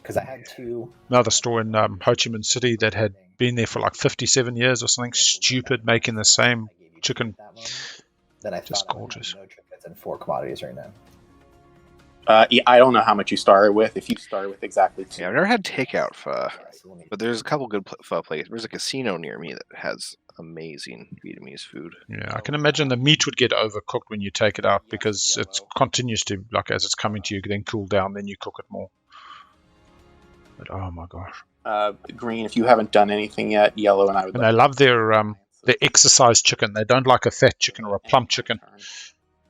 Because I had two. Another store in Ho Chi Minh City that had been there for like 57 years or something stupid, making the same chicken. Then I Just thought gorgeous. I would have no trade goods and 4 commodities right now. Yeah, I don't know how much you started with. If you started with exactly 2. Yeah, I've never had takeout pho, but there's a couple good pho places. There's a casino near me that has amazing Vietnamese food. Yeah, I can imagine the meat would get overcooked when you take it out because it continues to, like, as it's coming to you, then cool down, then you cook it more. But oh my gosh. Green, if you haven't done anything yet, yellow, and I would. And they love their exercise chicken. They don't like a fat chicken or a plump chicken.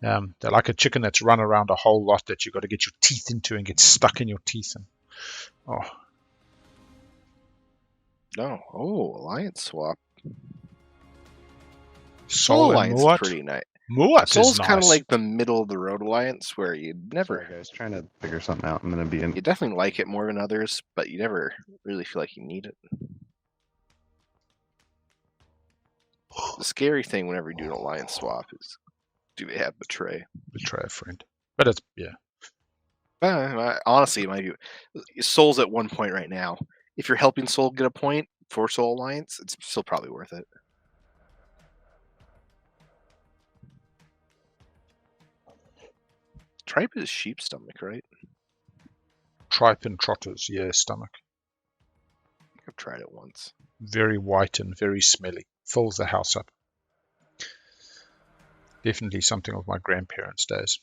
They like a chicken that's run around a whole lot that you've got to get your teeth into and get stuck in your teeth. And Alliance swap. Soul Alliance Muat. is pretty nice. Muat Soul's is nice. kind of like the middle of the road alliance where you never. Sorry, guys, trying to figure something out. I'm gonna be in. You definitely like it more than others, but you never really feel like you need it. The scary thing whenever you do an alliance swap is, do they have betray? Betray a friend. But it's, yeah. Honestly, my view, Soul's at 1 point right now. If you're helping Soul get a point for Soul Alliance, it's still probably worth it. Tripe is sheep stomach, right? Tripe and trotters, yeah, stomach. I've tried it once. Very white and very smelly. Fills the house up. Definitely something of my grandparents' days.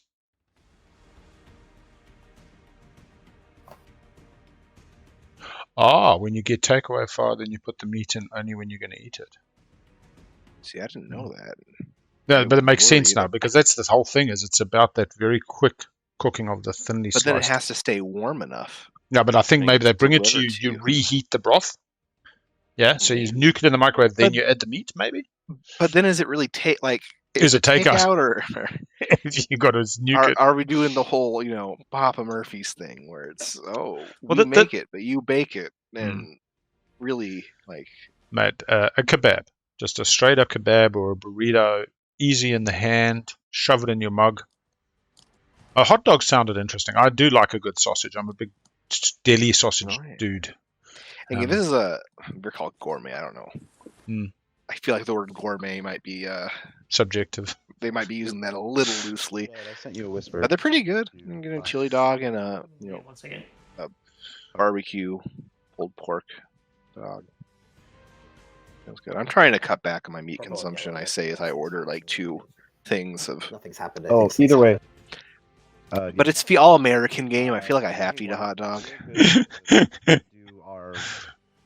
When you get takeaway pho, then you put the meat in only when you're going to eat it. See, I didn't know that. No, but it makes sense now because that's the whole thing. Is it's about that very quick cooking of the thinly But sliced. then it has to stay warm enough. Yeah, but I think maybe they bring it to you. delivered to You you. reheat the broth. Yeah, so you nuke it in the microwave, then But- you add the meat. Maybe But then is it really is it takeout? or You got to nuke it. are we doing the whole Papa Murphy's thing where it's we that- make it but you bake it and really like Mate, a kebab, just a straight up kebab or a burrito, easy in the hand, shove it in your mug. A hot dog sounded interesting. I do like a good sausage. I'm a big deli sausage dude. and this is we're called gourmet. I don't know. Hmm. I feel like the word gourmet might be Subjective. they might be using that a little loosely, I sent you a whisper. but they're pretty good. You can get a chili dog and a One second. barbecue pulled pork dog. That's good. I'm trying to cut back on my meat consumption. I say as I order like 2 things of. Nothing's happened. Oh, either way. But it's the all American game. I feel like I have to eat a hot dog. Do our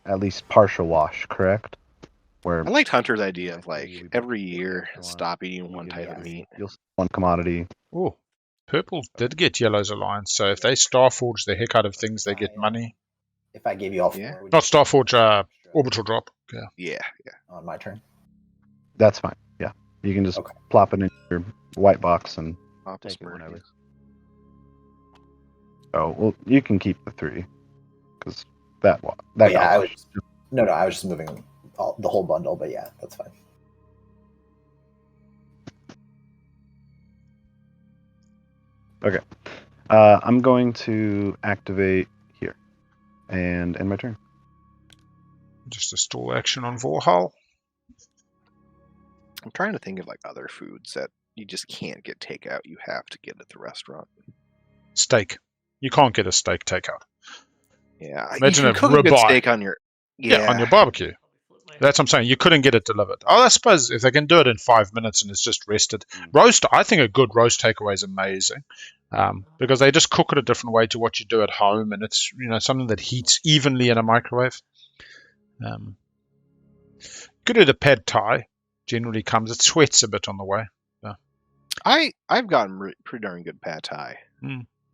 at least partial wash, correct? Where I liked Hunter's idea of like every year stop eating one type of meat. you'll one commodity. Oh, purple did get Yellow's alliance. So if they Starforge the heck out of things, they get money. If I gave you all 4, Yeah. would Not Starforge, orbital drop. Yeah. Yeah. on my turn. That's fine. Yeah, you can just plop it in your white box and Take take it whenever. Oh well, you can keep the 3 because that one. That Yeah, I got was. No, I was just moving the whole bundle, but yeah, that's fine. Okay. I'm going to activate here and end my turn. Just a stall action on Vorhal. I'm trying to think of like other foods that you just can't get takeout. You have to get at the restaurant. Steak. You can't get a steak takeout. Yeah, Imagine you a can cook a good ribeye. steak on your On your barbecue. That's what I'm saying. You couldn't get it delivered. Oh, I suppose if they can do it in 5 minutes and it's just rested. Roast, I think a good roast takeaway is amazing. because they just cook it a different way to what you do at home, and it's something that heats evenly in a microwave. Good at a pad thai. Generally comes. It sweats a bit on the way. So. I've gotten pretty darn good pad thai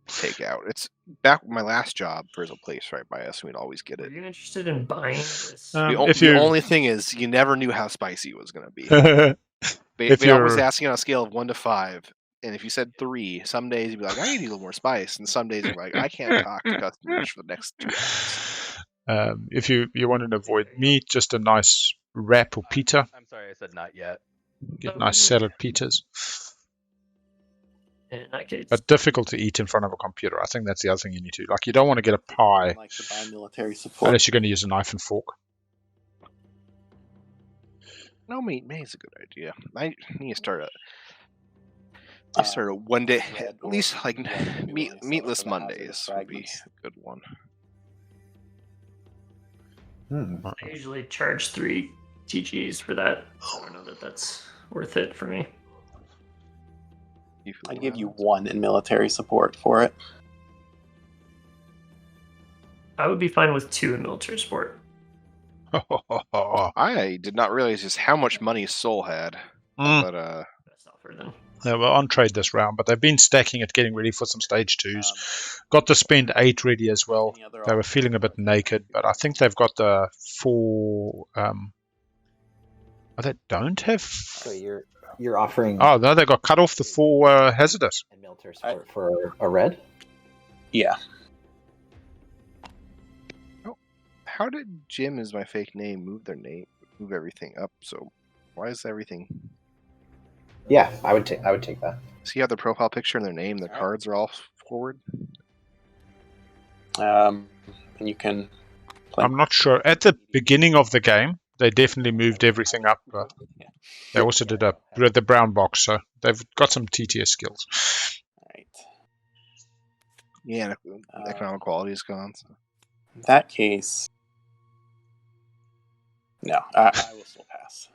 takeout. It's back my last job. There's a place right by us. We'd always get it. Are you interested in buying this? The only thing is, you never knew how spicy it was going to be. They always ask you on a scale of 1 to 5, and if you said 3, some days you'd be like, I need a little more spice, and some days you're like, I can't talk to customers for the next 2 hours. If you want to avoid meat, just a nice wrap or pita. I'm sorry, I said not yet. Get nice salad pitas. In that case. But difficult to eat in front of a computer. I think that's the other thing you need to. Like, you don't want to get a pie I like to buy military support. unless you're going to use a knife and fork. No, meat is a good idea. I need to start a one day, at least like meatless Mondays would be a good one. I usually charge 3 TGs for that. I don't know that that's worth it for me. I'd give you 1 in military support for it. I would be fine with 2 in military support. I did not realize just how much money Soul had. But Best offer then. They were on trade this round, but they've been stacking it, getting ready for some stage 2s. Got to spend 8 ready as well. They were feeling a bit naked, but I think they've got the 4. They don't have. So you're offering. Oh no, they got cut off the 4 hazardous. And military support for a red. Yeah. How did JimIsMyFakeName move everything up? So why is everything? Yeah, I would take that. So you have the profile picture and their name. The cards are all forward. And you can. I'm not sure. At the beginning of the game, they definitely moved everything up. They also did the brown box, so they've got some TTS skills. Right. Yeah, economic quality is gone. So. In that case, no, I will still pass.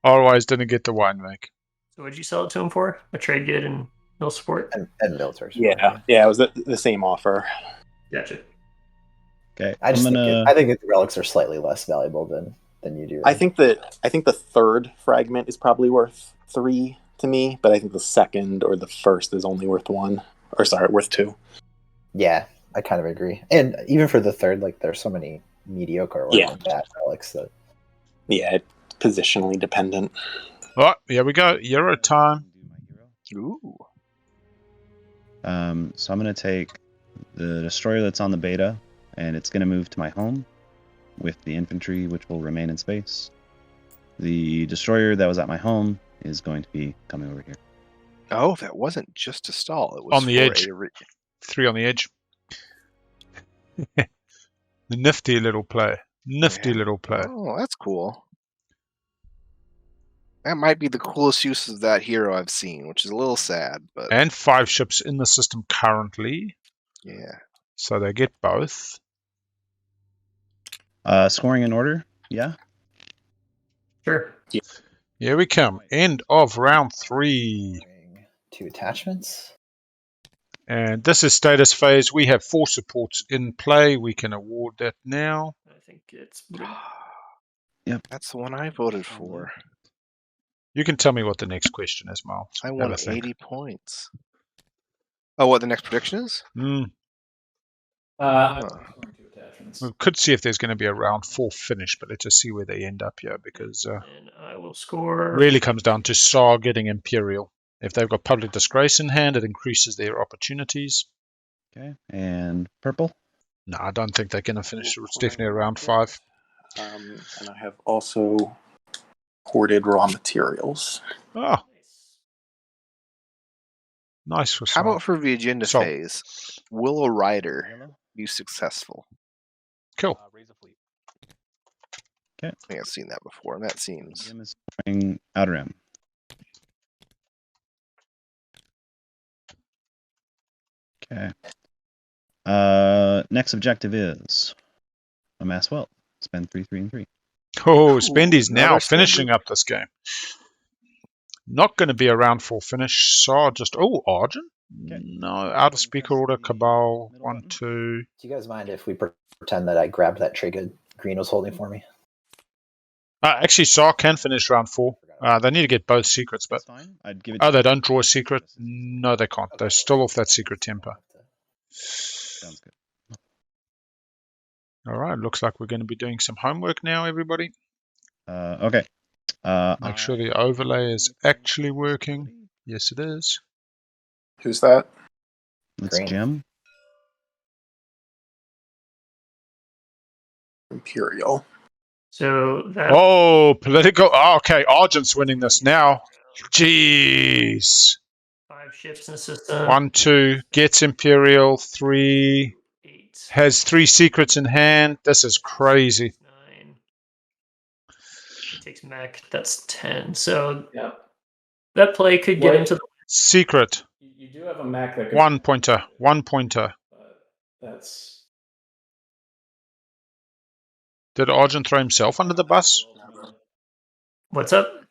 Otherwise, didn't get the wine make. So what'd you sell it to him for? A trade good and mil support? And military support. Yeah, it was the same offer. Gotcha. Okay, I think the relics are slightly less valuable than you do. I think the 3rd fragment is probably worth 3 to me, but I think the 2nd or the 1st is only worth 1. Or sorry, worth 2. Yeah, I kind of agree. And even for the 3rd, like there's so many mediocre or bad relics that. Yeah, positionally dependent. Right, here we go. Euro time. Ooh. So I'm going to take the destroyer that's on the beta, and it's going to move to my home with the infantry, which will remain in space. The destroyer that was at my home is going to be coming over here. Oh, that wasn't just to stall. It was On the edge. 3 on the edge. The nifty little play. Little play. Oh, that's cool. That might be the coolest use of that hero I've seen, which is a little sad, but. And 5 ships in the system currently. Yeah. So they get both. Scoring in order? Yeah. Sure. Yeah. Here we come. End of round 3. 2 attachments. And this is status phase. We have 4 supports in play. We can award that now. I think it's. Yep. That's the one I voted for. You can tell me what the next question is, Myles. I won 80 points. Oh, what the next prediction is? We could see if there's going to be a round 4 finish, but let's just see where they end up here, because And I will score. really comes down to SAR getting Imperial. If they've got Public Disgrace in hand, it increases their opportunities. Okay, and purple? No, I don't think they're going to finish. It's definitely around 5. And I have also hoarded raw materials. Oh. Nice for How SAR. about for the agenda phase? Will a rider be successful? Cool. Raise a fleet. I think I've seen that before, and that seems. Jim is going outer M. Okay. Next objective is amass wealth. Spend 3, 3, and 3. Oh, Spendy's now another finishing up this game. Not going to be a round 4 finish. SAR just... Oh, Argent? No, out of speaker order, Cabal, 1, 2. Do you guys mind if we pretend that I grabbed that trigger Green was holding for me? Actually, Sark can finish round 4. They need to get both secrets, but I'd give it. oh, they don't draw a secret. No, they can't. They're still off that secret temper. Sounds good. All right, looks like we're going to be doing some homework now, everybody. Okay. Make sure the overlay is actually working. Yes, it is. Who's that? It's Green. Jim. Imperial. So that Oh, political. Oh, okay, Argent's winning this now. Jeez. 5 ships in the system. 1, 2, gets Imperial. 3, 8, has 3 secrets in hand. This is crazy. 9. He takes mech. That's 10. So Yeah. that play could get What- into the Secret. You do have a Mac that can 1 pointer. 1 pointer. but that's Did Argent throw himself under the bus? What's up?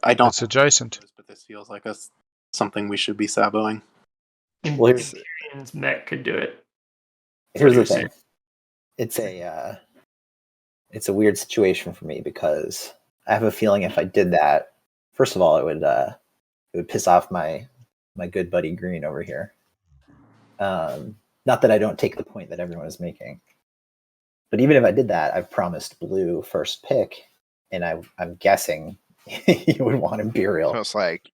I don't. It's adjacent. But this feels like something we should be saboing. Well, here's- Imperium's mech could do it. Here's the What do you thing. It's a weird situation for me because I have a feeling if I did that, first of all, it would piss off my good buddy Green over here. Not that I don't take the point that everyone is making, but even if I did that, I've promised Blue first pick, and I'm guessing he would want Imperial. So it's like,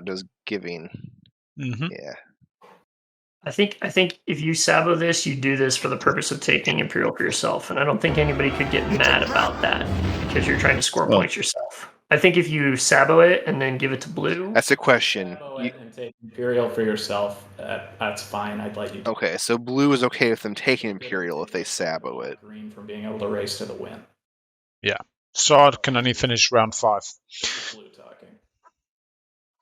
does giving. Mm-hmm. Yeah. I think if you sabo this, you do this for the purpose of taking Imperial for yourself, and I don't think anybody could get mad about that because you're trying to score points yourself. I think if you sabo it and then give it to Blue, That's a question. Sabo it and take Imperial for yourself. That's fine. I'd let you. Okay, so blue is okay with them taking Imperial if they sabo it. Green from being able to race to the win. Yeah. Sard can only finish round 5. Blue talking.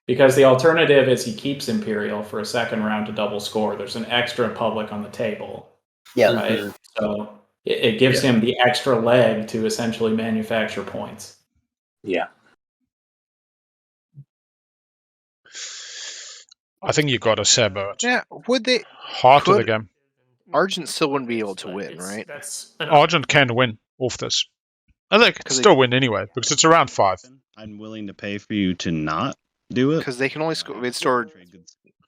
Because the alternative is he keeps Imperial for a second round to double score. There's an extra public on the table. Yeah. Right? So it gives him the extra leg to essentially manufacture points. Yeah. I think you got to sabo it. Yeah, would they? Heart of the could- game. Argent still wouldn't be able to win, right? That's Argent can win off this. And they can 'Cause they- still win anyway because it's around 5. I'm willing to pay for you to not do it. Because they can only score. They'd store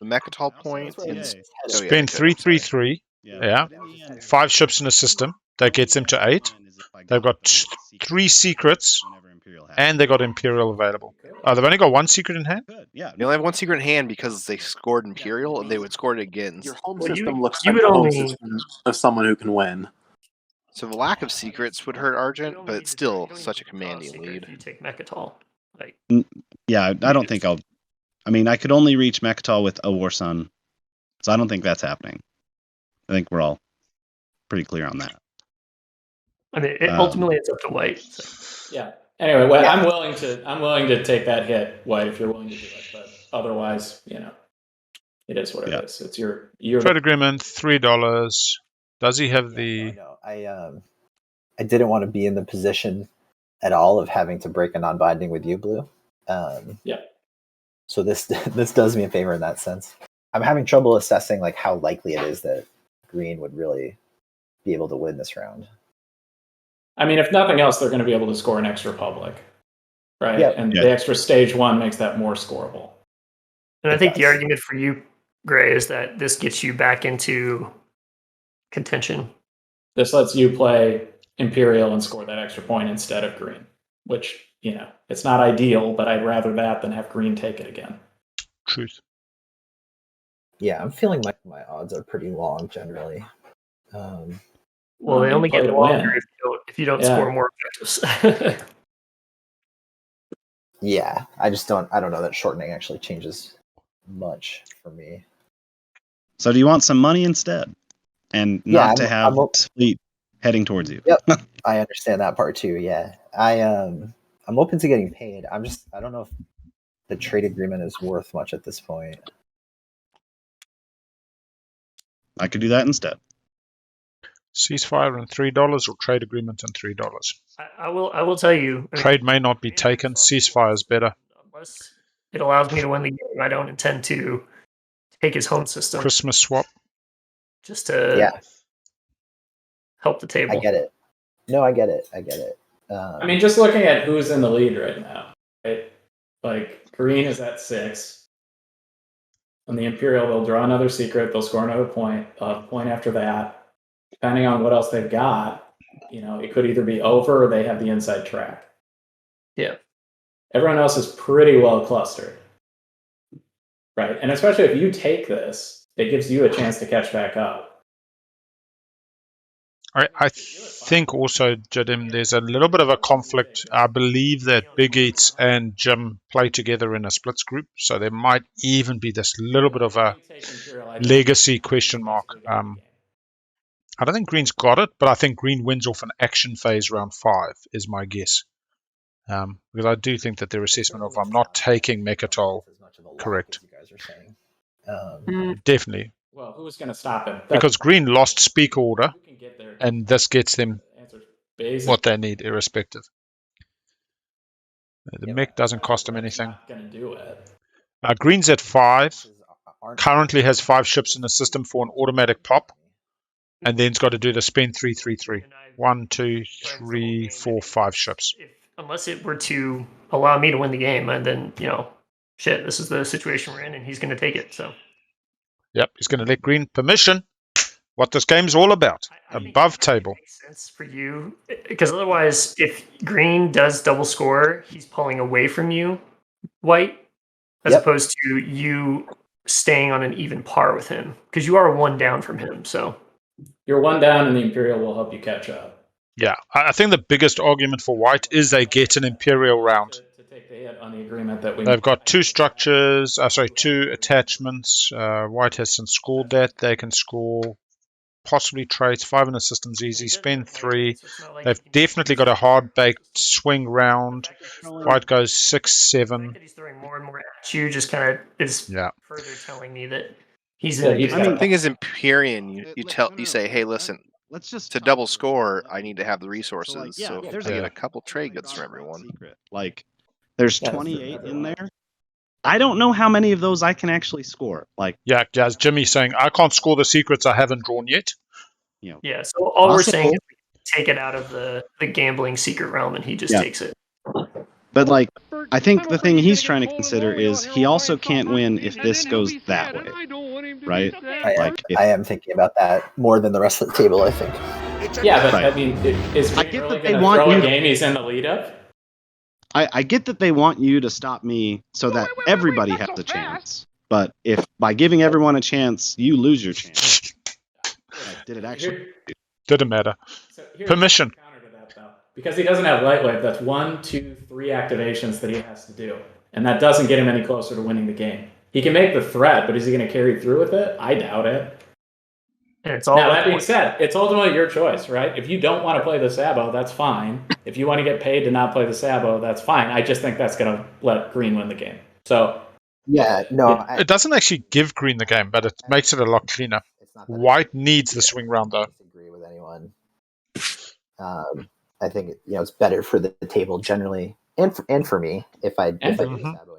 the Mechatol point. Yeah. And, Spend 333. Yeah. 5 ships in the system. That gets them to 8. They've got 3 secrets, and they got Imperial available. They've only got 1 secret in hand. Yeah. They only have 1 secret in hand because they scored Imperial, and they would score it against. Your home Well, system looks you like would the home only- system of someone who can win. So the lack of secrets would hurt Argent, but it's still such a commanding secret lead. if you take Mechatol. Like Yeah, I don't think I'll. I mean, I could only reach Mechatol with a War Sun, so I don't think that's happening. I think we're all pretty clear on that. I mean, ultimately it's up to White. So. Yeah. Anyway, well, I'm willing to take that hit, White, if you're willing to do it. But otherwise, it is what it is. It's your Trade agreement, $3. Does he have the... I didn't want to be in the position at all of having to break a non-binding with you, Blue. So this does me a favor in that sense. I'm having trouble assessing like how likely it is that Green would really be able to win this round. I mean, if nothing else, they're going to be able to score an extra public, right? Yeah. And the extra stage 1 makes that more scoreable. And I think the argument for you, Gray, is that this gets you back into contention. This lets you play Imperial and score that extra point instead of Green, which, it's not ideal, but I'd rather that than have Green take it again. Truth. Yeah, I'm feeling like my odds are pretty long generally. Well, they only play get to longer win. if you don't score more objectives. Yeah, I don't know that shortening actually changes much for me. So do you want some money instead, and not to have fleet heading towards you? Yep, I understand that part too. Yeah, I'm open to getting paid. I don't know if the trade agreement is worth much at this point. I could do that instead. Ceasefire and $3 or trade agreement and $3? I will tell you. Trade may not be taken. Ceasefire is better. it allows me to win the game. I don't intend to take his home system. Christmas swap. Just to help the table. I get it. No, I get it. I mean, just looking at who's in the lead right now, right? Like, green is at 6. On the Imperial, they'll draw another secret. They'll score another point. They'll have a point after that. Depending on what else they've got, it could either be over or they have the inside track. Yeah. Everyone else is pretty well clustered. Right? And especially if you take this, it gives you a chance to catch back up. I think also, Jadim, there's a little bit of a conflict. I believe that BigAl and Jim play together in a splits group, so there might even be this little bit of a legacy question mark. I don't think Green's got it, but I think Green wins off an action phase round 5, is my guess. Because I do think that their assessment of I'm not taking Mechatol correct. Definitely. Well, who's going to stop him? Because Green lost speak order, and this gets them what they need, irrespective. The mech doesn't cost him anything. Going to do it. Green's at 5. Currently has 5 ships in the system for an automatic pop, and then's got to do the spend 3-3-3. 1, 2, 3, 4, 5 ships. Unless it were to allow me to win the game, and then shit, this is the situation we're in, and he's going to take it. So. Yep, he's going to let Green permission. What this game's all about. Above table. Makes sense for you, because otherwise, if Green does double score, he's pulling away from you, White, as opposed to you staying on an even par with him, because you are 1 down from him. So you're 1 down, and the Imperial will help you catch up. Yeah, I think the biggest argument for White is they get an Imperial round. To take the hit on the agreement that They've got 2 structures, 2 attachments. White has since scored that. They can score possibly traits. 5 in the system's easy. Spend 3. They've definitely got a hard-baked swing round. White goes 6, 7. He's throwing more and more at you. Just kind of is further telling me that he's. The thing is, Imperium, you say, hey, listen. Let's just to double score, I need to have the resources. So there's I get a couple trade goods from everyone. Like, there's 28 in there. I don't know how many of those I can actually score. Like, as Jimmy's saying, I can't score the secrets I haven't drawn yet. Yeah. So all we're saying is we take it out of the gambling secret realm, and he just takes it. But like, I think the thing he's trying to consider is he also can't win if this goes that way, right? I am thinking about that more than the rest of the table, I think. Yeah, but I mean, is I get really that they going to want throw you a game he's in the lead up? I get that they want you to stop me so that everybody has a chance. But if by giving everyone a chance, you lose your chance. Did it actually? Didn't matter. So Permission. Counter to that, though. Because he doesn't have Light Wave, that's 1, 2, 3 activations that he has to do. And that doesn't get him any closer to winning the game. He can make the threat, but is he going to carry through with it? I doubt it. And it's all now, that being said, it's ultimately your choice, right? If you don't want to play the Sabo, that's fine. If you want to get paid to not play the Sabo, that's fine. I just think that's going to let Green win the game. So, it doesn't actually give Green the game, but it makes it a lot cleaner. White needs the swing round, though. I disagree with anyone. I think it's better for the table generally, and for me if I do the Sabo.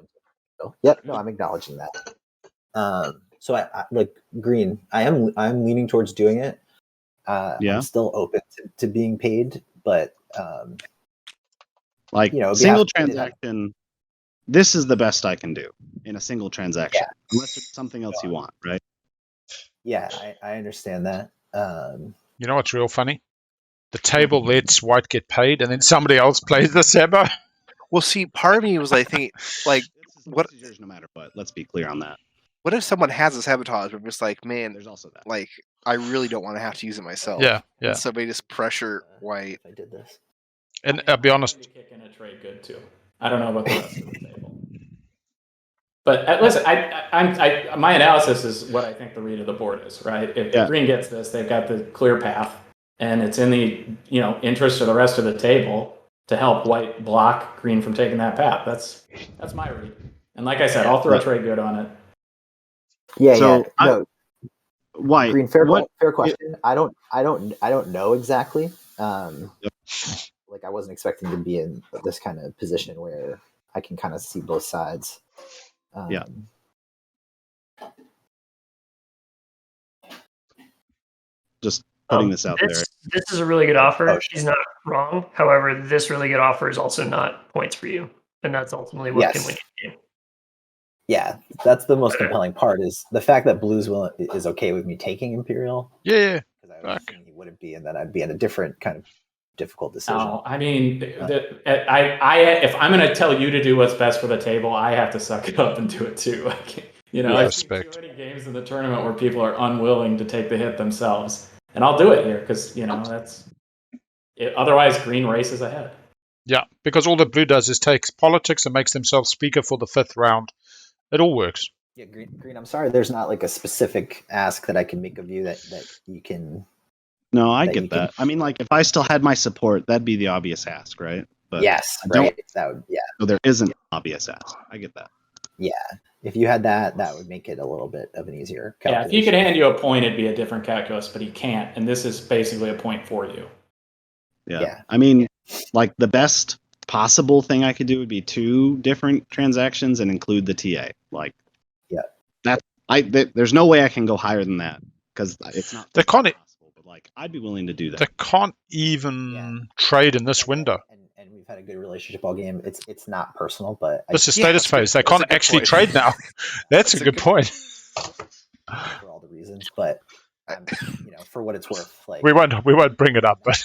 Yep, no, I'm acknowledging that. So I like Green. I'm leaning towards doing it. I'm still open to being paid, but single transaction. This is the best I can do in a single transaction, unless there's something else you want, right? Yeah, I understand that. You know what's real funny? The table lets White get paid, and then somebody else plays the Sabo. Well, see, part of me was what? This is yours no matter what. Let's be clear on that. What if someone has a sabotage, but just like, man, there's also that. Like, I really don't want to have to use it myself. Yeah. And somebody just pressure White. I did this. And I'll be honest. Kick in a trade good too. I don't know about the rest of the table. But listen, my analysis is what I think the read of the board is, right? If Green gets this, they've got the clear path, and it's in the interest of the rest of the table to help White block Green from taking that path. That's my read. And like I said, I'll throw a trade good on it. White. Green, fair question. I don't know exactly. Like I wasn't expecting to be in this kind of position where I can kind of see both sides. Yeah. Just putting this out there. This is a really good offer. He's not wrong. However, this really good offer is also not points for you, and that's ultimately what can win you. Yeah, that's the most compelling part is the fact that Blue's is okay with me taking Imperial. Yeah. Because I was assuming he wouldn't be, and then I'd be in a different kind of difficult decision. No, I mean, if I'm going to tell you to do what's best for the table, I have to suck it up and do it too. I've seen too many games in the tournament where people are unwilling to take the hit themselves, and I'll do it here because that's it. Otherwise, green races ahead. Yeah, because all the blue does is takes politics and makes themselves speaker for the 5th round. It all works. Yeah, green. I'm sorry, there's not like a specific ask that I can make of you that you can. No, I get that. I mean, like if I still had my support, that'd be the obvious ask, right? But yes, right. That would, yeah. So there isn't an obvious ask. I get that. Yeah, if you had that would make it a little bit of an easier calculation. Yeah, if he could hand you a point, it'd be a different calculus, but he can't, and this is basically a point for you. Yeah. I mean, like the best possible thing I could do would be 2 different transactions and include the TA. Like, there's no way I can go higher than that because it's not possible. But like, I'd be willing to do that. They can't even trade in this window. And we've had a good relationship all game. It's not personal, but this is status phase. They can't actually trade now. That's a good point. For all the reasons, but for what it's worth, like we won't bring it up, but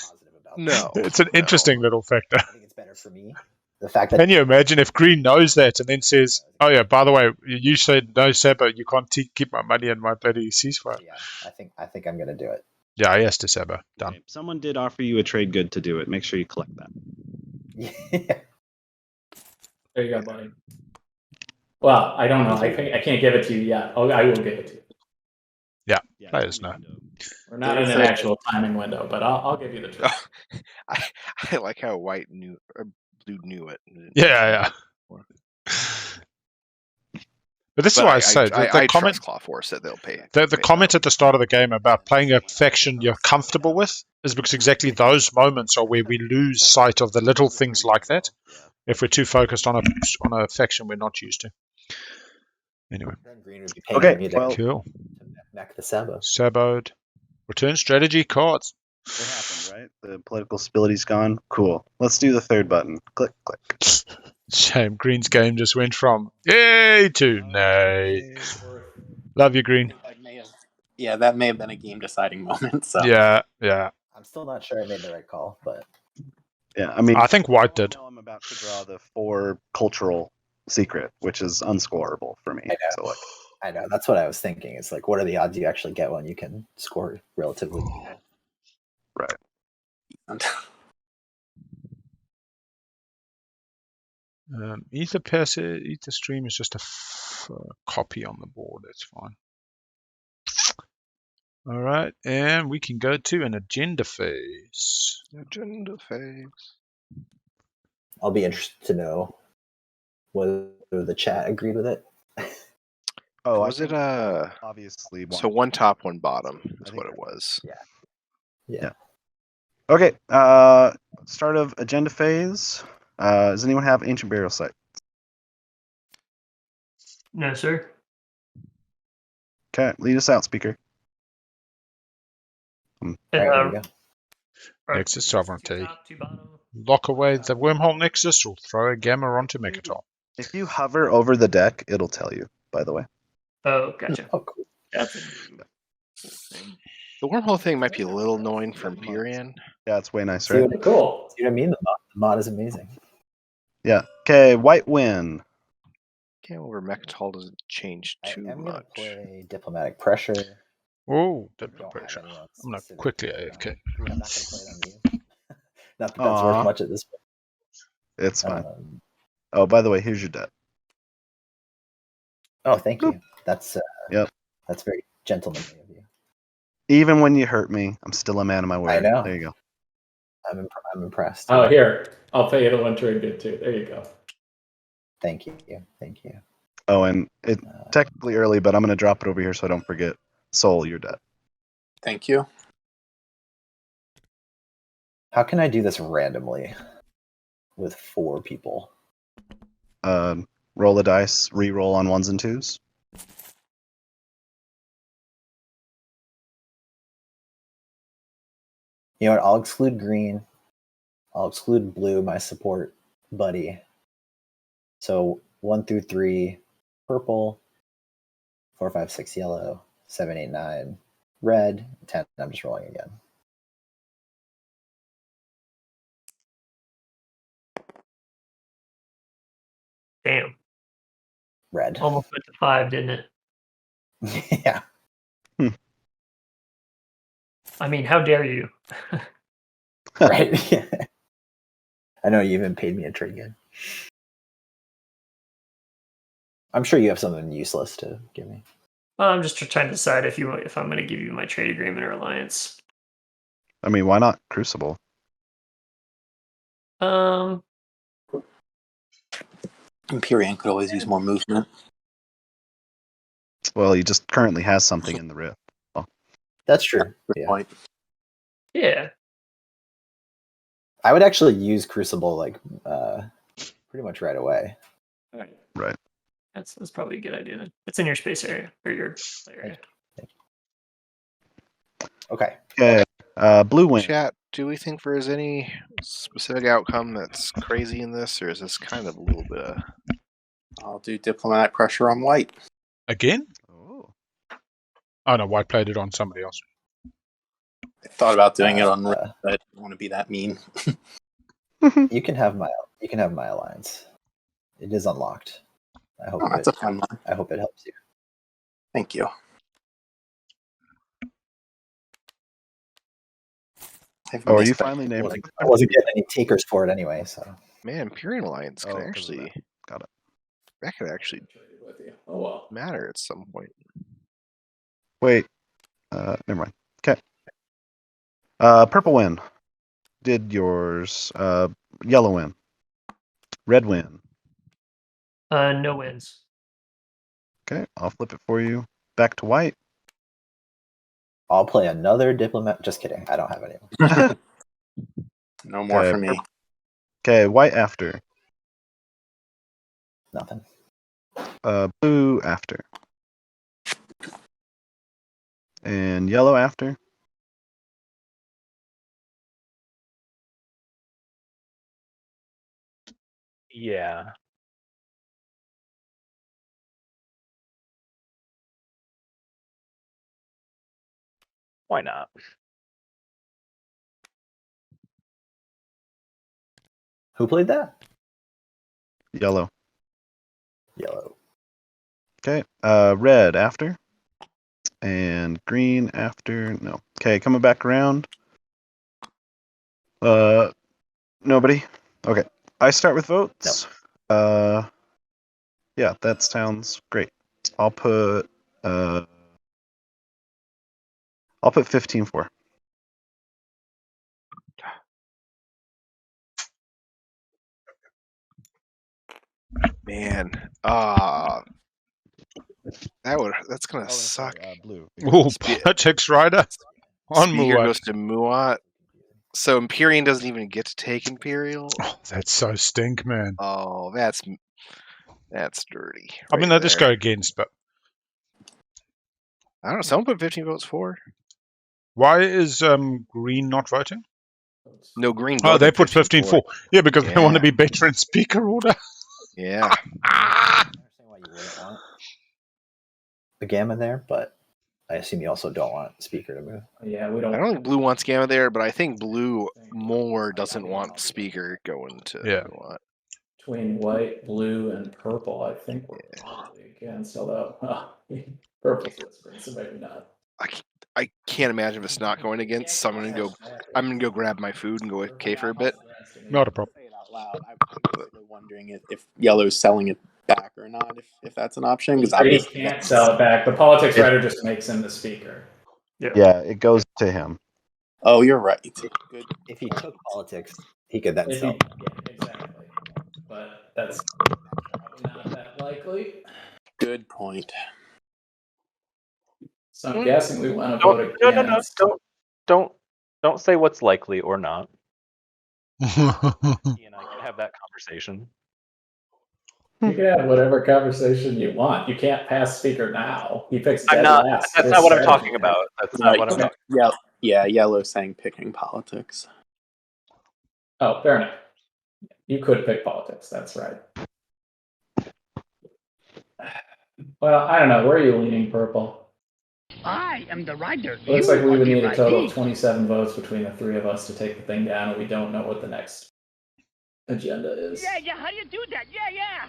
no, it's an interesting little factor. I think it's better for me. The fact that can you imagine if Green knows that and then says, "Oh yeah, by the way, you said no, Sabo, you can't keep my money in my bloody ceasefire." Yeah, I think I'm gonna do it. Yeah, yes to Sabo. Done. Okay. Someone did offer you a trade good to do it. Make sure you collect that. Yeah. There you go, buddy. Well, I don't know. I can't give it to you yet. I will give it to you. Yeah, players know. We're not in an actual timing window, but I'll give you the truth. I like how white knew or blue knew it. Yeah. But this is why I say the comment clawforce that they'll pay. The comment at the start of the game about playing a faction you're comfortable with is because exactly those moments are where we lose sight of the little things like that. If we're too focused on a faction we're not used to. Anyway. Okay. Well, cool. Back the Sabo. Saboed. Return strategy cards. What happened, right? The political stability's gone. Cool. Let's do the 3rd button. Click, click. Shame. Green's game just went from yay to nay. Love you, Green. That may have been a game deciding moment. So. Yeah. I'm still not sure I made the right call, but yeah, I mean, I think White did. I'm about to draw the 4 cultural secret, which is unscorable for me. I know. That's what I was thinking. It's like, what are the odds you actually get one you can score relatively? Right. Ether stream is just a copy on the board. That's fine. All right, and we can go to an agenda phase. I'll be interested to know whether the chat agreed with it. Oh, was it obviously so 1 top, 1 bottom is what it was. Yeah. Okay. Start of agenda phase. Does anyone have ancient burial site? No, sir. Okay, lead us out, speaker. Nexus sovereignty. Lock away the wormhole nexus or throw a gamma onto Mechatol. If you hover over the deck, it'll tell you, by the way. Oh, gotcha. Oh, cool. The wormhole thing might be a little annoying for Imperium. Yeah, it's way nicer. Right? Cool. See what I mean? The mod is amazing. Yeah. Okay, white win. Game over Mechatol doesn't change too much. I'm going to play diplomatic pressure. Oh, diplomatic pressure. I'm going to quickly AFK. I'm not going to play it on you. Not that that's worth much at this point. It's fine. Oh, by the way, here's your debt. Oh, thank you. That's that's very gentlemanly of you. Even when you hurt me, I'm still a man of my word. I know. There you go. I'm impressed. Oh, here. I'll pay you the 1 trade good too. There you go. Thank you. Oh, and it's technically early, but I'm going to drop it over here so I don't forget. Soul, you're dead. Thank you. How can I do this randomly with 4 people? roll a dice, re-roll on 1s and 2s. You know what? I'll exclude green. I'll exclude blue, my support buddy. So 1 through 3, purple. 4, 5, 6, yellow. 7, 8, 9, red. 10. I'm just rolling again. Damn. Red. Almost went to 5, didn't it? Yeah. I mean, how dare you? Right. I know you even paid me a trade good. I'm sure you have something useless to give me. Well, I'm just trying to decide if I'm going to give you my trade agreement or alliance. I mean, why not Crucible? Imperium could always use more movement. Well, he just currently has something in the Rift. Oh. That's true. Good point. Yeah. I would actually use Crucible like pretty much right away. Right. That's probably a good idea then. It's in your space area or your area. Okay. Okay. Blue win. Chat, do we think there's any specific outcome that's crazy in this, or is this kind of a little bit of... I'll do diplomatic pressure on white. Again? Oh no, white played it on somebody else. I thought about doing it on red, but I didn't want to be that mean. You can have my alliance. It is unlocked. I hope that's a fun one. I hope it helps you. Thank you. Oh, are you finally naming? I wasn't getting any takers for it anyway, so. Man, Imperium Alliance can actually... Got it. That could actually matter at some point. Wait. Never mind. Okay. Purple win. Did yours. Yellow win. Red win. No wins. Okay, I'll flip it for you. Back to white. I'll play another diplomat. Just kidding. I don't have any. No more for me. Okay, white after. Nothing. Blue after. And yellow after. Yeah. Why not? Who played that? Yellow. Yellow. Okay, red after. And green after. No. Okay, coming back around. Nobody. Okay. I start with votes. No. Yeah, that sounds great. I'll put 15-4. Man, that's gonna suck. Blue. Oh, politics rider on Speaker Muat. goes to Muat. So Imperium doesn't even get to take Imperial. Oh, that's so stink, man. Oh, that's dirty. I mean, they'll just go against, but I don't know. Someone put 15 votes for. why is green not voting? No, green. Oh, they put 15-4. 15-4. Yeah, because they want to be better in speaker order. Yeah. I understand why you wouldn't want the gamma there, but I assume you also don't want speaker to move. Yeah, we don't. I don't think blue wants gamma there, but I think blue more doesn't want speaker going to. Yeah. Between white, blue, and purple, I think we're probably against. Although purple's whispering, so maybe not. I can't imagine if it's not going against. So I'm gonna go grab my food and go okay for a bit. Not a problem. Say it out loud. I'm basically wondering if yellow's selling it back or not, if that's an option. Because He can't sell it back. The politics writer just makes him the speaker. Yeah, it goes to him. Oh, you're right. Good. If he took politics, he could then sell. Yeah, exactly. But that's probably not that likely. Good point. So I'm guessing we want to vote against. No. Don't say what's likely or not. He and I can have that conversation. You can have whatever conversation you want. You can't pass speaker now. He picks dead I'm not. last. That's not what I'm talking about. That's not what I'm talking about. Yeah, yellow saying picking politics. Oh, fair enough. You could pick politics. That's right. Well, I don't know. Where are you leaning, Purple? I am the rider. Looks You like we are would the need a total of riding. 27 votes between the three of us to take the thing down, and we don't know what the next agenda is. Yeah, how do you do that? Yeah.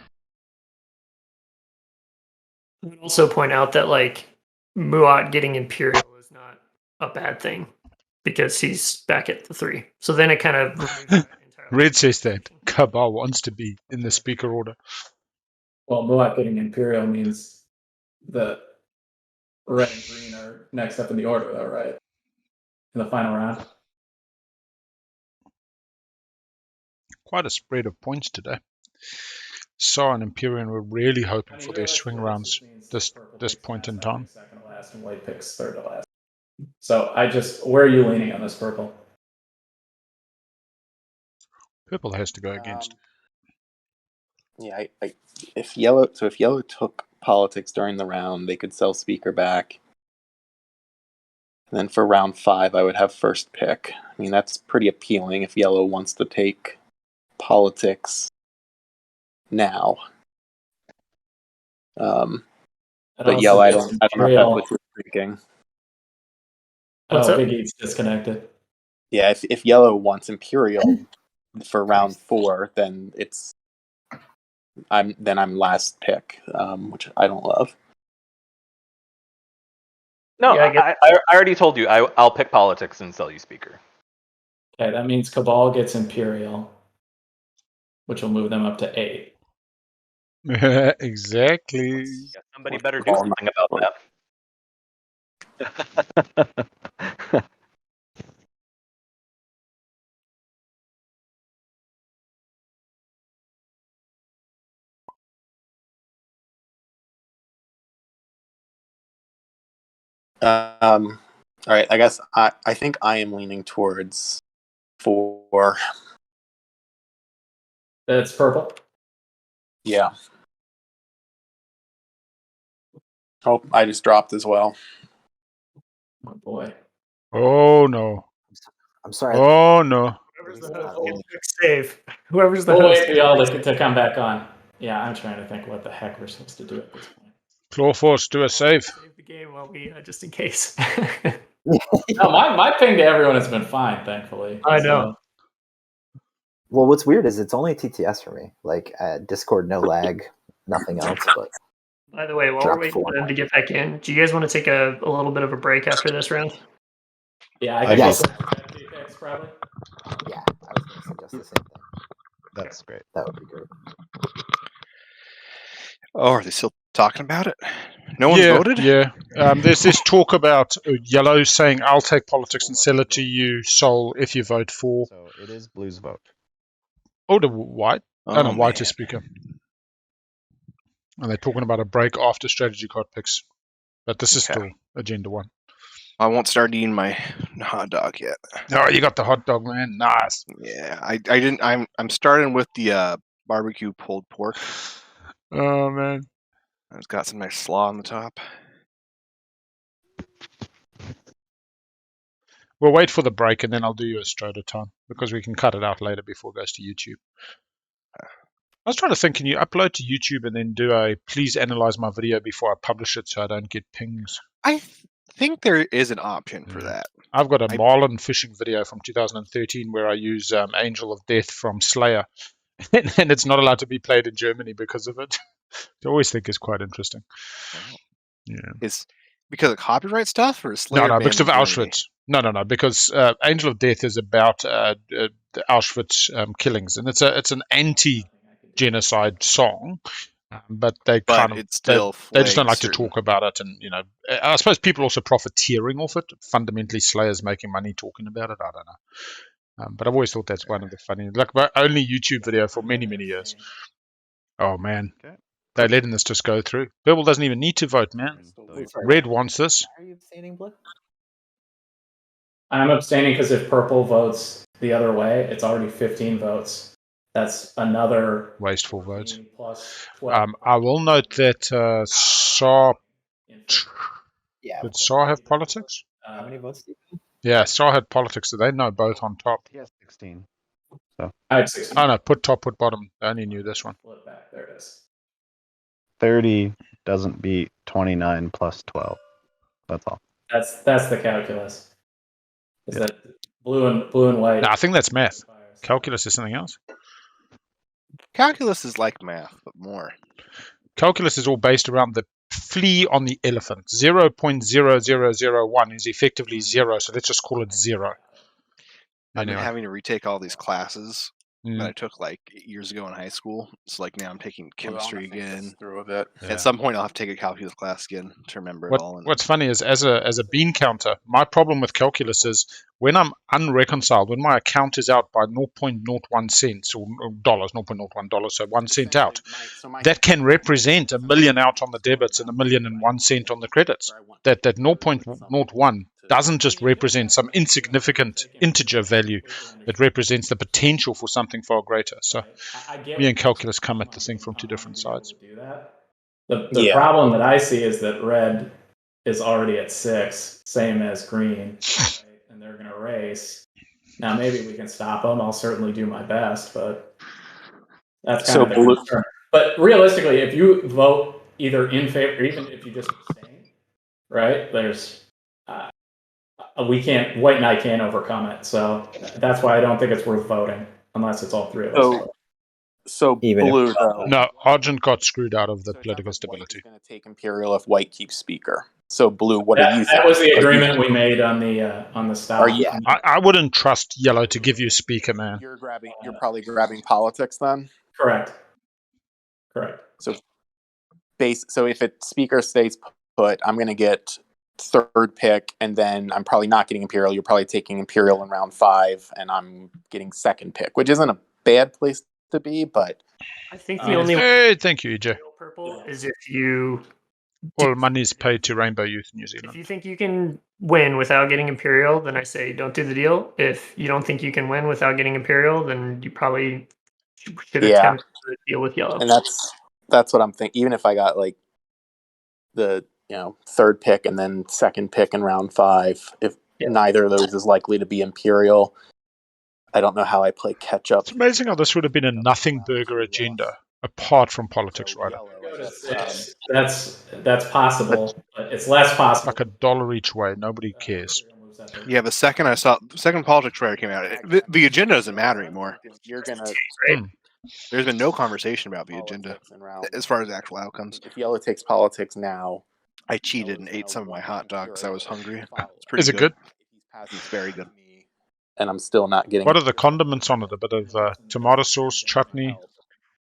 I would also point out that like Muat getting Imperial is not a bad thing because he's back at the 3. So then it kind of Red says that Cabal wants to be in the speaker order. Well, Muat getting Imperial means that red and green are next up in the order, though, right? In the final round. Quite a spread of points today. Saw and Imperium were really hoping for their swing rounds this point in time. Second to last, and white picks third to last. So where are you leaning on this, Purple? Purple has to go against. Yeah, if yellow took politics during the round, they could sell speaker back. And then for round 5, I would have first pick. I mean, that's pretty appealing if yellow wants to take politics now. But yellow, I don't know if that's what you're thinking. Bigeats disconnected. Yeah, if yellow wants Imperial for round 4, then I'm last pick, which I don't love. No, yeah, I already told you. I'll pick politics and sell you speaker. Okay, that means Cabal gets Imperial, which will move them up to 8. Exactly. Yeah, somebody better do something about that. All right, I guess I think I am leaning towards 4. That's purple? Yeah. Oh, I just dropped as well. Oh boy. Oh no. I'm sorry. Oh no. Whoever's the host, save. Whoever's the we'll host. wait for y'all to come back on. Yeah, I'm trying to think what the heck we're supposed to do at this point. Clawforce, do a save. Save the game while we just in case. No, my ping to everyone has been fine, thankfully. I know. Well, what's weird is it's only TTS for me. Like Discord, no lag, nothing else. But by the way, while we're waiting for them to get back in, do you guys want to take a little bit of a break after this round? Yeah, I guess. Probably. Yeah, I was going to suggest the same thing. That's great. That would be great. Oh, are they still talking about it? No one's voted? Yeah. There's this talk about yellow saying, I'll take politics and sell it to you, Sol, if you vote for. So it is blue's vote. Oh, the white? Oh, no, white is speaker. And they're talking about a break after strategy card picks. But this is still Agenda 1. I won't start eating my hot dog yet. Oh, you got the hot dog, man. Nice. Yeah, I didn't. I'm starting with the barbecue pulled pork. Oh man, it's got some nice slaw on the top. We'll wait for the break and then I'll do you a Stroder time because we can cut it out later before it goes to YouTube. I was trying to think, can you upload to YouTube and then do a please analyze my video before I publish it so I don't get pings? I think there is an option for that. I've got a marlin fishing video from 2013 where I use Angel of Death from Slayer, and it's not allowed to be played in Germany because of it. I always think it's quite interesting. Yeah, is because of copyright stuff or Slayer? No, because of Auschwitz. No, because Angel of Death is about the Auschwitz killings, and it's an anti-genocide song. But they they just don't like to talk about it, and I suppose people also profiteering off it. Fundamentally, Slayer's making money talking about it. I don't know, but I've always thought that's one of the funny, like my only YouTube video for many years. Oh man, they're letting this just go through. Purple doesn't even need to vote, man. Red wants this. Are you abstaining, Blue? I'm abstaining because if purple votes the other way, it's already 15 votes. That's another wasteful vote. plus 12. I will note that Saw Yeah. did Saw have politics? How many votes do you Yeah, Saw had politics, so they know both on top. He has 16. I have 16. Oh no, put top, put bottom. I only knew this one. Flip back. There it is. 30 doesn't beat 29 plus 12. That's all. That's the calculus. Is that blue and white? No, I think that's math. Calculus is something else. Calculus is like math, but more. Calculus is all based around the flea on the elephant. 0.0001 is effectively 0, so let's just call it 0. I've been Anyway. having to retake all these classes that I took like years ago in high school. So like now I'm taking chemistry again. Through a bit. Yeah. At some point I'll have to take a calculus class again to remember it all. What's funny is as a bean counter, my problem with calculus is when I'm unreconciled, when my account is out by 0.01 cents or dollars, 0.01 dollars, so 1 cent out, that can represent $1 million out on the debits and $1 million and 1 cent on the credits. That 0.01 doesn't just represent some insignificant integer value. It represents the potential for something far greater. So me and calculus come at the thing from two different sides. The problem that I see is that red is already at 6, same as green, right? And they're going to race. Now maybe we can stop them. I'll certainly do my best, but that's kind of the concern. But realistically, if you vote either in favor, even if you just abstain, right? There's White and I can't overcome it. So that's why I don't think it's worth voting unless it's all three of us. So blue. No, Argent got screwed out of the political stability. Going to take Imperial if White keeps Speaker. So blue, what are you? That was the agreement we made on the stop. I wouldn't trust yellow to give you Speaker, man. You're probably grabbing politics then. Correct. So if Speaker stays put, I'm going to get third pick, and then I'm probably not getting Imperial. You're probably taking Imperial in round 5, and I'm getting second pick, which isn't a bad place to be, but I think the only thank you, EJ. Purple is if you all money is paid to Rainbow Youth New Zealand. If you think you can win without getting Imperial, then I say don't do the deal. If you don't think you can win without getting Imperial, then you probably should attempt to deal with yellow. And that's what I'm thinking. Even if I got like the third pick and then second pick in round 5, if neither of those is likely to be Imperial, I don't know how I play catch up. It's amazing how this would have been a nothing burger agenda apart from politics, right? That's possible, but it's less possible. Like $1 each way. Nobody cares. Yeah, the second politics writer came out, the agenda doesn't matter anymore. You're gonna. There's been no conversation about the agenda as far as actual outcomes. If yellow takes politics now, I cheated and ate some of my hot dog because I was hungry. Is it good? It's very good. And I'm still not getting. What are the condiments on it? A bit of tomato sauce, chutney.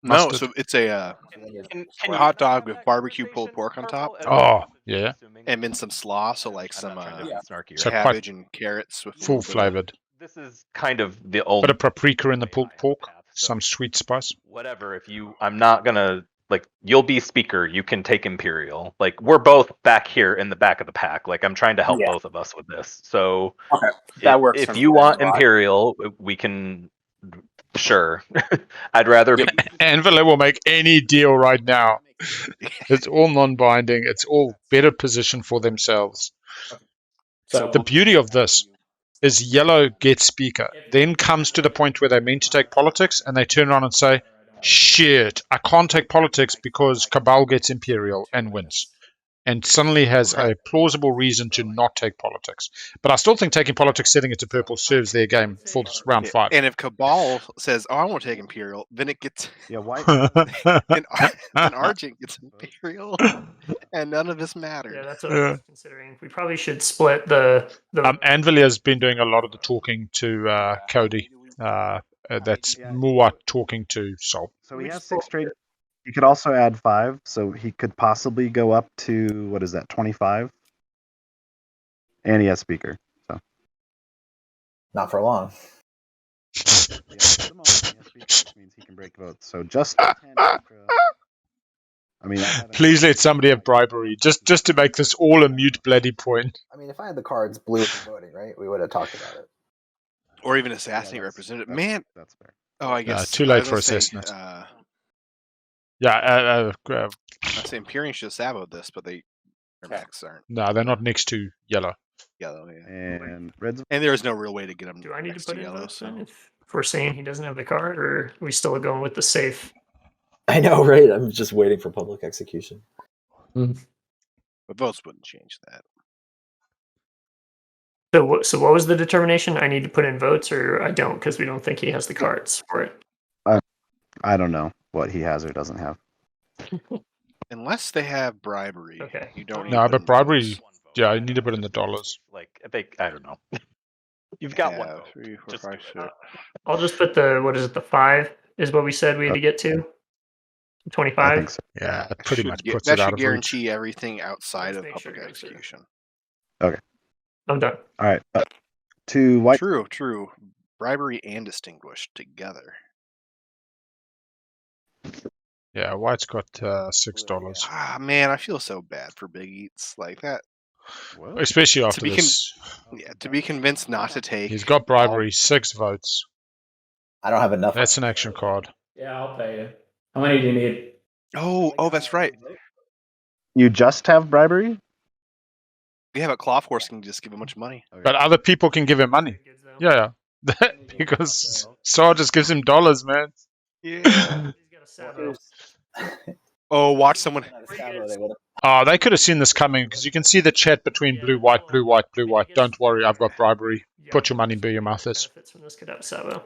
No, so it's a hot dog with barbecue pulled pork on top. Oh, yeah. And then some slaw, so like some so cabbage and carrots with full flavored. This is kind of the only bit of paprika in the pulled pork, some sweet spice. Whatever. I'm not gonna you'll be speaker. You can take Imperial. We're both back here in the back of the pack. I'm trying to help both of us with this. So that works. If you want Imperial, we can. Sure. I'd rather. Anvilir will make any deal right now. It's all non-binding. It's all better position for themselves. So the beauty of this is yellow gets speaker, then comes to the point where they mean to take politics, and they turn around and say, shit, I can't take politics because Cabal gets Imperial and wins. And suddenly has a plausible reason to not take politics. But I still think taking politics, setting it to purple, serves their game for round 5. And if Cabal says, "Oh, I want to take Imperial," then it gets white. and Argent gets Imperial, and none of this matters. Yeah, that's what I was considering. We probably should split the. Anvilir has been doing a lot of the talking to Cody. That's Mua talking to Sol. So he has 6 trade. He could also add 5, so he could possibly go up to 25, and he has speaker. So not for long. At the moment, he has speaker, which means he can break votes. So just 10 extra. I mean, please let somebody have bribery, just to make this all a mute bloody point. I mean, if I had the cards blue for voting, right, we would have talked about it. Or even assassinate representative. Man, that's fair. Oh, I guess too late for assessment. I say Imperium should have saboed this, but their mechs aren't. No, they're not next to yellow. Yellow, yeah. And red's. And there's no real way to get them. Do I need to put in yellow? votes then if we're saying he doesn't have the card, or are we still going with the safe? I know, right? I'm just waiting for public execution. But votes wouldn't change that. So what was the determination? I need to put in votes, or I don't, because we don't think he has the cards for it. I don't know what he has or doesn't have. Unless they have bribery. Okay. You don't. No, but bribery. Yeah, you need to put in the dollars. Like I don't know. You've got one. 3, 4, Just 5, 6. I'll just put the 5 is what we said we had to get to. 25. I think so. Yeah, it pretty much puts that it out should of guarantee reach. everything outside Let's of make public sure it goes through. execution. I'm done. All right. To white. True. Bribery and distinguished together. Yeah, white's got $6. Ah, man, I feel so bad for bigeats like that. Especially after be this. To be convinced not to take. He's got bribery, 6 votes. I don't have enough. That's an action card. Yeah, I'll pay you. How many do you need? Oh, that's right. You just have bribery? Yeah, but clawforce can just give him much money. Okay. But other people can give him money. Yeah. Because Saw just gives him dollars, man. Yeah. Oh, watch someone. Oh, they could have seen this coming because you can see the chat between blue, white, blue, white, blue, white. Don't worry, I've got bribery. Put your money where your mouth is. Benefits from this could have Sabo.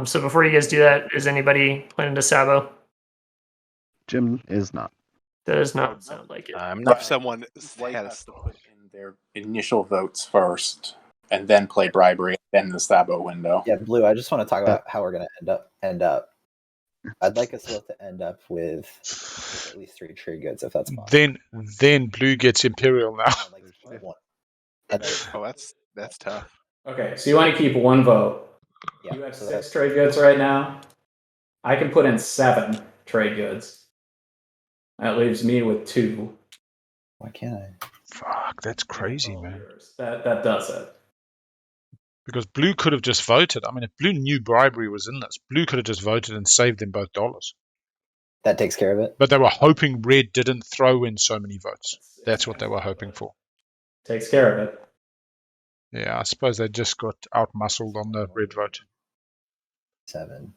So before you guys do that, is anybody planning to Sabo? Jim is not. Does not sound like it. I'm If not. someone White had has to put in their initial votes first, and then play bribery, then the Sabo window. Yeah, Blue. I just want to talk about how we're gonna end up. I'd like us both to end up with at least 3 trade goods, if that's possible. Then blue gets Imperial now. Oh, that's tough. Okay, so you want to keep 1 vote. Yeah, You have so 6 trade goods right now. I can put in 7 trade goods. That leaves me with 2. Why can't I? Fuck, that's crazy, man. That does it. Because blue could have just voted. I mean, if blue knew bribery was in this, blue could have just voted and saved them both dollars. That takes care of it. But they were hoping red didn't throw in so many votes. That's what they were hoping for. Takes care of it. Yeah, I suppose they just got out-muscled on the red vote. 7,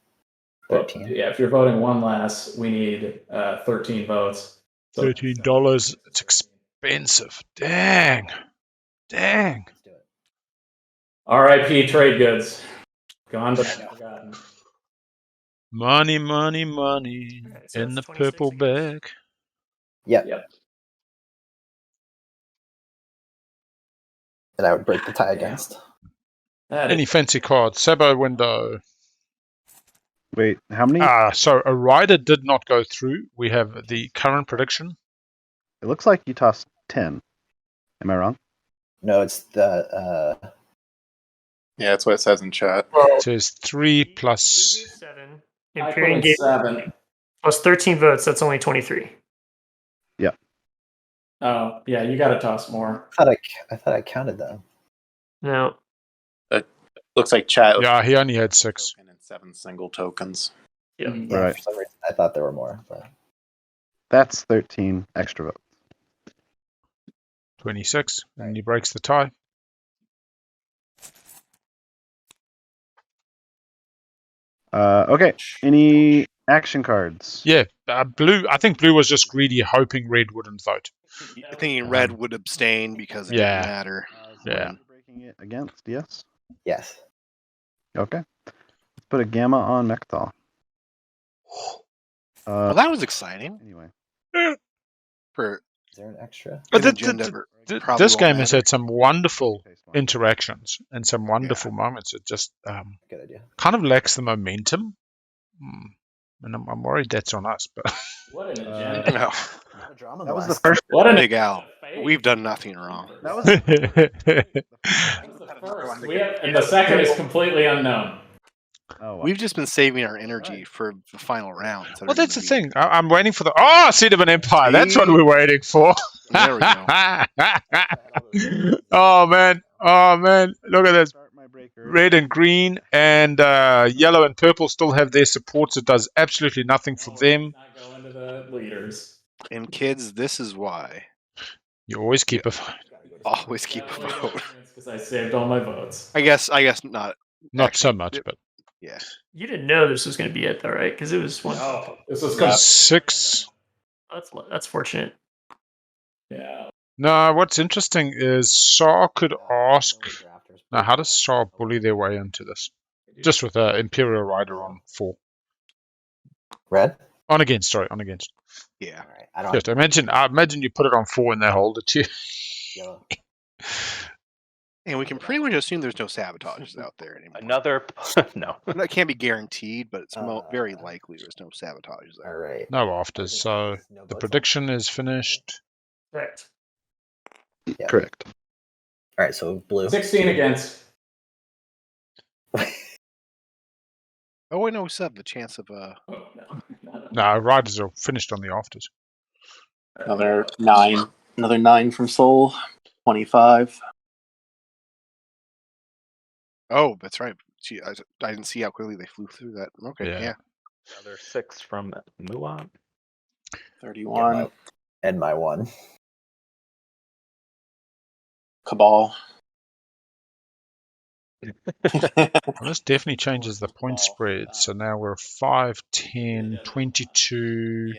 Well, 13. yeah, if you're voting 1 less, we need 13 votes. So $13. It's expensive. Dang. Let's do it. RIP trade goods. Gone but not forgotten. Money, money, money Alright, so in the it's 26 purple against. bag. Yep. And I would break the tie against. That Any is- fancy cards? Sabo window. Wait, how many? So a rider did not go through. We have the current prediction. It looks like you tossed 10. Am I wrong? No, it's the Yeah, that's what it says in chat. It says 3 Blue plus. gave 7. I put Imperium in gave 7. plus 13 votes. That's only 23. Oh, yeah, you got to toss more. I thought I counted them. No. Looks like chat. Yeah, he only had 6. Token and 7 single tokens. Yeah. Yeah, Right. for some reason I thought there were more. But That's 13 extra votes. 26. And he breaks the tie. Okay. Any action cards? Yeah, blue. I think blue was just greedy, hoping red wouldn't vote. Thinking red would abstain because it Yeah. didn't matter. Yeah. Breaking it against, yes? yes. Okay. Let's put a gamma on Mechthal. Well, that was exciting. Anyway. For Is there an extra? But an agenda, probably this won't game has matter. had some wonderful interactions and some wonderful moments. It just Good idea. kind of lacks the momentum. And I'm worried that's on us. But What an agenda. No. That was the first. What an Big Al. We've done nothing wrong. That was first. And the second is completely unknown. Oh, wow. We've just been saving our energy for the final rounds. that well, are that's the gonna be- thing. I'm waiting for the Seed of an Empire. That's what we're waiting for. There we go. Oh man! Look at this. red and green, and yellow and purple still have their supports. It does absolutely nothing for them. Not going to the leaders. And kids, this is why. You always keep a vote. Always keep a vote. Because I saved all my votes. I guess not. Not actually, so much, but yeah. You didn't know this was going to be it, though, right? Because it was one. No, this was 6. That's fortunate. Yeah. No, what's interesting is Saw could ask. Now, how does Saw bully their way into this? Just with an Imperial Rider on 4. Red? On against. Yeah. All right. I don't. Just imagine you put it on 4 and they hold it to you. Yellow. And we can pretty much assume there's no sabotages out there anymore. Another no. That can't be guaranteed, but it's very likely there's no sabotages there. All right. No afters. So the prediction is finished. Correct. Yeah. Correct. All right. So blue. 16 against. Oh wait, no, we still have the chance of No, riders are finished on the afters. Another 9. Another 9 from Soul. 25. Oh, that's right. Gee, I didn't see how quickly they flew through that. Okay, yeah. Another 6 from Muon. 31. And my 1. Cabal. Well, this definitely changes the point spread. So now we're 5, 10, 22,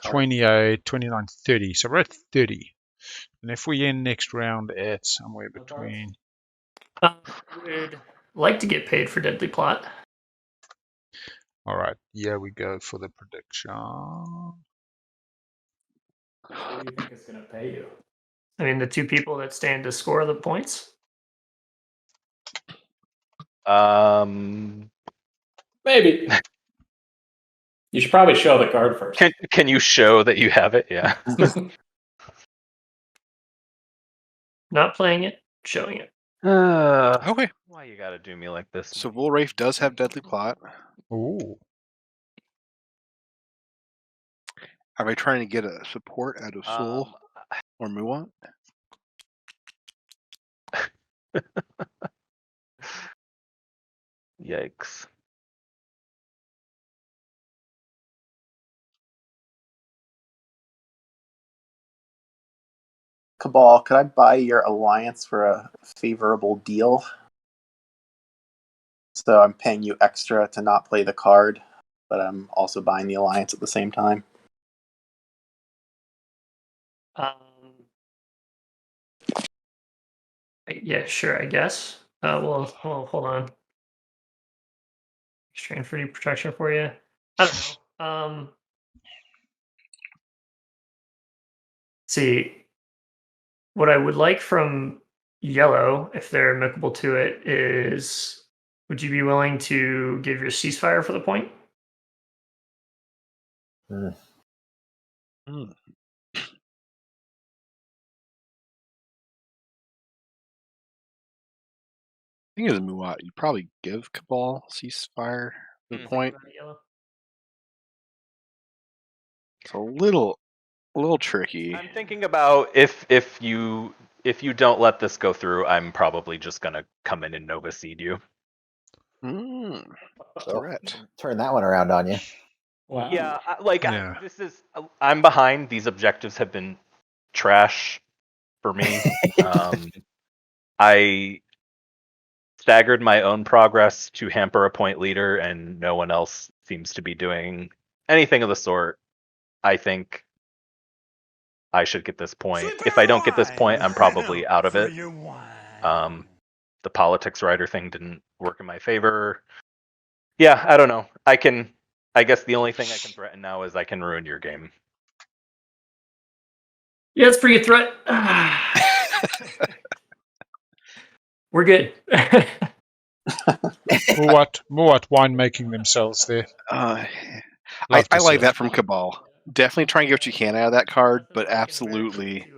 28, 29, 30. So we're at 30. And if we end next round at somewhere between... would like to get paid for Deadly Plot. All right, here we go for the prediction. What do you think is going to pay you? I mean, the 2 people that stand to score the points. Maybe. You should probably show the card first. Can you show that you have it? Yeah. Not playing it, showing it. Okay. Why you gotta do me like this? So Volrafe does have Deadly Plot. Ooh. Are they trying to get a support out of Soul or Muon? Yikes. Cabal, could I buy your alliance for a favorable deal? So I'm paying you extra to not play the card, but I'm also buying the alliance at the same time. Yeah, sure, I guess. Well, hold on. Strain for protection for you. I don't know. See, what I would like from yellow, if they're amicable to it, is would you be willing to give your ceasefire for the point? I think as a Muon, you probably give Cabal ceasefire the point. It's a little tricky. I'm thinking about if you don't let this go through, I'm probably just gonna come in and Nova Seed you. Threat. Turn that one around on you. Wow. Yeah, I'm behind. These objectives have been trash for me. I staggered my own progress to hamper a point leader, and no one else seems to be doing anything of the sort. I think I should get this point. If I don't get this point, I'm probably out of it. The politics writer thing didn't work in my favor. Yeah, I don't know. I guess the only thing I can threaten now is I can ruin your game. Yeah, it's pretty good threat. We're good. Muat winemaking themselves there. I like that from Cabal. Definitely try and get what you can out of that card, but absolutely.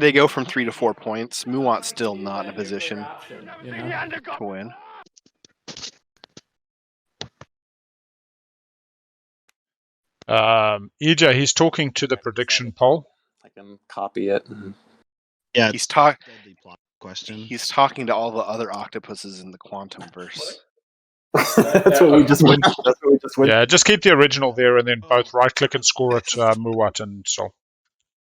They go from 3 to 4 points. Muon's still not in a position to win. EJ, he's talking to the prediction poll. I can copy it. Yeah, he's talking. question. He's talking to all the other octopuses in the quantum verse. That's what we just went. That's what we just went. Yeah, just keep the original there, and then both right-click and score it, Muat and Sol.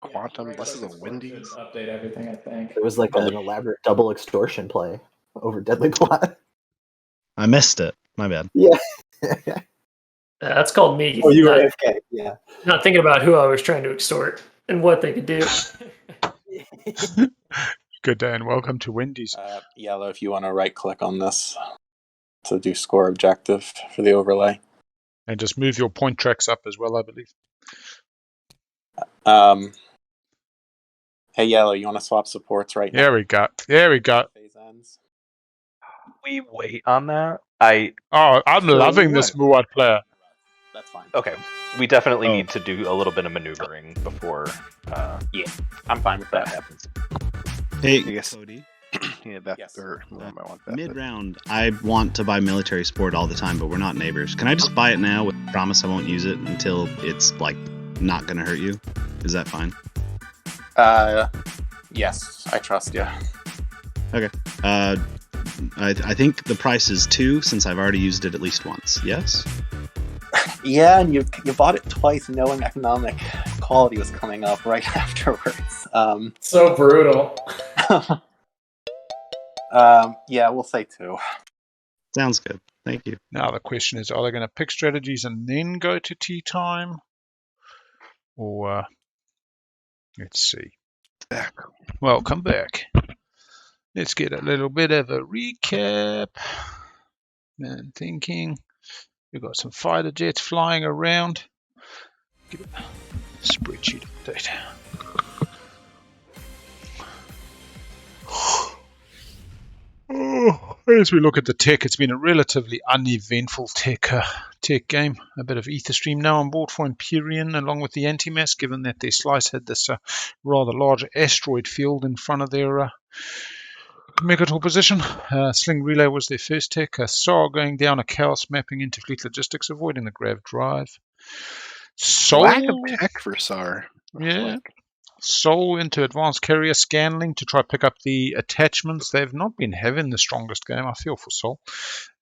Quantum. This is a Wendy's. Update everything, I think. It was like an elaborate double extortion play over Deadly Plot. I missed it. My bad. Yeah. That's called me. Oh, you were AFK. Yeah. Not thinking about who I was trying to extort and what they could do. Good day and welcome to Wendy's. Yellow, if you want to right-click on this to do score objective for the overlay. And just move your point tracks up as well, I believe. Hey, Yellow, you want to swap supports right now? There we go. There we go. We wait on that. I'm loving this Muat player. That's fine. Okay, we definitely need to do a little bit of maneuvering before. Yeah, I'm fine with that. Happens. Hey, Yes. Cody. Yeah, Beth. Yes. Or I want Beth. Mid-round, I want to buy military support all the time, but we're not neighbors. Can I just buy it now with the promise I won't use it until it's, like, not going to hurt you? Is that fine? Yes, I trust you. Okay. I think the price is 2 since I've already used it at least once. Yes? Yeah, and you bought it twice knowing economic quality was coming up right afterwards. So brutal. Yeah, we'll say 2. Sounds good. Thank you. Now the question is, are they going to pick strategies and then go to tea time? Or, let's see. Welcome back. Let's get a little bit of a recap. And thinking. We've got some fighter jets flying around. Get a spreadsheet update. As we look at the tech, it's been a relatively uneventful tech game. A bit of Etherstream now on board for Imperium, along with the anti-mass, given that their slice had this rather large asteroid field in front of their Megator position. Sling Relay was their first tech. SAR going down a chaos mapping into fleet logistics, avoiding the grav drive. Lack of tech for SAR. Yeah. Sol into advanced carrier scanning to try to pick up the attachments. They've not been having the strongest game, I feel, for Sol.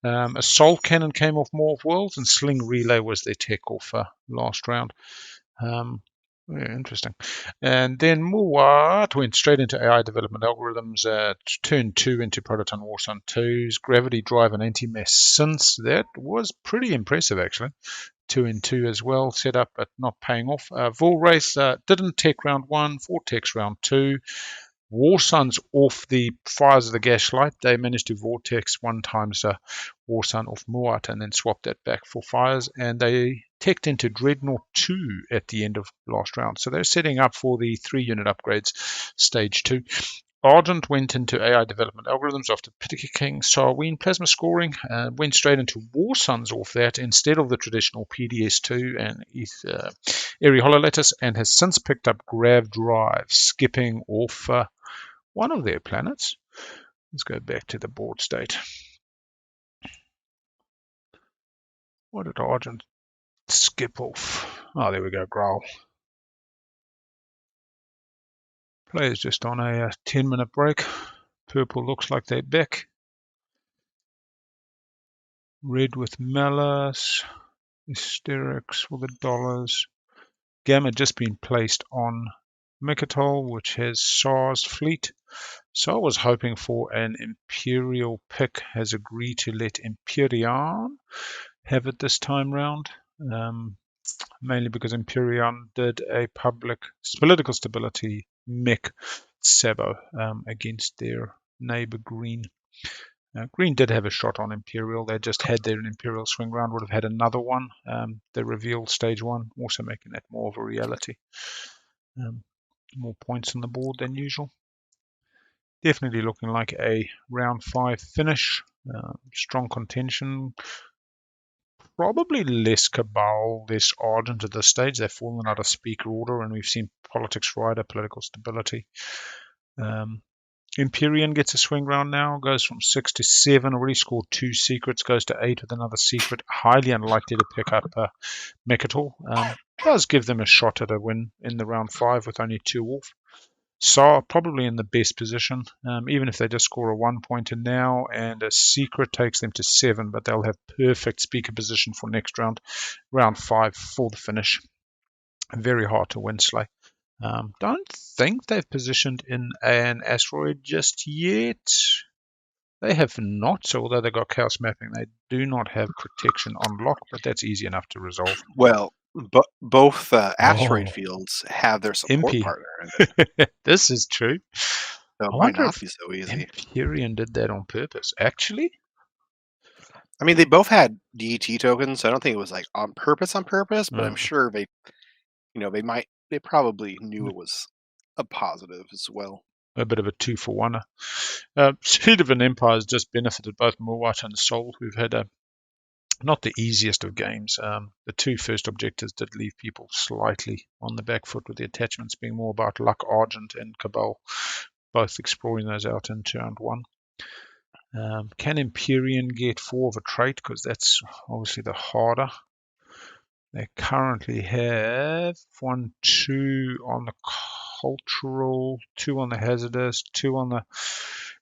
A Sol cannon came off more of Worlds, and Sling Relay was their tech off last round. Yeah, interesting. And then Muat went straight into AI development algorithms, turn 2 into Prototon Warsun 2's gravity drive and anti-mass synths. That was pretty impressive, actually. 2 and 2 as well, set up but not paying off. Vol Race didn't tech round 1, Vortex round 2. Warsuns off the fires of the Gaslight. They managed to Vortex 1 times Warsun off Muat and then swapped that back for fires. And they teched into Dreadnought 2 at the end of last round. So they're setting up for the 3-unit upgrades, stage 2. Argent went into AI development algorithms after picking Sarween plasma scoring, went straight into Warsuns off that instead of the traditional PDS2 and Airy Hololattice, and has since picked up Grav Drive, skipping off one of their planets. Let's go back to the board state. What did Argent skip off? Oh, there we go, Growl. Players just on a 10-minute break. Purple looks like they're back. Red with Malice. Hysterics for the dollars. Gamma just been placed on Mikatol, which has SAR's fleet. So I was hoping for an Imperial pick. Has agreed to let Imperium have it this time round. Mainly because Imperium did a political stability mech Sabo against their neighbor Green. Green did have a shot on Imperial. They just had their Imperial swing round, would have had another one. They revealed stage 1, also making that more of a reality. More points on the board than usual. Definitely looking like a round 5 finish. Strong contention. Probably less Cabal, less Argent at this stage. They've fallen out of speaker order, and we've seen Politics Rider, political stability. Imperium gets a swing round now, goes from 6 to 7, already scored 2 secrets, goes to 8 with another secret. Highly unlikely to pick up Mekator. Does give them a shot at a win in the round 5 with only 2 off. Saw probably in the best position, even if they just score a 1-pointer now, and a secret takes them to 7, but they'll have perfect speaker position for next round, round 5 for the finish. Very hard to win, Slay. Don't think they've positioned in an asteroid just yet. They have not, so although they got chaos mapping, they do not have protection on lock, but that's easy enough to resolve. Well, both asteroid fields have their support Impy. partner in it. This is true. So it I might wonder not if be so easy. Imperium did that on purpose. Actually, I mean, they both had DET tokens, so I don't think it was like on purpose, but I'm sure they probably knew it was a positive as well. A bit of a 2-for-1. Seed of an Empire has just benefited both Mulwat and Sol, who've had not the easiest of games. The 2 first objectives did leave people slightly on the back foot, with the attachments being more about Luck, Argent, and Cabal, both exploring those out in turn 1. Can Imperium get 4 of a trait? Because that's obviously the harder. They currently have 1, 2 on the cultural, 2 on the hazardous, 2 on the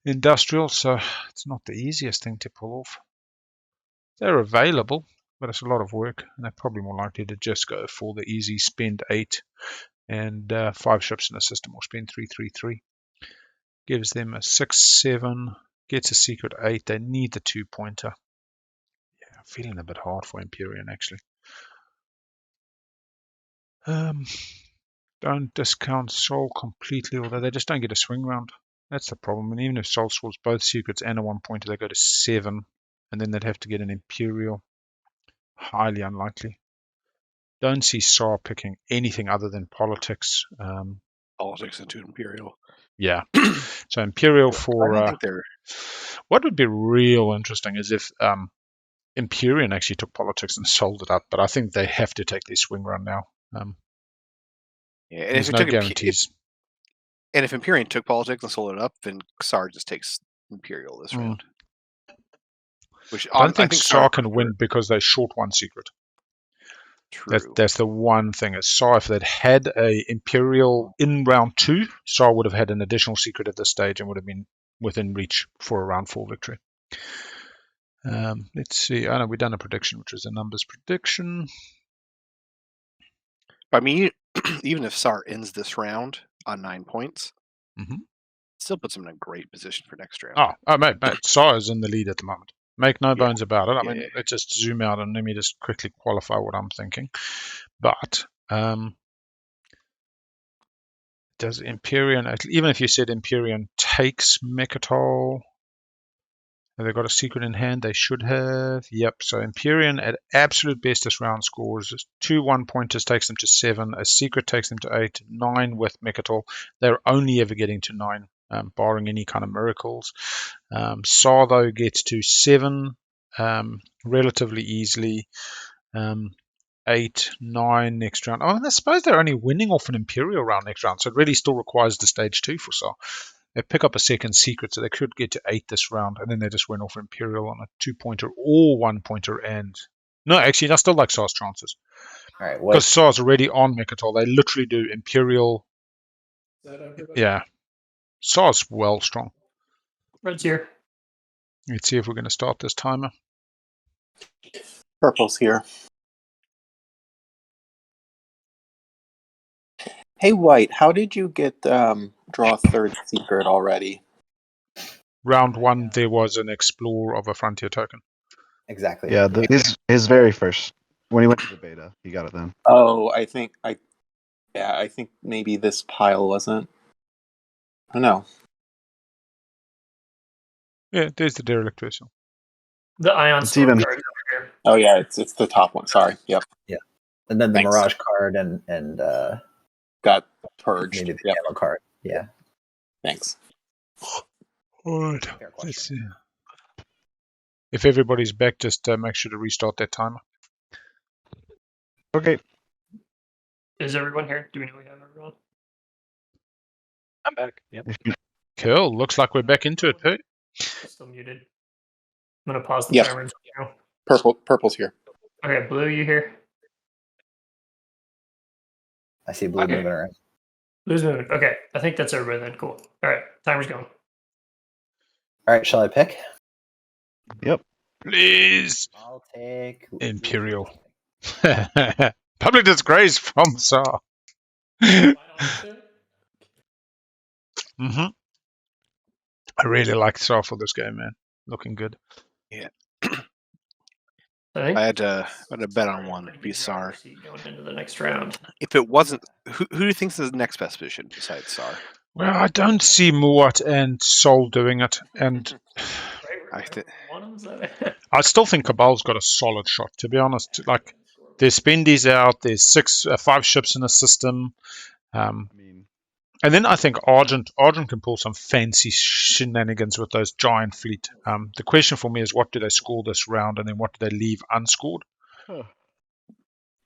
industrial, so it's not the easiest thing to pull off. They're available, but it's a lot of work, and they're probably more likely to just go for the easy spend 8 and 5 ships in the system, or spend 3, 3, 3. Gives them a 6, 7, gets a secret 8. They need the 2-pointer. Yeah, I'm feeling a bit hard for Imperium, actually. Don't discount Sol completely, although they just don't get a swing round. That's the problem. And even if Sol scores both secrets and a 1-pointer, they go to 7, and then they'd have to get an Imperial. Highly unlikely. Don't see Saw picking anything other than politics. Politics into Imperial. Yeah. So Imperial for... I think they're... What would be real interesting is if Imperium actually took politics and sold it up, but I think they have to take their swing run now. Yeah, and there's no guarantees. And if Imperium took politics and sold it up, then Xar just takes Imperial this round. Which I don't think Xar can win because they short 1 secret. True. That's the one thing. Is Xar, if they'd had a Imperial in round 2, Xar would have had an additional secret at this stage and would have been within reach for a round 4 victory. Let's see. I know we've done a prediction, which was a numbers prediction. I mean, even if Xar ends this round on 9 points, still puts him in a great position for next round. Oh, mate, Xar is in the lead at the moment. Make no bones about it. I mean, let's just zoom out and let me just quickly qualify what I'm thinking. But does Imperium, even if you said Imperium takes Mechatol, have they got a secret in hand? They should have. Yep. So Imperium at absolute best this round scores 2 1-pointers, takes them to 7. A secret takes them to 8. 9 with Mechatol. They're only ever getting to 9, barring any kind of miracles. Saw, though, gets to 7 relatively easily. 8, 9 next round. I suppose they're only winning off an Imperial round next round, so it really still requires the stage 2 for Saw. They pick up a second secret, so they could get to 8 this round, and then they just went off Imperial on a 2-pointer or 1-pointer. And no, actually, I still like Saw's chances. All right, because Saw's already on Mechatol. They literally do Imperial. Yeah, Saw's well strong. Red's here. Let's see if we're going to start this timer. Purple's here. Hey, White, how did you get draw third secret already? Round 1, there was an Explorer of a Frontier token. Exactly. Yeah, his very first. When he went to the beta, he got it then. Oh, I think maybe this pile wasn't. I don't know. Yeah, there's the derelict vessel. The Ion It's Storm even- card over here. Oh yeah, it's the top one. Sorry. Yep. Yeah. And then the Thanks. Mirage card and Got purged. maybe the Yep. Camo card. Yeah. Thanks. All right. Let's see. If everybody's back, just make sure to restart that timer. Okay. Is everyone here? Do we know we have everyone? I'm back. Yep. Cool. Looks like we're back into it, Pete. Still muted. I'm gonna pause the Yes. timer now. Purple's here. Okay, Blue, you here? I see Blue Okay. moving around. Lose moon. Okay, I think that's everybody then. Cool. All right, timer's going. All right, shall I pick? Yep. Please. I'll take Imperial. Public disgrace from Tsar. I really like Tsar for this game, man. Looking good. Yeah. I I had to bet on one. pretty Be good Sar. driver's seat going into the next round. If it wasn't, who do you think is the next best position besides Sar? Well, I don't see Muat and Sol doing it, and I still think Cabal's got a solid shot. To be honest, like there's Spendy's out, there's 5 ships in the system, and then I think Argent can pull some fancy shenanigans with those giant fleet. The question for me is, what do they score this round, and then what do they leave unscored?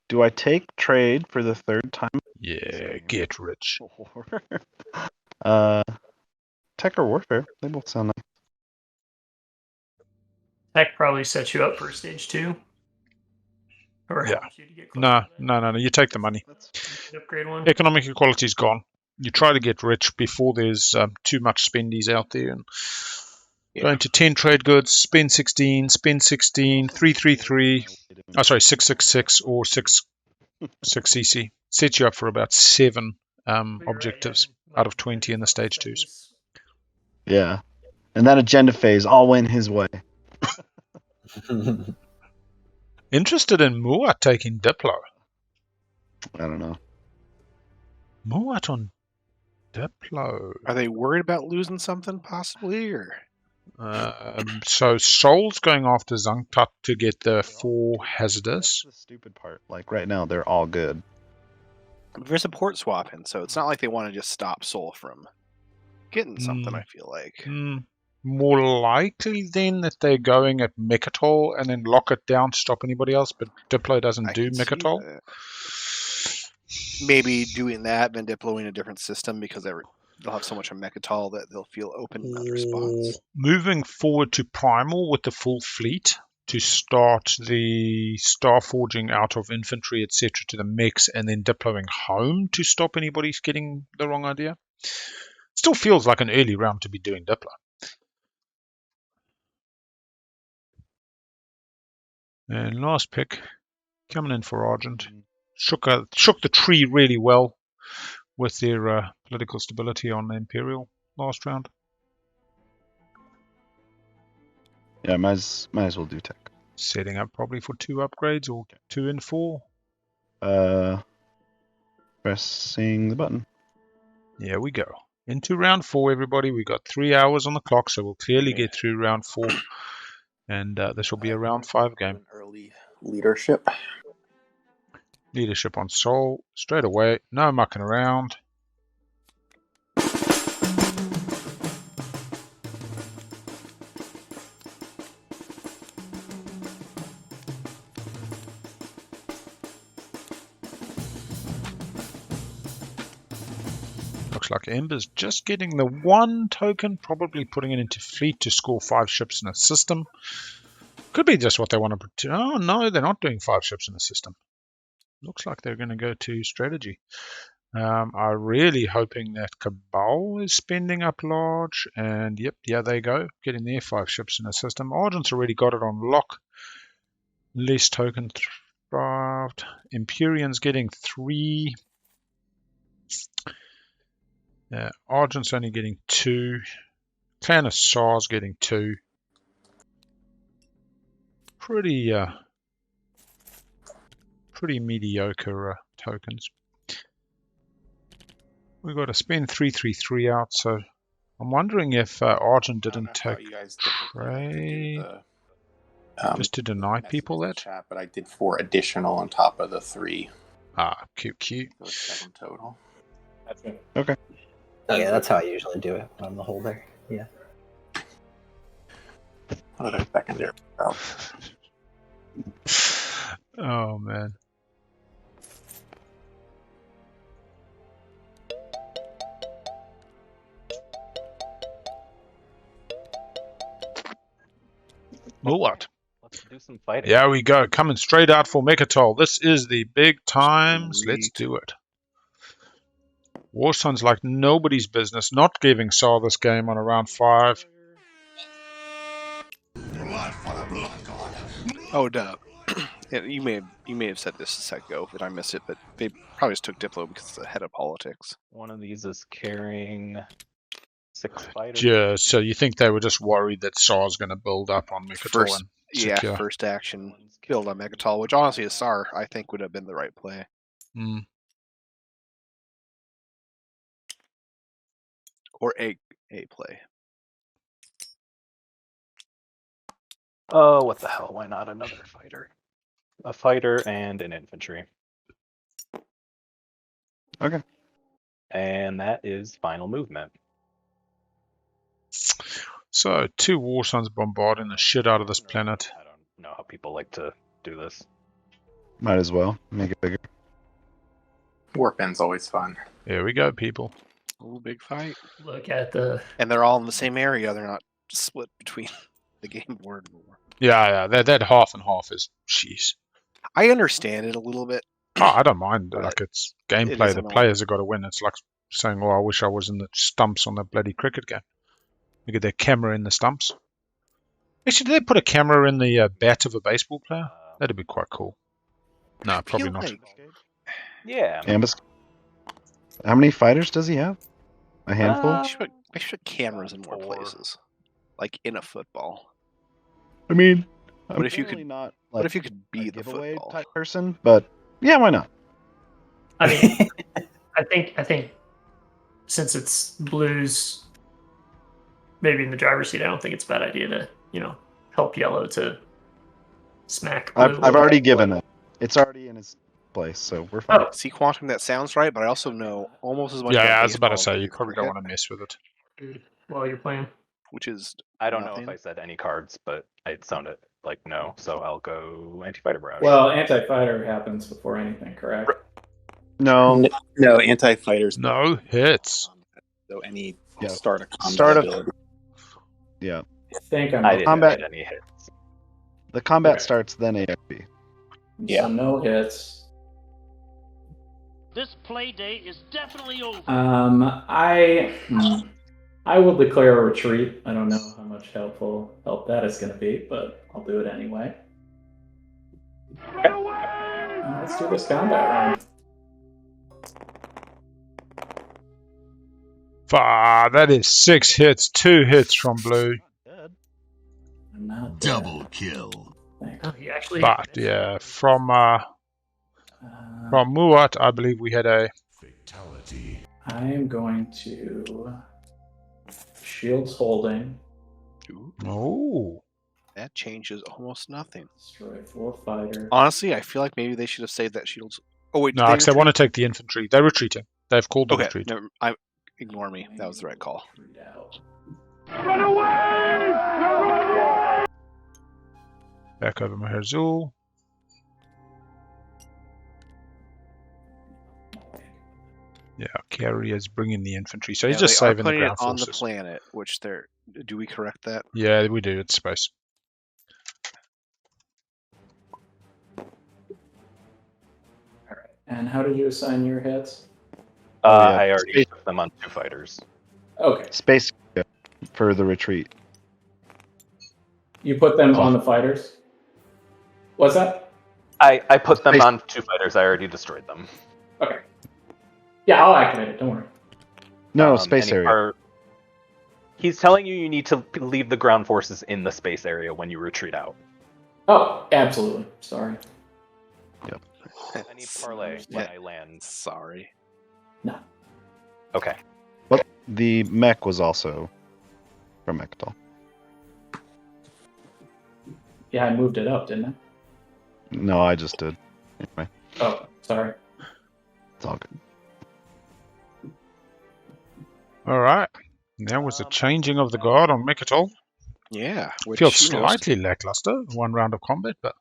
Do I take trade for the 3rd time? Yeah, get rich. Tech or warfare? They both sound nice. Tech probably sets you up for stage 2. Or Yeah. helps you to get close. No. You take the money. Upgrade one. Economic equality's gone. You try to get rich before there's too much spendies out there, and go into 10 trade goods, spend 16, 333. 666 or 6 CC. Sets you up for about 7 objectives out of 20 in the stage 2s. Yeah. And that agenda phase all went his way. Interested in Muat taking Diplo. I don't know. Muat on Diplo. Are they worried about losing something possibly, or? So Sol's going after Zangtat to get the 4 hazardous. That's the stupid part. Like right now, they're all good. There's a port swapping, so it's not like they want to just stop Sol from getting something. I feel like more likely then that they're going at Mechatol and then lock it down to stop anybody else. But Diplo doesn't do Mechatol. Maybe doing that, then deploying a different system because they'll have so much of Mechatol that they'll feel open in other spots. Moving forward to Primal with the full fleet to start the star forging out of infantry, etc., to the mechs, and then deploying home to stop anybody getting the wrong idea. Still feels like an early round to be doing Diplo. And last pick, coming in for Argent. Shook the tree really well with their political stability on Imperial last round. Yeah, might as well do tech. Setting up probably for 2 upgrades or 2 and 4. Pressing the button. Here we go. Into round 4, everybody. We got 3 hours on the clock, so we'll clearly get through round 4. And this will be a round 5 game. Early leadership. Leadership on Sol straight away. No mucking around. Looks like Ember's just getting the 1 token, probably putting it into fleet to score 5 ships in a system. Could be just what they want to. Oh no, they're not doing 5 ships in a system. Looks like they're going to go to strategy. I'm really hoping that Cabal is spending up large, and yep, yeah, they go, getting their 5 ships in a system. Argent's already got it on lock. Less token draft. Imperium's getting 3. Argent's only getting 2. Clan of Tsar's getting 2. Pretty mediocre tokens. We've got to spend 333 out, so I'm wondering if Argent didn't take trade just to deny people that. Chat, but I did 4 additional on top of the 3. Cute. So 7 total. That's good. Okay. Oh, yeah, that's how I usually do it when I'm the holder. Yeah. How did I back in there? Oh man. Well, what? Let's do some fighting. Yeah, we go. Coming straight out for Mechatol. This is the big times. Let's do it. Warson's like nobody's business, not giving Saw this game on around 5. Oh, duh. Yeah, you may have said this a sec ago, but I missed it. But they probably just took Diplo because it's the head of politics. One of these is carrying 6 fighters. Yeah, so you think they were just worried that Saw's going to build up on Mekatol and secure. First action build on Mekatol, which honestly, as Sar, I think would have been the right play. Or a play. Oh, what the hell? Why not another fighter? A fighter and an infantry. Okay. And that is final movement. So 2 Warsons bombarding the shit out of this planet. I don't know how people like to do this. Might as well make it bigger. Warp end's always fun. Here we go, people. Ooh, big fight. Look at the. And they're all in the same area. They're not split between the game board. Yeah, that half and half is jeez. I understand it a little bit. Oh, I don't mind. But like it's gameplay. The players have got to win. It's like saying, "Oh, I wish I was in the stumps on that bloody cricket game." Look at their camera in the stumps. Actually, did they put a camera in the bat of a baseball player? That'd be quite cool. No, probably not. Yeah. Ambus. How many fighters does he have? A handful? I should put cameras in more places, like in a football. I mean, what if you could not? What Like, if you could be the giveaway football type person? But yeah, why not? I mean, I think since it's Blues, maybe in the driver's seat, I don't think it's a bad idea to help Yellow to smack Blue. I've already given it. It's already in his place, so we're fine. See, Quantum, that sounds right, but I also know almost as much. Yeah, about I was about to baseball say as you probably don't want to mess with it. While you're playing. Which is I don't know if I said any cards, but it sounded like no, so I'll go anti-fighter barrage. Well, anti-fighter happens before anything, correct? No, No, anti-fighters. No hits. So any Yeah. start of combat. Start of- ability. yeah. I think I'm. I didn't Combat- get any hits. The combat Okay. starts, then AFB. Yeah. So no hits. This play day is definitely over. I will declare a retreat. I don't know how much help that is going to be, but I'll do it anyway. Let's do this combat round. That is 6 hits, 2 hits from Blue. I'm not Double kill. Oh, he actually. But yeah, from Muat, I believe we had a Fatality. I am going to shields holding. oh. that changes almost nothing. Destroy 4 fighters. Honestly, I feel like maybe they should have saved that shields. Oh wait, No, because they want to take the infantry. They're retreating. They've called the Okay, retreat. never, ignore me. That was the right call. Run away! Back over Maherzul. Yeah, carriers bringing the infantry. So he's Yeah, just they are saving the putting ground it on forces. the planet, which they're. Do we correct that? Yeah, we do. It's space. Alright. And how did you assign your hits? yeah. I already put them on 2 fighters. Okay. Space for the retreat. You put them on the fighters? What's that? I put them Space- on 2 fighters. I already destroyed them. Okay. Yeah, I'll activate it. Don't worry. No, space any area. part- He's telling you need to leave the ground forces in the space area when you retreat out. Oh, absolutely. Sorry. Any parlay when I land. Sorry. No. Okay. Well, the mech was also from Mekatol. Yeah, I moved it up, didn't I? No, I just did. Anyway, Oh, sorry. it's all good. All right. That was the changing of the guard on Mekatol. Yeah. Which, Feels you know, slightly lackluster. 1 round of combat, but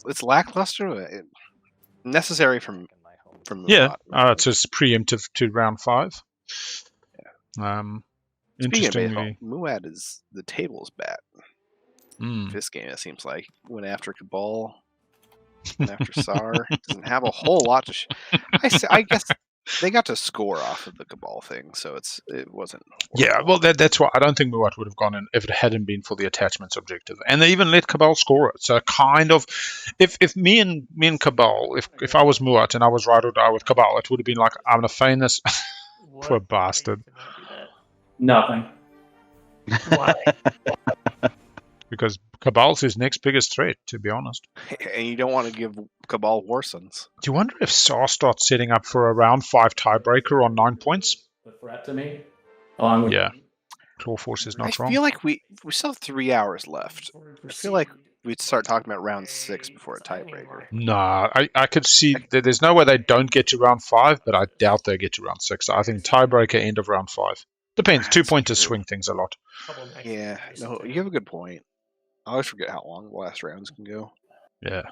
it's lackluster. Necessary from yeah, Murat. it's just preemptive to round 5. Speaking of Interestingly, baseball, Muad is the table's bat. This game, it seems like, went after Cabal, went after Sar. Doesn't have a whole lot to. I guess They got to score off of the Cabal thing, so it wasn't. Yeah, well, that's why I don't think Muat would have gone in if it hadn't been for the attachments objective, and they even let Cabal score it. So kind of, if me and Cabal, if I was Muat and I was ride or die with Cabal, it would have been like, I'm gonna feign this. Poor bastard. Nothing. Why? Because Cabal's his next biggest threat, to be honest. And you don't want to give Cabal Warsons. Do you wonder if Saar starts setting up for a round 5 tiebreaker on 9 points? The threat to me, along with Clawforce is not I wrong. feel like we still have 3 hours left. I feel like we'd start talking about round 6 before a tiebreaker. Nah, I could see that there's no way they don't get to round 5, but I doubt they get to round 6. I think tiebreaker end of round 5. Depends. 2 pointers swing things a lot. Yeah, no, you have a good point. I always forget how long the last rounds can go. Yeah.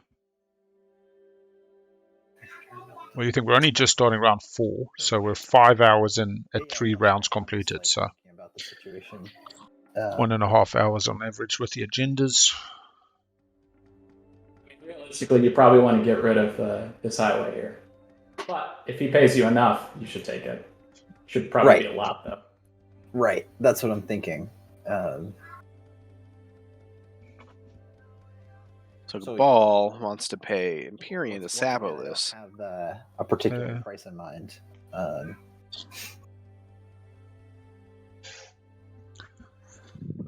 Well, you think we're only just starting round 4, so we're 5 hours in at 3 rounds completed. So 1.5 hours on average with the agendas. Realistically, you probably want to get rid of this highway here. But if he pays you enough, you should take it. Should probably be a lot, though. Right, that's what I'm thinking. So Cabal wants to pay Imperium to sabo this. Have a particular price in mind. I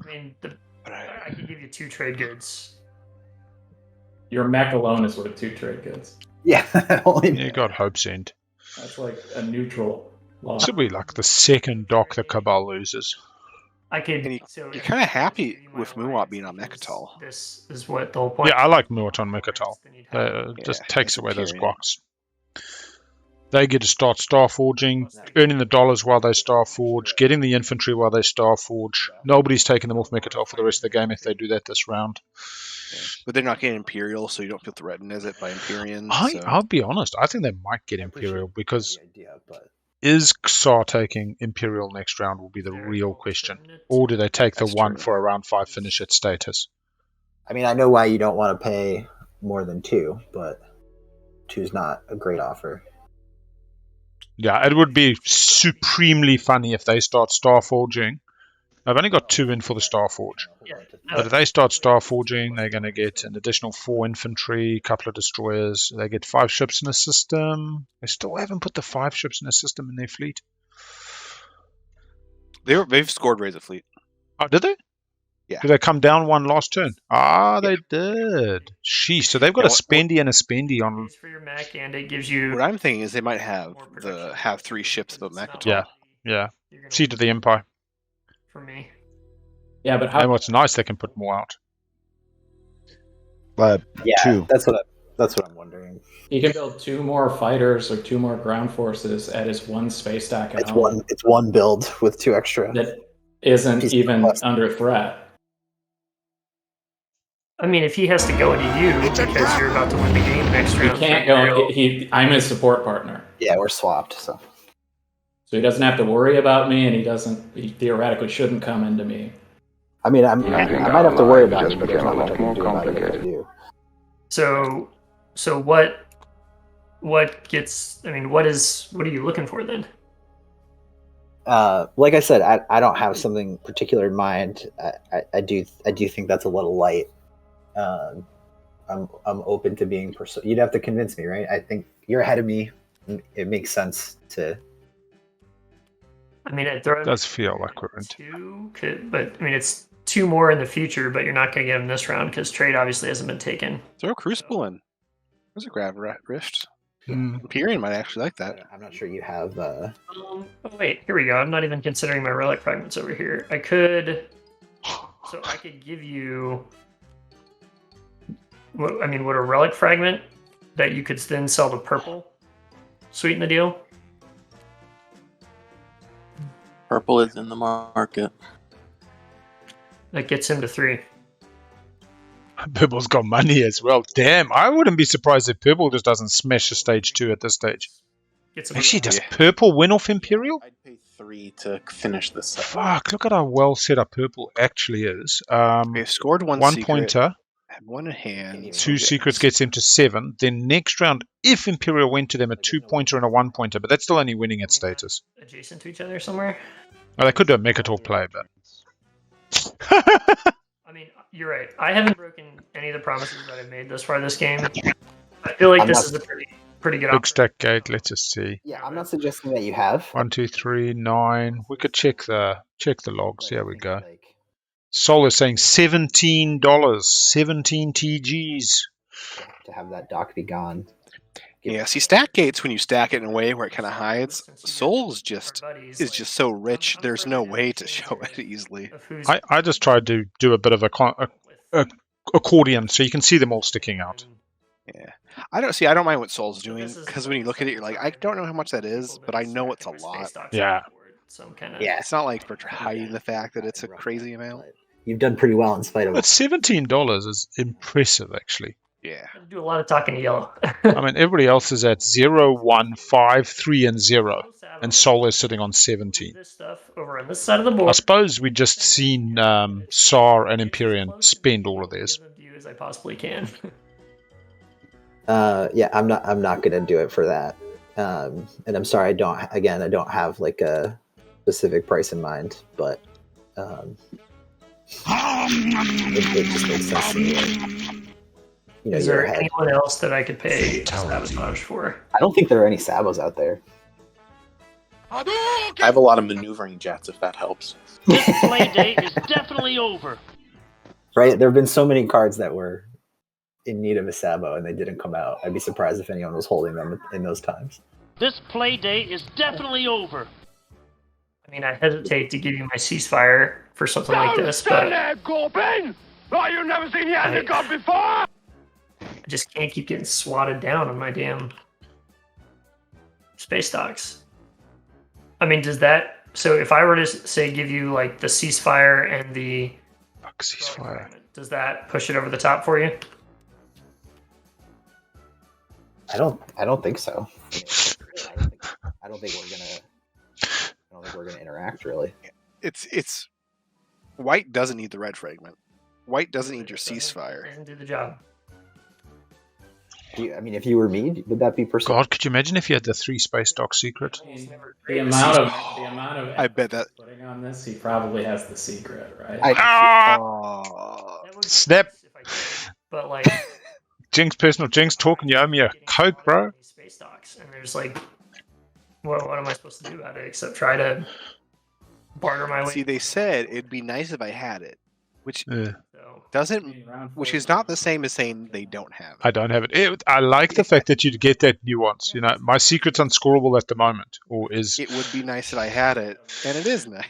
mean, I could give you 2 trade goods. Your mech alone is worth 2 trade goods. Yeah, you got Hope's End. That's like a neutral loss. This will be like the second dock the Cabal loses. I could. You're kind of happy with Muat being on Mechatol. This is what the whole point. Yeah, I like Muat on Mechatol. Just takes away those guacs. They get to start Starforging, earning the dollars while they Starforge, getting the infantry while they Starforge. Nobody's taking them off Mechatol for the rest of the game if they do that this round. Yeah. But they're not getting Imperial, so you don't feel threatened, is it, by Imperium? I'll be honest. I think they might get Imperial because is Saar taking Imperial next round will be the real question. Or do they take the one for a round 5 finish at status? I mean, I know why you don't want to pay more than 2, but 2's not a great offer. Yeah, it would be supremely funny if they start Starforging. I've only got 2 in for the Starforge. But if they start Starforging, they're going to get an additional 4 infantry, a couple of destroyers. They get 5 ships in a system. They still haven't put the 5 ships in a system in their fleet. They've scored Raise a Fleet. Oh, did they? Yeah. Did they come down 1 last turn? They did. Sheesh, so they've got a spendy and a spendy on. For your mech, and it gives you. What I'm thinking is they might have 3 ships, but Mechatol. Yeah. Seed of the Empire. For me. Yeah, but and what's nice, they can put more out. But yeah, 2. That's what I'm wondering. He can build 2 more fighters or 2 more ground forces at his 1 space stack. It's one build with 2 extra. That isn't even under threat. I mean, if he has to go into you because you're about to win the game next round. He can't go. I'm his support partner. Yeah, we're swapped. So he doesn't have to worry about me, and he theoretically shouldn't come into me. I mean, I might have to worry about you, but there's not much I can do about it if I do. So what gets? I mean, what are you looking for then? Like I said, I don't have something particular in mind. I do think that's a little light. I'm open to being you'd have to convince me, right? I think you're ahead of me. It makes sense to. I mean, it does feel like we're in 2, but I mean, it's 2 more in the future, but you're not going to get them this round because trade obviously hasn't been taken. Throw Kristhull in. There's a Grav Rift. Imperium might actually like that. I'm not sure you have. Oh wait, here we go. I'm not even considering my relic fragments over here. I could give you. Would a relic fragment that you could then sell to purple sweeten the deal? Purple is in the market. That gets him to 3. Purple's got money as well. Damn, I wouldn't be surprised if Purple just doesn't smash a stage 2 at this stage. Actually, does Purple win off Imperial? I'd pay 3 to finish this set. Fuck, look at how well set up Purple actually is. They've scored 1 1 secret, pointer. Had one in hand. Two secrets gets them to 7. Then next round, if Imperial went to them, a 2-pointer and a 1-pointer, but that's still only winning at status. Adjacent to each other somewhere. Well, they could do a Mechatol play, but I mean, you're right. I haven't broken any of the promises that I've made thus far this game. I feel like this is a pretty good big option. stack gate. Let's just see. Yeah, I'm not suggesting that you have. 1, 2, 3, 9. We could check the logs. Here we go. Sol is saying $17, 17 TGs. To have that dock be gone. Yeah, see, stack gates, when you stack it in a way where it kind of hides, Soul's is just so rich, there's no way to show it easily. I just tried to do a bit of a accordion so you can see them all sticking out. Yeah. I don't mind what Soul's doing, because when you look at it, you're like, I don't know how much that is, but I know it's a lot. Yeah. Yeah, it's not like we're hiding the fact that it's a crazy amount. You've done pretty well in spite of But it. $17 is impressive, actually. Yeah. I do a lot of talking to yellow. I mean, everybody else is at 0, 1, 5, 3, and 0. And Sol is sitting on 17. This stuff over on this side of the board. I suppose we just seen SAR and Imperium spend all of theirs. As I possibly can. Yeah, I'm not gonna do it for that. And I'm sorry, I don't have like a specific price in mind, but it just makes sense to me. Like, is there anyone else that I could pay sabotage for? I don't think there are any sabos out there. I have a lot of maneuvering jets, if that helps. This play day is definitely over. Right? There have been so many cards that were in need of a sabo and they didn't come out. I'd be surprised if anyone was holding them in those times. This play day is definitely over. I mean, I hesitate to give you my ceasefire for something like this, but there, Corbin! Oh, you've never seen the Undercop before! I just can't keep getting swatted down on my damn space docks. I mean, does that... So if I were to, say, give you, like, the ceasefire and the... Ceasefire. Does that push it over the top for you? I don't think so. I don't think we're gonna interact really. It's White doesn't need the red fragment. White doesn't need your ceasefire. Doesn't do the job. I mean, if you were me, would that be personal? God, could you imagine if you had the 3 space dock secret? The amount of I bet that putting on this, he probably has the secret, right? Snap! But like, Jinx, personal Jinx, talking you owe me a Coke, bro. Space docks, and there's like, what am I supposed to do about it except try to barter my way? See, they said it'd be nice if I had it, which doesn't, which is not the same as saying they don't have it. I don't have it. I like the fact that you'd get that nuance. You know, my secret's unscorable at the moment, or is. It would be nice if I had it, and it is nice.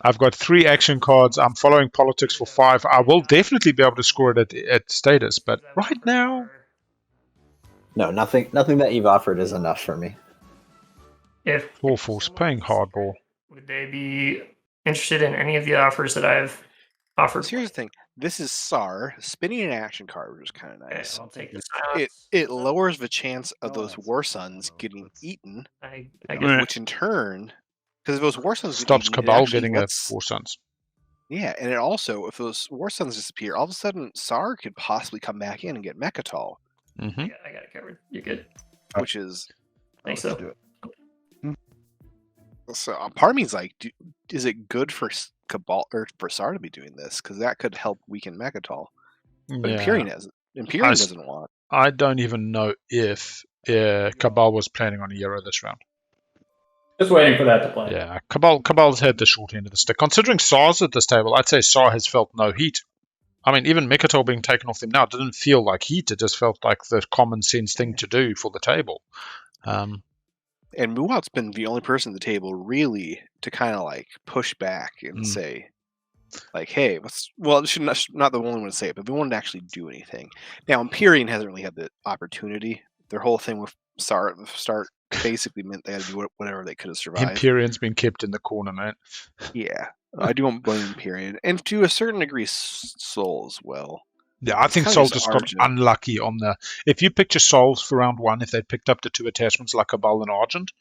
I've got 3 action cards. I'm following politics for 5. I will definitely be able to score it at status, but right now, no, nothing that you've offered is enough for me. If Clawforce paying hardball. Would they be interested in any of the offers that I've offered? So here's the thing. This is SAR spinning an action card, which is kind of nice. I'll take this. It lowers the chance of those War Suns getting eaten, I which in turn, because if those War Suns stops get eaten, Cabal actually getting a lets- War Suns. Yeah, and it also, if those War Suns disappear, all of a sudden SAR could possibly come back in and get Mechatol, Mm-hmm. I got it covered. You're good. which is Thanks, let's though. do it. So part of me is like, is it good for Cabal or for SAR to be doing this? Because that could help weaken Mechatol. But Imperium doesn't want. I don't even know if Cabal was planning on a Euro this round. Just waiting for that to play. Yeah, Cabal's had the short end of the stick. Considering SAR's at this table, I'd say SAR has felt no heat. I mean, even Mechatol being taken off them now didn't feel like heat. It just felt like the common sense thing to do for the table. And Muat's been the only person at the table really to kind of like push back and say, like, hey, not the only one to say it, but the one to actually do anything. Now, Imperium hasn't really had the opportunity. Their whole thing with SAR at the start basically meant they had to do whatever they could have survived. Imperium's been kept in the corner, man. Yeah, I do want blame Imperium, and to a certain degree, Soul as well. Yeah, I think Soul just got unlucky on the... If you picture Souls for round 1, if they'd picked up the 2 attachments like Cabal and Argent,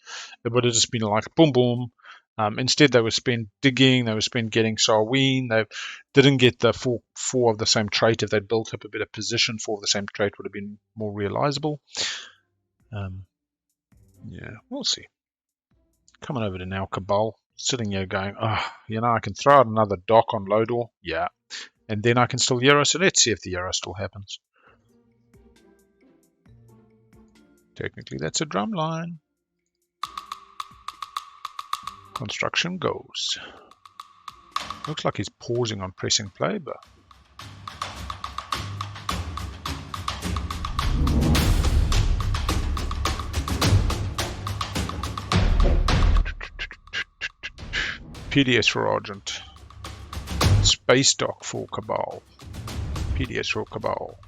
it would have just been like, boom, boom. Instead, they were spent digging, they were spent getting Sarween. They didn't get the four of the same trait. If they'd built up a bit of position, 4 of the same trait would have been more realizable. Yeah, we'll see. Coming over to now Cabal, sitting here going, I can throw out another dock on Lodor. Yeah. And then I can still Euro, so let's see if the Euro still happens. Technically, that's a drum line. Construction goes. Looks like he's pausing on pressing play, but... PDS for Argent. Space Dock for Cabal. PDS for Cabal.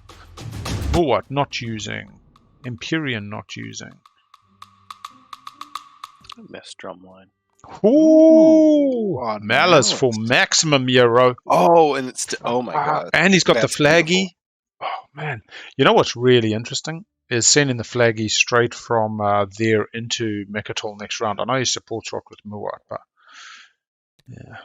Muwat not using. Imperium not using. Missed drumline. Ooh! Oh, Malice for maximum Euro. Oh, and it's oh my god. And he's got That's the flaggy. beautiful. Oh man. You know what's really interesting is sending the flaggy straight from there into Mechatol next round. I know he supports Rock with Muwat, but yeah.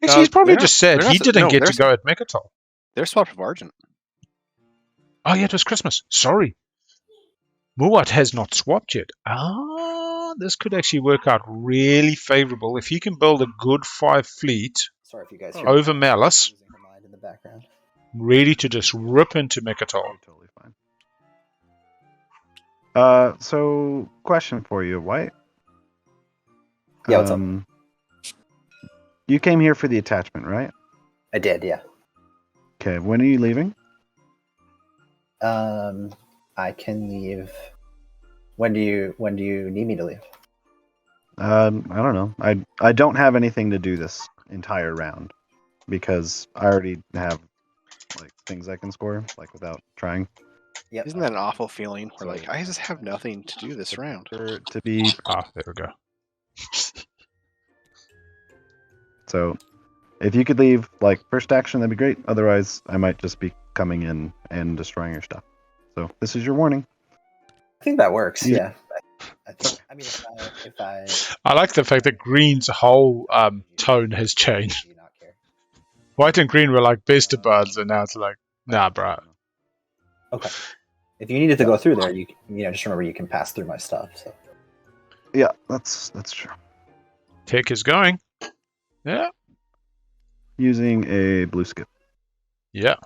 Actually, he's probably just sad he didn't get to go at Mechatol. They're swapped with Argent. Oh yeah, it was Christmas. Sorry. Muwat has not swapped yet. This could actually work out really favorable if he can build a good 5 fleet. Sorry if you guys over Malice, in the background. ready to just rip into Mechatol. Totally fine. So question for you, White. Yeah, what's up? You came here for the attachment, right? I did, yeah. Okay, when are you leaving? I can leave. When do you need me to leave? I don't know. I don't have anything to do this entire round because I already have like things I can score like without trying. Yep. Isn't that an awful feeling? Where like I just have nothing to do this round. To be there we go. So, if you could leave like first action, that'd be great. Otherwise, I might just be coming in and destroying your stuff. So this is your warning. I think that works. Yeah. I like the fact that Green's whole tone has changed. White and Green were like best of buds, and now it's like, nah, bro. Okay. If you needed to go through there, you just remember you can pass through my stuff. So. Yeah, that's true. Tech is going. Yeah. Using a blue skip. Yeah.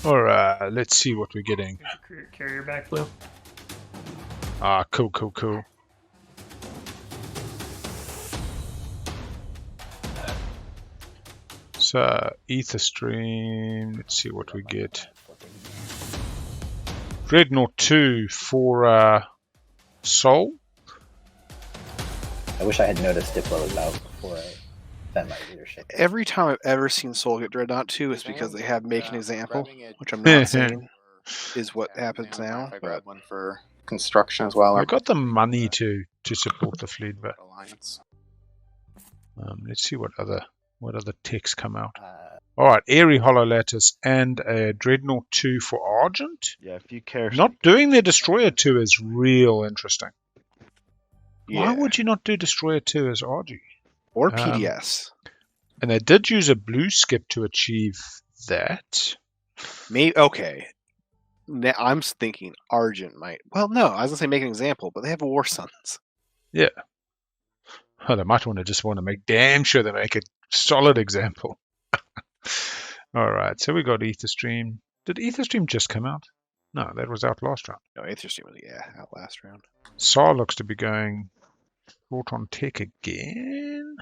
Alright, let's see what we're getting. Carrier back, Blue. Cool. So, Ether Stream, let's see what we get. Dreadnought 2 for Soul. I wish I had noticed Diplo was out before I spent my leadership. Every time I've ever seen Soul get Dreadnought 2 is because they have Make an Example, which I'm not saying is what happens now. I grabbed one for construction as well. I've got the money to support the fleet, but let's see what other techs come out. Alright, Airy Hollow Lattice and a Dreadnought 2 for Argent. Yeah, if you care. Not doing their Destroyer 2 is real interesting. Yeah. Why would you not do Destroyer 2 as RG? Or PDS. And they did use a blue skip to achieve that. Maybe, okay. Now I'm thinking Argent might. Well, no, I was going to say Make an Example, but they have War Sons. Yeah. Oh, they might want to make damn sure they make a solid example. Alright, so we got Etherstream. Did Etherstream just come out? No, that was out last round. No, Etherstream was, out last round. SAR looks to be going short on tech again.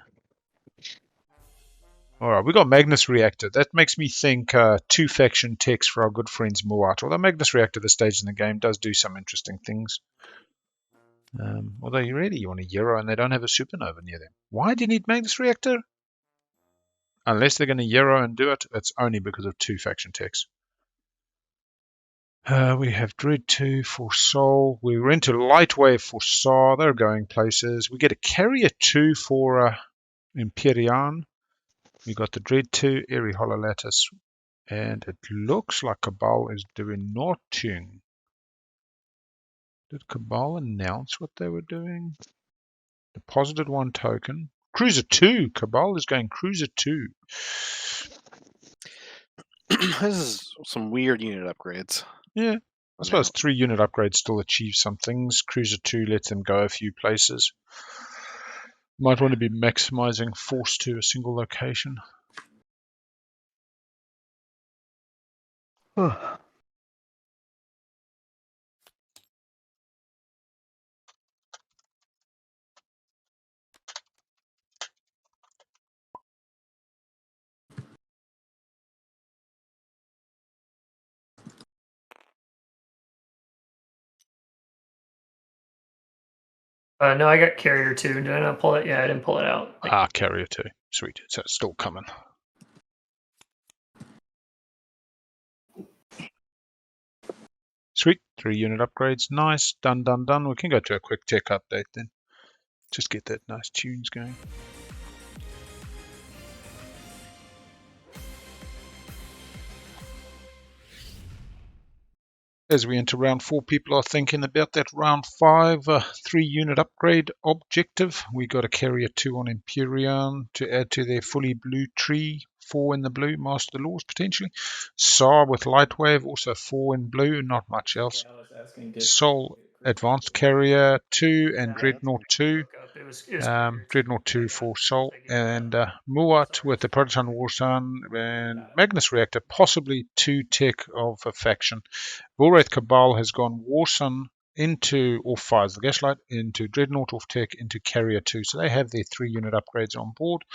Alright, we got Magnus Reactor. That makes me think 2 faction techs for our good friends Muwat. Although Magnus Reactor, this stage in the game, does do some interesting things. Although you want a Euro and they don't have a supernova near them. Why do you need Magnus Reactor? Unless they're going to Euro and do it, it's only because of 2 faction techs. We have Dread 2 for Soul. We were into Lightwave for SAR. They're going places. We get a Carrier 2 for Imperium. We got the Dread 2, Airy Hollow Lattice. And it looks like Cabal is doing nothing. Did Cabal announce what they were doing? Deposited 1 token. Cruiser 2. Cabal is going Cruiser 2. This is some weird unit upgrades. Yeah. I suppose 3 unit upgrades still achieve some things. Cruiser 2 lets them go a few places. Might want to be maximizing force to a single location. No, I got Carrier 2. Did I not pull it? Yeah, I didn't pull it out. Carrier 2. Sweet. So it's still coming. Sweet. 3 unit upgrades. Nice. Done, done, done. We can go to a quick tech update then. Just get that nice tunes going. As we enter round 4, people are thinking about that round 5 3-unit upgrade objective. We got a Carrier 2 on Imperium to add to their fully blue tree. 4 in the blue, Master Laws potentially. Saar with Lightwave, also 4 in blue, not much else. Sol Advanced Carrier 2 and Dreadnought 2. Dreadnought 2 for Sol. And Muat with the Proton Warsun and Magnus Reactor, possibly 2 tech of a faction. Volwraith Cabal has gone Warsun into, or fires the Gaslight, into Dreadnought off tech, into Carrier 2. So they have their 3 unit upgrades on board.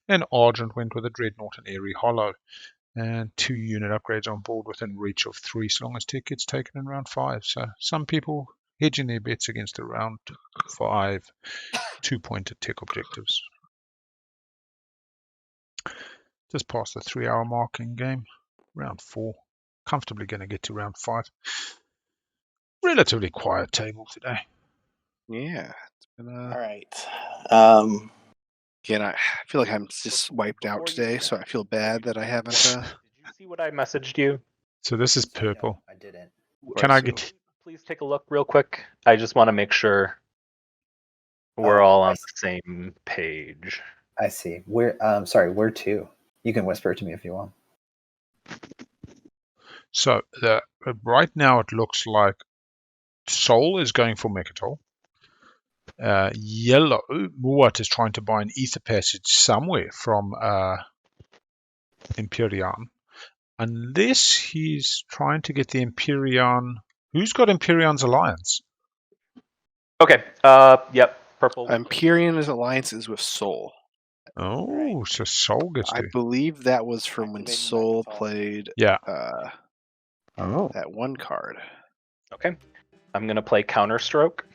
And Argent went with a Dreadnought and Airy Hollow. And 2 unit upgrades on board within reach of 3, so long as tech gets taken in round 5. So some people hedging their bets against the round 5 2-pointed tech objectives. Just past the 3-hour mark in game. Round 4. Comfortably going to get to round 5. Relatively quiet table today. Yeah. It's been All right. Again, I feel like I'm just wiped out today, so I feel bad that I haven't. Did you see what I messaged you? So this is purple. I didn't. Can I get... Please take a look real quick. I just want to make sure we're all on the same page. I see. Where where to? You can whisper it to me if you want. So right now it looks like Sol is going for Mechatol. Yellow, Muat is trying to buy an ether passage somewhere from Imperium. Unless he's trying to get the Imperium. Who's got Imperium's alliance? Okay. Yep. Purple. Imperium's alliance is with Sol. Oh, so Sol gets to. I believe that was from when Sol played. Yeah. That one card. Okay. I'm gonna play Counterstroke.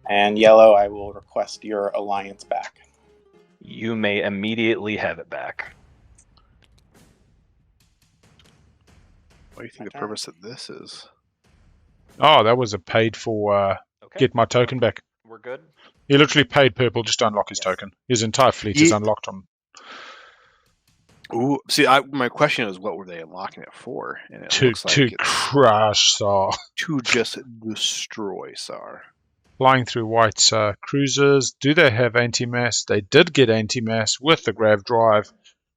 And Yellow, I will request your alliance back. You may immediately have it back. What do you think the purpose of this is? Oh, that was a paid for get my token back. We're good? He literally paid purple just to unlock his token. His entire fleet is unlocked on. Ooh, see, my question is, what were they unlocking it for? And it looks like to crush Saar. To just destroy Saar. Flying through White's cruisers. Do they have anti-mass? They did get anti-mass with the grav drive.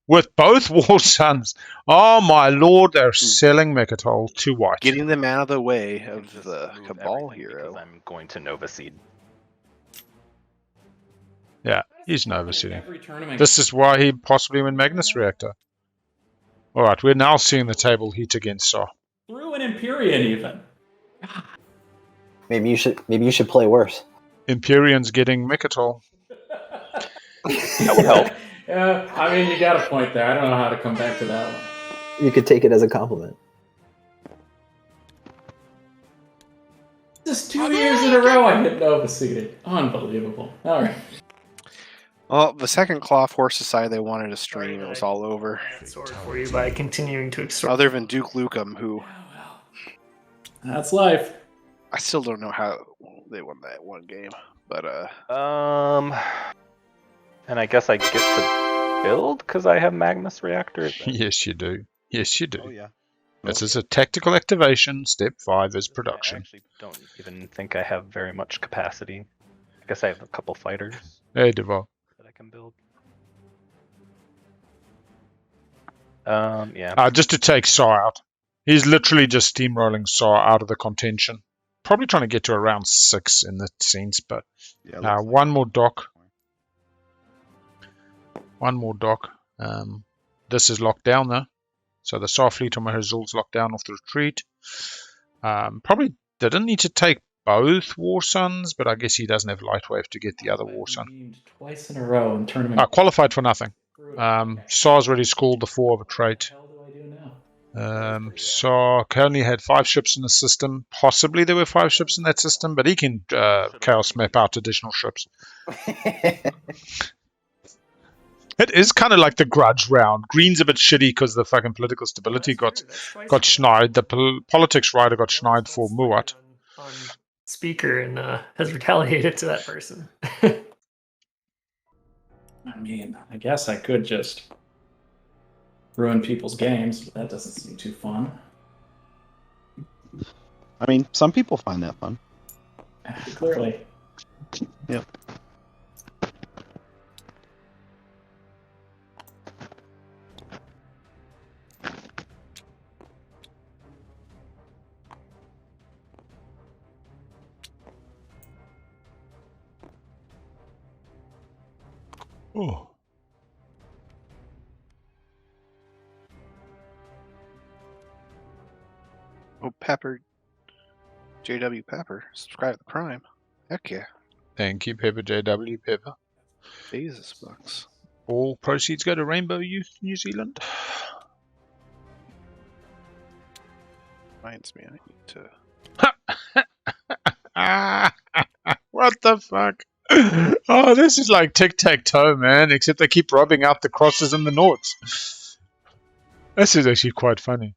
With both War Suns. Oh my lord, they're selling Mechatol to White. Getting them out of the way of the Cabal hero. I'm going to Nova Seed. Yeah, he's Nova Seeding. This is why he possibly went Magnus Reactor. Alright, we're now seeing the table heat against Saar. Through an Imperium even. Maybe you should play worse. Imperium's getting Mechatol. That would help. Yeah, I mean, you got a point there. I don't know how to come back to that one. You could take it as a compliment. This is 2 years in a row I hit Nova Seeded. Unbelievable. All right. Well, the second clawforce decided they wanted to stream. It was all over. Sword for you by continuing to extort. Other than Duke Nukem, who... That's life. I still don't know how they won that one game, but And I guess I get to build because I have Magnus reactors. Yes, you do. Yes, you do. Oh yeah. This is a tactical activation. Step 5 is I production. actually don't even think I have very much capacity. I guess I have a couple fighters Hey, Devo. that I can build. Yeah. Just to take Saw out. He's literally just steamrolling Saw out of the contention. Probably trying to get to around 6 in that sense, but Yeah, one more dock. One more dock. This is locked down though. So the Saw fleet on Mahazul's locked down off the retreat. Probably didn't need to take both War Suns, but I guess he doesn't have Lightwave to get the other War Sun. Twice in a row in tournament. Qualified for nothing. Saw's already scored the 4 of a trait. What the hell do I do now? Saw only had 5 ships in the system. Possibly there were 5 ships in that system, but he can chaos map out additional ships. It is kind of like the grudge round. Green's a bit shitty because the fucking political stability got schneid. The politics writer got schneid for Muat. On speaker and has retaliated to that person. I mean, I guess I could just ruin people's games, but that doesn't seem too fun. I mean, some people find that fun. Clearly. Yeah. Oh. Oh, Pepper. JW Pepper. Subscribe to the Prime. Heck yeah. Thank you, Pepper JW Pepper. Jesus bucks. All proceeds go to Rainbow Youth New Zealand. Reminds me, I need to. What the fuck? Oh, this is like tic-tac-toe, man, except they keep rubbing out the crosses and the noughts. This is actually quite funny.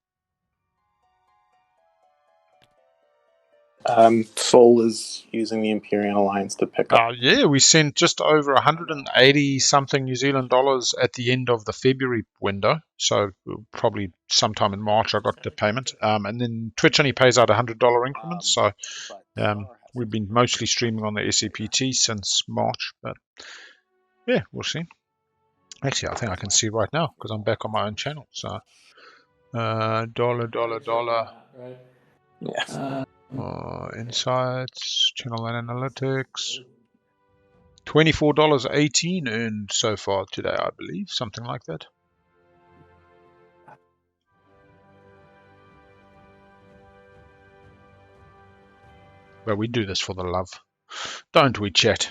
Sol is using the Imperium Alliance to pick up. Yeah, we sent just over 180 something New Zealand dollars at the end of the February window. So probably sometime in March I got the payment. And then Twitch only pays out $100 increments. So we've been mostly streaming on the SCPT since March. But yeah, we'll see. Actually, I think I can see right now because I'm back on my own channel. So dollar. Yeah. Insights, channel and analytics. $24.18 earned so far today, I believe, something like that. But we do this for the love, don't we, chat?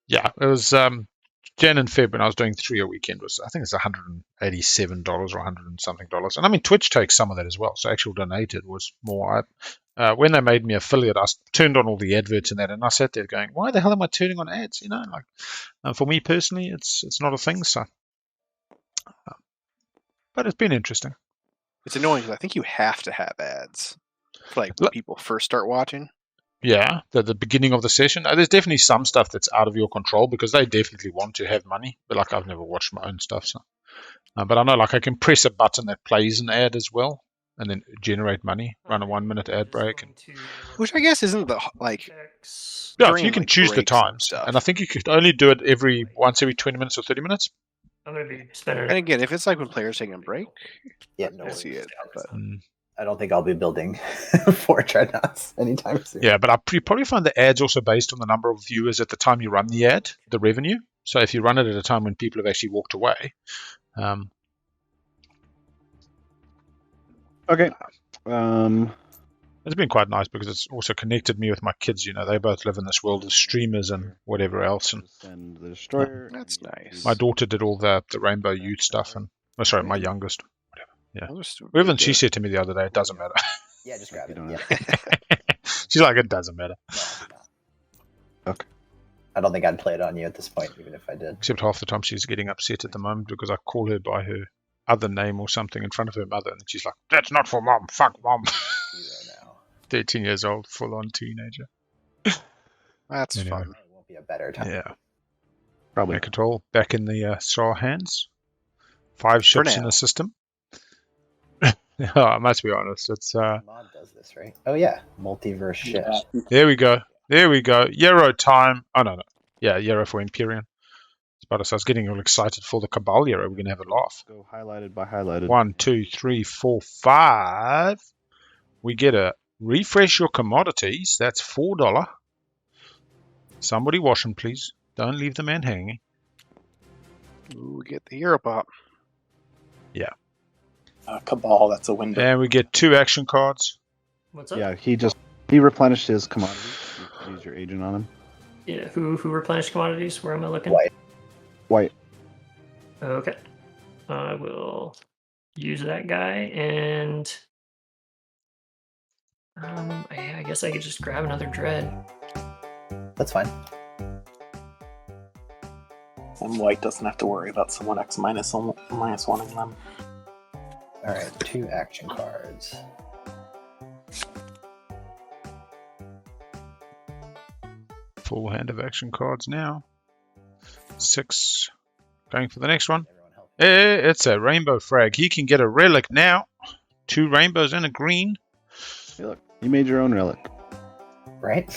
Yeah, it was Jan and Feb when I was doing 3 a weekend was, I think it's $187 or 100 and something dollars. And I mean, Twitch takes some of that as well. So actual donated was more. When they made me affiliate, I turned on all the adverts and that, and I sat there going, why the hell am I turning on ads? You know, like for me personally, it's not a thing. So, but it's been interesting. It's annoying because I think you have to have ads, like when people first start watching. Yeah, the beginning of the session. There's definitely some stuff that's out of your control because they definitely want to have money. But like I've never watched my own stuff, so. But I know like I can press a button that plays an ad as well, and then generate money. Run a 1-minute ad break, and which I guess isn't the like. Yeah, you can choose the times, and I think you could only do it once every 20 minutes or 30 minutes. I'm gonna be spinning. And again, if it's like when players taking a break, yeah, no, I see it. But I don't think I'll be building 4 dreadnoughts anytime soon. Yeah, but you probably find the ads also based on the number of viewers at the time you run the ad, the revenue. So if you run it at a time when people have actually walked away. Okay. It's been quite nice because it's also connected me with my kids. You know, they both live in this world as streamers and whatever else. And the destroyer. That's nice. My daughter did all the Rainbow Youth stuff, and my youngest. Yeah. Even she said to me the other day, it doesn't matter. Yeah, just grab it. Yeah. She's like, it doesn't matter. No. Okay. I don't think I'd play it on you at this point, even if I did. Except half the time she's getting upset at the moment because I call her by her other name or something in front of her mother, and she's like, "That's not for mom. Fuck mom." 13 years old, full-on teenager. That's Anyway. fun. It won't be a better time. Yeah. Probably. Make it all back in the SAR hands. 5 ships in now. the system. Oh, I must be honest. It's Mod does this, right? Oh yeah, multiverse ships. there we go. There we go. Euro time. Oh no. Yeah, Euro for Imperium. But I was getting all excited for the Cabal Euro. We're gonna have a laugh. Go highlighted by highlighted. 1, 2, 3, 4, 5. We get a refresh your commodities. That's $4. Somebody wash them, please. Don't leave the man hanging. Ooh, we get the hero pop. Yeah. Cabal, that's a window. And we get 2 action cards. What's up? Yeah, he replenished his commodities. Use your agent on him. Yeah, who replenished commodities? Where am I looking? White. Okay. I will use that guy, and I guess I could just grab another dread. That's fine. And white doesn't have to worry about someone X minus one-ing them. Alright, 2 action cards. Full hand of action cards now. 6. Going for the next one. It's a rainbow frag. He can get a relic now. 2 rainbows and a green. Hey, look, you made your own relic. Right?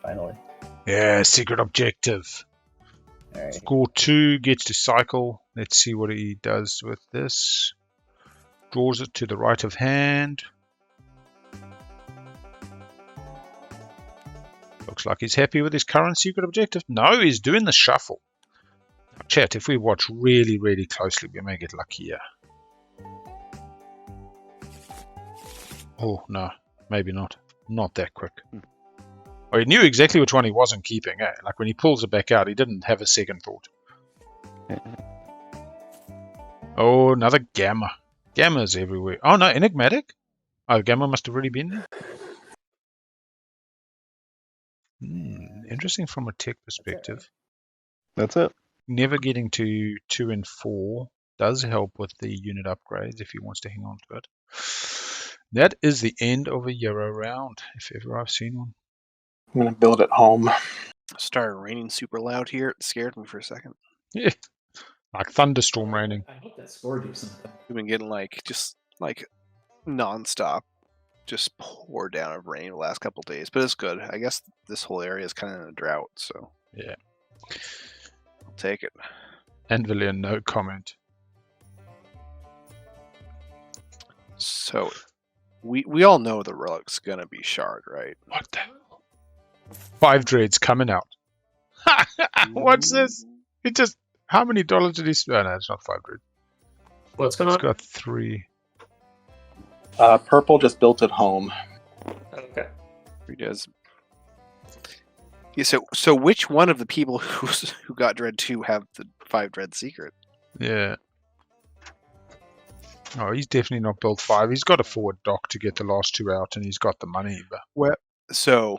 Finally. Yeah, secret objective. Alright. Score 2, gets to cycle. Let's see what he does with this. Draws it to the right of hand. Looks like he's happy with his current secret objective. No, he's doing the shuffle. Now, chat, if we watch really, really closely, we may get luckier. Oh, no, maybe not. Not that quick. Oh, he knew exactly which one he wasn't keeping. Eh? Like when he pulls it back out, he didn't have a second thought. Oh, another gamma. Gamma's everywhere. Oh, no, enigmatic? Oh, gamma must have already been there. Interesting from a tech perspective. That's it. Never getting to 2 and 4 does help with the unit upgrades if he wants to hang on to it. That is the end of a Euro round, if ever I've seen one. I'm going to build at home. Started raining super loud here. It scared me for a second. Yeah, like thunderstorm raining. I hope that scored you something. We've been getting just nonstop, just pour down of rain the last couple of days, but it's good. I guess this whole area is kind of in a drought, so yeah, I'll take it. Anvilir, no comment. So we all know the relic's gonna be shard, right? What the hell? 5 dreads coming out. What's this? It just, how many dollars did he spend? Oh, no, it's not 5 dreads. What's going on? It's got 3. Purple just built at home. Okay. He does. Yeah. So which one of the people who got Dread 2 have the 5 Dread secret? Yeah. Oh, he's definitely not built 5. He's got a forward dock to get the last 2 out, and he's got the money. But So,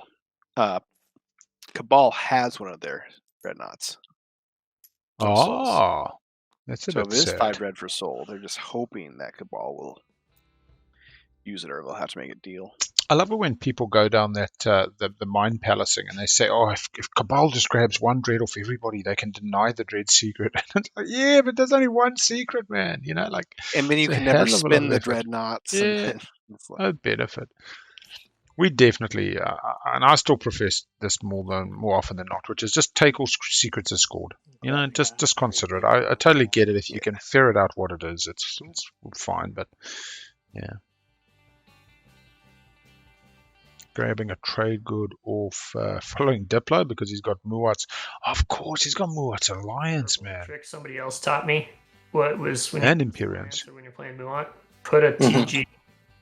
Cabal has one of their dreadnoughts. oh, that's a So bit if it is sad. 5 red for soul, they're just hoping that Cabal will use it, or they'll have to make a deal. I love it when people go down that the mind palacing and they say, "Oh, if Cabal just grabs 1 dread off everybody, they can deny the dread secret." And it's like, yeah, but there's only 1 secret, man. You know, like. And then you it's a can never hell of a lot spin of the effort. dreadnoughts. Yeah, And it's like, no benefit. We definitely, and I still profess this more often than not, which is just take all secrets as scored. You know, just consider it. I totally get it. If you can ferret out what it is, it's fine. But yeah. Grabbing a trade good off following Diplo because he's got Muat's. Of course, he's got Muat's Alliance, man. Trick somebody else taught me. What was when And you Imperiums. when you're playing Muat, put a TG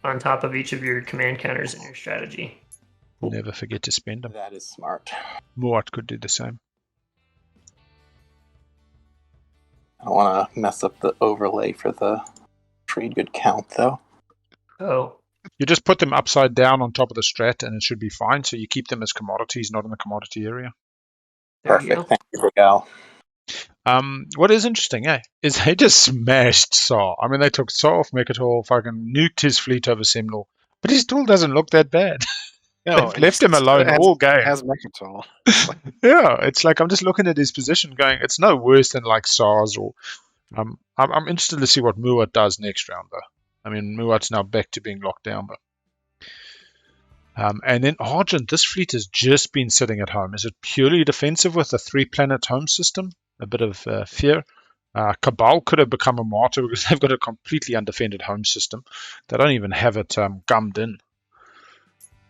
on top of each of your command counters in your strategy. Never forget to spend them. That is smart. Muat could do the same. I don't want to mess up the overlay for the trade good count, though. Oh, You just put them upside down on top of the strat and it should be fine. So you keep them as commodities, not in the commodity area. there you go. Perfect. Thank you, BigAl. What is interesting, is they just smashed Saw. I mean, they took Saw off Mechatol, fucking nuked his fleet over Semnor, but he still doesn't look that bad. They've left him alone all game. Has Mechatol. Yeah, it's like I'm just looking at his position going, it's no worse than like SARS or... I'm interested to see what Muat does next round, though. I mean, Muat's now back to being locked down, but... and then Argent, this fleet has just been sitting at home. Is it purely defensive with a 3-planet home system? A bit of fear. Cabal could have become a martyr because they've got a completely undefended home system. They don't even have it gummed in.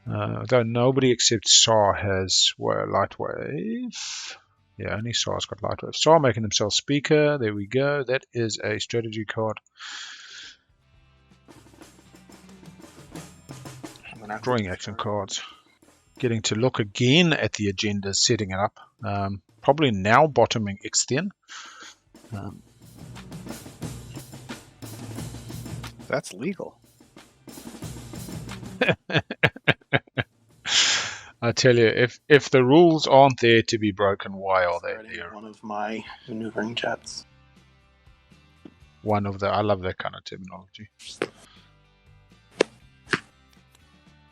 Though nobody except Sar has light wave. Yeah, only Sar's got light wave. Sar making himself speaker. There we go. That is a strategy card. Drawing action cards. Getting to look again at the agenda, setting it up. Probably now bottoming Exthen. That's legal. I tell you, if the rules aren't there to be broken, why are they there? One of my maneuvering jets. I love that kind of terminology.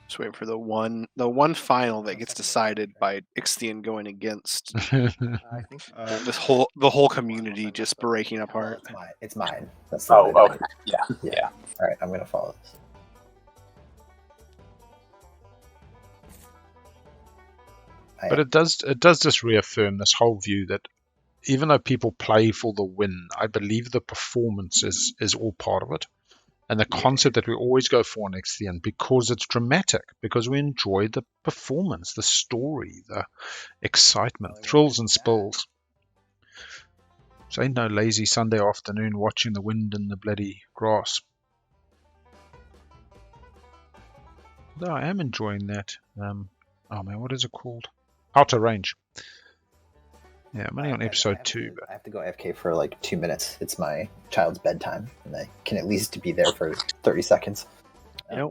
Just waiting for the one final that gets decided by Ixthian going against the whole community just breaking apart. It's mine. That's okay. Yeah. All right, I'm gonna follow this. But it does just reaffirm this whole view that even though people play for the win, I believe the performance is all part of it. And the concept that we always go for next year, because it's dramatic, because we enjoy the performance, the story, the excitement, thrills and spills. So ain't no lazy Sunday afternoon watching the wind in the bloody grass. Though I am enjoying that. Oh man, what is it called? Outer Range. Yeah, I'm only on episode 2. But I have to go AFK for like 2 minutes. It's my child's bedtime, and I can at least be there for 30 seconds.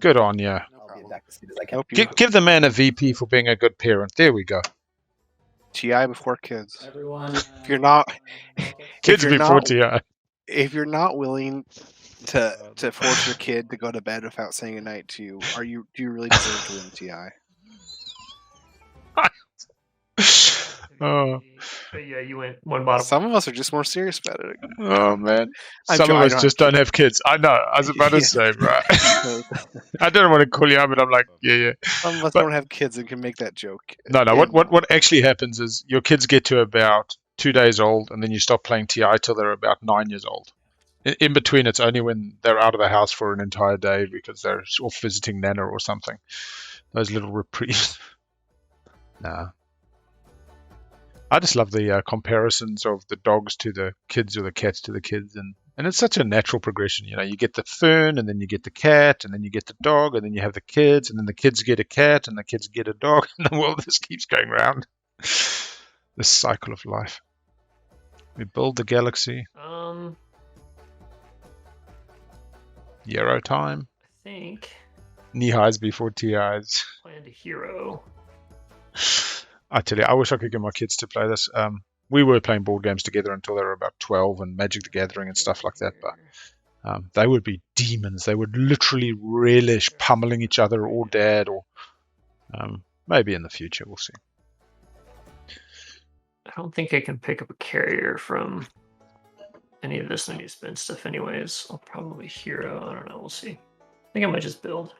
Good on you. I'll be back as soon as I can. Give the man a VP for being a good parent. There we go. TI before kids. Everyone. If you're not... Kids before TI. If you're not willing to force your kid to go to bed without saying goodnight to you, do you really deserve to win TI? Oh. But yeah, you went one bottom. Some of us are just more serious about it. Oh man, some of us just don't have kids. I know. I was about to say, right? I didn't want to call you out, but I'm like, yeah. Some of us don't have kids and can make that joke. No. What actually happens is your kids get to about 2 days old, and then you stop playing TI till they're about 9 years old. In between, it's only when they're out of the house for an entire day because they're off visiting Nana or something. Those little reprieves. Nah. I just love the comparisons of the dogs to the kids or the cats to the kids, and it's such a natural progression. You know, you get the fern, and then you get the cat, and then you get the dog, and then you have the kids, and then the kids get a cat, and the kids get a dog, and the world just keeps going round. This cycle of life. We build the galaxy. Yarrow time. I think. Knee highs before TIs. Planned a hero. I tell you, I wish I could get my kids to play this. We were playing board games together until they were about 12 and Magic the Gathering and stuff like that. But they would be demons. They would literally relish pummeling each other or dad, or maybe in the future. We'll see. I don't think I can pick up a carrier from any of this. I need to spend stuff anyways. I'll probably hero. I don't know. We'll see. I think I might just build.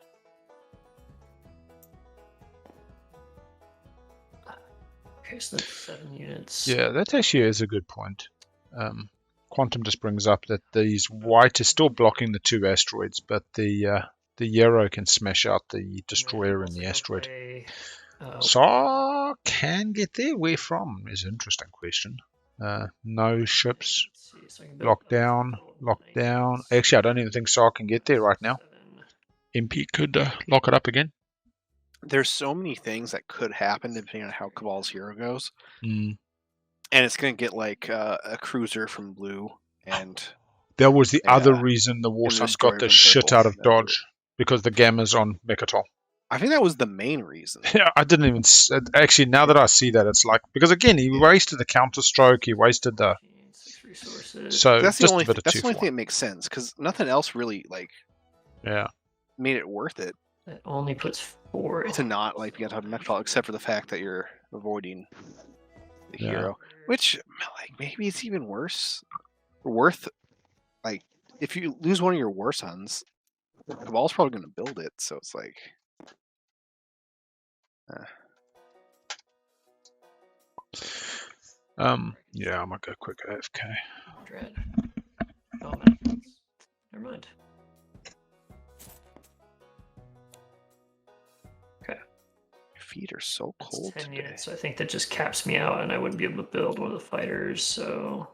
Okay, so that's 7 units. Yeah, that actually is a good point. Quantum just brings up that these white is still blocking the 2 asteroids, but the Yarrow can smash out the destroyer and the asteroid. So can get there. Where from is an interesting question. No ships. Locked down. Actually, I don't even think Sar can get there right now. MP could lock it up again. There's so many things that could happen depending on how Cabal's hero goes. Mm. And it's going to get like a cruiser from blue. And that was the other reason the Warsuns got the shit out of Dodge, because the Gamma's on Mechatol. I think that was the main reason. Yeah, I didn't even... Actually, now that I see that, it's like... Because again, he wasted the counterstroke, he wasted the... So that's just the only, a bit of that's the only 2-for-1. thing that makes sense, because nothing else really, like... Yeah. Made it worth it. That only puts board. to not like be on top of Nightfall, except for the fact that you're avoiding the hero, which like maybe it's even worse. Worth like if you lose one of your war sons, Cabal's probably going to build it, so it's like. Yeah, I might go quick AFK. Dread. Oh man. Never mind. Okay. Your feet are so cold That's 10 today. units, so I think that just caps me out, and I wouldn't be able to build one of the fighters. So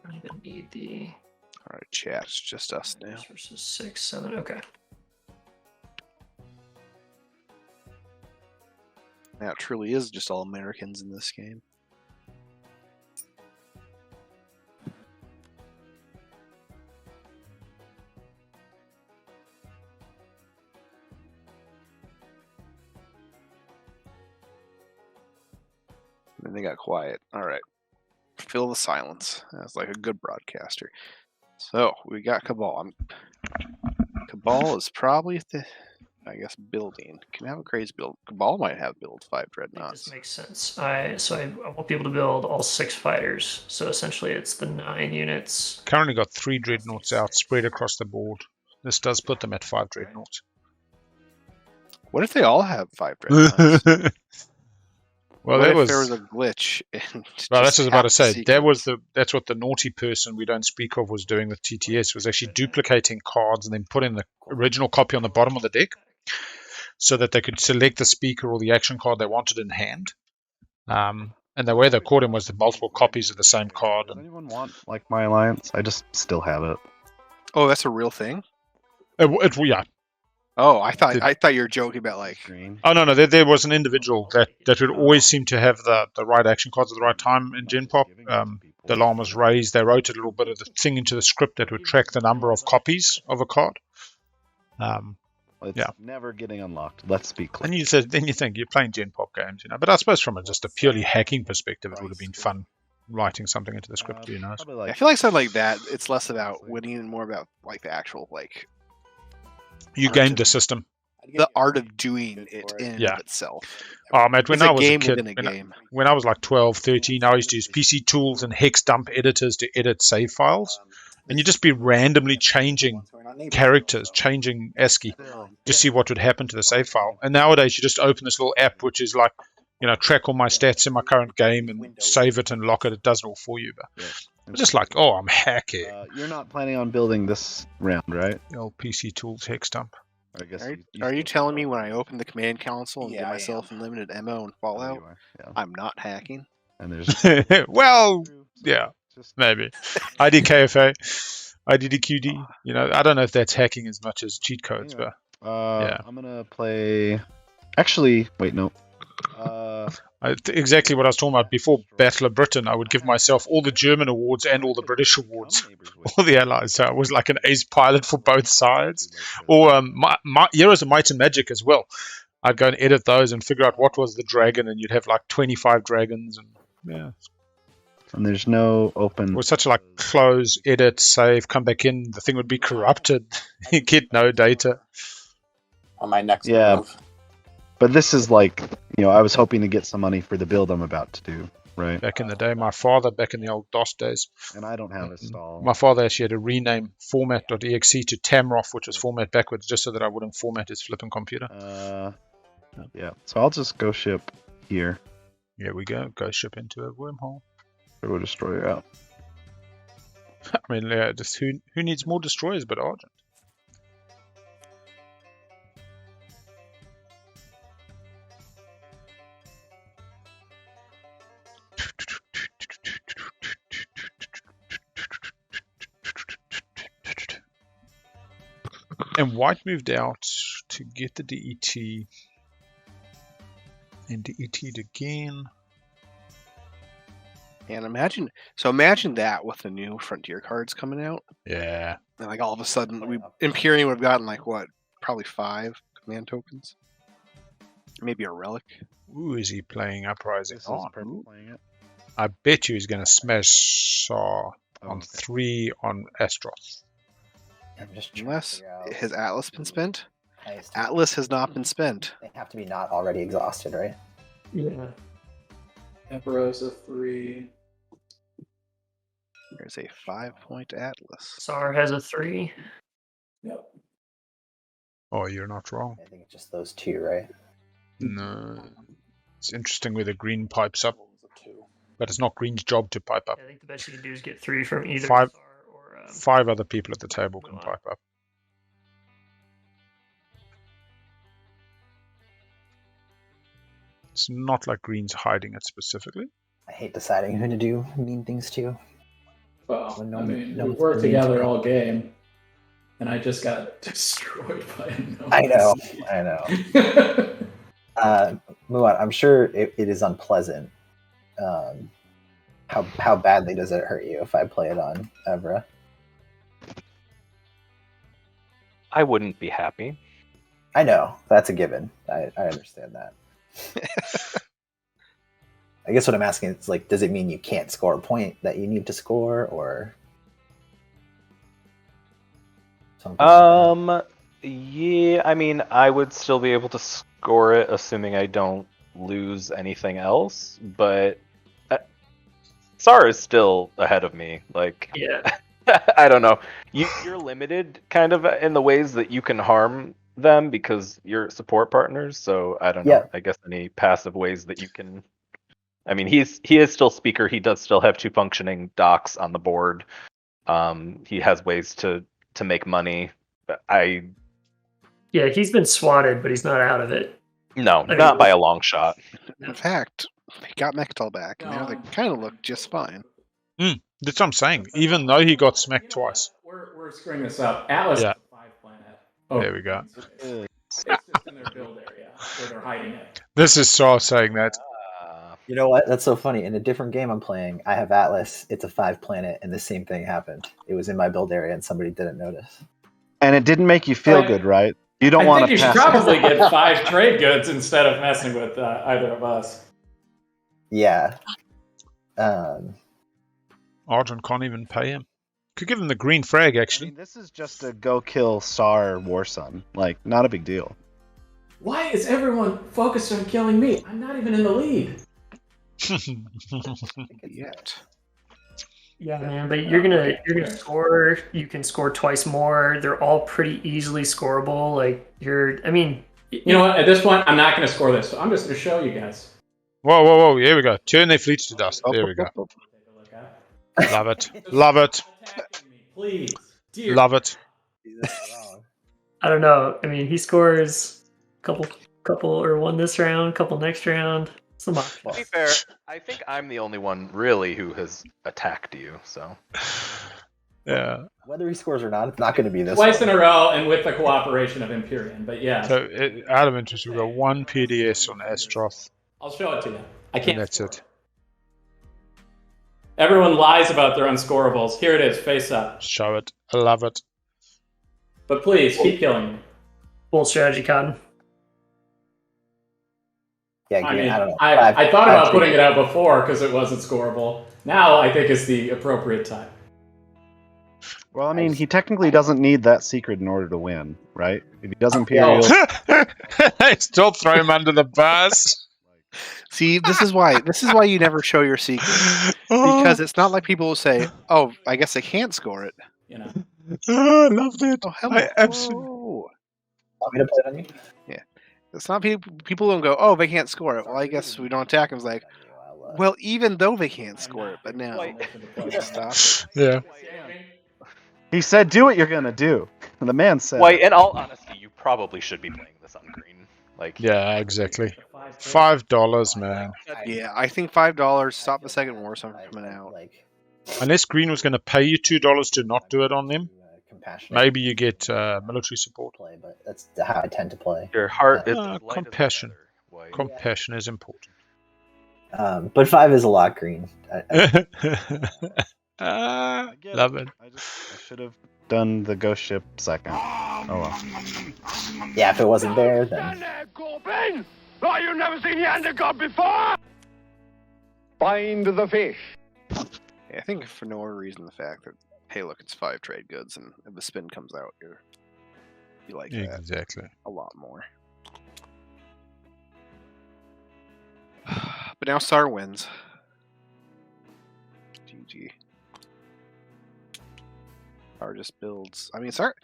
I don't even need the. All right, chat. It's just us now. Versus 6, 7. Okay. Now it truly is just all Americans in this game. And then they got quiet. All right. Fill the silence. That's like a good broadcaster. So we got Cabal. Cabal is probably the, I guess, building. Can have a crazy build. Cabal might have build 5 dreadnoughts. This makes sense. I won't be able to build all 6 fighters. So essentially, it's the 9 units. Currently got 3 dreadnoughts out, spread across the board. This does put them at 5 dreadnoughts. What if they all have 5 dreadnoughts? Well, what that if was there was a glitch. And well, that's what I was about to say. secrets? That's what the naughty person we don't speak of was doing with TTS, was actually duplicating cards and then putting the original copy on the bottom of the deck, so that they could select the speaker or the action card they wanted in hand. And the way they caught him was the multiple copies of the same card. Does anyone want like my alliance? I just still have it. Oh, that's a real thing? Yeah. Oh, I thought you were joking about like green. Oh no, there was an individual that would always seem to have the right action cards at the right time in Gen Pop. The alarm was raised. They wrote a little bit of the thing into the script that would track the number of copies of a card. It's never getting unlocked. Let's be clear. And then you think you're playing Gen Pop games, But I suppose from just a purely hacking perspective, it would have been fun wting something into the script. Who knows? I feel like something like that. It's less about winning and more about like the actual like. You gamed the system. The art of doing it in and of itself. Oh, mate, when I was a kid, within a game. when I was like 12, 13, I used to use PC tools and hex dump editors to edit save files. And you'd just be randomly changing characters, changing ASCII, to see what would happen to the save file. And nowadays, you just open this little app, which is like, track all my stats in my current game and save it and lock it. It does it all for you. But I'm just like, I'm hacking. You're not planning on building this round, right? The old PC tools hex dump. I guess. Are you telling me when I open the command console and get myself unlimited ammo and Fallout, I'm not hacking? And there's well, yeah, maybe. IDKFA, IDDQD. I don't know if that's hacking as much as cheat codes, but I'm gonna play. Actually, wait, no. Exactly what I was talking about before Battle of Britain. I would give myself all the German awards and all the British awards, all the allies. So I was like an ace pilot for both sides. Or my Heroes of Might and Magic as well. I'd go and edit those and figure out what was the dragon, and you'd have like 25 dragons. And And there's no open. It was such like close, edit, save, come back in. The thing would be corrupted. You get no data. On my next move. But this is like, I was hoping to get some money for the build I'm about to do, right? Back in the day, my father, back in the old DOS days. And I don't have a stall. My father actually had to rename format.exe to Tamroth, which was format backwards, just so that I wouldn't format his flipping computer. Yeah, so I'll just go ship here. Here we go. Go ship into a wormhole. Turbo Destroyer out. I mean, just who needs more destroyers but Argent? And White moved out to get the DET. And DET'd again. And imagine that with the new Frontier cards coming out. Yeah. And like all of a sudden, Imperium would have gotten like what? Probably 5 command tokens. Maybe a relic. Ooh, is he playing Uprising This on? is purple playing it. I bet you he's going to smash Saw on 3 on Astroth. Unless his Atlas been spent. Atlas has not been spent. They have to be not already exhausted, right? Yeah. Emperor's a 3. There's a 5-point Atlas. Sar has a 3. Yep. Oh, you're not wrong. I think it's just those two, right? No. It's interesting where the green pipes up. But it's not green's job to pipe up. I think the best you can do is get 3 from either Five- Sar or... 5 other people at the table can pipe up. It's not like green's hiding it specifically. I hate deciding who to do mean things to. Well, When I mean, no we one's worked mean to together me. all game, and I just got destroyed by a I know. Muad, I'm sure it is unpleasant. How badly does it hurt you if I play it on Evra? I wouldn't be happy. I know, that's a given. I understand that. I guess what I'm asking is, like, does it mean you can't score a point that you need to score, or something like that? Yeah, I mean, I would still be able to score it, assuming I don't lose anything else, but Sar is still ahead of me. Like, Yeah. I don't know. You're limited kind of in the ways that you can harm them because you're support partners. So I don't know. Yeah. I guess any passive ways that you can. I mean, he is still speaker. He does still have 2 functioning docks on the board. He has ways to make money. Yeah, he's been swatted, but he's not out of it. No, I mean, not by a long shot. In fact, he got Mechtal back, and now they kind of look just fine. That's what I'm saying. Even though he got smacked twice. We're screwing this up. Atlas Yeah. is a 5-planet. Oh, There we go. It's just in their build area where they're hiding it. This is Sar saying that. You know what? That's so funny. In a different game I'm playing, I have Atlas. It's a 5-planet, and the same thing happened. It was in my build area, and somebody didn't notice. And it didn't make you feel good, right? You don't want I think to you should pass. probably get 5 trade goods instead of messing with either of us. Yeah. Arjun can't even pay him. Could give him the green frag, I actually. mean, this is just a go kill Sar Warsun. Like, not a big deal. Why is everyone focused on killing me? I'm not even in the lead. Yet. Yeah, man, but you're gonna score. You can score twice more. They're all pretty easily scoreable. Like You know what? At this point, I'm not going to score this. So I'm just going to show you guys. Whoa. Here we go. Turn their fleets to dust. There we go. Take a look at. Love it. Love it. Attacking me, please. Dear. Love it. I don't know. I mean, he scores couple or one this round, couple next round. Some To be fair, I think I'm the only one really who has attacked you. So Yeah. Whether he scores or not, it's not going to be this Twice one. in a row and with the cooperation of Imperium. But yeah, So, out of interest, we've got 1 PDS on Astroth. I'll show it to you. I can't. And that's score it. Everyone lies about their unscorables. Here it is, face up. Show it. I love it. But please, keep killing me. Full strategy, Cotton. Yeah, I mean, I don't know. I thought about putting it out before because it wasn't scoreable. Now I think it's the appropriate time. Well, I mean, he technically doesn't need that secret in order to win, right? If he does Imperial... Still throw him under the bus. See, this is why you never show your secret, because it's not like people will say, "Oh, I guess they can't score it." You know. Oh, I loved it. Oh, hello. I absolutely. Want me to play it on you? Yeah, it's not people don't go, "Oh, they can't score it." Well, I guess we don't attack them. It's like, well, even though they can't score it, but now stop. Yeah. He said, "Do what you're gonna do." And the man said, Wait, in all honesty, you probably should be playing this on green. Like, Yeah, exactly. $5, man. Yeah, I think $5. Stop the second war song from coming out. Unless Green was going to pay you $2 to not do it on them, Compassionate maybe you get military support. play, but that's how I tend to play. your heart is Compassion. Compassion is important. But 5 is a lot green. Love it. I should have done the ghost ship second. Oh well. Yeah, if it wasn't there, then Corbin! Oh, you never seen Yonder God before? Find the fish. Yeah, I think for no other reason the fact that, hey, look, it's 5 trade goods, and if the spin comes out, You like that Exactly. a lot more. But now Sar wins. GG. Sar just builds. I mean, Sar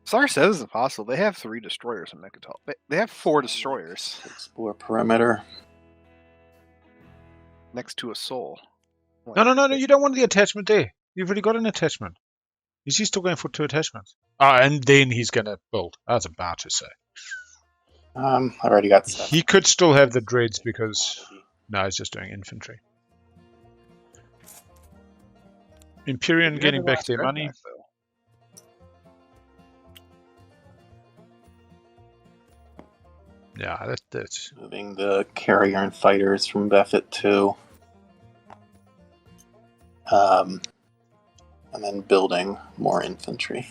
says it's impossible. They have 3 destroyers in Mechatol. They have 4 destroyers. Explore perimeter. Next to a soul. No, you don't want the attachment there. You've already got an attachment. Is he still going for 2 attachments? And then he's going to build. I was about to say. I've already got stuff. He could still have the dreads because... No, he's just doing infantry. Imperium getting back their money. Yeah, that's... Moving the carrier and fighters from Buffett to... and then building more infantry.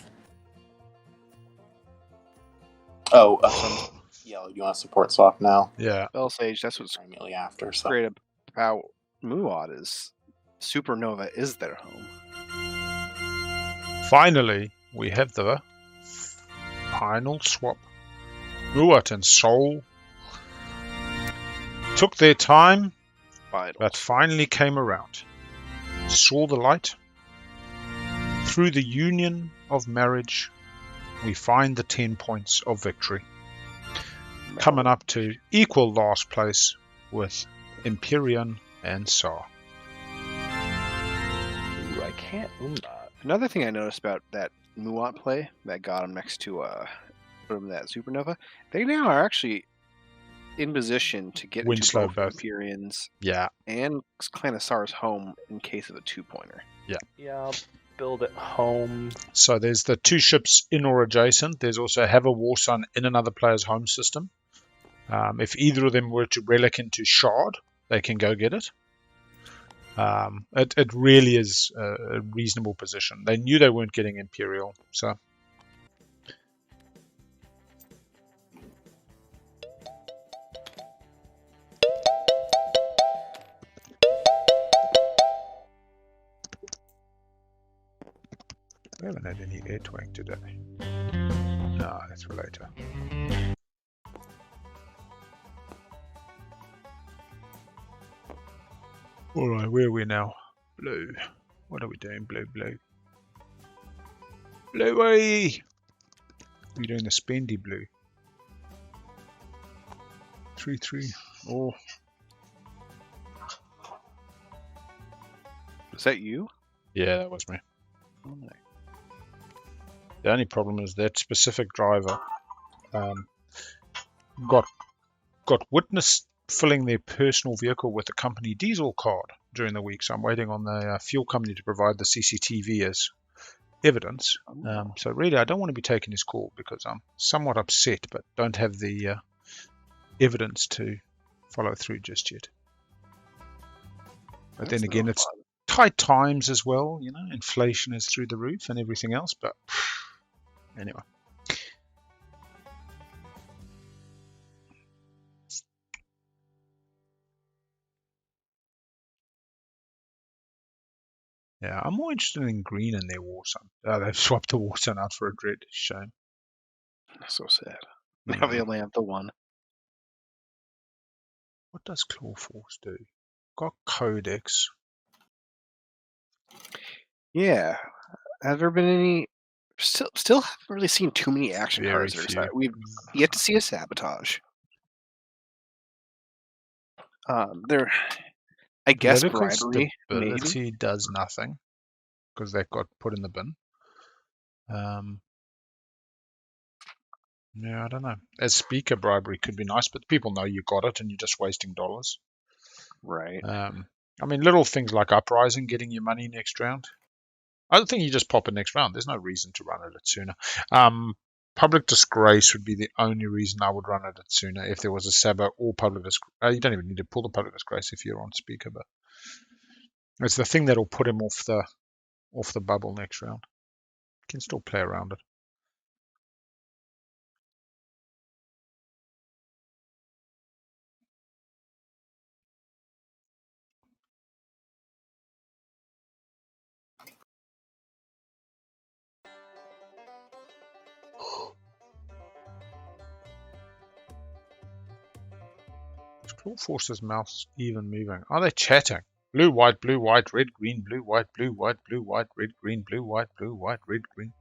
Oh, yeah, you want to support swap now? Yeah. Bell Sage, that's what's immediately after. So. great about Muad is Supernova is their home. Finally, we have the final swap. Muat and Soul took their time, but finally came around. Saw the light. Through the union of marriage, we find the 10 points of victory. Coming up to equal last place with Imperium and Sar. Ooh, I can't own that. Another thing I noticed about that Muat play that got him next to put him that Supernova, they now are actually in position to get into both Imperiums and Clan of Sar's home in case of a 2-pointer. Yeah. Yeah, I'll build it home. So there's the 2 ships in or adjacent. There's also Have a War Sun in another player's home system. If either of them were to relic into Shard, they can go get it. It really is a reasonable position. They knew they weren't getting Imperial, so... We haven't had any air twang today. No, that's for later. Alright, where are we now? Blue. What are we doing? Blue. Bluey! We're doing the spendy blue. 3-3. Oh. Is that you? Yeah, that was me. Oh, nice. The only problem is that specific driver got witnessed filling their personal vehicle with a company diesel card during the week, so I'm waiting on the fuel company to provide the CCTV as evidence. So really, I don't want to be taking his call because I'm somewhat upset, but don't have the evidence to follow through just yet. But then again, it's tight times as well, you know, inflation is through the roof and everything else, but anyway. Yeah, I'm more interested in green in their War Sun. They've swapped the War Sun out for a Dread. Shame. That's so sad. Now they only have the one. What does clawforce do? Got Codex. Yeah. Have there been any... Still haven't really seen too many action Very cards. few. We've yet to see a sabotage. There... I guess Political bribery, stability maybe? does nothing because that got put in the bin. Yeah, I don't know. As speaker, bribery could be nice, but people know you got it and you're just wasting dollars. Right. I mean, little things like Uprising, getting your money next round. I don't think you just pop it next round. There's no reason to run it at sooner. Public Disgrace would be the only reason I would run it at sooner if there was a Sabo or Public Disgrace. You don't even need to pull the Public Disgrace if you're on speaker, but it's the thing that'll put him off the bubble next round. You can still play around it. Is Clawforce's mouse even moving? Are they chatting? Blue, white, red, green, blue, white, red, green, blue, white, red, green.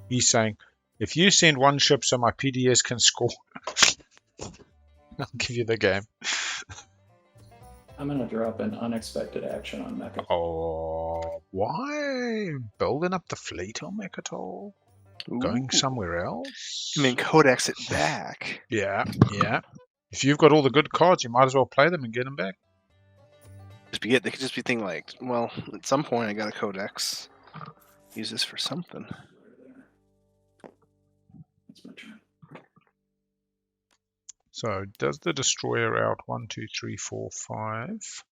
He's saying, if you send one ship so my PDS can score, I'll give you the game. I'm gonna drop an unexpected action on Mechatol. Oh, why? Building up the fleet on Mechatol? Going somewhere else? And then codex it back. Yeah. If you've got all the good cards, you might as well play them and get them back. They could just be thinking like, well, at some point I got a codex. Use this for something. That's my turn. So, does the destroyer out 1, 2, 3, 4, 5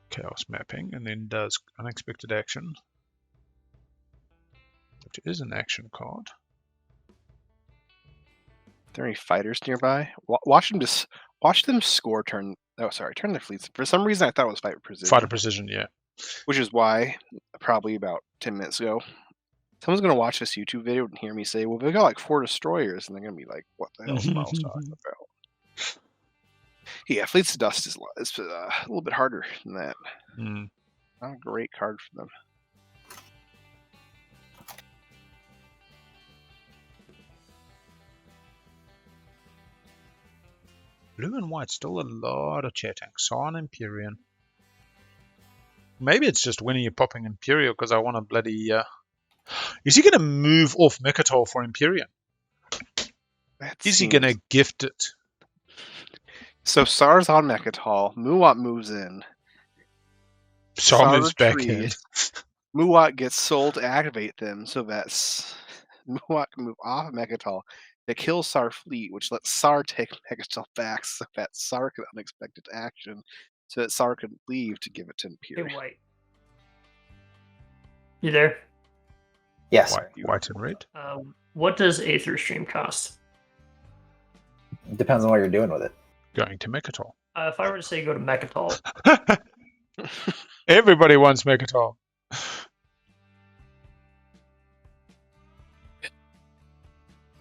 chaos mapping, and then does unexpected action, which is an action card. Are there any fighters nearby? Watch them score turn. Oh, sorry, turn their fleets. For some reason, I thought it was fighter precision. Fighter precision, yeah. Which is why, probably about 10 minutes ago, someone's going to watch this YouTube video and hear me say, well, they got like 4 destroyers, and they're going to be like, what the hell is Myles talking about? Yeah, Fleets of Dust is a little bit harder than that. Not a great card for them. Blue and white, still a lot of chatting. San Imperium. Maybe it's just when you're popping Imperium because I want a bloody... Is he going to move off Mechatol for Imperium? Is he going to gift it? So Sar's on Mechatol. Muat moves in. Sar moves back in. Muat gets sold to activate them so that Muat can move off of Mechatol to kill Sar fleet, which lets Sar take Mechatol back so that Sar can unexpected action so that Sar can leave to give it to Imperium. Hey, white. You there? Yes. White and red. What does Aether Stream cost? Depends on what you're doing with it. Going to Mechatol. If I were to say go to Mechatol. Everybody wants Mechatol. I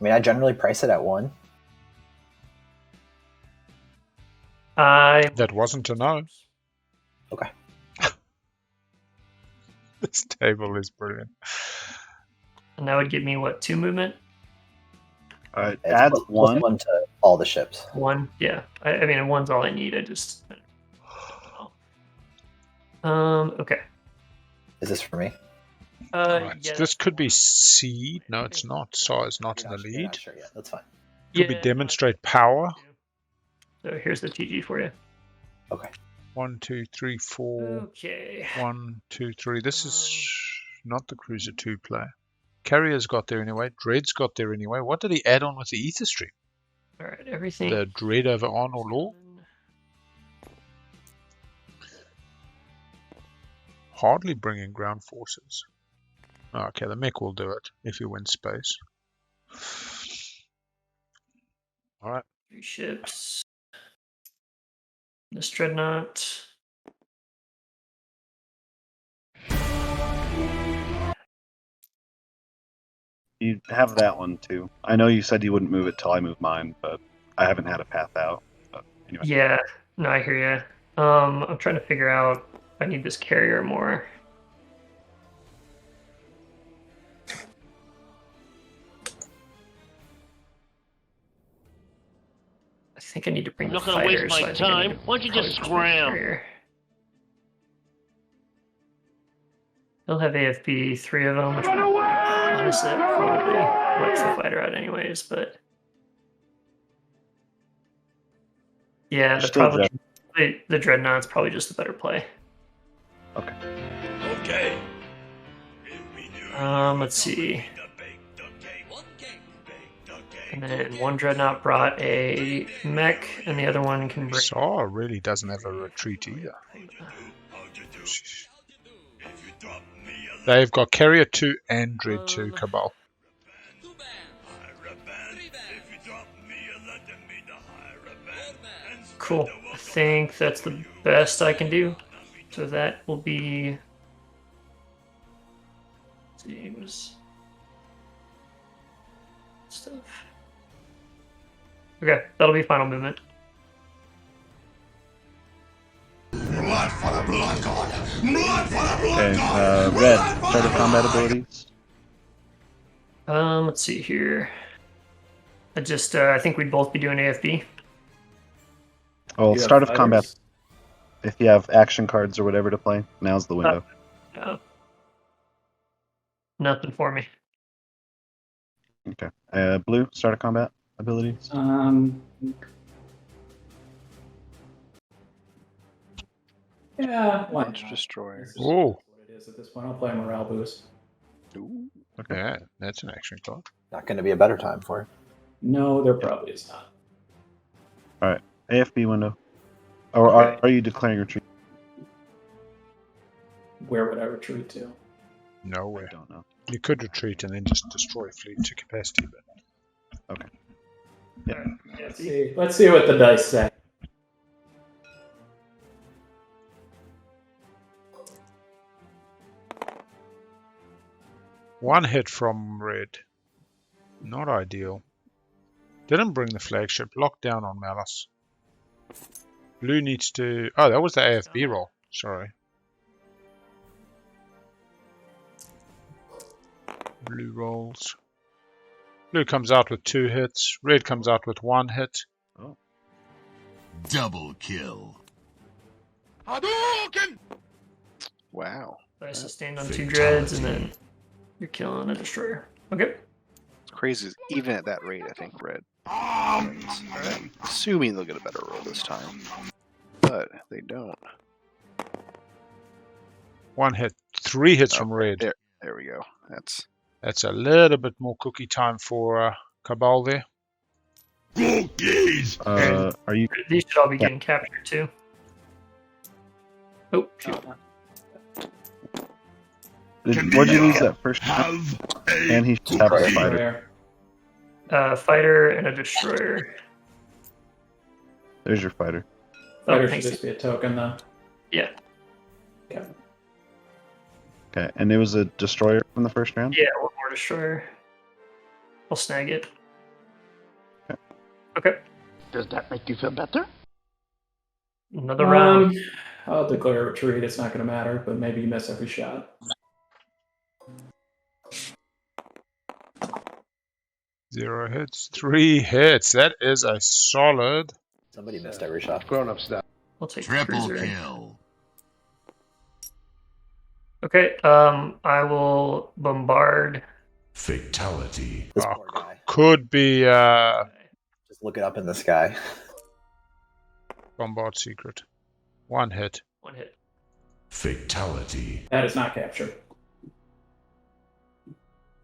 mean, I generally price it at 1. That wasn't a no. Okay. This table is brilliant. And that would give me, what, 2 movement? Add 1 to all the ships. 1, yeah. I mean, 1's all I need. I just... okay. Is this for me? Right. Yeah, This could be seed. No, it's not. Sar is not in the lead. Yeah, sure, yeah, that's fine. Could be demonstrate power. So here's the TG for you. Okay. 1, 2, 3, 4. Okay. 1, 2, 3. This is not the Cruiser 2 play. Carrier's got there anyway. Dread's got there anyway. What did he add on with the Ether Stream? All right, everything. The Dread over on or law? Hardly bringing ground forces. Okay, the mech will do it if he wins space. All right. 3 ships. This dreadnought. You have that one too. I know you said you wouldn't move it till I move mine, but I haven't had a path out. But anyway. Yeah, no, I hear you. I'm trying to figure out if I need this carrier more. I think I need to bring I'm the not gonna waste fighters. my so I think I time. need to Why don't you just probably bring the scram? carrier. He'll have AFB, 3 of them, which honestly probably wipes the fighter out anyways, but yeah, the Dreadnought's probably just a better play. Okay. Okay. Let's see. And then one Dreadnought brought a mech, and the other one can bring... Sar really doesn't have a retreat either. They've got Carrier 2 and Dread 2, Cabal. Cool. I think that's the best I can do. So that will be... Let's see, it was stuff. Okay, that'll be final movement. Blood for the blood god! Blood for the blood Okay, god! Red, start of combat abilities. Let's see here. I think we'd both be doing AFB. Oh, You have start of fighters? combat. If you have action cards or whatever to play, now's the window. Nothing for me. Okay. Blue, start of combat abilities. Yeah, why Bunch of not? destroyers. This is Oh. what it is at this point. I'll play a morale boost. Ooh. Okay. Yeah, that's an action card. Not going to be a better time for it. No, there probably is not. Alright. AFB window. Or Okay. are you declaring retreat? Where would I retreat to? Nowhere. I don't know. You could retreat and then just destroy a fleet to capacity, but Okay. Yeah. Let's see what the dice say. one hit from red. Not ideal. Didn't bring the flagship. Locked down on Malice. Blue needs to... Oh, that was the AFB roll. Sorry. Blue rolls. Blue comes out with 2 hits. Red comes out with 1 hit. Oh. Double kill. Wow. I sustained on 2 dreads, and then you're killing a destroyer. Okay. It's crazy. Even at that rate, I think Red. I'm assuming they'll get a better roll this time. But they don't. 1 hit. 3 hits from red. There we go. That's a little bit more cookie time for Cabal there. Cookies! Are you... These should all be getting captured too. Oh, shoot. What'd you lose that first time? And he should have a fighter. Fighter and a destroyer. There's your fighter. Fighter should thanks. just be a token, though. Yeah. Okay. Okay, and it was a destroyer from the first round? Yeah, 1 more destroyer. I'll snag it. Okay. Does that make you feel better? Another round. I'll declare a retreat. It's not going to matter, but maybe you miss every shot. 0 hits. 3 hits. That is a solid. Somebody missed every shot. Grown-up stuff. I'll take Triple cruiser. kill. Okay, I will bombard. Fatality. This poor guy. Could be Just look it up in the sky. bombard secret. 1 hit. 1 hit. Fatality. That is not captured.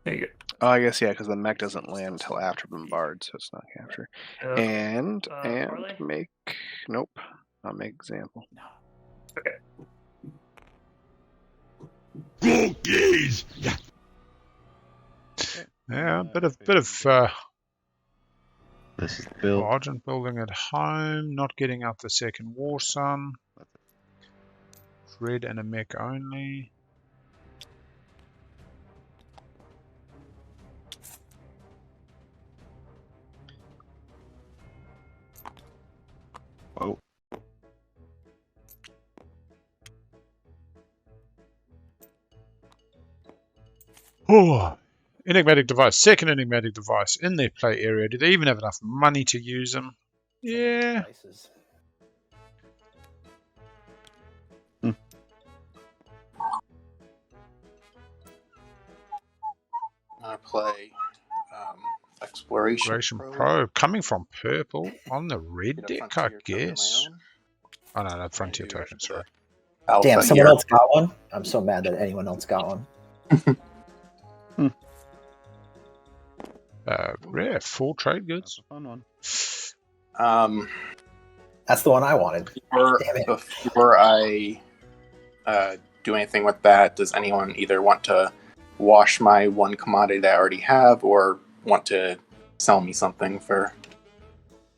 There you Oh, I guess, yeah, because the mech doesn't land until after Bombard, so it's not capture. go. And parlay? make... Nope. Not make example. Okay. Cookies! Yeah, a bit of This is the build. Argent building at home, not getting out the second War Sun. Red and a mech only. Whoa. Oh, enigmatic device. Second enigmatic device in their play area. Do they even have enough money to use them? Yeah. Devices. I play Exploration Exploration Pro. Coming from purple on the red Get a deck, I Frontier token of my guess. own. Oh no, no, Frontier token, sorry. Alpha Damn, someone here. else got one? I'm so mad that anyone else got one. Yeah, 4 trade goods. Fun one. That's the one I wanted. Damn it. Before I do anything with that, does anyone either want to wash my 1 commodity that I already have, or want to sell me something for?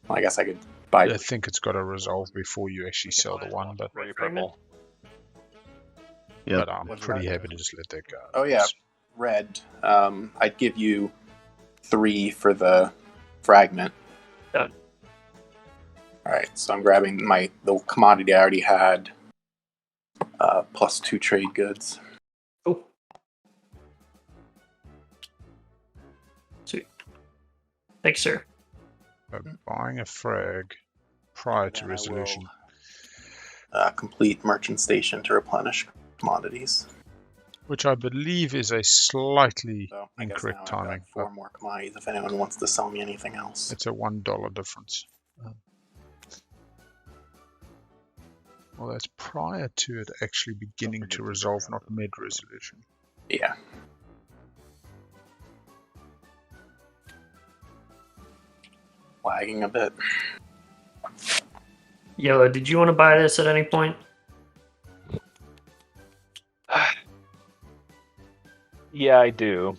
Well, I guess I could buy. I think it's got to resolve before you actually sell the one, but Red purple. Yeah. but I'm pretty happy to just let that go. Oh yeah, red. I'd give you 3 for the fragment. Done. Alright, so I'm grabbing the commodity I already had. Plus 2 trade goods. Oh. Sweet. Thanks, sir. Buying a frag prior to resolution. Complete merchant station to replenish commodities. Which I believe is a slightly So I incorrect guess now I've timing. got 4 more commodities if anyone wants to sell me anything else. It's a $1 difference. Well, that's prior to it actually beginning to resolve, not mid-resolution. Yeah. Lagging a bit. Yellow, did you want to buy this at any point? Yeah, I do.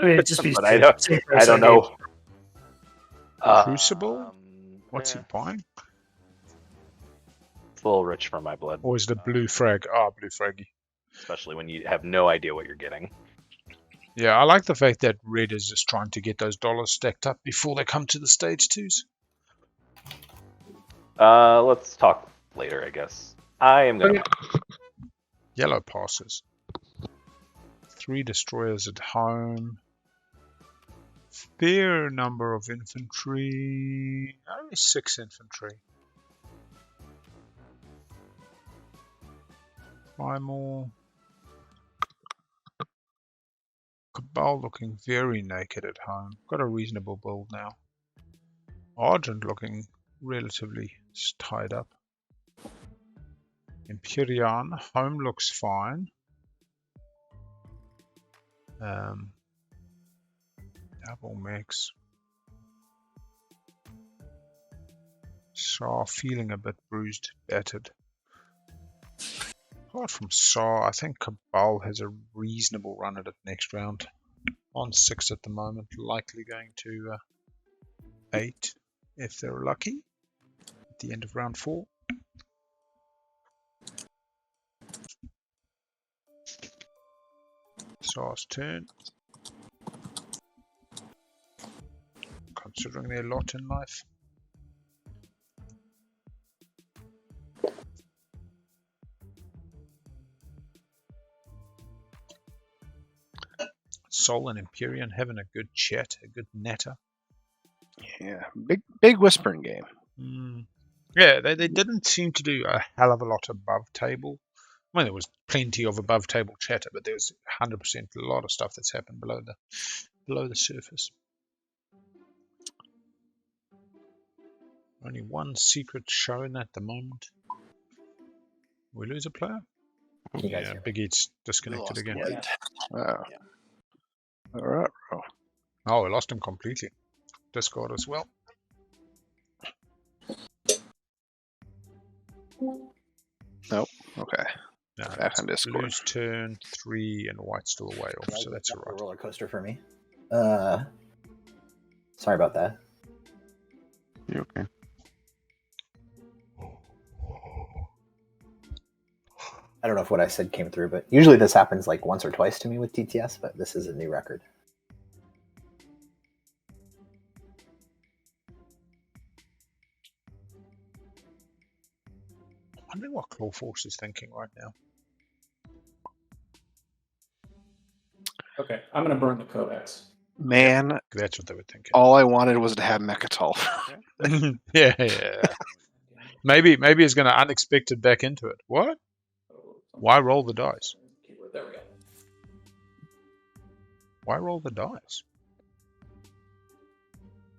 I mean, just be But I don't know. Crucible? What's he buying? It's a little rich for my blood. Or is it a blue frag? Blue fraggy. Especially when you have no idea what you're getting. Yeah, I like the fact that red is just trying to get those dollars stacked up before they come to the stage 2s. Let's talk later, I guess. I am gonna. Yellow passes. 3 destroyers at home. Fair number of infantry. Only 6 infantry. 5 more. Cabal looking very naked at home. Got a reasonable build now. Argent looking relatively tied up. Imperium, home looks fine. Double mix. Saw feeling a bit bruised, battered. Apart from Saw, I think Cabal has a reasonable run at it next round. On 6 at the moment, likely going to 8 if they're lucky at the end of round 4. Saw's turn. Considering their lot in life. Sol and Imperium having a good chat, a good natter. Yeah, big whispering game. Yeah, they didn't seem to do a hell of a lot above table. I mean, there was plenty of above table chatter, but there was 100% a lot of stuff that's happened below the surface. Only one secret shown at the moment. We lose a player. Yeah, bigeats disconnected again. Wow. Yeah. All right, bro. Oh, we lost him completely. Discord as well. Nope. Okay. No, back on Discord. Blue's turn 3 and white's still way off, so that's all right. Roller coaster for me. Sorry about that. You okay? I don't know if what I said came through, but usually this happens like once or twice to me with TTS, but this is a new record. I'm wondering what clawforce is thinking right now. Okay, I'm going to burn the codex. Man, that's what they were thinking. All I wanted was to have Mechatol. yeah. Maybe it's going to unexpected back into it. What? Why roll the dice? There we go. Why roll the dice?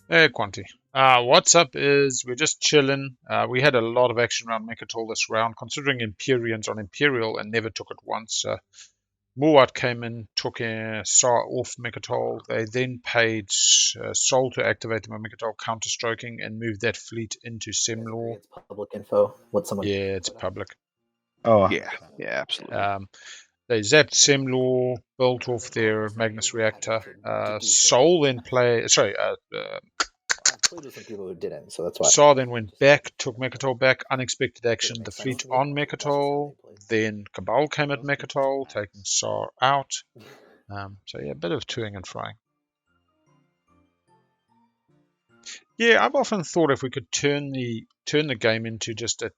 Hey, Quanti. What's up is we're just chilling. We had a lot of action around Mechatol this round, considering Imperium's on Imperial and never took it once. Muad came in, took Sar off Mechatol. They then paid Sol to activate the Mechatol counterstroking and moved that fleet into Semlor. It's public info. What someone? Yeah, it's public. Oh, yeah, absolutely. They zapped Semlor, built off their Magnus reactor. Sol then included some people who didn't, so that's why. Sar then went back, took Mechatol back, unexpected action, the fleet on Mechatol. Then Cabal came at Mechatol, taking Sar out. So yeah, a bit of toing and frying. Yeah, I've often thought if we could turn the game into just a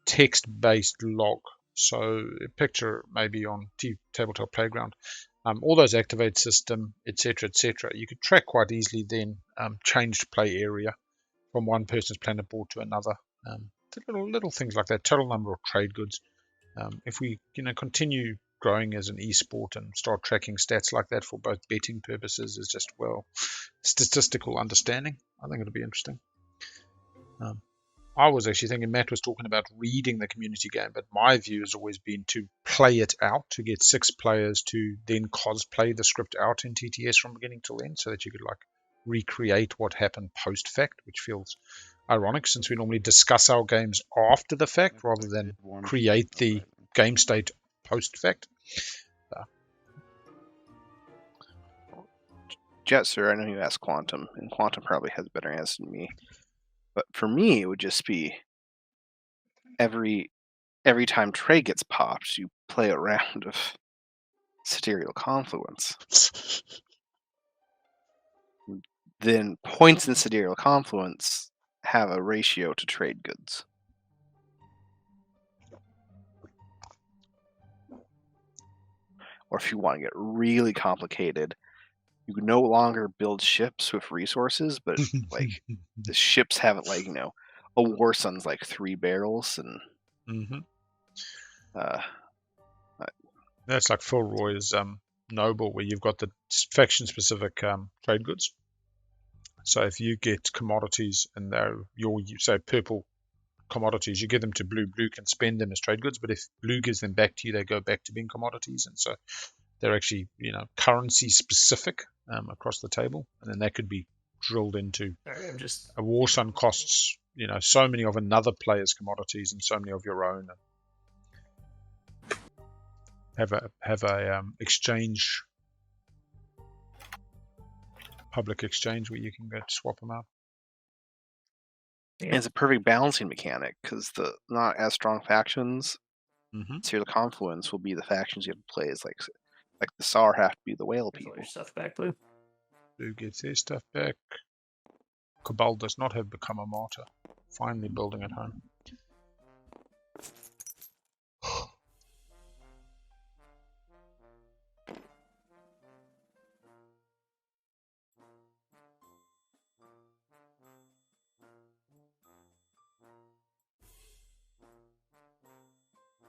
text-based log. So picture maybe on Tabletop Playground, all those activate system, etc., etc. You could track quite easily then changed play area from one person's planet board to another. Little things like that. Total number of trade goods. If we continue growing as an esport and start tracking stats like that for both betting purposes as just statistical understanding, I think it'll be interesting. I was actually thinking Matt was talking about reading the community game, but my view has always been to play it out, to get 6 players to then cosplay the script out in TTS from beginning till end, so that you could recreate what happened post fact, which feels ironic since we normally discuss our games after the fact rather than create the game state post fact. Jet, sir, I know you asked Quantum, and Quantum probably has a better answer than me. But for me, it would just be every time trade gets popped, you play a round of Sidereal Confluence. Then points in Sidereal Confluence have a ratio to trade goods. Or if you want to get really complicated, you can no longer build ships with resources, but the ships have it a War Sun's 3 barrels and that's like Phil Roy's Noble, where you've got the faction specific trade goods. So if you get commodities and they're say purple commodities, you give them to blue. Blue can spend them as trade goods, but if blue gives them back to you, they go back to being commodities, and so they're actually currency specific across the table, and then that could be drilled into a War Sun costs so many of another player's commodities and so many of your own. Have a exchange, public exchange where you can go swap them out. Yeah. It's a perfect balancing mechanic because the not as strong factions, Sidereal Confluence will be the factions you have to play as like the Saar have to be the whale people. Your stuff back, Blue. Blue gets their stuff back. Cabal does not have become a martyr. Finally building at home.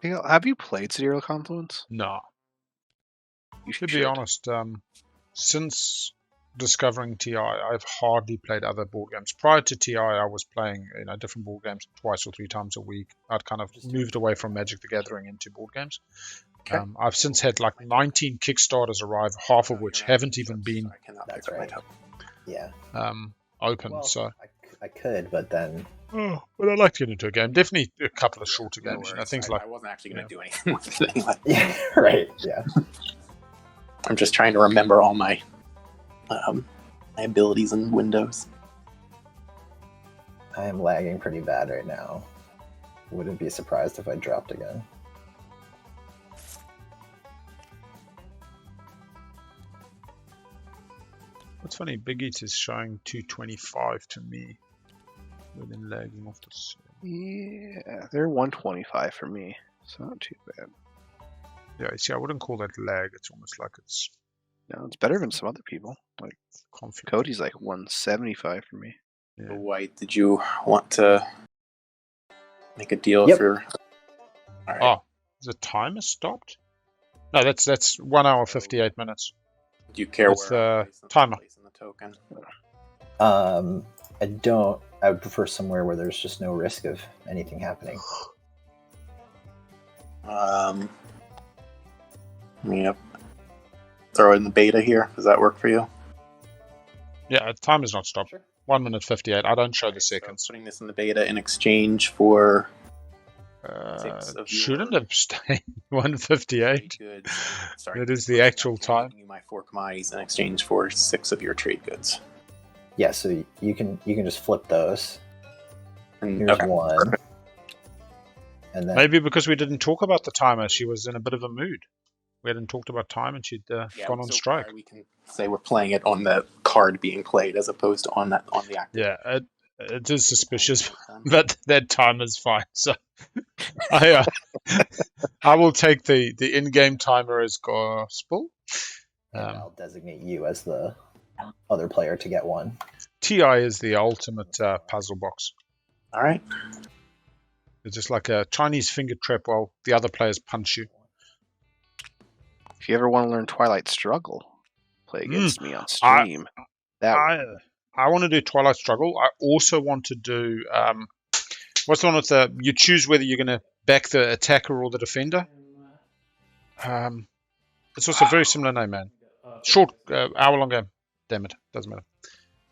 Have you played Sidereal Confluence? No. You should be honest. Since discovering TI, I've hardly played other board games. Prior to TI, I was playing different board games 2 or 3 times a week. I'd kind of moved away from Magic the Gathering into board games. Okay. I've since had 19 Kickstarters arrive, half of which haven't even been That's right. Yeah. Open. Well, so I could, but then. Oh, but I'd like to get into a game. Definitely a couple of shorter games. Things I wasn't actually going to do anything with it anyway. Yeah, right. Yeah. I'm just trying to remember all my my abilities and windows. I am lagging pretty bad right now. Wouldn't be surprised if I dropped again. What's funny, bigeats is showing 225 to me. Within lagging off the side. Yeah, they're 125 for me. It's not too bad. Yeah, see, I wouldn't call that lag. It's almost like it's... No, it's better than some other people. Like confident. Cody's 175 for me. Yeah. White, did you want to make a deal for... All right. Oh, the timer stopped? No, that's 1 hour 58 minutes. Do you care where timer? In the token? I don't. I would prefer somewhere where there's just no risk of anything happening. Throw it in the beta here. Does that work for you? Yeah, time is not stopped. Sure. 1 minute 58. I don't show the seconds. So putting this in the beta in exchange for... shouldn't have stayed 158. That is the actual time. You my 4 commodities in exchange for 6 of your trade goods. Yeah, so you can just flip those. And, here's one. Perfect. And then maybe because we didn't talk about the timer, she was in a bit of a mood we hadn't talked about time, and she'd Yeah, gone on so strike. we can say we're playing it on the card being played as opposed to on the active. Yeah, it is suspicious, but that time is fine. So I will take the in-game timer as gospel. And I'll designate you as the other player to get one. TI is the ultimate puzzle box. All right. It's just like a Chinese finger trap while the other players punch you. If you ever want to learn Twilight Struggle, play against me on stream. I want to do Twilight Struggle. I also want to do what's the one with the you choose whether you're going to back the attacker or the defender. It's also a very similar name, man. Short hour-long game. Damn it, doesn't matter.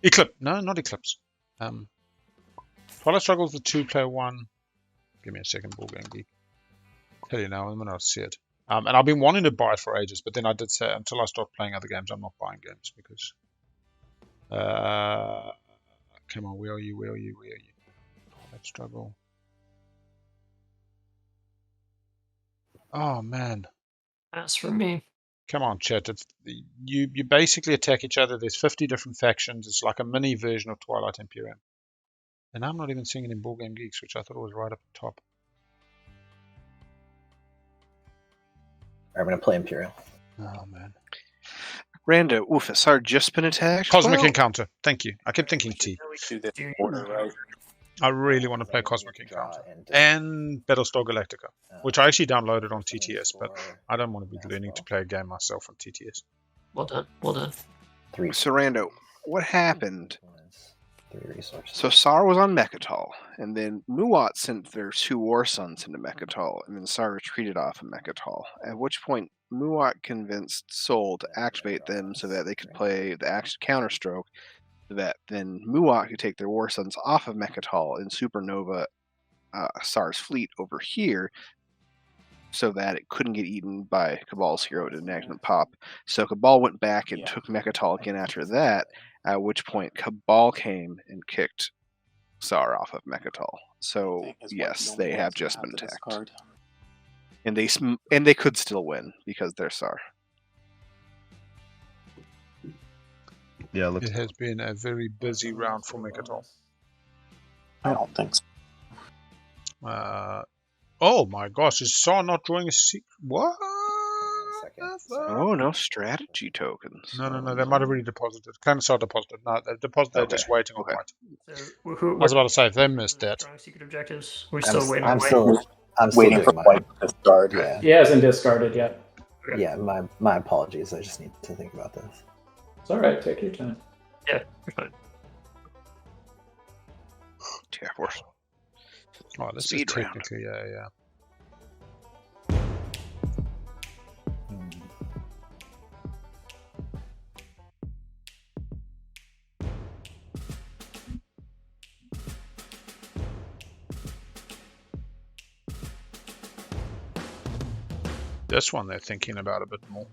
Eclipse? No, not Eclipse. Twilight Struggle is the 2-player one. Give me a second, Ball Game Geek. Tell you now, I'm going to see it. And I've been wanting to buy it for ages, but then I did say until I start playing other games, I'm not buying games because. Come on, where are you? Twilight Struggle. Oh man. That's for me. Come on, chat. You basically attack each other. There's 50 different factions. It's like a mini version of Twilight Imperium. And I'm not even seeing it in Ball Game Geeks, which I thought was right up the top. I'm going to play Imperium. Oh, man. Rando, oof, has Sar just been attacked? Cosmic Encounter. Thank you. I kept thinking T. Do this in order, right? I really want to play Cosmic Encounter. And Battlestar Galactica, which I actually downloaded on TTS, but I don't want to be learning to play a game myself on TTS. Well done. Well done. So, Rando, what happened? So Sar was on Mechatol, and then Muat sent their 2 War Sons into Mechatol, and then Sar retreated off of Mechatol, at which point Muat convinced Sol to activate them so that they could play the action Counterstroke, so that then Muat could take their War Sons off of Mechatol and supernova Sar's fleet over here, so that it couldn't get eaten by Cabal's hero to enactment pop. So Cabal went back and took Mechatol again after that, at which point Cabal came and kicked Sar off of Mechatol. So yes, they have just been attacked, and they could still win because they're Sar. Yeah, it has been a very busy round for Mechatol. I don't think so. Oh my gosh, is Sar not drawing a secret? What? Oh, no strategy tokens. No, they might have already deposited. Clan Sar deposited. No, they've deposited, they're just waiting on white. So, I was about to say, if they missed that. Secret objectives. We're still waiting. I'm still waiting for white to discard. Yeah. He hasn't discarded yet. Yeah, my apologies. I just need to think about this. It's all right. Take your time. Yeah, you're fine. Yeah, of course. Oh, this Speed is round. technically, yeah. This one they're thinking about a bit more.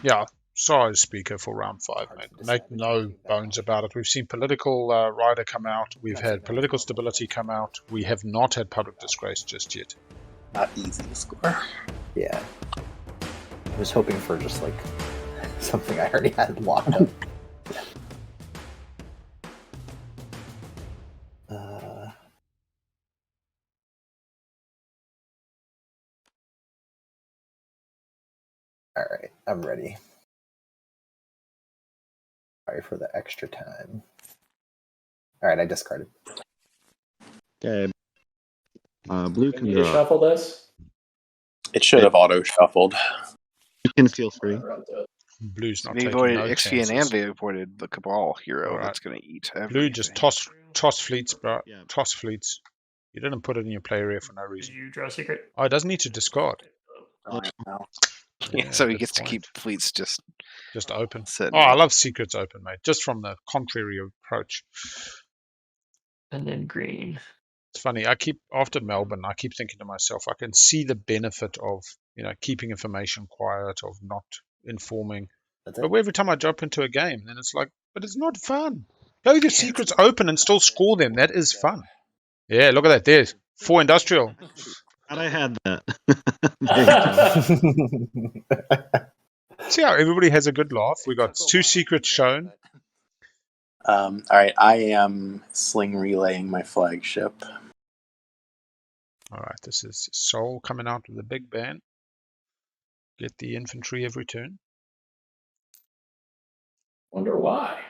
Yeah, Sar is speaker for round 5, mate. Make no bones about it. We've seen political rider come out. We've had political stability come out. We have not had public disgrace just yet. Not easy to score. Yeah. I was hoping for just like something I already had locked up. All right, I'm ready. Sorry for the extra time. All right, I discarded. Okay. Blue Do can you need to draw. shuffle this? It should have auto shuffled. You can feel free. Blue's not They taking avoided no XP chances. and they avoided the Cabal hero Alright. that's going to eat everything. Blue just toss fleets, bro. Yeah. Toss fleets. You didn't put it in your play area for no Did reason. you draw a secret? Oh, it doesn't need to discard. Yeah, so he good gets to point. keep fleets just open. sitting Oh, I there. love secrets open, mate. Just from the contrary approach. And then green. It's funny. I keep after Melbourne. I keep thinking to myself, I can see the benefit of keeping information quiet, of not informing. That's it. But every time I jump into a game, then it's like, but it's not fun. Play your secrets open and still score them. That is fun. Yeah, look at that. There's 4 industrial. Thought I had that. See how everybody has a good laugh. We got 2 secrets shown. All right, I am sling relaying my flagship. All right, this is Soul coming out with a big band. Get the infantry every turn. Wonder why.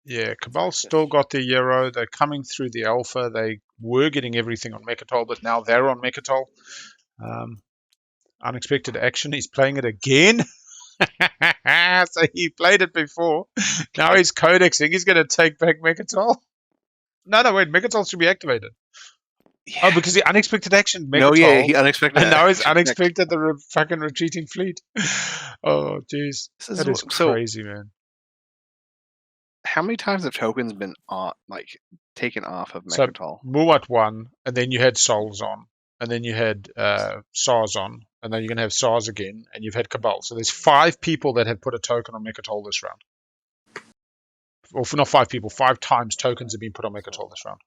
Yeah, Cabal's still got the Euro. They're coming through the Alpha. They were getting everything on Mechatol, but now they're on Mechatol. Unexpected action. He's playing it again. So he played it before. Now he's codexing. He's going to take back Mechatol. No, wait. Mechatol should be activated. Yeah. Oh, because the unexpected action. Mechatol, no, yeah, he unexpected. And now he's unexpected the fucking retreating fleet. Oh, jeez. That is crazy, man. How many times have tokens been taken off of Mechatol? So Muat won, and then you had Souls on, and then you had SARS on, and then you're going to have SARS again, and you've had Cabal. So there's 5 people that have put a token on Mechatol this round. Or not 5 people, 5 times tokens have been put on Mechatol this round.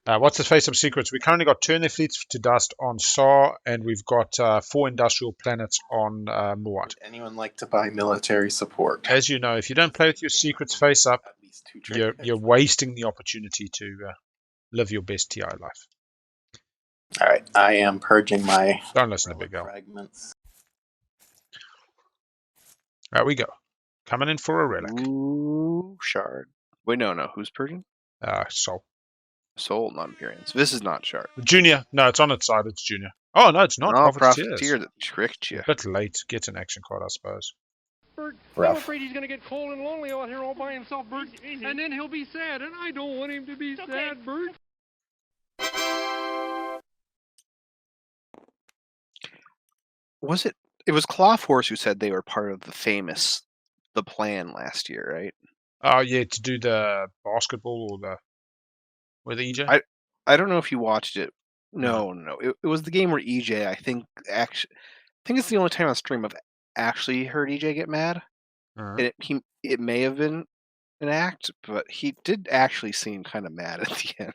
What's the face-up secrets? We currently got turn their fleets to dust on SAR, and we've got 4 industrial planets on Muat. Would anyone like to buy military support? As you know, if you don't play with your secrets face-up, you're wasting the opportunity to live your best TI life. All right, I am purging my Don't listen to BigAl. Fragments. There we go. Coming in for a relic. Ooh, shard. Wait, no. Who's purging? Soul. Soul, not Imperium. So this is not shard. Junior. No, it's on its side. It's Junior. Oh, no, it's not. No, Profiteer that tricked you. A bit late. Gets an action card, I suppose. Bert, I'm afraid he's going to get cold and lonely out here all by himself, Bert. And then he'll be sad, and I don't want him to be sad, Bert. It was clawforce who said they were part of the plan last year, right? Oh, yeah, to do the basketball or the EJ? I don't know if you watched it. No. It was the game where EJ, I think it's the only time on stream I've actually heard EJ get mad. And it may have been an act, but he did actually seem kind of mad at the end.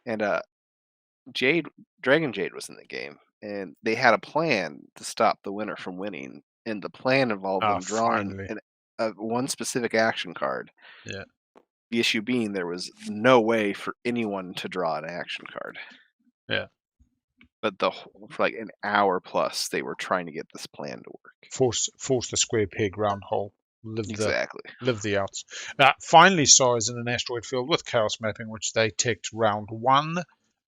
And Dragon Jade was in the game, and they had a plan to stop the winner from winning, and the plan involved them drawing one specific action card. Yeah. The issue being there was no way for anyone to draw an action card. Yeah. But for like an hour plus, they were trying to get this plan to work. Force the square peg round hole. Live the outs. Finally, SAR is in an asteroid field with chaos mapping, which they teched round 1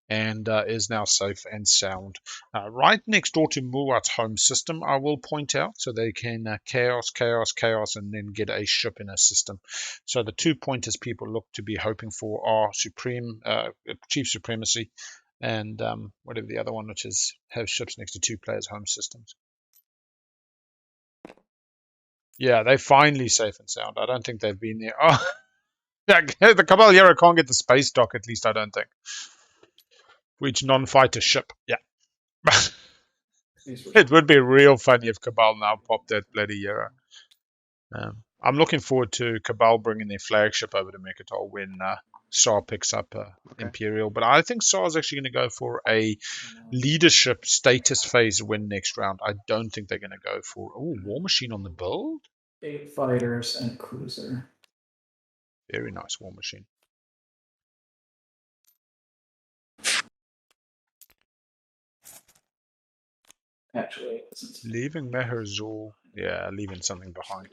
and is now safe and sound. Right next door to Muat's home system, I will point out, so they can chaos, and then get a ship in a system. So the 2 pointers people look to be hoping for are Chief Supremacy, and whatever the other one, which is have ships next to 2 players' home systems. Yeah, they're finally safe and sound. I don't think they've been there. Oh, the Caballero can't get the space dock, at least I don't think. Which non-fighter ship? Yeah. It would be real funny if Cabal now popped that bloody Euro. I'm looking forward to Cabal bringing their flagship over to Mechatol when SAR picks up Imperial. But I think SAR is actually going to go for a leadership status phase win next round. I don't think they're going to go for War Machine on the build. 8 fighters and cruiser. Very nice War Machine. Actually, leaving Meherzul, leaving something behind.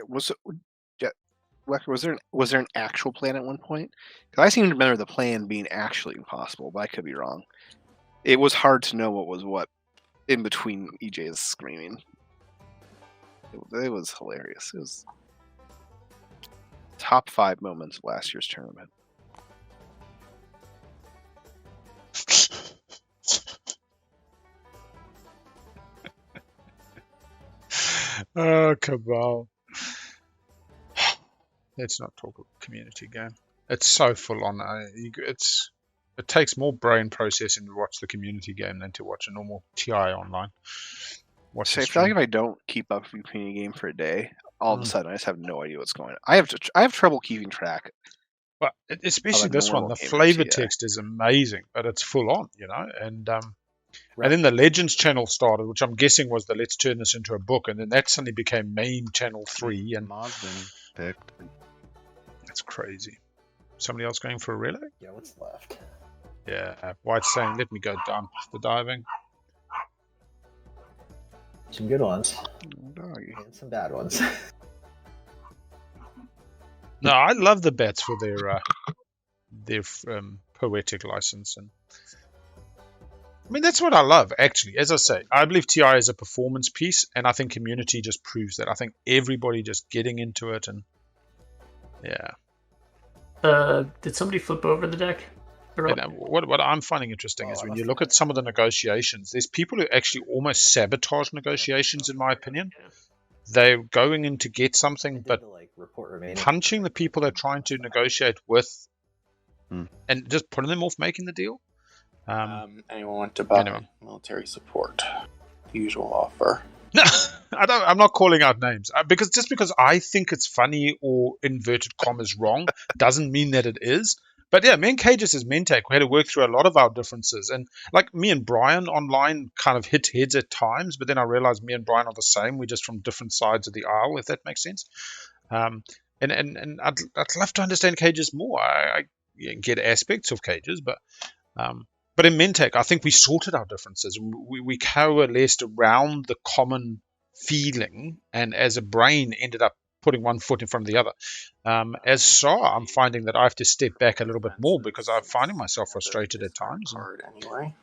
Was there an actual plan at one point? Because I seem to remember the plan being actually impossible, but I could be wrong. It was hard to know what was what in between EJ's screaming. It was hilarious. It was top 5 moments of last year's tournament. Oh, Cabal. Let's not talk about community game. It's so full on. It takes more brain processing to watch the community game than to watch a normal TI online. I feel like if I don't keep up with the community game for a day, all of a sudden I just have no idea what's going on. I have trouble keeping track. Well, especially a this one, normal the game of flavor TI. text is amazing, but it's full on, you know. And then the Legends channel started, which I'm guessing was the let's turn this into a book, and then that suddenly became main channel 3, and Mod's been picked. that's crazy. Somebody else going for a relay? Yeah, what's left? Yeah, White's saying, let me go dump the diving. Some good ones. Oh, And some bad ones. No, I love the bats for their poetic license, and I mean that's what I love actually. As I say, I believe TI is a performance piece, and I think community just proves that. I think everybody just getting into it, and yeah. Did somebody flip over the deck? And what I'm finding interesting is when you look at some of the negotiations, there's people who actually almost sabotage negotiations, in my opinion. They're going in to get something, but punching the people they're trying to negotiate with and just putting them off making the deal. Anyone want to buy military support? The usual offer. No, I'm not calling out names because I think it's funny or inverted commas wrong doesn't mean that it is. But yeah, me and Cages as Mentake, we had to work through a lot of our differences. And like me and Brian online kind of hit heads at times, but then I realized me and Brian are the same. We're just from different sides of the aisle, if that makes sense. And I'd love to understand Cages more. I get aspects of Cages, but in Mentake, I think we sorted our differences. We coalesced around the common feeling, and as a brain ended up putting one foot in front of the other. As SAR, I'm finding that I have to step back a little bit more because I'm finding myself frustrated at times. Anyway.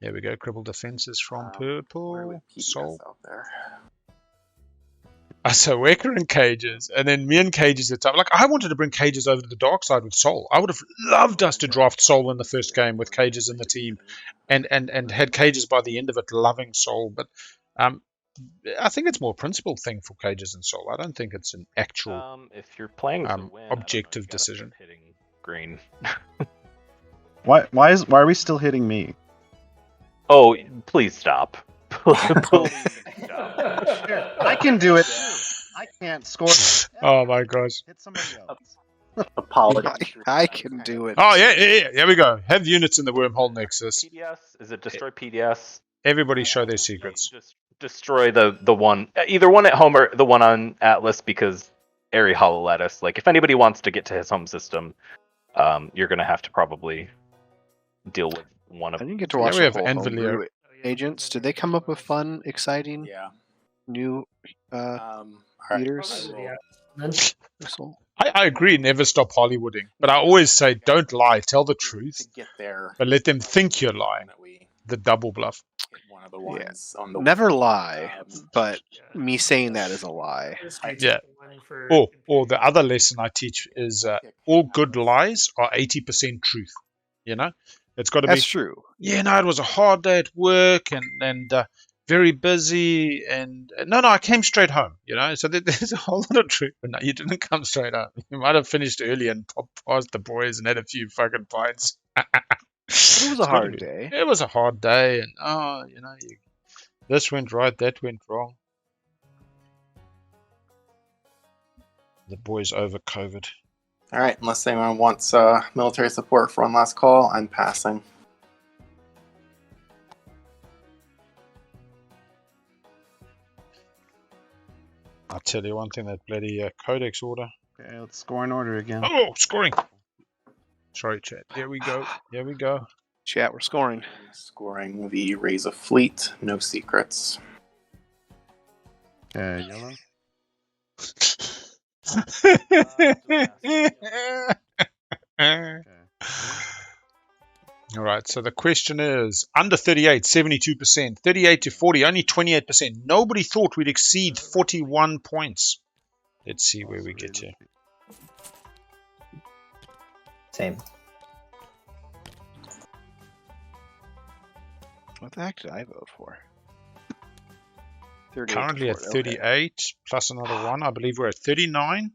There we go. Crippled defenses from Purple. Soul. So Wecker and Cages, and then me and Cages at the time. Like, I wanted to bring Cages over to the dark side with Soul. I would have loved us to draft Soul in the first game with Cages in the team, and had Cages by the end of it loving Soul. But I think it's more a principle thing for Cages and Soul. I don't think it's an actual if you're playing to win, objective decision. Hitting green. Why are we still hitting me? Oh, please stop. Please stop. I can do it. I can't score. Oh my gosh. Hit somebody else. Apologies. I can do it. Oh yeah. Here we go. Have units in the wormhole nexus. PDS? Is it destroy PDS? Everybody show their secrets. Just destroy the one, either one at home or the one on Atlas, because Airy Hollow Lattice. Like, if anybody wants to get to his home system, you're gonna have to probably deal with one of them. I didn't get to watch we the have whole Anvilir. Homebrew Agents. Did they come up with fun, exciting, new leaders? I agree, never stop Hollywooding. But I always say, don't lie, tell the truth. But let them think you're lying. The double bluff. One of the ones on the Never lie, but me saying that is a lie. Yeah. Or the other lesson I teach is all good lies are 80% truth. You know? It's got to be. That's true. Yeah, no, it was a hard day at work and very busy, and no, I came straight home, you know, so there's a whole lot of truth. But no, you didn't come straight home. You might have finished early and popped past the boys and had a few fucking pints. It was a hard day. It was a hard day, and you know, this went right, that went wrong. The boys over COVID. All right, unless anyone wants military support for one last call, I'm passing. I'll tell you one thing, that bloody codex order. Okay, let's score in order again. Oh, scoring. Sorry, chat. There we go. Chat, we're scoring. Scoring the Raise a Fleet, no secrets. Okay, yellow. All right, so the question is under 38, 72%, 38 to 40, only 28%. Nobody thought we'd exceed 41 points. Let's see where we get to. Same. What the heck did I vote for? Currently at 38, plus another one. I believe we're at 39.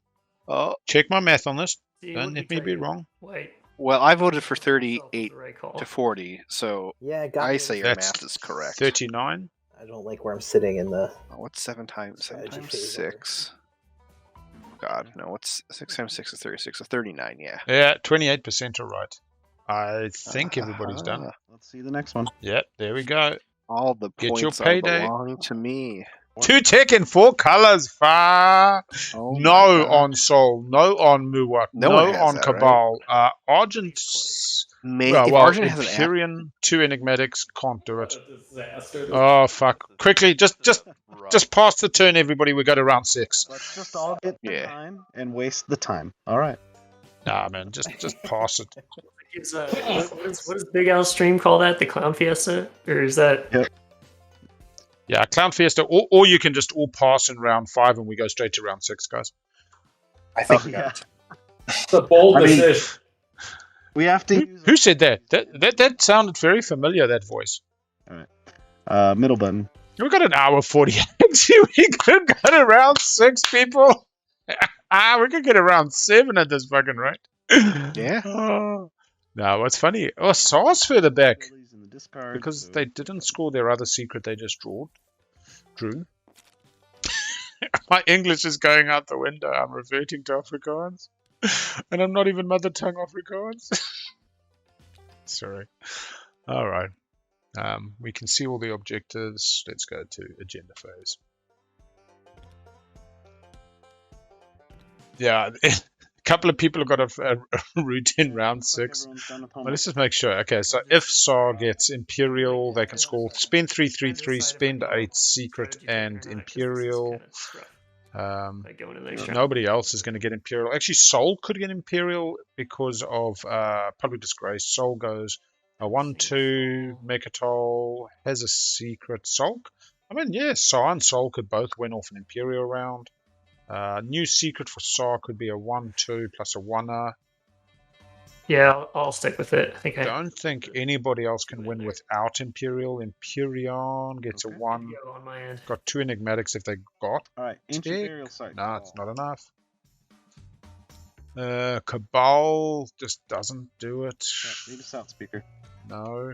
Oh, check my math on this. Don't let me be wrong. Wait. Well, I voted for 38 to 40, so yeah, I say your math is correct. 39. I don't like where I'm sitting in the. Oh, what's 7 times 6? God, no. What's 6 times 6 is 36, so 39, yeah. Yeah, 28% are right. I think everybody's done. Let's see the next one. Yep, there we go. All the Get your points are payday. belong to me. 2 tech in 4 colors. Far. Oh No on Sol. No on Muwak. No one No has on that, Cabal. Argent. If Argent has an app- Imperium, 2 enigmatics. Can't do it. Disaster. Oh, fuck. Quickly, just pass the turn, everybody. We go to round 6. Let's just all get the time and waste the time. All right. Nah, man. Just pass it. What does Big Al stream call that? The Clown Fiesta? Or is that... Yep. Yeah, Clown Fiesta, or you can just all pass in round 5 and we go straight to round 6, guys. I think we got it. It's a bold decision. We have to use... Who said that? That sounded very familiar, that voice. All right. Middle button. We got an hour 48. We could go to round 6, people. We could get around 7 at this fucking rate. Yeah. No, what's funny? Oh, SARS further back. Because they didn't score their other secret, they just drew. My English is going out the window. I'm reverting to Afrikaans. And I'm not even mother tongue Afrikaans. Sorry. All right. We can see all the objectives. Let's go to agenda phase. Yeah, a couple of people have got a route in round 6. But let's just make sure. Okay, so if SAR gets Imperial, they can score spend 333, spend 8 secret and Imperial. Nobody else is going to get Imperial. Actually, Sol could get Imperial because of Public Disgrace. Sol goes a 1-2, Mekatol has a secret Sulk. I mean, yeah, SAR and Sol could both win off an Imperial round. New secret for SAR could be a 1-2 plus a 1-er. Yeah, I'll stick with it. I don't think anybody else can win without Imperial. Imperion gets a 1. On my end. Got 2 enigmatics if they got. Alright, ancient burial site. Nah, it's not enough. Cabal just doesn't do it. Read us out, speaker. No.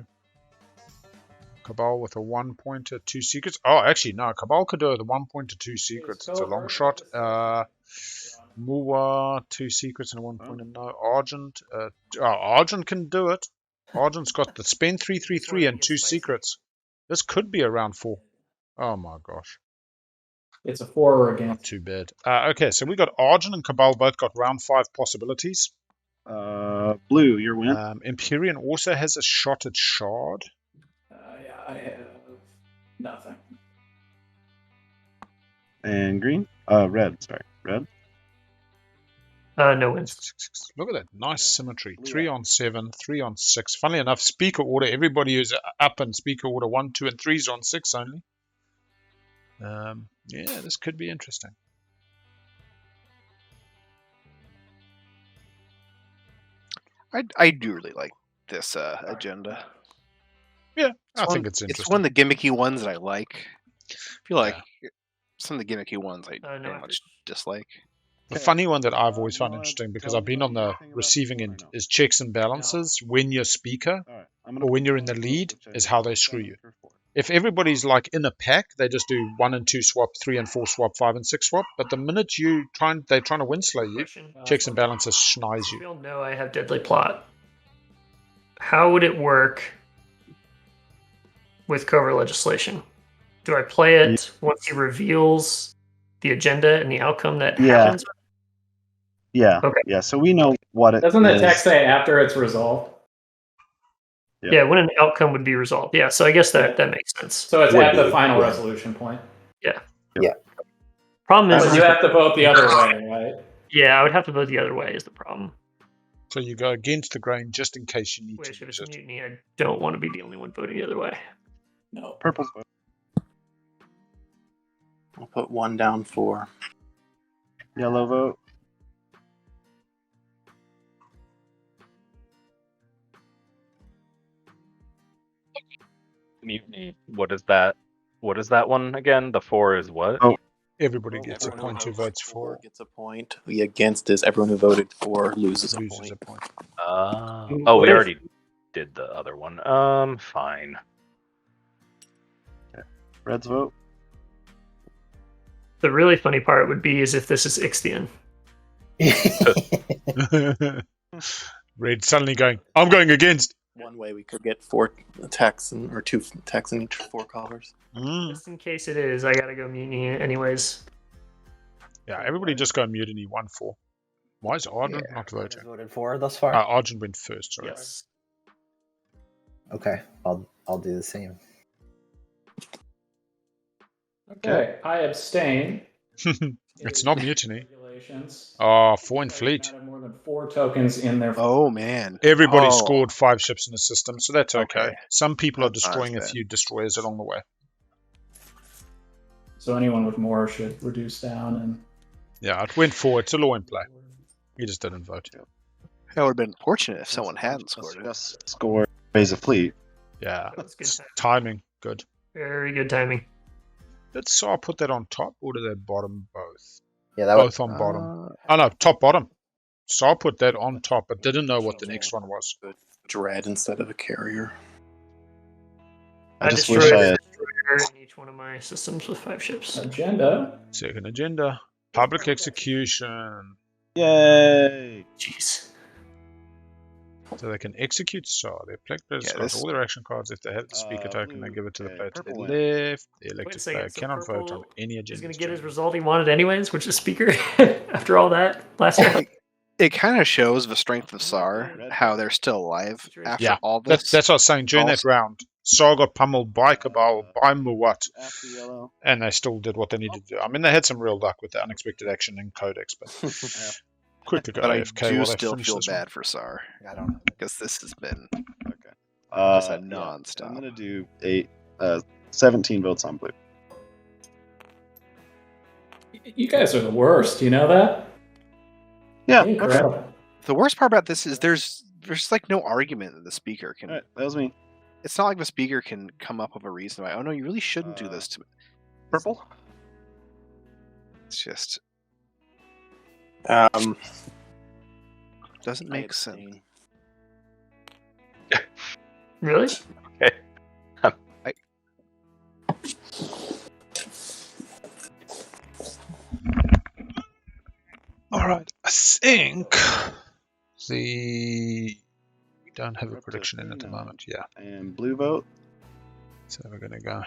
Cabal with a 1-pointer, 2 secrets. Oh, actually, no. Cabal could do it with a 1-pointer, 2 secrets. It's a long shot. Muwa, 2 secrets and a 1-pointer. No. Argent. Argent can do it. Argent's got the spend 333 and 2 secrets. This could be around 4. Oh my gosh. It's a 4 or against. Not too bad. Okay, so we got Argent and Cabal both got round 5 possibilities. Blue, your win. Imperium also has a shot at Shard. Yeah, I have nothing. And green? Red, sorry. Red? No wins. Look at that. Nice symmetry. 3 on 7, 3 on 6. Funnily enough, speaker order, everybody who's up in speaker order 1, 2, and 3 is on 6 only. Yeah, this could be interesting. I do really like this agenda. Yeah, I think it's interesting. It's one of the gimmicky ones that I like. I feel like some of the gimmicky ones I very much dislike. The funny one that I've always found interesting, because I've been on the receiving end, is checks and balances when you're speaker or when you're in the lead, is how they screw you. If everybody's like in a pack, they just do 1 and 2 swap, 3 and 4 swap, 5 and 6 swap. But the minute they're trying to win slow you, checks and balances schneise you. We all know I have Deadly Plot. How would it work with covert legislation? Do I play it once he reveals the agenda and the outcome that happens? Yeah. Okay. Yeah, so we know what it Doesn't the text say after it's resolved? Yeah, when an outcome would be resolved. Yeah, so I guess that makes sense. So it's at the final resolution point. Yeah. Yeah. Problem is, you have to vote the other way, right? Yeah, I would have to vote the other way is the problem. So you go against the grain just in case you need to. If it's a mutiny, I don't want to be the only one voting the other way. No. Purple's vote. I'll put 1 down for yellow vote. Mutiny. What is that? What is that one again? The 4 is what? Oh, everybody gets a point who votes for. Gets a point. The against is everyone who voted for loses a point. Oh, we already did the other one. Fine. Okay. Red's vote. The really funny part would be is if this is Ixtian. Red suddenly going, I'm going against. One way we could get 4 attacks or 2 attacks in each 4 colors. Just in case it is, I gotta go mutiny anyways. Yeah, everybody just go mutiny 1-4. Why is Arjun not voting? Voted for thus far. Arjun went first. Sorry. Yes. Okay, I'll do the same. Okay, I abstain. It's not mutiny. Regulations. Oh, 4 in fleet. Have more than 4 tokens in their. Oh man! Everybody scored 5 ships in the system, so that's okay. Okay. Some people are That's not destroying a bad. few destroyers along the way. So anyone with more should reduce down and. Yeah, it went 4. It's a law in play. He just didn't vote. That would have been fortunate if someone hadn't scored it. Just score raise a fleet. Yeah, That was good it's time. timing. Good. Very good timing. Did Saw put that on top or did they bottom both? Yeah, that Both was on bottom. Oh no, top bottom. Saw put that on top, but didn't know what the next one was. Dread instead of a carrier. I just destroyed wish I a had. destroyer in each one of my systems with 5 ships. Agenda. Second agenda. Public execution. Yay! Jeez. So they can execute Saw. Their plague players Yeah, got this- all their action cards. If they have the speaker token, they blue. give it to the Okay, player to purple the win. left. The Wait a elected second, player so cannot vote on purple any agenda. He's gonna get his result he wanted anyways, which is speaker after all that last round. It kind of shows the strength of SAR, how they're still alive after Yeah, all this. That's what I was saying. During that Also- round, Saw got pummeled by Cabal, by Muwat, After yellow. and they still did what they needed to do. I mean, they had some real luck with the unexpected action in Codex, but quick to go But I AFK do while they still finish feel this one. bad for SAR I don't know. because this has been Okay. just a Yeah, non-stop. I'm gonna do 17 votes on blue. You guys are the worst. You know that? Yeah. Incredible. The worst part about this is there's like no argument that the speaker can. All right, that was me. It's not like the speaker can come up with a reason why. Oh no, you really shouldn't do this to me. Purple. It's just Um, doesn't make sense. Really? All right, I think we don't have a prediction in at the moment. Yeah, And blue vote. so we're gonna go.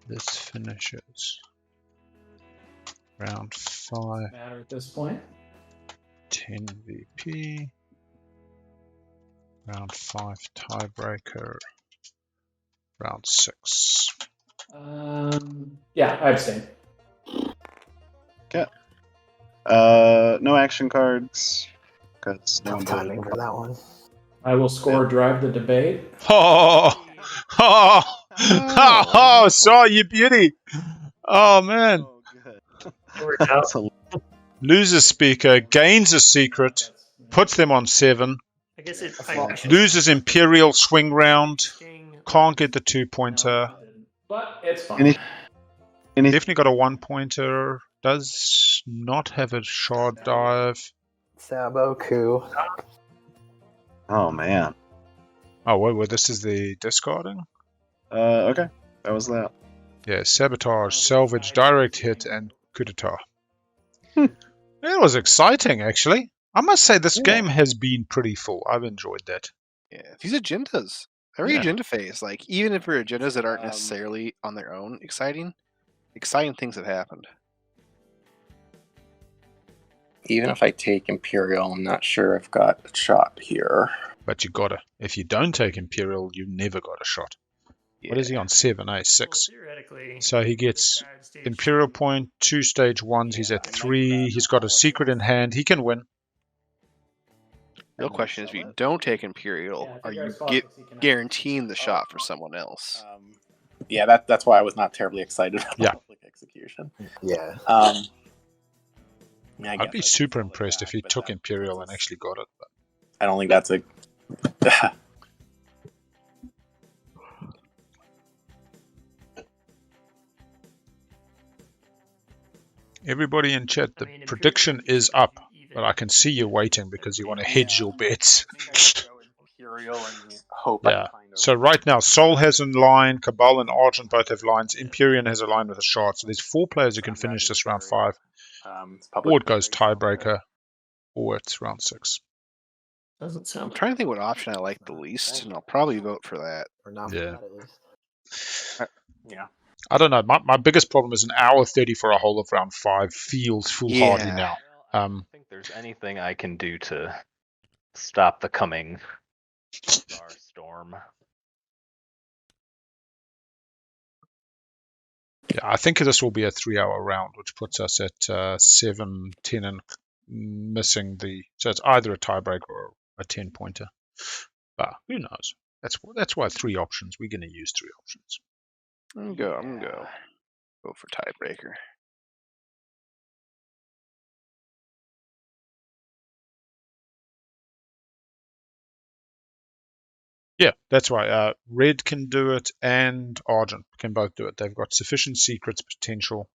This finishes round 5, Matter at this point. 10 VP. Round 5 tiebreaker. Round 6. Yeah, I abstain. Okay. No action cards. Because no Tough one timing voted. for that one. I will score drive the debate. Oh, oh, saw you beauty. Oh man. Oh, good. It worked out. That's a- Loses speaker, gains a secret, puts them on 7, I guess it. loses Imperial swing round, can't get the 2-pointer. But it's fine. Any- Definitely got a 1-pointer. Does not have a shard dive. Sabo coup. Oh man. Oh, wait, this is the discarding? Okay. That was that. Yeah, sabotage, salvage, direct hit, and coup d'etat. It was exciting, actually. I must say, this game has been pretty full. I've enjoyed that. Yeah, these agendas. Every Yeah. agenda phase, like even if they're agendas that aren't necessarily on their own exciting things have happened. even if I take Imperial, I'm not sure I've got a shot here. But you gotta. If you don't take Imperial, you never got a shot. Yeah. What is he on? 7, 6. Well, theoretically, So he gets Imperial point, 2 stage 1s. He's at 3. He's got a secret in hand. He can win. Real question is, if you don't take Imperial, are you guaranteeing the shot for someone else? Yeah, that's why I was not terribly excited about Yeah. public execution. Yeah. Yeah, I I'd guess be I super could go impressed with if he that, took but Imperial and actually got it. But I don't think that's a. everybody in chat, the prediction is up. But I can see you waiting because you want to hedge your bets. Imperial and hope. Yeah. So right now, Sol has a line, Cabal and Argent both have lines. Imperium has a line with a shard. So there's 4 players who can finish this round 5. It's public. Or it goes tiebreaker, or it's round 6. Doesn't I'm sound. trying to think what option I like the least, and I'll probably vote for that. Or not Yeah. for that, at least. Yeah. I don't know. My biggest problem is an hour 30 for a whole of round 5 feels foolhardy now. I don't think there's anything I can do to stop the coming star storm. Yeah, I think this will be a 3-hour round, which puts us at 7, 10, and missing the. So it's either a tiebreaker or a 10-pointer. But who knows? That's why 3 options. We're going to use 3 options. I'm gonna go for tiebreaker. Yeah, that's right. Red can do it, and Argent can both do it. They've got sufficient secrets potential.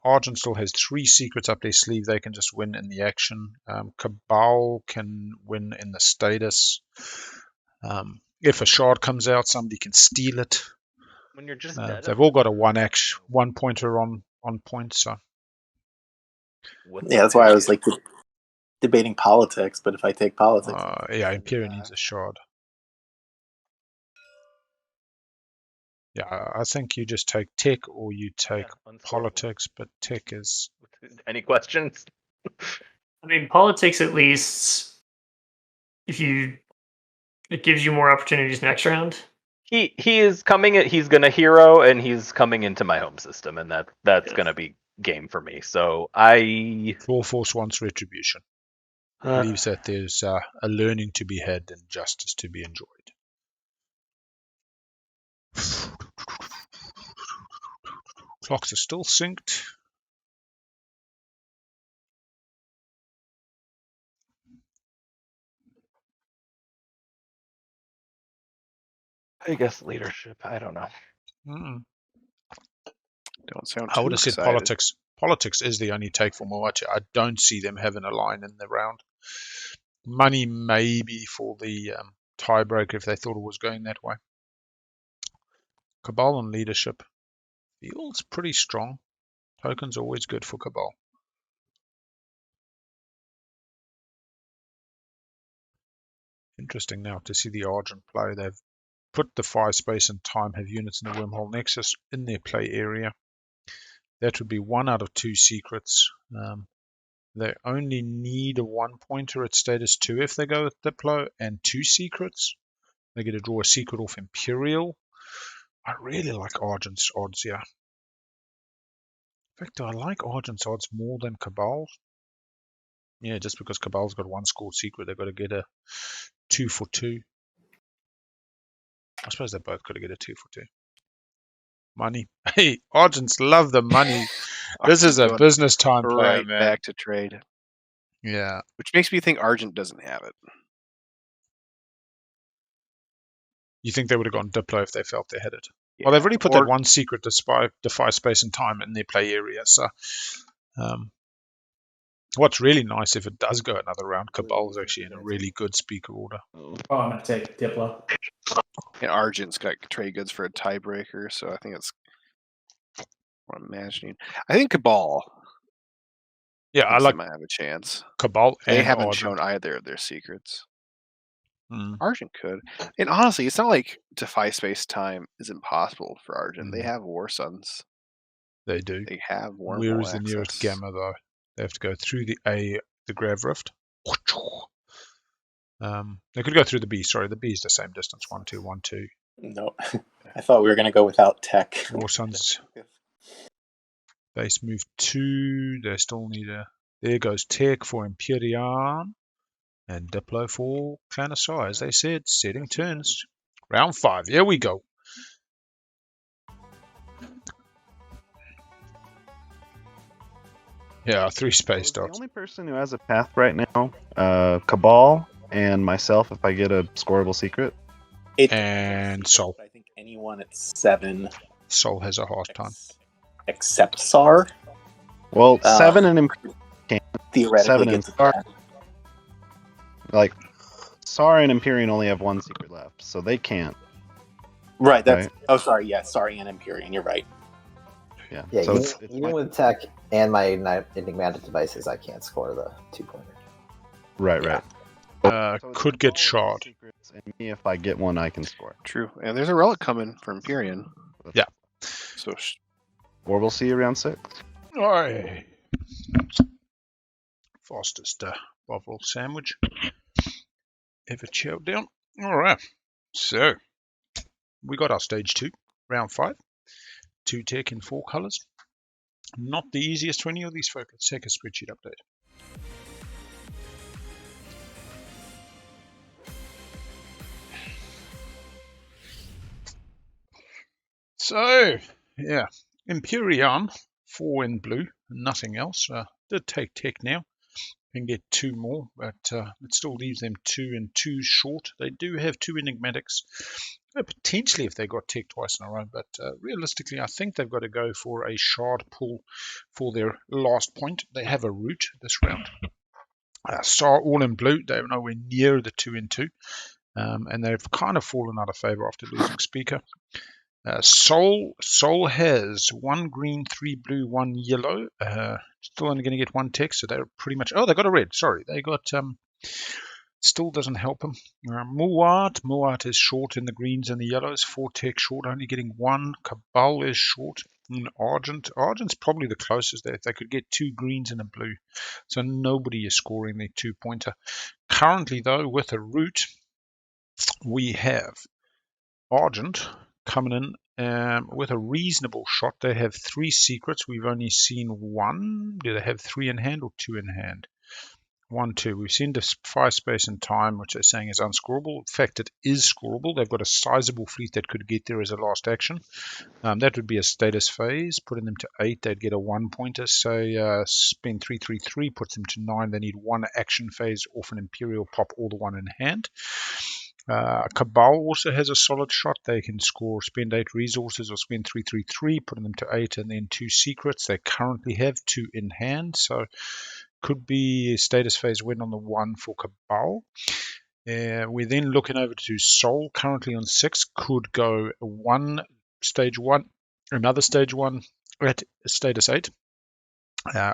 Argent still has 3 secrets up their sleeve. They can just win in the action. Cabal can win in the status. If a shard comes out, somebody can steal it. When you're just dead, They've all got a 1 pointer on point. So Yeah, that's why I was like debating politics. But if I take politics, yeah, Imperium needs a shard. Yeah, I think you just take tech or you take politics, but tech is. Any questions? I mean, politics at least. It gives you more opportunities next round. He is coming. He's gonna hero, and he's coming into my home system, and that's gonna be game for me. So Clawforce wants retribution. Believes that there's a learning to be had and justice to be enjoyed. Clocks are still synced. I guess leadership. I don't know. Don't sound. I would have said excited. politics. Politics is the only take for Moachi. I don't see them having a line in the round. Money maybe for the tiebreaker if they thought it was going that way. Cabal and leadership feels pretty strong. Tokens are always good for Cabal. Interesting now to see the Argent play. They've put the fire space and time, have units in the wormhole nexus in their play area. That would be 1 out of 2 secrets. They only need a 1-pointer at status 2 if they go with Diplo, and 2 secrets. They get to draw a secret off Imperial. I really like Argent's odds here. In fact, do I like Argent's odds more than Cabal's? Yeah, just because Cabal's got 1 scored secret, they've got to get a 2 for 2. I suppose they both got to get a 2 for 2. Money. Hey, Argents love the money. This is a business time player, right man. Back to trade. Yeah. Which makes me think Argent doesn't have it. You think they would have gone Diplo if they felt they had it? Yeah. Well, they've already put that 1 secret defy space and time in their play area. So, what's really nice if it does go another round, Cabal is actually in a really good speaker order. Oh, I'm going to take Diplo. And Argent's got trade goods for a tiebreaker, so I think that's what I'm imagining. I think Cabal. Yeah, I like. They might have a chance. Cabal. They and haven't Argent. shown either of their secrets. Mm. Argent could, and honestly, it's not like defy space time is impossible for Argent. Mm. They have War Suns. They do. They have wormhole Where is the access. nearest Gamma though? They have to go through the Grav Rift. They could go through the B. Sorry, the B is the same distance. 1, 2, 1, 2. No, I thought we were going to go without tech. War Suns. Base move 2. They still need a. There goes tech for Imperium. And Diplo for Clan Asai, as they said, setting turns. Round 5, here we go. Yeah, 3 space dots. The only person who has a path right now, Cabal and myself, if I get a scoreable secret. And Sol. I think anyone at 7. Sol has a hard time. Except Sar. Well, 7 and Imperium can't. Theoretically 7 and gets a Sar. path. Like, Sar and Imperium only have 1 secret left, so they can't. Right, that's... Right? Oh, sorry, yeah, Sar and Imperium, you're right. Yeah. Yeah, So even with tech and my enigmatic devices, I can't score the 2-pointer. Right. Could get shot. And me, if I get one, I can score. True. And there's a relic coming from Imperium. Yeah. So, or we'll see you around 6. Aye. Fastest waffle sandwich ever chowed down. All right. So we got our stage 2, round 5. 2 tech in 4 colors. Not the easiest for any of these folk. Let's take a spreadsheet update. So, yeah, Imperium, 4 in blue, nothing else. Did take tech now. Can get 2 more, but it still leaves them 2 and 2 short. They do have 2 enigmatics. Potentially if they got tech twice in a row, but realistically I think they've got to go for a shard pull for their last point. They have a root this round. Star all in blue. They're nowhere near the 2 and 2, and they've kind of fallen out of favor after losing Speaker. Soul has 1 green, 3 blue, 1 yellow. Still only going to get 1 tech, so they're pretty much... Oh, they got a red. Sorry, they got... Still doesn't help him. Muat is short in the greens and the yellows. 4 tech short, only getting 1. Cabal is short. And Argent's probably the closest. They could get 2 greens and a blue. So nobody is scoring their 2-pointer. Currently, though, with a root, we have Argent coming in with a reasonable shot. They have 3 secrets. We've only seen 1. Do they have 3 in hand or 2 in hand? 1, 2. We've seen Defy Space and Time, which they're saying is unscorable. In fact, it is scorable. They've got a sizable fleet that could get there as a last action. That would be a status phase, putting them to 8. They'd get a 1-pointer. Say, spend 3, puts them to 9. They need 1 action phase off an Imperial, pop all the 1 in hand. Cabal also has a solid shot. They can score, spend 8 resources or spend 3, putting them to 8, and then 2 secrets. They currently have 2 in hand, so could be a status phase win on the 1 for Cabal. We're then looking over to Soul, currently on 6. Could go 1 stage 1, another stage 1 at status 8.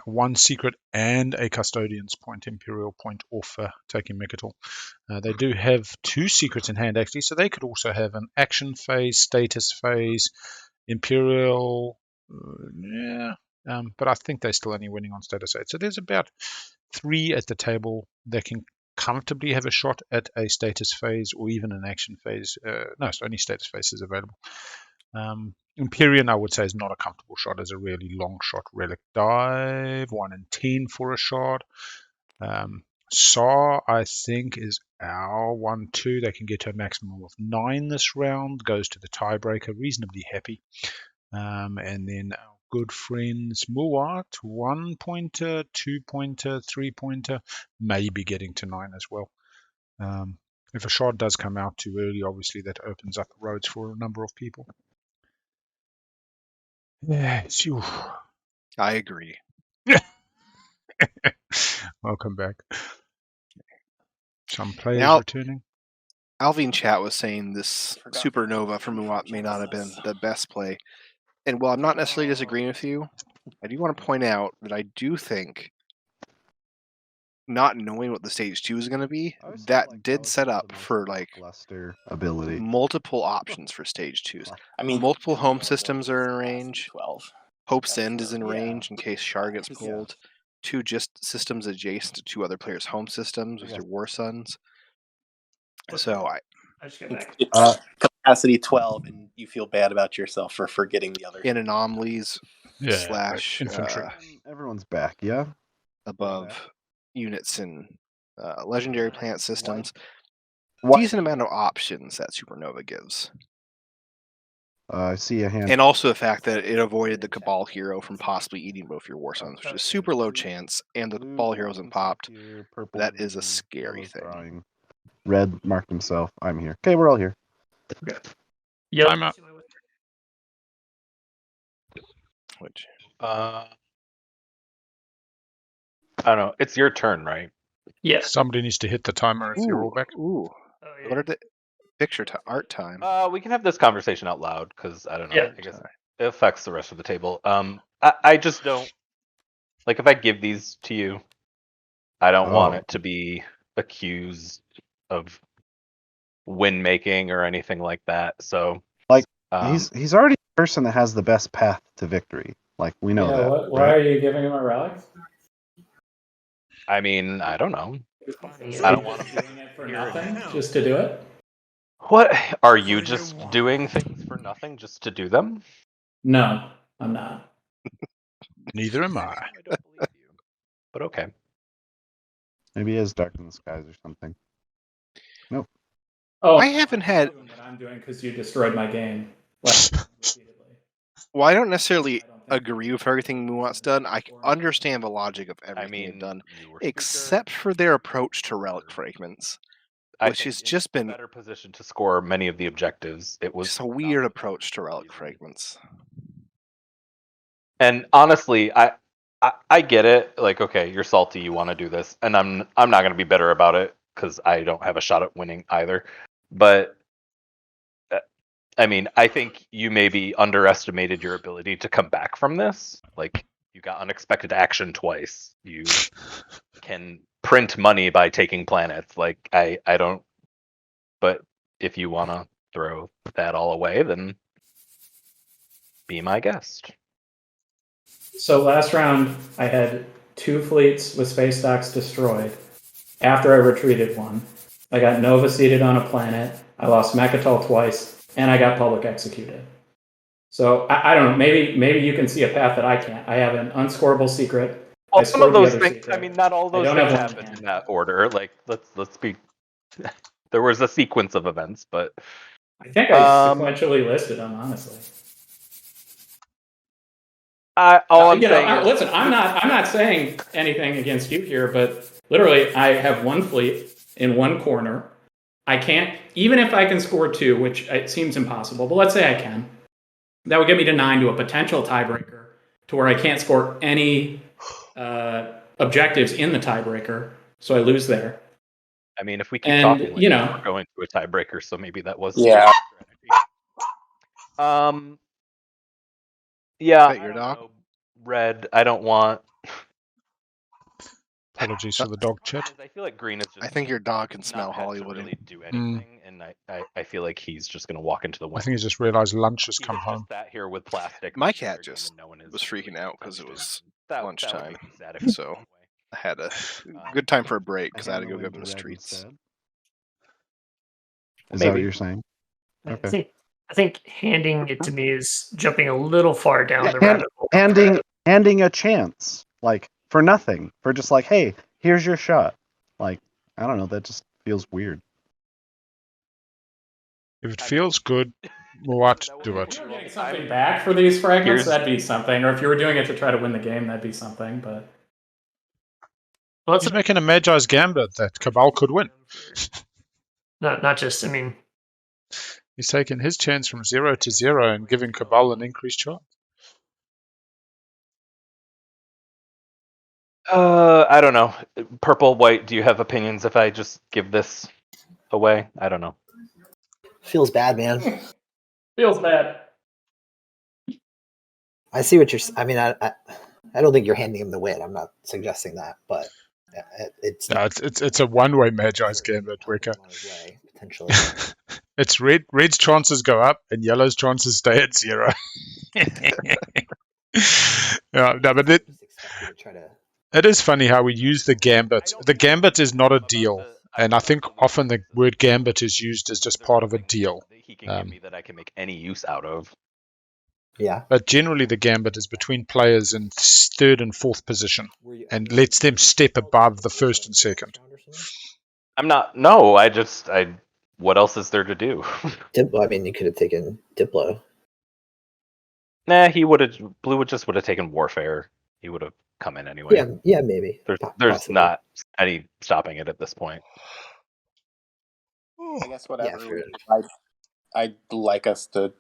1 secret and a custodian's point, Imperial point off taking Mechatol. They do have 2 secrets in hand actually, so they could also have an action phase, status phase, Imperial. But I think they're still only winning on status 8. So there's about 3 at the table that can comfortably have a shot at a status phase or even an action phase. No, it's only status phases available. Imperium, I would say, is not a comfortable shot as a really long shot. Relic Dive, 1 in 10 for a shot. Saw, I think, is our 1, 2. They can get to a maximum of 9 this round. Goes to the tiebreaker, reasonably happy. And then our good friends Muat, 1-pointer, 2-pointer, 3-pointer, maybe getting to 9 as well. If a shot does come out too early, obviously that opens up the roads for a number of people. Yes, you. I agree. Welcome back. Some players returning. Alvin Chat was saying this Supernova from Muat may not have been the best play. And while I'm not necessarily disagreeing with you, I do want to point out that I do think not knowing what the stage 2 is going to be, that did set up for like ability. multiple options for stage 2s. I mean, multiple home systems are in range. 12. Hope's End is in range in case Shar gets pulled. 2 just systems adjacent to 2 other players' home systems with your War Suns. So I just got back. It's capacity 12, and you feel bad about yourself for forgetting the other. In anomalies / infantry. Everyone's back, yeah? Above units in legendary planet systems. What? Decent amount of options that Supernova gives. I see a hand. And also the fact that it avoided the Cabal hero from possibly eating both your War Suns, which is super low chance, and the Cabal hero isn't popped. That is a scary thing. Red marked himself. I'm here. Okay, we're all here. Okay. Yep. I'm out. Which? I don't know. It's your turn, right? Yeah. Somebody needs to hit the timer if you're all back. Ooh. Oh, yeah. What are the picture art time? We can have this conversation out loud because I don't know. Yeah. I guess it affects the rest of the table. I just don't like if I give these to you. I don't want it to be accused of win making or anything like that. So, like, he's already the person that has the best path to victory. Like, we know that. Why are you giving him a relic? I mean, I don't know. I don't want him doing it for nothing, just to do it. What are you just doing things for nothing just to do them? No, I'm not. Neither am I. I don't believe you. But okay. Maybe he has Dark in the Skies or something. Nope. Oh, I haven't had what I'm doing because you destroyed my game. Repeatedly. Well, I don't necessarily agree with everything Muat's done. I understand the logic of everything they've done, except for their approach to relic fragments, which has just been better position to score many of the objectives. It was just a weird approach to relic fragments. And honestly, I get it. Like, okay, you're salty, you want to do this, and I'm not going to be bitter about it because I don't have a shot at winning either. But I mean, I think you maybe underestimated your ability to come back from this. Like, you got unexpected action twice. You can print money by taking planets. Like, I don't. But if you want to throw that all away, then be my guest. So last round, I had 2 fleets with space docks destroyed. After I retreated one, I got Nova seeded on a planet. I lost Mechatol twice, and I got public executed. So I don't know. Maybe you can see a path that I can't. I have an unscorable secret. Well, some of those things. I mean, not all those things happen in that order. Like, let's be. There was a sequence of events, but I think I sequentially listed them, honestly. Listen, I'm not saying anything against you here, but literally, I have 1 fleet in 1 corner. I can't, even if I can score 2, which it seems impossible, but let's say I can. That would get me to 9 to a potential tiebreaker, to where I can't score any objectives in the tiebreaker, so I lose there. I mean, if we keep talking, like, we're going to a tiebreaker, so maybe that was yeah. Yeah, your dog? Red, I don't want. Apologies for the dog chat. I feel like Green is just. I think your dog can smell Hollywood. Really do anything, and I feel like he's just going to walk into the wind. I think he just realized lunch has come home. Sat here with plastic. My cat just was freaking out because it was lunchtime, so I had a good time for a break because I had to go give him his treats. Is that what you're saying? Okay. I think handing it to me is jumping a little far down the rabbit hole. Handing a chance, like, for nothing, for just like, hey, here's your shot. Like, I don't know, that just feels weird. If it feels good, what do it? If you were getting something back for these fragments, that'd be something. Or if you were doing it to try to win the game, that'd be something. But he's making a Magi's Gambit that Cabal could win. Not just, I mean... He's taking his chance from 0 to 0 and giving Cabal an increased chance. I don't know. Purple, white, do you have opinions if I just give this away? I don't know. Feels bad, man. Feels bad. I see what you're. I mean, I don't think you're handing him the win. I'm not suggesting that, but it's a one-way Magi's Gambit, Wicker. Potentially. It's red's chances go up and yellow's chances stay at 0. No, but it is funny how we use the gambit. The gambit is not a deal, and I think often the word gambit is used as just part of a deal. He can give me that I can make any use out of. Yeah. But generally the gambit is between players in 3rd and 4th position and lets them step above the 1st and 2nd. I'm not. No, I. What else is there to do? I mean, you could have taken Diplo. Nah, Blue would have taken Warfare. He would have come in anyway. Yeah, maybe. There's not any stopping it at this point. I guess whatever. Yeah, I'd like us to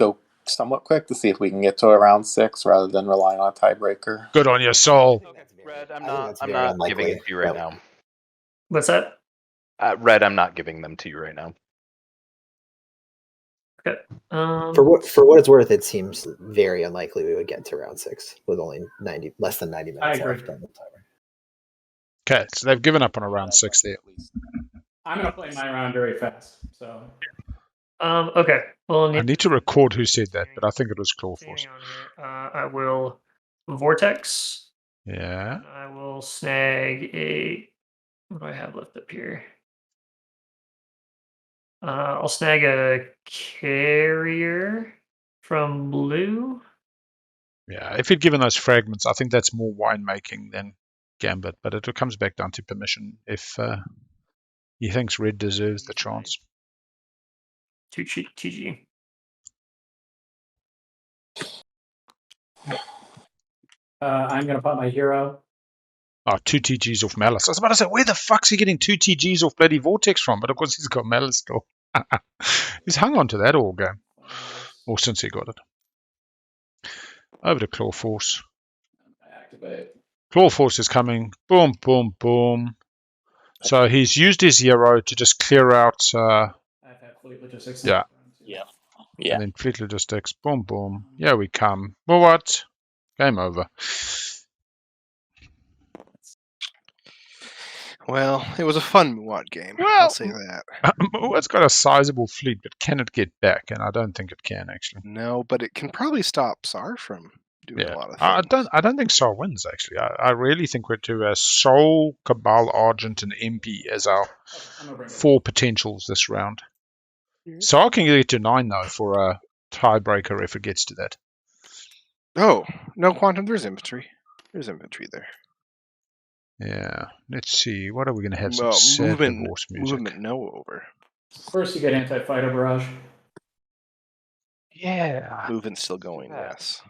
go somewhat quick to see if we can get to around 6 rather than rely on a tiebreaker. Good on your soul. Red, I'm not giving it to you right now. What's that? Red, I'm not giving them to you right now. Okay. For what it's worth, it seems very unlikely we would get to round 6 with only less than 90 minutes left on the timer. Okay, so they've given up on a round 6 there. I'm going to play my round very fast. So. Okay. Well, I need to record who said that, but I think it was Clawforce. I will vortex. Yeah. And I will snag a. What do I have left up here? I'll snag a carrier from blue. Yeah, if he'd given those fragments, I think that's more winemaking than Gambit, but it comes back down to permission if he thinks red deserves the chance. TG. I'm going to pop my hero. Oh, 2 TGs off Malice. I was about to say, where the fuck's he getting 2 TGs off bloody Vortex from? But of course he's got Malice still. He's hung on to that all game. Or since he got it. Over to Clawforce. Activate. Clawforce is coming. Boom, boom, boom. So he's used his hero to just clear out... I've had fleet logistics. Yeah. Yeah. And then fleet logistics. Boom, boom. Here we come. Well, what? Game over. Well, it was a fun Muad game. Well, I'll say that. It's got a sizable fleet, but can it get back? And I don't think it can, actually. No, but it can probably stop Tsar from doing a lot of things. I don't think Sol wins, actually. I really think we're to Sol, Cabal, Argent, and MP as our 4 potentials this round. Sol can get to 9, though, for a tiebreaker if it gets to that. Oh, no Quantum. There's infantry. There's infantry there. Yeah. Let's see. What are we going to have? Well, Some sad divorce music. Movement no over. First, you get anti-fighter barrage. Yeah. Movement's still going, yes.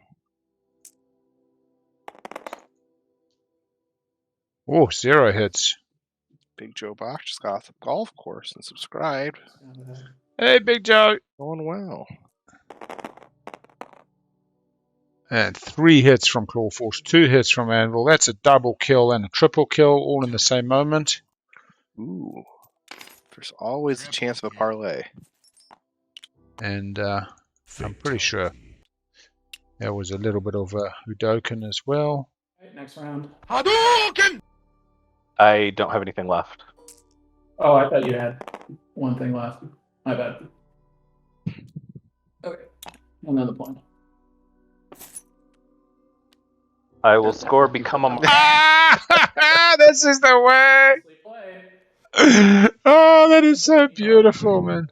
Oh, 0 hits. Big Joe Bach just got off the golf course and subscribed. Hey, Big Joe. Going well. And 3 hits from Clawforce, 2 hits from Anvil. That's a double kill and a triple kill, all in the same moment. Ooh. There's always a chance of a parlay. And I'm pretty sure there was a little bit of a Udoken as well. Right, next round. Hadouken! I don't have anything left. Oh, I thought you had one thing left. My bad. Okay. Another point. I will score become a... This is the way! Oh, that is so beautiful, man.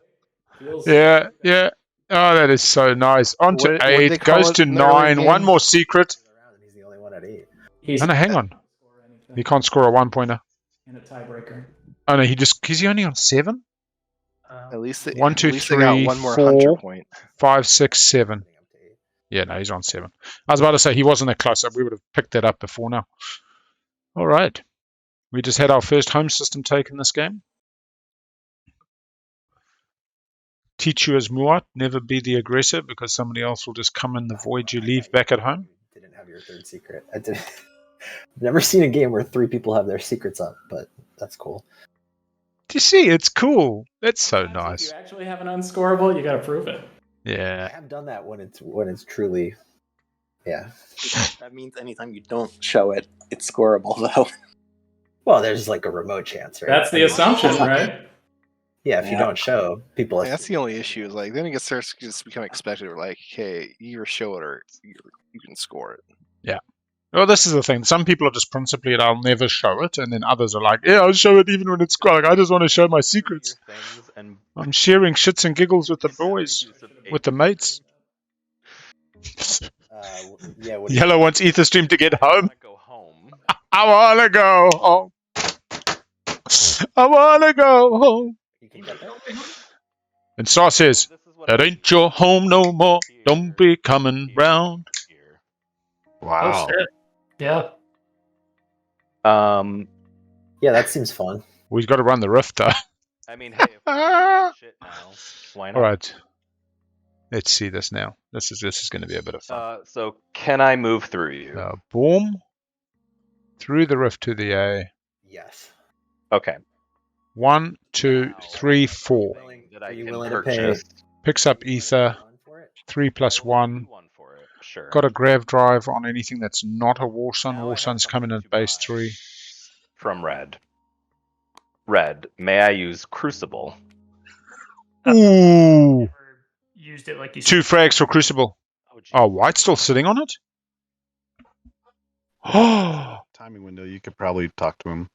Yeah. Oh, that is so nice. On to 8, goes to 9, one more secret. He's the only one at 8. No, hang on. He can't score a 1-pointer. And a tiebreaker. Oh, no, is he only on 7? At least they, 1, 2, at least 3, they got one more 4, hunter point. 5, 6, 7. Yeah, no, he's on 7. I was about to say he wasn't that close. We would have picked that up before now. All right. We just had our first home system take in this game. Teach you as Muat, never be the aggressor because somebody else will just come in the void you leave back at home. Didn't have your 3rd secret. I've never seen a game where 3 people have their secrets up, but that's cool. Do you see? It's cool. That's so nice. If you actually have an unscorable, you got to prove it. Yeah. I have done that when it's truly, yeah. That means anytime you don't show it, it's scoreable, though. Well, there's like a remote chance, right? That's the assumption, right? Yeah, if you don't show, people... That's the only issue. Is like then it starts to just become expected. Or like, hey, you either show it or you can score it. Yeah. Well, this is the thing. Some people are just principally, I'll never show it. And then others are like, yeah, I'll show it even when it's scored. Like, I just want to show my secrets. I'm sharing shits and giggles with the boys, with the mates. Yellow wants Etherstream to get home. I want to go home. I want to go home. And Saw says, that ain't your home no more. Don't be coming round. Wow. Oh, shit. Yeah. Yeah, that seems fun. We've got to run the rift, though. I mean, hey, if we're shit now, why not? All right. Let's see this now. This is going to be a bit of fun. So can I move through you? Boom. Through the rift to the A. Yes. Okay. 1, 2, 3, 4. That I you can willing to purchase. Picks up ether. 3+1. For it, sure. Got a grav drive on anything that's not a War Sun. War Sun's coming at base 3. From red. Red, may I use Crucible? Ooh! Used it like you 2 frags for Crucible. Oh, white's still sitting on it? Oh! Timing window, you could probably talk to him.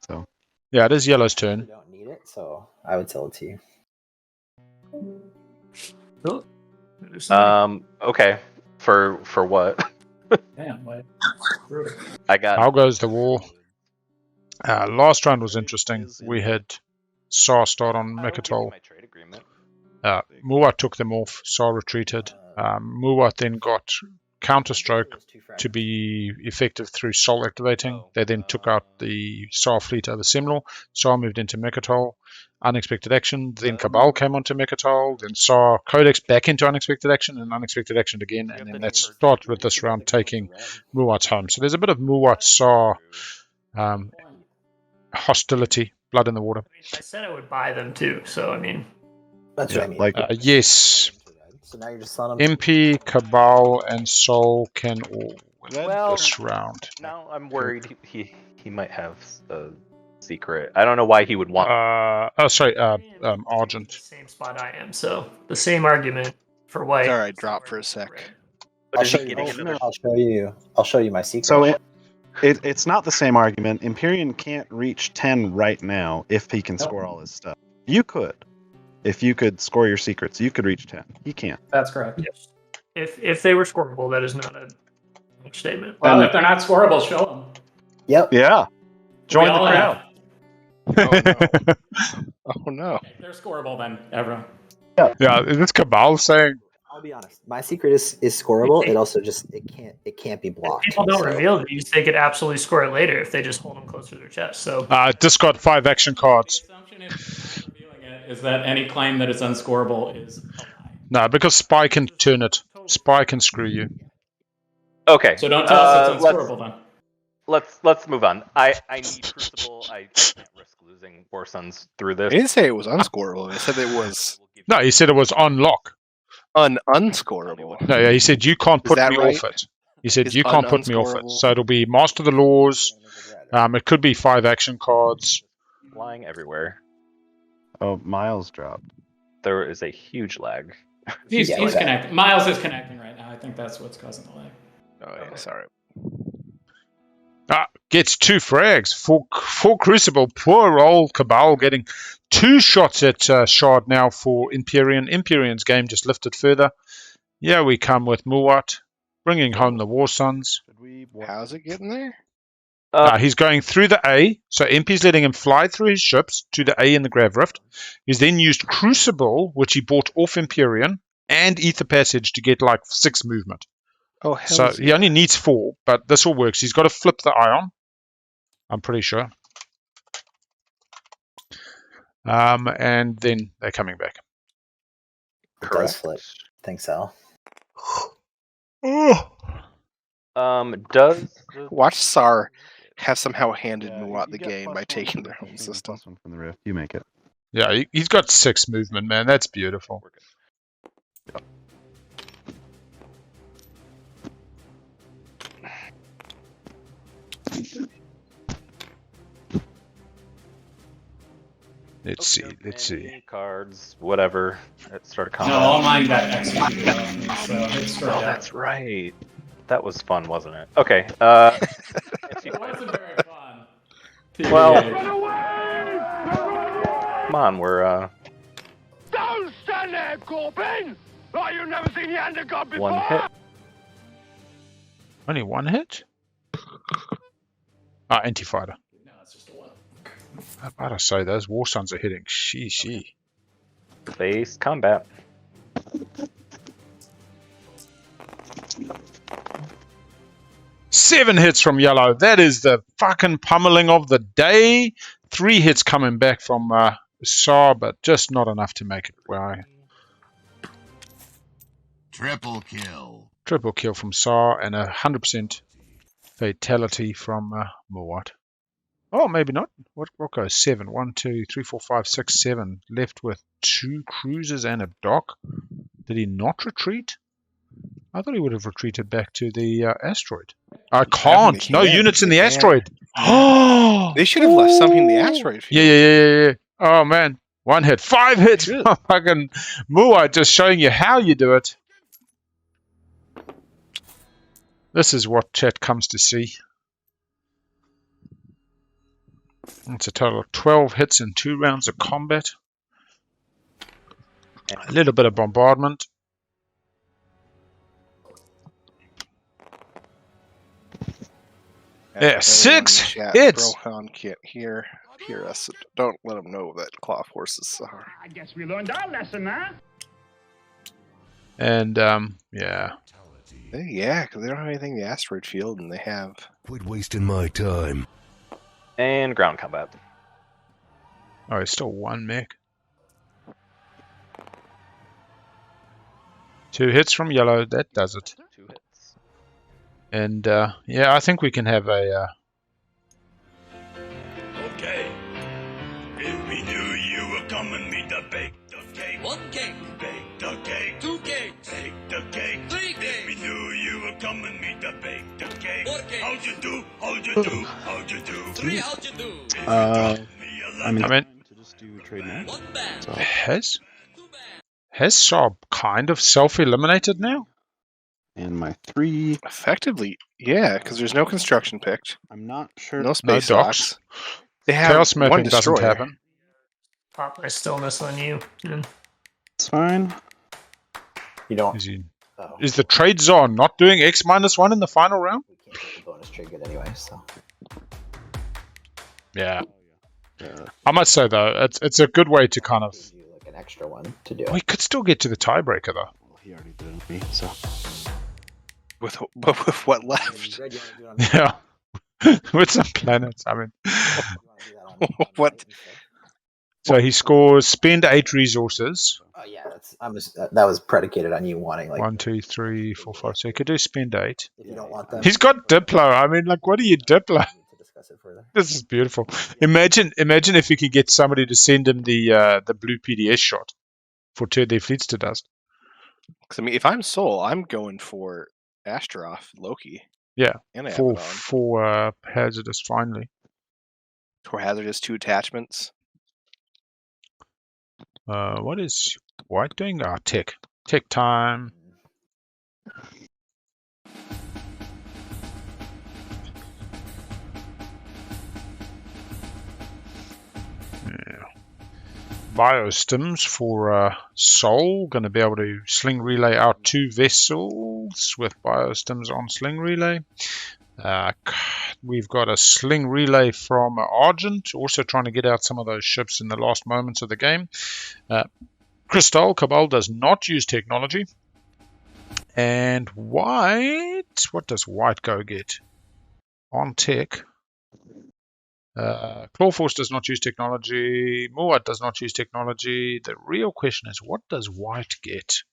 So yeah, it is yellow's turn. You don't need it, so I would sell it to you. Okay. For what? Damn, what? I got. How goes the war? Last round was interesting. We had Saw start on Mekatol. Muat took them off. Saw retreated. Muat then got Counterstroke to be effective through Sol activating. They then took out the Saw fleet over Semlor. Saw moved into Mekatol. Unexpected action. Then Cabal came onto Mekatol. Then Saw Codex back into unexpected action and unexpected action again. And then let's start with this round taking Muat's home. So there's a bit of Muat Saw hostility, blood in the water. I said I would buy them too, so I mean. That's what I mean. Yes. So now you're just selling them. MP, Cabal, and Sol can all win Well, this round. Now I'm worried he might have a secret. I don't know why he would want. Argent. The same spot I am, so the same argument for white. Alright, drop for a sec. But I'll is show, he you, getting another? I'll show you my secret. So it's not the same argument. Imperium can't reach 10 right now if he can score all his stuff. You could. If you could score your secrets, you could reach 10. He can't. That's correct. Yes. If they were scoreable, that is not a statement. Well, if they're not scoreable, show them. Yep. Yeah. Join We the all crowd. Oh no. If they're scoreable, then everyone. Yeah, is this Cabal saying? I'll be honest. My secret is scoreable. It also just it can't be blocked. People don't reveal these; they could absolutely score it later if they just hold them close to their chest. So Discard 5 action cards. The assumption is revealing it is that any claim that it's unscoreable is a lie. No, because Spy can turn it. Spy can screw you. Okay. So don't tell us it's unscoreable then. Let's move on. I need Crucible. I can't risk losing War Suns through this. They didn't say it was unscoreable. They said it was No, he said it was on lock. unscoreable. No, yeah, he said you can't Is put that me right? off it. He said Is you can't put me off it. unscoreable? So it'll be Master the Laws. It could be 5 action cards. Flying everywhere. Oh, Myles dropped. There is a huge lag. He's connecting. Myles is connecting right now. I think that's what's causing the lag. Oh yeah, sorry. Gets 2 frags. Full Crucible. Poor old Cabal getting 2 shots at Shard now for Imperium. Imperium's game just lifted further. Yeah, we come with Muat, bringing home the War Suns. How's it getting there? He's going through the A, so MP's letting him fly through his ships to the A in the Grav Rift. He's then used Crucible, which he bought off Imperium, and Ether Passage to get like 6 movement. Oh, hell So he only needs 4, but this all works. He's got to flip the Ion, I'm pretty sure. And then they're coming back. It does flip. Thanks, Al. Does Watch Sar have somehow handed Muat the game by taking their home system. From the Rift, you make it. Yeah, he's got 6 movement, man. That's beautiful. Let's see. Cards, whatever. Let's start a combo. No, all mine got executed. So it's straight up. That's right. That was fun, wasn't it? Okay. It wasn't very fun. Well, TBH. come on, we're Don't stand there, Corbin! Like you've never seen your hand of God before! 1 hit. Only 1 hit? Anti-fighter. No, it's just a 1. How about I say those War Suns are hitting? She. Base combat. Seven hits from yellow. That is the fucking pummeling of the day. 3 hits coming back from Saw, but just not enough to make it. Wow. Triple kill. Triple kill from Saw and 100% fatality from Muat. Oh, maybe not. What goes 7? 1, 2, 3, 4, 5, 6, 7. Left with 2 cruisers and a dock. Did he not retreat? I thought he would have retreated back to the asteroid. I can't. No units in the asteroid. Oh, they should have left something in the asteroid field. Yeah. Oh man, 1 hit, 5 hits. Fucking Muai just showing you how you do it. This is what chat comes to see. It's a total of 12 hits in 2 rounds of combat. A little bit of bombardment. Yeah, 6 hits. Brohan can't hear us. Don't let them know that claw forces are. I guess we learned our lesson, huh? And yeah. Yeah, because they don't have anything in the asteroid field, and they have. Quit wasting my time. And ground combat. Oh, it's still 1 mech. 2 hits from yellow. That does it. 2 hits. And yeah, I think we can have a. Okay. If we knew you were coming, me to bake the cake. 1 cake. Bake the cake. 2 cakes. Bake the cake. 3 cakes. If we knew you were coming, me to bake the cake. 4 cakes. How'd you do? How'd you do? How'd you do? 3 how'd you do? I mean, to just do trade now. So has Saab kind of self-eliminated now? And my 3. Effectively, yeah, because there's no construction picked. I'm not sure. No space docks. docks. They have Chaos mapping one doesn't destroyer. happen. Pop my stillness on you. It's fine. You don't. Is the trade zone not doing X-1 in the final round? We can't get the bonus trade good anyway, so. Yeah. I must say though, it's a good way to kind of. Like an extra one to do. We could still get to the tiebreaker though. Well, he already did it me, so. With what left? Yeah. With some planets, I mean. What? So he scores spend 8 resources. Oh yeah, that was predicated on you wanting like 1, 2, 3, 4, 5. So he could do spend 8. If you don't want them, He's got Diplo. I mean, like, what do you Diplo? to discuss it further. This is beautiful. Imagine if you could get somebody to send him the blue PDS shot for 2 of their fleets to dust. Because I mean, if I'm Sol, I'm going for Astaroth, Loki. Yeah. And for hazardous finally. For hazardous 2 attachments. What is White doing? Tech time. Yeah. Biostims for Sol. Going to be able to sling relay out 2 vessels with biostims on sling relay. We've got a sling relay from Argent, also trying to get out some of those ships in the last moments of the game. Kristhull, Cabal does not use technology. And White, what does White go get? On tech. Clawforce does not use technology. Muat does not use technology. The real question is, what does White get?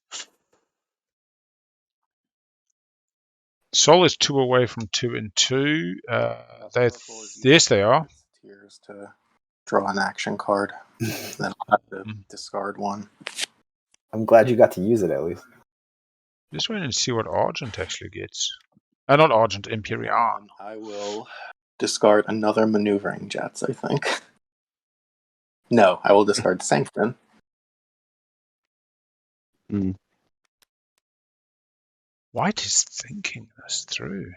Sol is 2 away from 2 and 2. Yes, they are. Tiers to draw an action card, then I'll have to discard 1. I'm glad you got to use it at least. Just waiting to see what Argent actually gets. Not Argent, Imperium. I will discard another maneuvering jets, I think. No, I will discard Sanctum. White is thinking this through.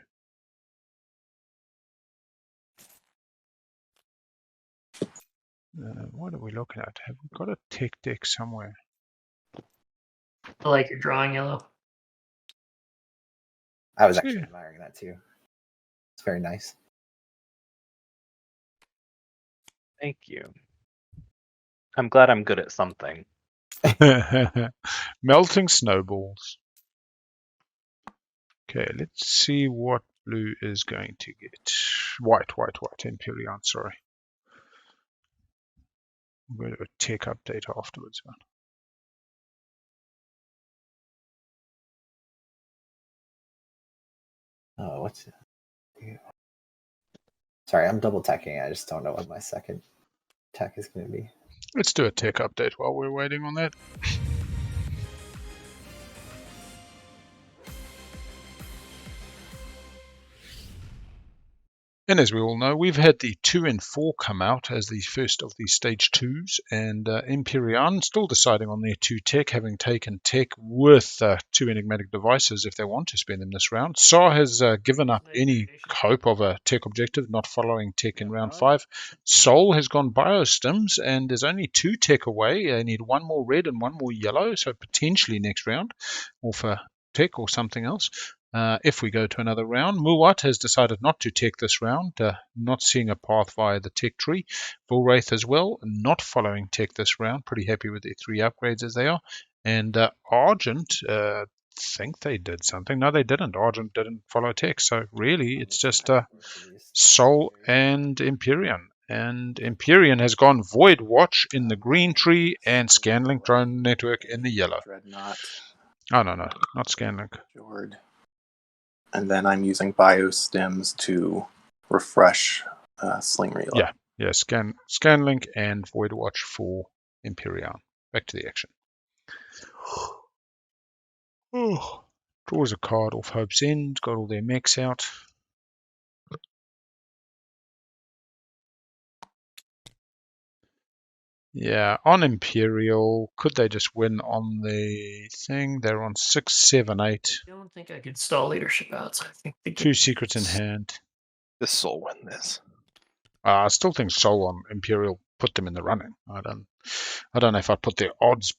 What are we looking at? Have we got a tech deck somewhere? I like your drawing, Yellow. I was actually admiring that too. It's very nice. Thank you. I'm glad I'm good at something. Melting snowballs. Okay, let's see what blue is going to get. White, Imperium, sorry. We'll do a tech update afterwards. Oh, what's it? Sorry, I'm double teching. I just don't know what my second tech is going to be. Let's do a tech update while we're waiting on that. And as we all know, we've had the 2 and 4 come out as the first of these stage 2s, and Imperium still deciding on their 2 tech, having taken tech with 2 enigmatic devices if they want to spend them this round. Saw has given up any hope of a tech objective, not following tech in round 5. Soul has gone biostims and is only 2 tech away. They need 1 more red and 1 more yellow, so potentially next round, or for tech or something else. If we go to another round, Muwat has decided not to tech this round, not seeing a path via the tech tree. Bullwraith as well, not following tech this round, pretty happy with their 3 upgrades as they are. And Argent, think they did something. No, they didn't. Argent didn't follow tech, so really it's just Soul and Imperium. And Imperium has gone Void Watch in the green tree and Scanlink Drone Network in the yellow. Dreadnought. Oh, no, not Scanlink. Jord. And then I'm using biostims to refresh Sling Reload. Yeah, Scanlink and Void Watch for Imperium. Back to the action. Oh, draws a card off Hope's End, got all their mechs out. Yeah, on Imperial, could they just win on the thing? They're on 6, 7, 8. I don't think I could stall leadership out. So I think they 2 secrets in hand. This Soul win this. I still think Soul on Imperial put them in the running. I don't know if I'd put their odds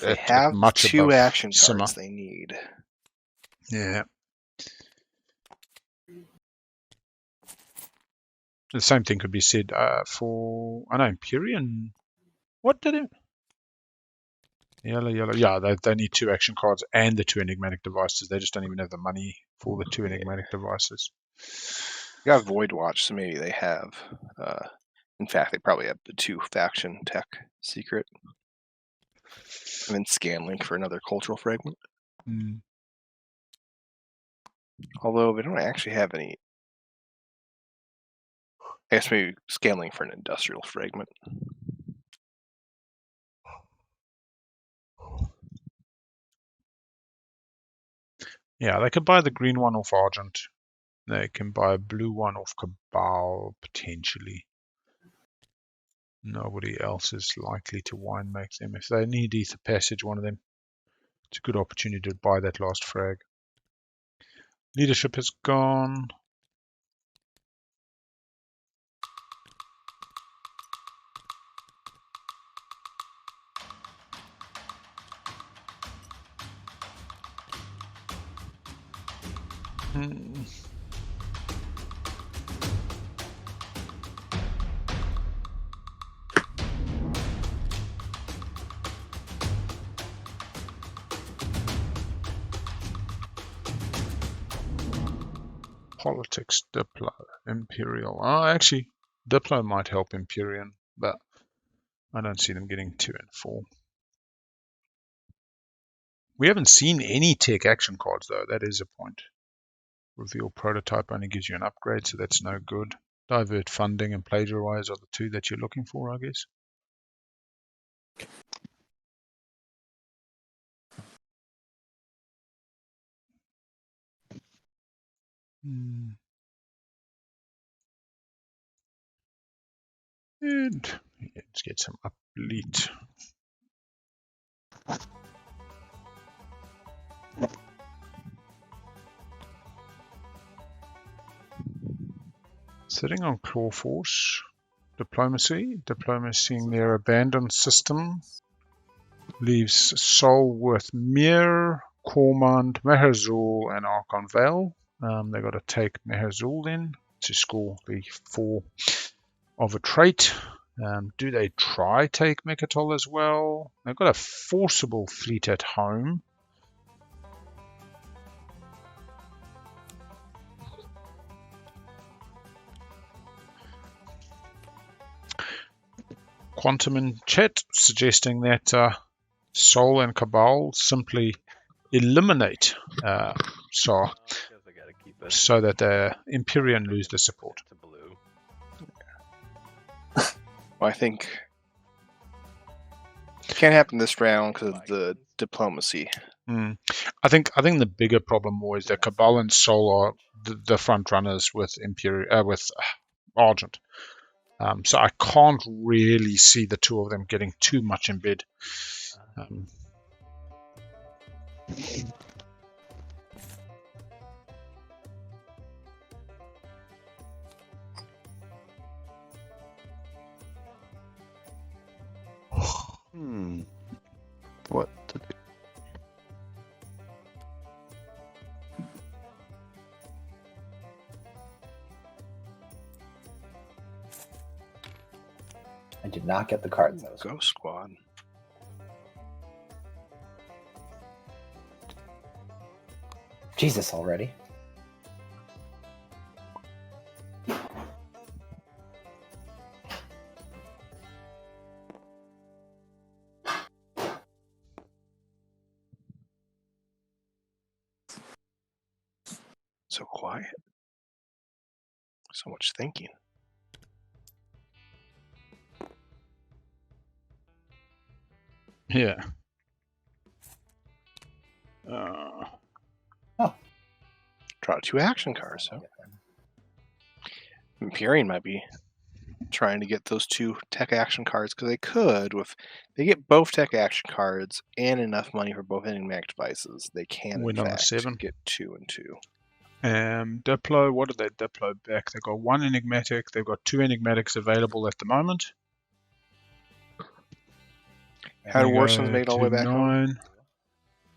They have much 2 above action Simmer. cards they need. Yeah. The same thing could be said for, I know, Imperium. What did it? Yellow. Yeah, they need 2 action cards and the 2 enigmatic devices. They just don't even have the money for the 2 enigmatic devices. You got Void Watch, so maybe they have. In fact, they probably have the 2 faction tech secret. And then Scanlink for another cultural fragment. Mm. Although they don't actually have any. I guess maybe Scanlink for an industrial fragment. Yeah, they could buy the green one off Argent. They can buy a blue one off Cabal, potentially. Nobody else is likely to wine make them. If they need Ether Passage, one of them, it's a good opportunity to buy that last frag. Leadership has gone. Politics, Diplo, Imperial. Oh, actually, Diplo might help Imperium, but I don't see them getting 2 and 4. We haven't seen any tech action cards, though. That is a point. Reveal Prototype only gives you an upgrade, so that's no good. Divert Funding and Plagiarize are the 2 that you're looking for, I guess. And let's get some elite. Sitting on clawforce, diplomacying their abandoned system, leaves Soul with Mir, Cormand, Meherzul, and Archon Vale. They've got to take Meherzul then to score the 4 of a trait. Do they try take Mechatol as well? They've got a forcible fleet at home. Quantum in chat suggesting that Soul and Cabal simply eliminate so that the Imperium lose the support. I think it can't happen this round because of the diplomacy. I think the bigger problem more is that Cabal and Sol are the front runners with with Argent. So I can't really see the two of them getting too much in bed. What to do? I did not get the cards. Ghost Squad. Jesus, already. So quiet. So much thinking. Yeah. Draw 2 action cards. So Imperium might be trying to get those 2 tech action cards because they could. If they get both tech action cards and enough money for both enigmatic devices, they can Win in on a fact 7. get 2 and 2. Diplo, what did they Diplo back? They've got 1 enigmatic. They've got 2 enigmatics available at the moment. Had Warson's made all the way back 9. home.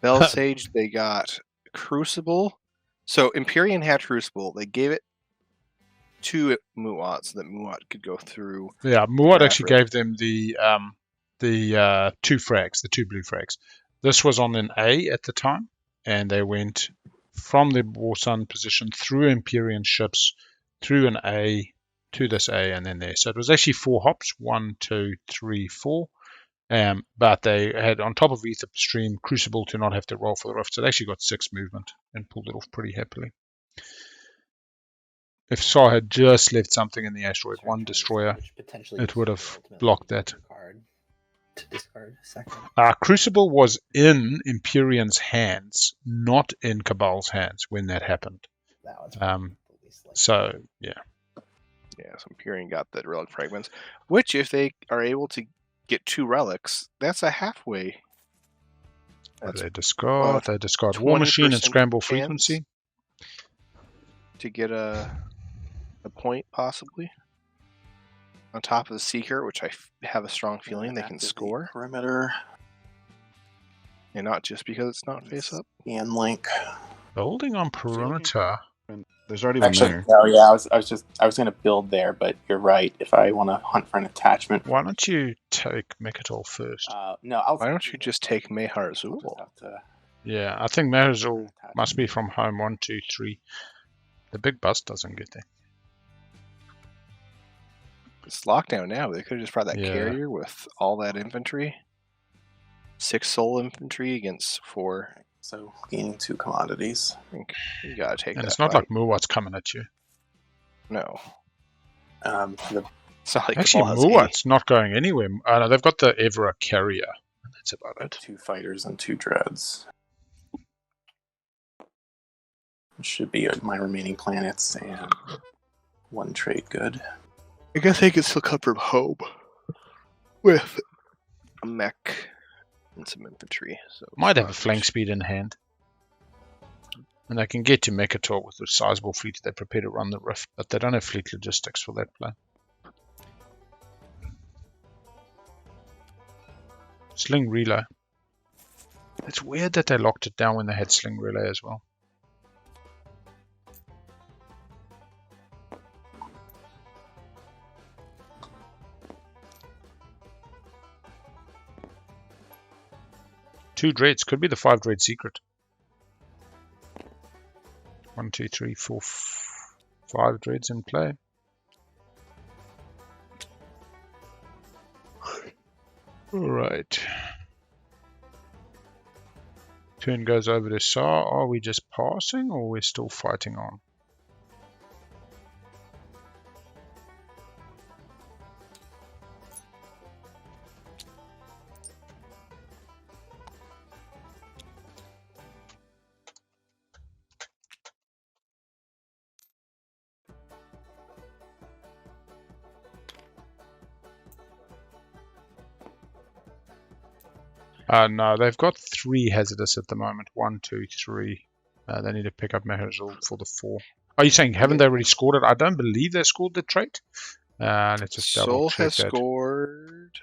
Bell Sage, they got Crucible. So Imperium had Crucible. They gave it to Muat so that Muat could go through. Yeah, Muat actually gave them the 2 frags, the 2 blue frags. This was on an A at the time, and they went from the Warsun position through Imperium ships, through an A, to this A, and then there. So it was actually 4 hops, 1, 2, 3, 4. But they had, on top of Ether Stream, Crucible to not have to roll for the rift. So they actually got 6 movement and pulled it off pretty happily. If Saw had just left something in the asteroid, 1 destroyer, it would have blocked that. To discard a second. Crucible was in Imperium's hands, not in Cabal's hands when that happened. So, yeah. Yeah, so Imperium got the relic fragments, which if they are able to get 2 relics, that's a halfway. They discard War Machine and Scramble Frequency. To get a point, possibly. On top of the Seeker, which I have a strong feeling they can score. Perimeter. And not just because it's not face up. And link. Building on perimeter. There's already one there. No, yeah, I was gonna build there, but you're right. If I want to hunt for an attachment, why don't you take Mekatol first? No, why don't you just take Mehar Azul? Yeah, I think Mehar Azul must be from home 1, 2, 3. The big bus doesn't get there. It's lockdown now. They could have just brought that carrier with all that infantry. 6 soul infantry against 4. So gaining 2 commodities. I think you gotta take that. And it's not like Muat's coming at you. No. It's not like actually, Muat's not going anywhere. No, they've got the Evra carrier. And that's about it. 2 fighters and 2 dreads. It should be my remaining planets and 1 trade good. I guess they could still come from home with a mech and some infantry. So might have a flank speed in hand. And they can get to Mekatol with a sizable fleet they're prepared to run the rift, but they don't have fleet logistics for that play. Sling Relay. It's weird that they locked it down when they had Sling Relay as well. Two dreads. Could be the 5 dread secret. 1, 2, 3, 4, 5 dreads in play. Alright. Turn goes over to Sar. Are we just passing or we're still fighting on? No, they've got 3 hazardous at the moment. 1, 2, 3. They need to pick up Mahazul for the 4. Are you saying haven't they already scored it? I don't believe they scored the trait. Let's just double Soul check has that. scored.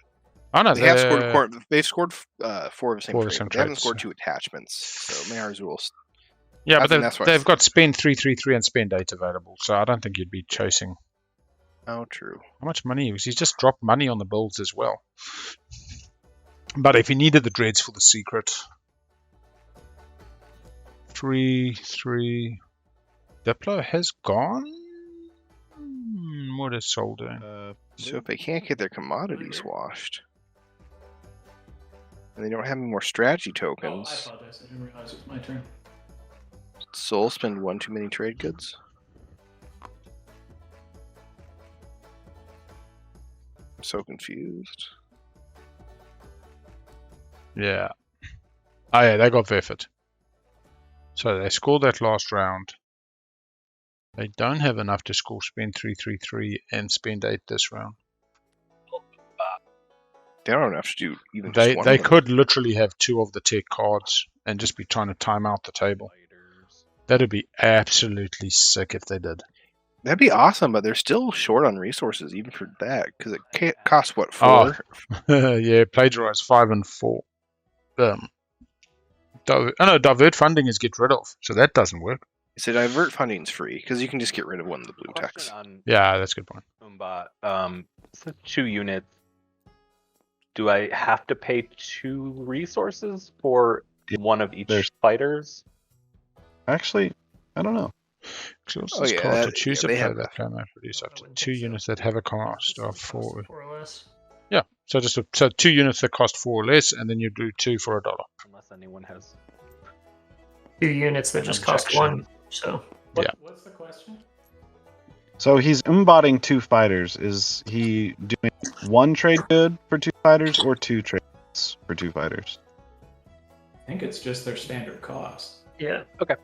Oh no, They have scored. They've scored 4 of the same Four of the trait, same but they haven't traits. scored 2 attachments. So Mahazul. Yeah, I but think that's what they've got spend 3, 3, 3 and spend 8 available. So I don't think you'd be chasing. Oh, true. How much money? He's just dropped money on the builds as well. But if he needed the dreads for the secret, 3, 3. Diplo has gone. What is Soul doing? So if they can't get their commodities washed, and they don't have any more strategy tokens, I apologize. I didn't realize it was my turn. Soul spend 1 too many trade goods. I'm so confused. Yeah. Oh yeah, they got Vefford. So they scored that last round. They don't have enough to score spend 3, 3, 3 and spend 8 this round. They don't have to do even just one. They could literally have 2 of the tech cards and just be trying to time out the table. That'd be absolutely sick if they did. That'd be awesome, but they're still short on resources even for that because it costs what 4? Yeah, plagiarize 5 and 4. Divert funding is get rid of, so that doesn't work. So divert funding's free because you can just get rid of one of the blue techs. Yeah, that's a good point. So 2 units. Do I have to pay 2 resources for one of each fighters? Actually, I don't know. To choose a player that can produce up to 2 units that have a cost of 4 or less. Yeah, so just 2 units that cost 4 or less, and then you do 2 for $1. Unless anyone has 2 units that just cost 1. So yeah. What's the question? So he's embodying 2 fighters. Is he doing 1 trade good for 2 fighters or 2 trades for 2 fighters? I think it's just their standard cost. Yeah. Okay.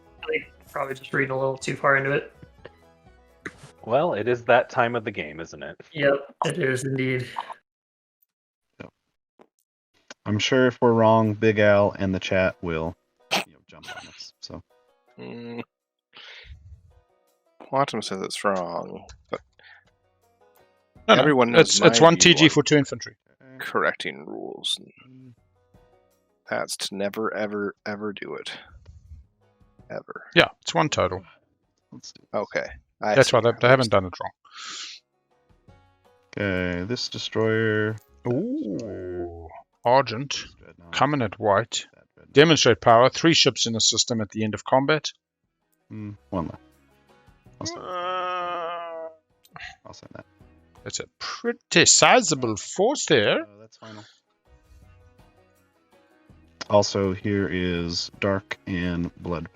Probably just reading a little too far into it. Well, it is that time of the game, isn't it? Yep, it is indeed. I'm sure if we're wrong, Big Al and the chat will jump on us. So. Quantum says it's wrong, but No, everyone knows it's 1 TG for 2 infantry. Correcting rules. That's to never, ever, ever do it. Ever. Yeah, it's 1 total. Okay. That's why they haven't done it wrong. Okay, this destroyer. Ooh, Argent. Coming at white. Demonstrate power. 3 ships in the system at the end of combat. 1 left. I'll send that. That's a pretty sizable force there. That's final. Also, here is Dark and Blood.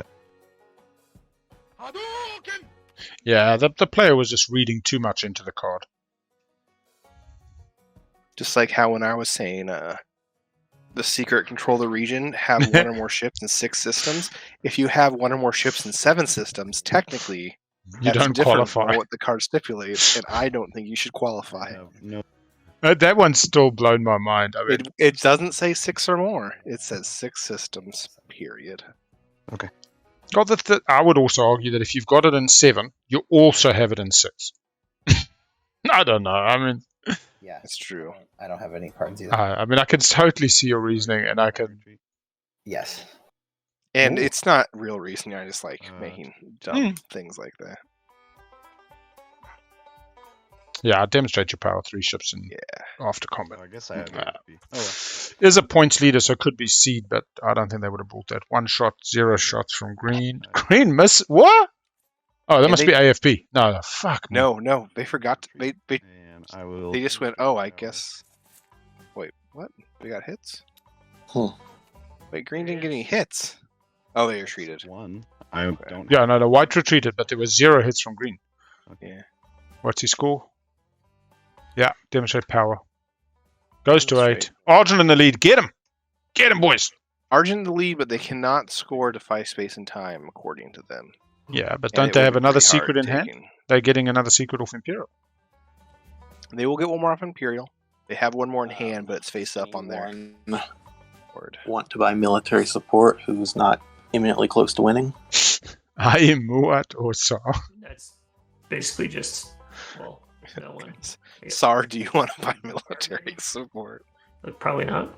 Yeah, the player was just reading too much into the card. Just like how when I was saying the secret control the region, have 1 or more ships in 6 systems. If you have 1 or more ships in 7 systems, technically you don't qualify. From what the card stipulates, and I don't think you should qualify. No. That one's still blown my mind. I mean, it doesn't say 6 or more. It says 6 systems, period. Okay. I would also argue that if you've got it in 7, you also have it in 6. I don't know. I mean, yeah, it's true. I don't have any cards either. I mean, I can totally see your reasoning, and I can. Yes. And it's not real reasoning. I just like making dumb things like that. Yeah, demonstrate your power 3 ships in after combat. I guess I have Is a points leader, so it could be seed, but I don't think they would have brought that. 1 shot, 0 shots from green. Green miss what? Oh, that must be AFP. No, fuck. No, they forgot. They will. They just went. Oh, I guess. Wait, what? They got hits. Wait, green didn't get any hits. Oh, they retreated. 1. I don't. Yeah, no, the white retreated, but there was 0 hits from green. Okay. What's his score? Yeah, demonstrate power. Goes to 8. Argent in the lead. Get him! Get him, boys! Argent in the lead, but they cannot score Defy Space and Time, according to them. Yeah, but don't they have another secret in hand? They're getting another secret off Imperial. They will get 1 more off Imperial. They have 1 more in hand, but it's face up on there. want to buy military support who's not imminently close to winning. I am Muat or Sar. That's basically just, well, no one. Sar, do you want to buy military support? Probably not.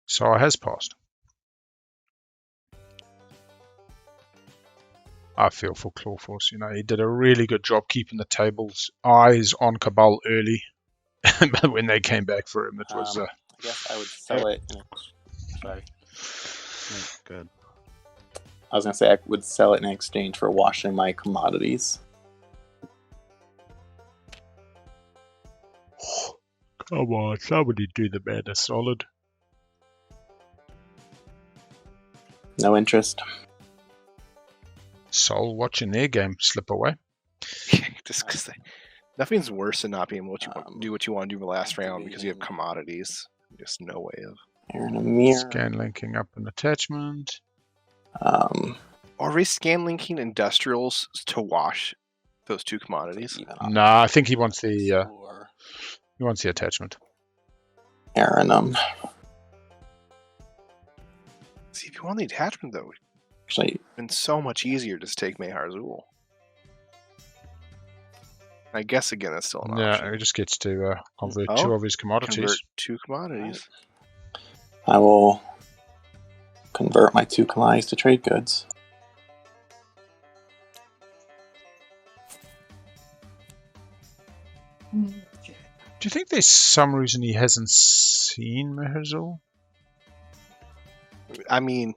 Sar has passed. I feel for clawforce. You know, he did a really good job keeping the table's eyes on Cabal early. But when they came back for him, it was... I guess I would sell it. Sorry. Good. I was going to say I would sell it in exchange for washing my commodities. Come on, somebody do the man a solid. No interest. Sol watching their game slip away. Just because nothing's worse than not being able to do what you want to do the last round because you have commodities. Just no way of. Here in a mirror. Scan linking up an attachment. Are we scan linking industrials to wash those two commodities? No, I think he wants the attachment. Aaron, See, if you want the attachment though, actually, it's been so much easier to just take Mehar Zul. I guess again that's still an option. Yeah, he just gets to convert two of his commodities. Convert two commodities. I will convert my two commodities to trade goods. Do you think there's some reason he hasn't seen Mehar Zul? I mean,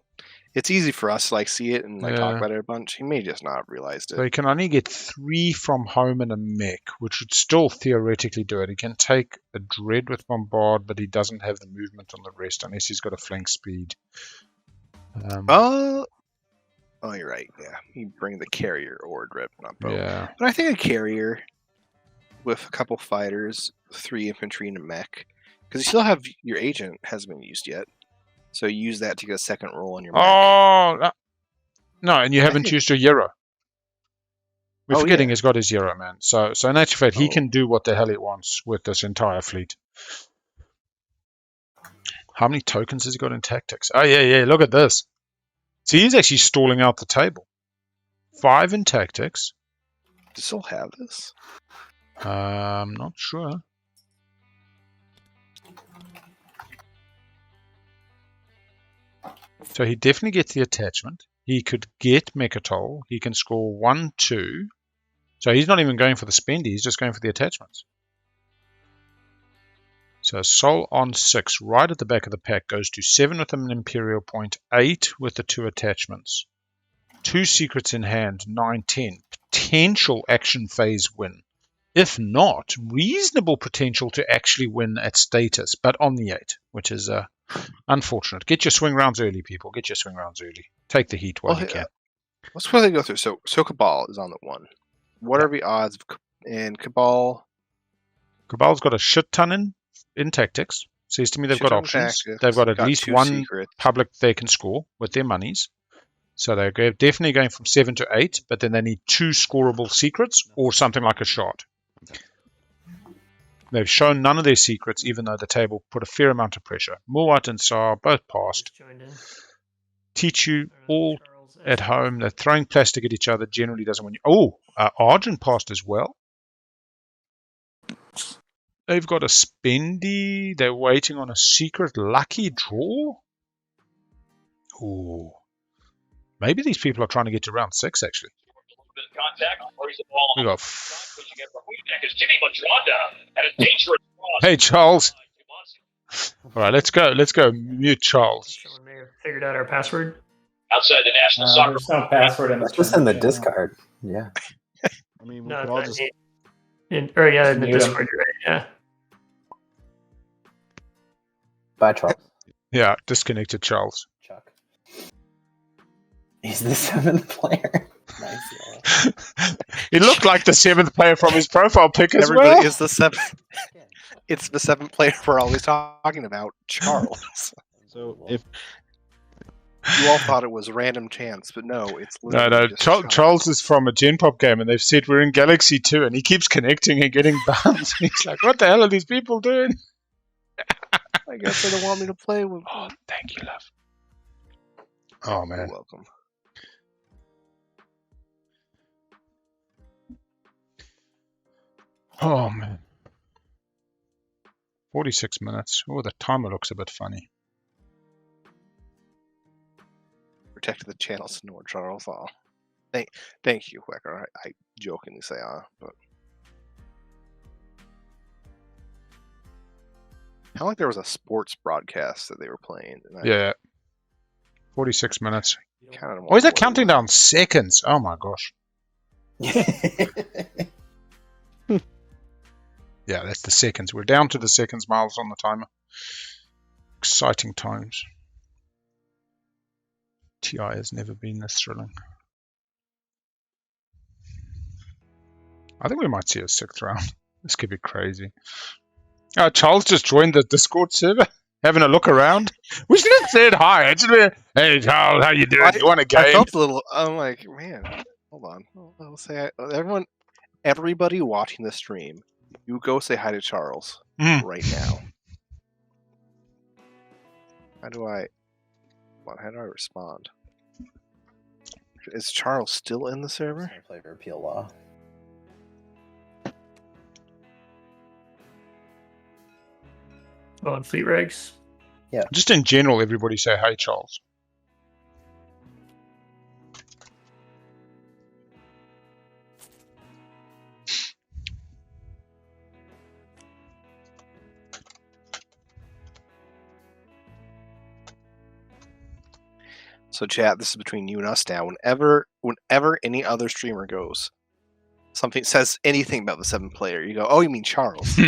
it's easy for us to like see it and like talk about it a bunch. He may just not have realized it. So he can only get 3 from home and a mech, which would still theoretically do it. He can take a dread with bombard, but he doesn't have the movement on the rest unless he's got a flank speed. Oh, you're right. Yeah, you bring the carrier or dread, not both. Yeah. But I think a carrier with a couple fighters, 3 infantry, and a mech, because you still have your agent hasn't been used yet. So you use that to get a second roll on your mech. Oh, no, and you haven't used your Euro. We're forgetting he's got his Euro, man. So in actual fact, he can do what the hell he wants with this entire fleet. How many tokens has he got in tactics? Oh, yeah, look at this. So he's actually stalling out the table. 5 in tactics. Do you still have this? I'm not sure. So he definitely gets the attachment. He could get Mechatol. He can score 1, 2. So he's not even going for the spendy. He's just going for the attachments. So Sol on 6, right at the back of the pack, goes to 7 with an Imperial point, 8 with the 2 attachments. 2 secrets in hand, 9, 10. Potential action phase win. If not, reasonable potential to actually win at status, but on the 8, which is unfortunate. Get your swing rounds early, people. Get your swing rounds early. Take the heat while you can. Let's quickly go through. So Cabal is on the 1. What are the odds in Cabal? Cabal's got a shit ton in tactics. Says to me they've got options. They've got at least 1 secrets. public they can score with their monies. So they're definitely going from 7 to 8, but then they need 2 scoreable secrets or something like a shard. They've shown none of their secrets, even though the table put a fair amount of pressure. Muat and Sar both passed. Teach you all at home that throwing plastic at each other generally doesn't win you. Oh, Argent passed as well. They've got a spendy. They're waiting on a secret lucky draw. Ooh. Maybe these people are trying to get to round 6, actually. We got... Hey, Charles. All right, let's go. Let's go mute Charles. Someone may have figured out our password. Outside the National Soccer. There's no password in the just in the Discord. Yeah. I mean, we could all just... in the Discord, you're right, yeah. Bye, Charles. Yeah, disconnected Charles. Chuck. He's the 7th player. Nice. He looked like the 7th player from his profile pic as Everybody well. is the 7th. It's the 7th player we're always talking about, Charles. So if you all thought it was random chance, but no, it's no. Charles is from a Gen Pop game, and they've said we're in Galaxy 2, and he keeps connecting and getting bounced. He's like, "What the hell are these people doing?" I guess they don't want me to play with. Oh, thank you, love. Oh man. You're welcome. Oh man. 46 minutes. Oh, the timer looks a bit funny. Protect the channel, snore, Charles. Oh. Thank you, Wecker. I jokingly say but kind of like there was a sports broadcast that they were playing. Yeah. 46 minutes. Kind of Oh, is that counting down seconds? Oh my gosh. Yeah, that's the seconds. We're down to the seconds, Myles, on the timer. Exciting times. TI has never been this thrilling. I think we might see a 6th round. This could be crazy. Charles just joined the Discord server, having a look around. We should have said hi. Hey, Charles, how you doing? You want a game? I felt a little. I'm like, man, hold on. I'll say, everybody watching the stream, you go say hi to Charles right now. How do I respond? Is Charles still in the server? Play for appeal law. Oh, on fleet regs? Yeah. Just in general, everybody say hi, Charles. So, chat, this is between you and us now. Whenever any other streamer goes, something says anything about the 7th player, you go, "Oh, you mean Charles?"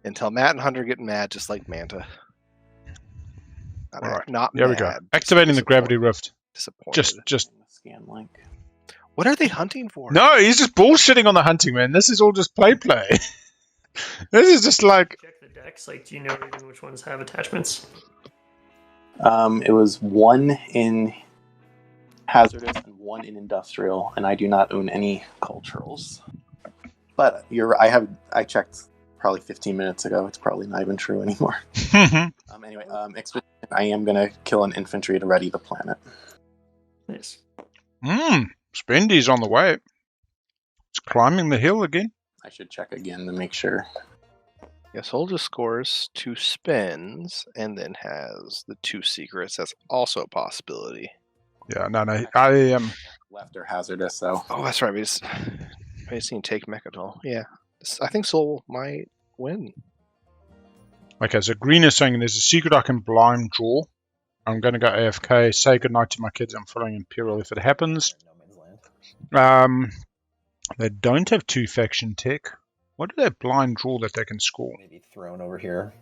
Until Matt and Hunter get mad, just like Manta. All right. Not there mad. We go. Activating the gravity rift. Disappointed. Just scan link. What are they hunting for? No, he's just bullshitting on the hunting, man. This is all just play. This is just like. Check the decks. Like, do you know even which ones have attachments? It was 1 in hazardous and 1 in industrial, and I do not own any culturals. But I checked probably 15 minutes ago. It's probably not even true anymore. Anyway, expedition. I am gonna kill an infantry to ready the planet. Nice. Spendy's on the way. It's climbing the hill again. I should check again to make sure. Yeah, Soldier scores 2 spins and then has the 2 secrets. That's also a possibility. Yeah, no, I am left or hazardous. So. Oh, that's right. I just need to take Mechatol. Yeah, I think Sol might win. Okay, so Green is saying there's a secret I can blind draw. I'm going to go AFK, say goodnight to my kids. I'm following Imperial if it happens. They don't have 2 faction tech. What do they blind draw that they can score? Maybe thrown over here.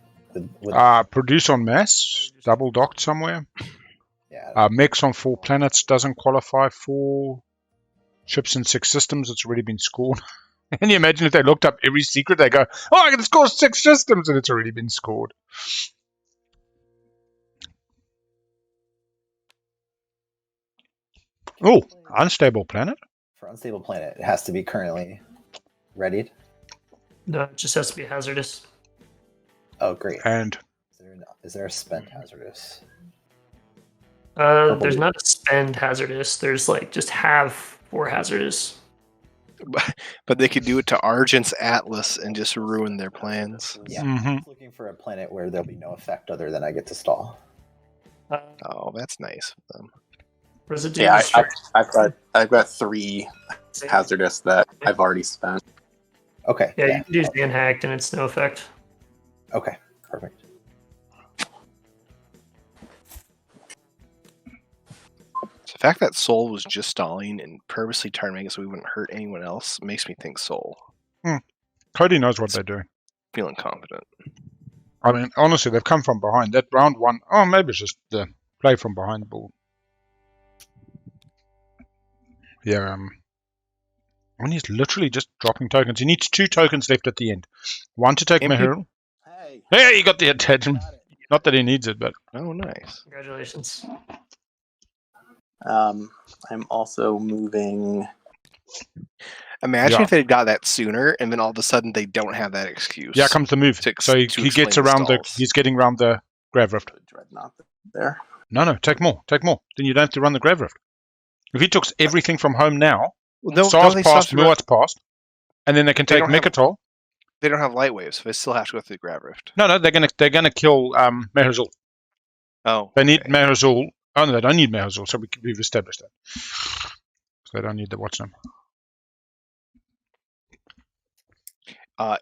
Produce on mass, double docked somewhere. Yeah. Mechs on 4 planets doesn't qualify for ships in 6 systems. It's already been scored. Can you imagine if they looked up every secret? They go, "Oh, I can score 6 systems," and it's already been scored. Oh, unstable planet. For unstable planet, it has to be currently readied. No, it just has to be hazardous. Oh, great. And is there a spent hazardous? There's not a spend hazardous. There's like just have for hazardous. But they could do it to Argent's Atlas and just ruin their plans. Yeah, I'm looking for a planet where there'll be no effect other than I get to stall. Oh, that's nice of them. Yeah, I've got 3 hazardous that I've already spent. Okay. Yeah, you can do Zan hacked and it's no effect. Okay, perfect. So the fact that Sol was just stalling and purposely targeting so we wouldn't hurt anyone else makes me think Sol. Cody knows what they're doing. Feeling confident. I mean, honestly, they've come from behind. That round 1, oh, maybe it's just the play from behind ball. Yeah, and he's literally just dropping tokens. He needs 2 tokens left at the end. 1 to take Mahir. Hey, he got the attachment. Not that he needs it, but... Oh, nice. Congratulations. I'm also moving... Imagine if they got that sooner, and then all of a sudden they don't have that excuse. Yeah, comes the move. So he gets around he's getting around the Grave Rift. Dreadnought there. No, take more. Then you don't have to run the Grave Rift. If he took everything from home now, Sar's passed, Muat's passed, and then they can take Mekatol. They don't have light waves, so they still have to go through the Grave Rift. No, they're gonna kill Meherzul. Oh, they need Meherzul. Oh no, they don't need Meherzul. So we've established that. So they don't need the Watchname.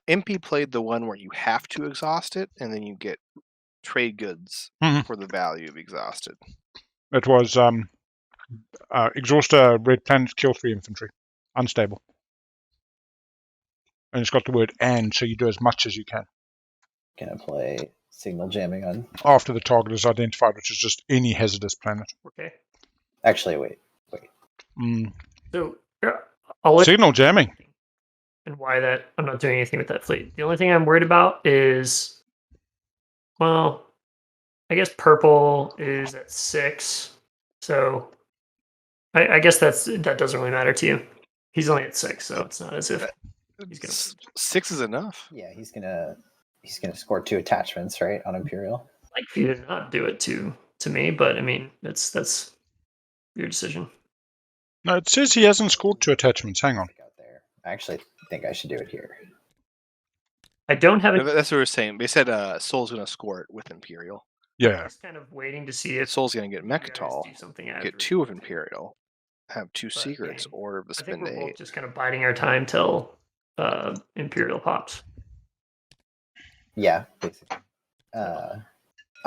MP played the one where you have to exhaust it, and then you get trade goods for the value of exhausted. It was exhaust a red planet, kill 3 infantry, unstable, and it's got the word "and," so you do as much as you can. Can I play signal jamming on after the target is identified, which is just any hazardous planet? Okay. Actually, wait. So I'll let signal jamming. And why that I'm not doing anything with that fleet. The only thing I'm worried about is, well, I guess purple is at 6, so I guess that doesn't really matter to you. He's only at 6, so it's not as if he's gonna. 6 is enough. Yeah, he's gonna score 2 attachments, right, on Imperial. I'd like for you to not do it to me, but I mean that's your decision. No, it says he hasn't scored 2 attachments. Hang on. I actually think I should do it here. I don't have. That's what we're saying. They said Soul's going to score it with Imperial. Yeah. I was kind of waiting to see if Soul's going to get Mekatol, get 2 of Imperial, have 2 secrets, Order of the Spin I think we're 8. both just kind of biding our time till Imperial pops. Yeah, basically. I'm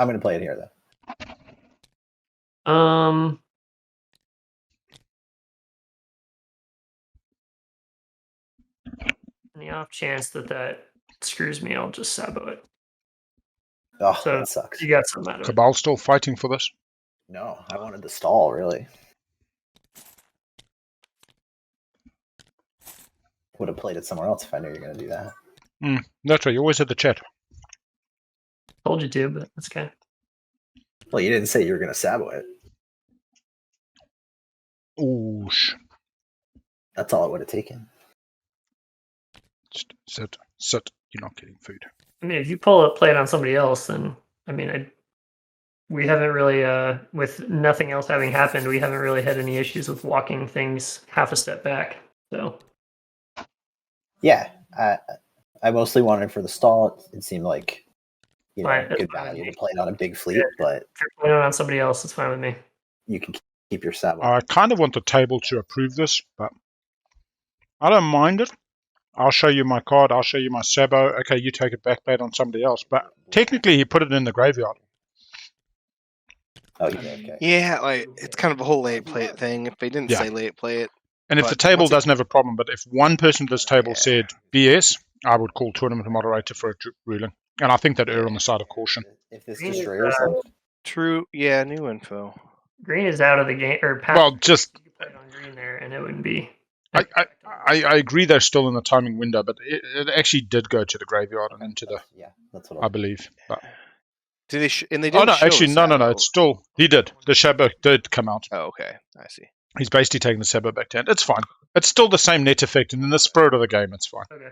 going to play it here though. In the off chance that screws me, I'll just sabo it. Oh, so that sucks. You got some out of it. Cabal still fighting for this? No, I wanted to stall, really. Would have played it somewhere else if I knew you were going to do that. That's right, you always had the chat. Told you to, but that's okay. Well, you didn't say you were going to sabo it. Oosh. That's all it would have taken. Sit. You're not getting food. I mean, if you play it on somebody else, then I mean, we haven't really, with nothing else having happened, we haven't really had any issues with walking things half a step back. So, yeah, I mostly wanted for the stall. It seemed like good value to play it on a big fleet, but if you're playing it on somebody else, it's fine with me. You can keep your sabo. I kind of want the table to approve this, but I don't mind it. I'll show you my card. I'll show you my sabo. Okay, you take it back on somebody else. But technically, he put it in the graveyard. Oh, yeah, okay. Yeah, like it's kind of a whole late play it thing. If they didn't say late play it, and if the table doesn't have a problem, but if one person at this table said BS, I would call tournament moderator for a ruling. And I think that err on the side of caution. If this destroys them, true. Yeah, new info. Green is out of the game, or well, just you play it on green there, and it wouldn't be. I agree they're still in the timing window, but it actually did go to the graveyard and into the. That's what I believe. But did they? And they didn't. Oh no, actually, no. It's still he did. The Shabba did come out. Oh, okay, I see. He's basically taking the Shabba back to hand. It's fine. It's still the same net effect, and in the spirit of the game, it's fine. Okay.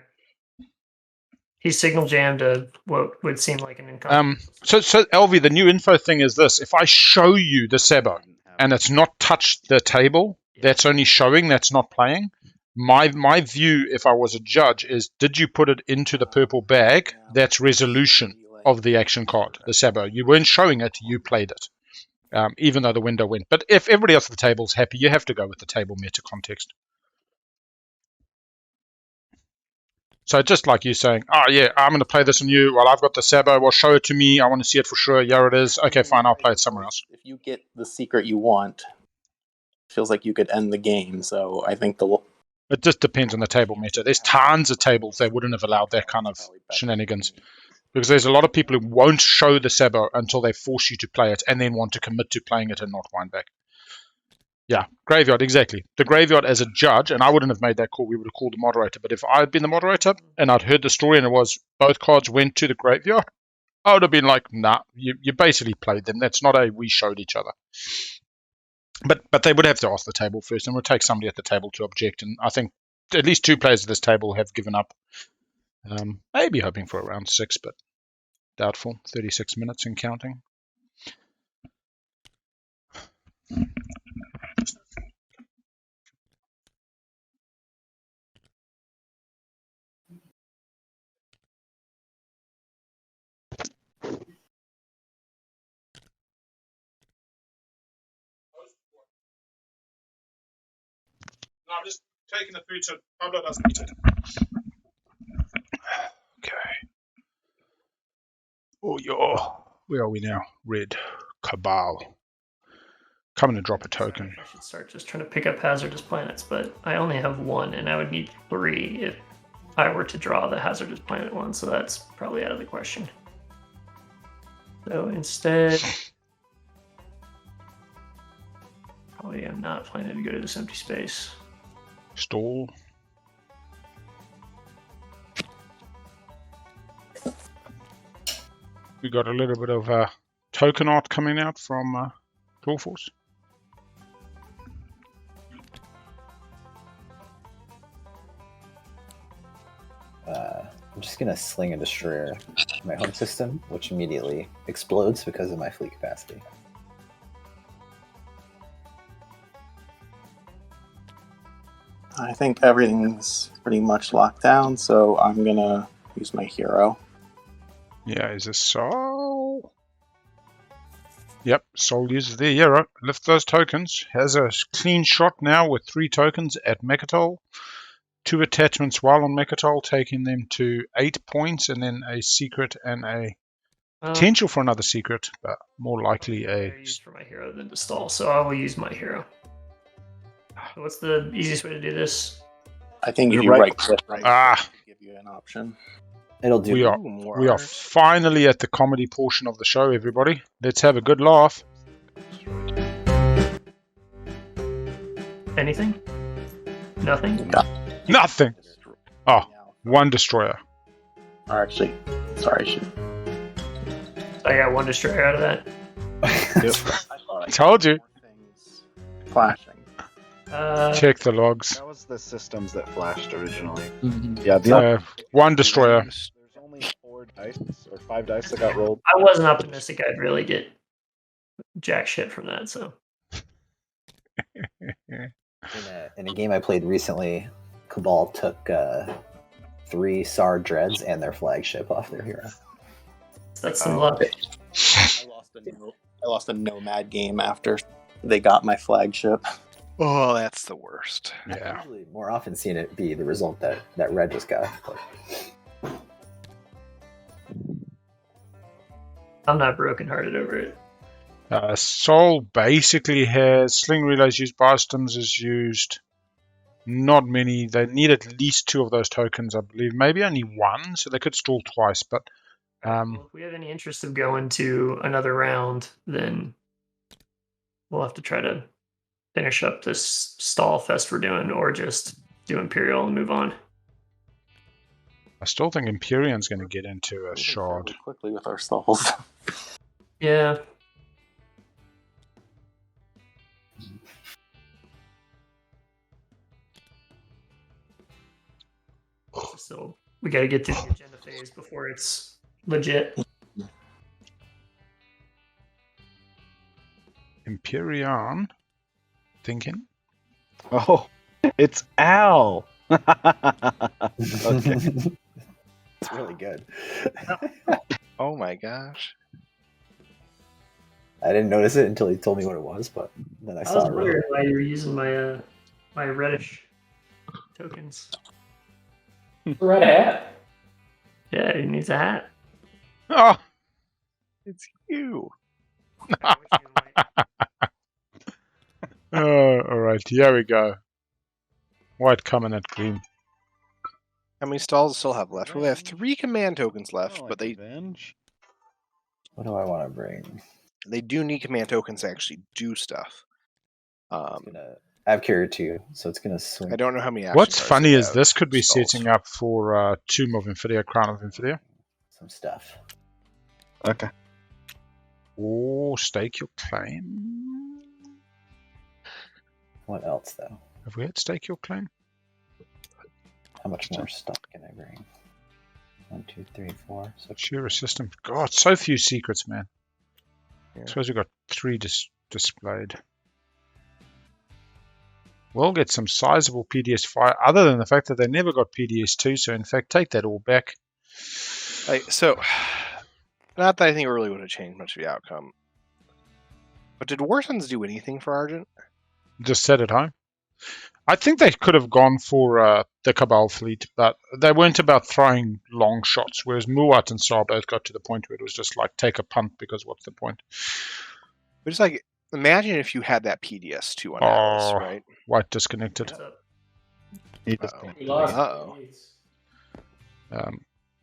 He signal jammed what would seem like an income. So LV, the new info thing is this: if I show you the Sabo and it's not touched the table, that's only showing, that's not playing. My view, if I was a judge, is did you put it into the purple bag? That's resolution of the action card, the Sabo. You weren't showing it, you played it, even though the window went. But if everybody else at the table is happy, you have to go with the table meta context. So just like you saying, oh yeah, I'm going to play this on you. Well, I've got the Sabo. Well, show it to me. I want to see it for sure. Yeah, it is. Okay, fine. I'll play it somewhere else. If you get the secret you want, it feels like you could end the game. So I think it just depends on the table meta. There's tons of tables that wouldn't have allowed that kind of shenanigans. Because there's a lot of people who won't show the Sabo until they force you to play it and then want to commit to playing it and not wind back. Yeah, graveyard, exactly. The graveyard as a judge, and I wouldn't have made that call, we would have called the moderator. But if I had been the moderator and I'd heard the story and it was both cards went to the graveyard, I would have been like, nah, you basically played them. That's not a we showed each other. But they would have to ask the table first, and it would take somebody at the table to object. And I think at least 2 players at this table have given up. Maybe hoping for around 6, but doubtful. 36 minutes and counting. No, I'm just taking the food so Pablo doesn't eat it. Okay. Oh, yeah. Where are we now? Red. Cabal. Coming to drop a token. I should start just trying to pick up hazardous planets, but I only have 1, and I would need 3 if I were to draw the hazardous planet one, so that's probably out of the question. So instead, probably I'm not planning to go to this empty space. Stall. We got a little bit of token art coming out from clawforce. I'm just gonna sling a destroyer in my home system, which immediately explodes because of my fleet capacity. I think everything's pretty much locked down, so I'm gonna use my hero. Yeah, is this Soul? Yep, Soul uses the hero. Lift those tokens. Has a clean shot now with 3 tokens at Mechatol. 2 attachments while on Mechatol, taking them to 8 points, and then a secret and a potential for another secret, but more likely a... use for my hero than to stall, so I will use my hero. So what's the easiest way to do this? I think if you right click, give you an option. It'll do. We are finally at the comedy portion of the show, everybody. Let's have a good laugh. Anything? Nothing? No. Nothing. Oh, 1 destroyer. Or actually, sorry. I got 1 destroyer out of that. Yep. Told you. Flashing. Check the logs. That was the systems that flashed originally. Mm-hmm. Yeah, 1 destroyer. There's only 4 dice or 5 dice that got rolled. I wasn't optimistic I'd really get jack shit from that, so. In a game I played recently, Cabal took 3 SAR Dreads and their flagship off their hero. That's some luck. I lost a Nomad game after they got my flagship. Oh, that's the worst. Yeah. I've usually more often seen it be the result that Red just got. But... I'm not brokenhearted over it. Soul basically has Sling Relays used, Biosystems is used. Not many. They need at least 2 of those tokens, I believe. Maybe only 1, so they could stall twice. But well, if we have any interest of going to another round, then we'll have to try to finish up this stall fest we're doing, or just do Imperial and move on. I still think Imperium's going to get into a shard. Quickly with our stalls. Yeah. So we got to get to the agenda phase before it's legit. Imperium thinking. Oh, it's Al. Okay. It's really good. Oh my gosh. I didn't notice it until he told me what it was, but then I saw was it. wondering why you were using my my reddish tokens. Red hat. Yeah, he needs a hat. Oh, it's you. All right, here we go. White coming at green. How many stalls still have left? Well, they have 3 command tokens left, but they... What do I want to bring? They do need command tokens to actually do stuff. I have Carrier 2, so it's going to swing. I don't know how many actions. What's funny is this could be setting up for Tomb of Infidia, Crown of Infidia. Some stuff. Okay. Or Stake Your Claim. What else, though? Have we had Stake Your Claim? How much more stuff can I bring? 1, 2, 3, 4. Share a system. God, so few secrets, man. Yeah. I suppose we've got 3 displayed. We'll get some sizable PDS fire, other than the fact that they never got PDS2, so in fact, take that all back. So, not that I think it really would have changed much of the outcome. But did Warsons do anything for Argent? Just sat at home. I think they could have gone for the Cabal fleet, but they weren't about throwing long shots, whereas Muat and Saar both got to the point where it was just like, take a punt, because what's the point? But it's like, imagine if you had that PDS2 on Atlas, right? White disconnected. He lost.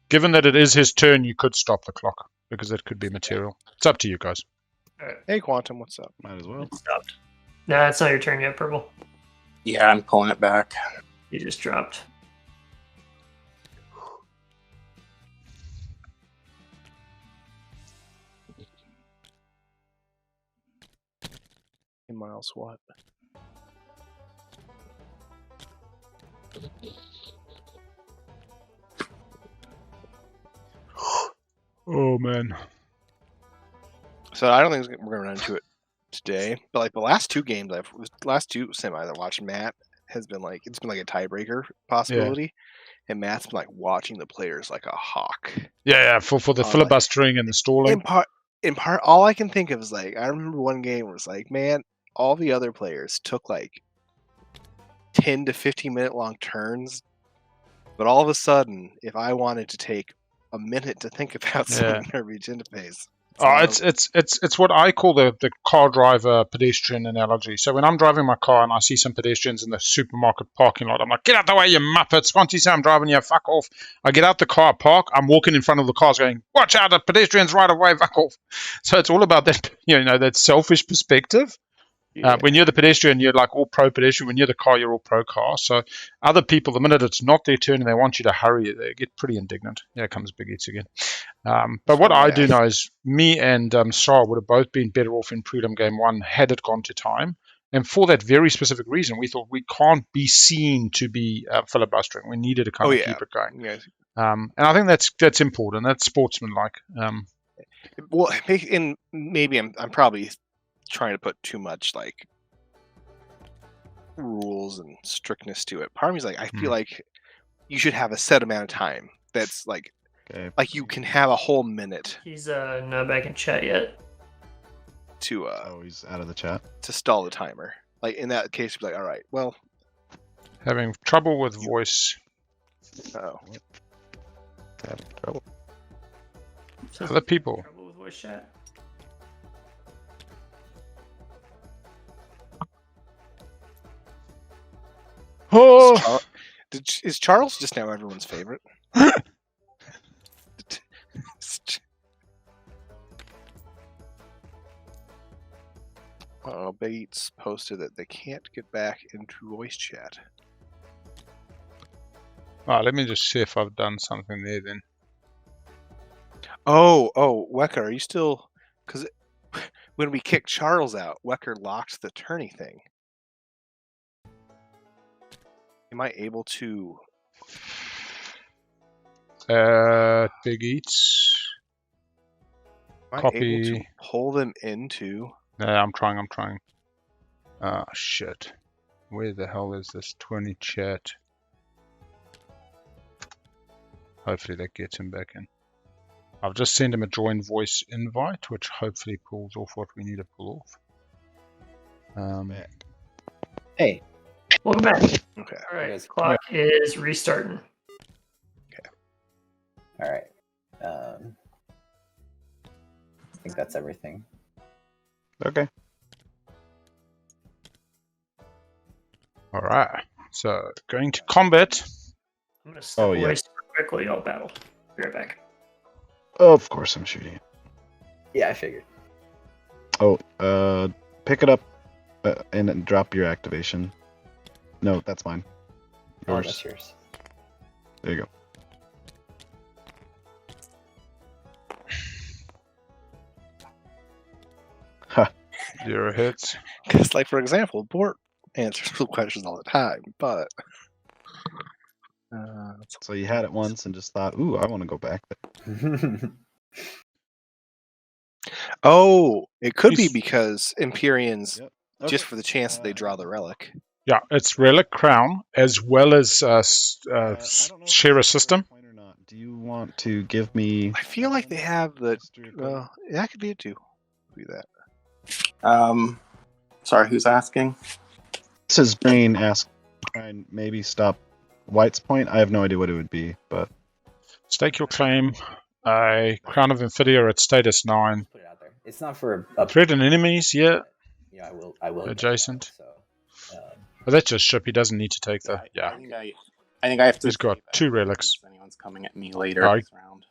Given that it is his turn, you could stop the clock, because it could be material. It's up to you guys. Hey, Quantum, what's up? Might as well. It stopped. No, it's not your turn yet, Purple. Yeah, I'm pulling it back. You just dropped. Hey, Myles, what? Oh, man. So I don't think we're going to run into it today, but like the last 2 games last 2 semis I've watched, Matt has been like, it's been like a tiebreaker possibility, and Matt's been like watching the players like a hawk. Yeah, for the filibustering and the stalling. In part, all I can think of is like, I remember one game where it's like, man, all the other players took like 10 to 15 minute long turns, but all of a sudden, if I wanted to take a minute to think about something in every interface. It's what I call the car driver pedestrian analogy. So when I'm driving my car and I see some pedestrians in the supermarket parking lot, I'm like, get out the way, you muppets. Once you say I'm driving you, fuck off. I get out the car, park, I'm walking in front of the cars going, watch out, the pedestrians right away, fuck off. So it's all about that, that selfish perspective. When you're the pedestrian, you're like all pro pedestrian. When you're the car, you're all pro car. So other people, the minute it's not their turn and they want you to hurry, they get pretty indignant. Here comes bigeats again. But what I do know is me and Saar would have both been better off in prelim game 1 had it gone to time. And for that very specific reason, we thought we can't be seen to be filibustering. We needed to kind of keep it going. Yeah. And I think that's important. That's sportsmanlike. Well, maybe I'm probably trying to put too much like rules and strictness to it. Part of me is like, I feel like you should have a set amount of time. That's like you can have a whole minute. He's not back in chat yet. To he's out of the chat. To stall the timer. Like in that case, you'd be like, all right, well, having trouble with voice. Oh, having trouble. Other people. Trouble with voice chat. Oh, is Charles just now everyone's favorite? Bates posted that they can't get back into voice chat. Let me just see if I've done something there then. Oh, Wecker, are you still? Because when we kicked Charles out, Wecker locked the tourney thing. Am I able to? bigeats. Am I Copy. able to pull them into? Yeah, I'm trying. Ah, shit. Where the hell is this 20 chat? Hopefully that gets him back in. I've just sent him a join voice invite, which hopefully pulls off what we need to pull off. Hey. Welcome back. Okay. All right. Clock is restarting. Okay. All right. I think that's everything. Okay. All right. So going to combat. I'm gonna step away super quickly. I'll battle. Be right back. Of course, I'm shooting. Yeah, I figured. Oh, pick it up and then drop your activation. No, that's mine. Yours. Oh, that's yours. There you go. Ha. 0 hits. Because, like, for example, Bort answers the questions all the time, but... opponent. So you had it once and just thought, ooh, I want to go back there. Oh, it could be because Imperians, Okay. just for the chance that they draw the relic. Yeah, it's relic crown as well as share a system. Do you want to give me? I feel like they have the. Well, that could be it too. Be that. Sorry, who's asking? This is Green asked. Try and maybe stop White's point. I have no idea what it would be, but Stake your claim. A crown of Anvilir at status 9. Put it out there. It's not for a Threaten enemies, yeah. Yeah, I will. Adjacent. So, But that's just ship. He doesn't need to take the. Yeah. I think I have to. He's got 2 relics. If anyone's coming at me later Oh, this round.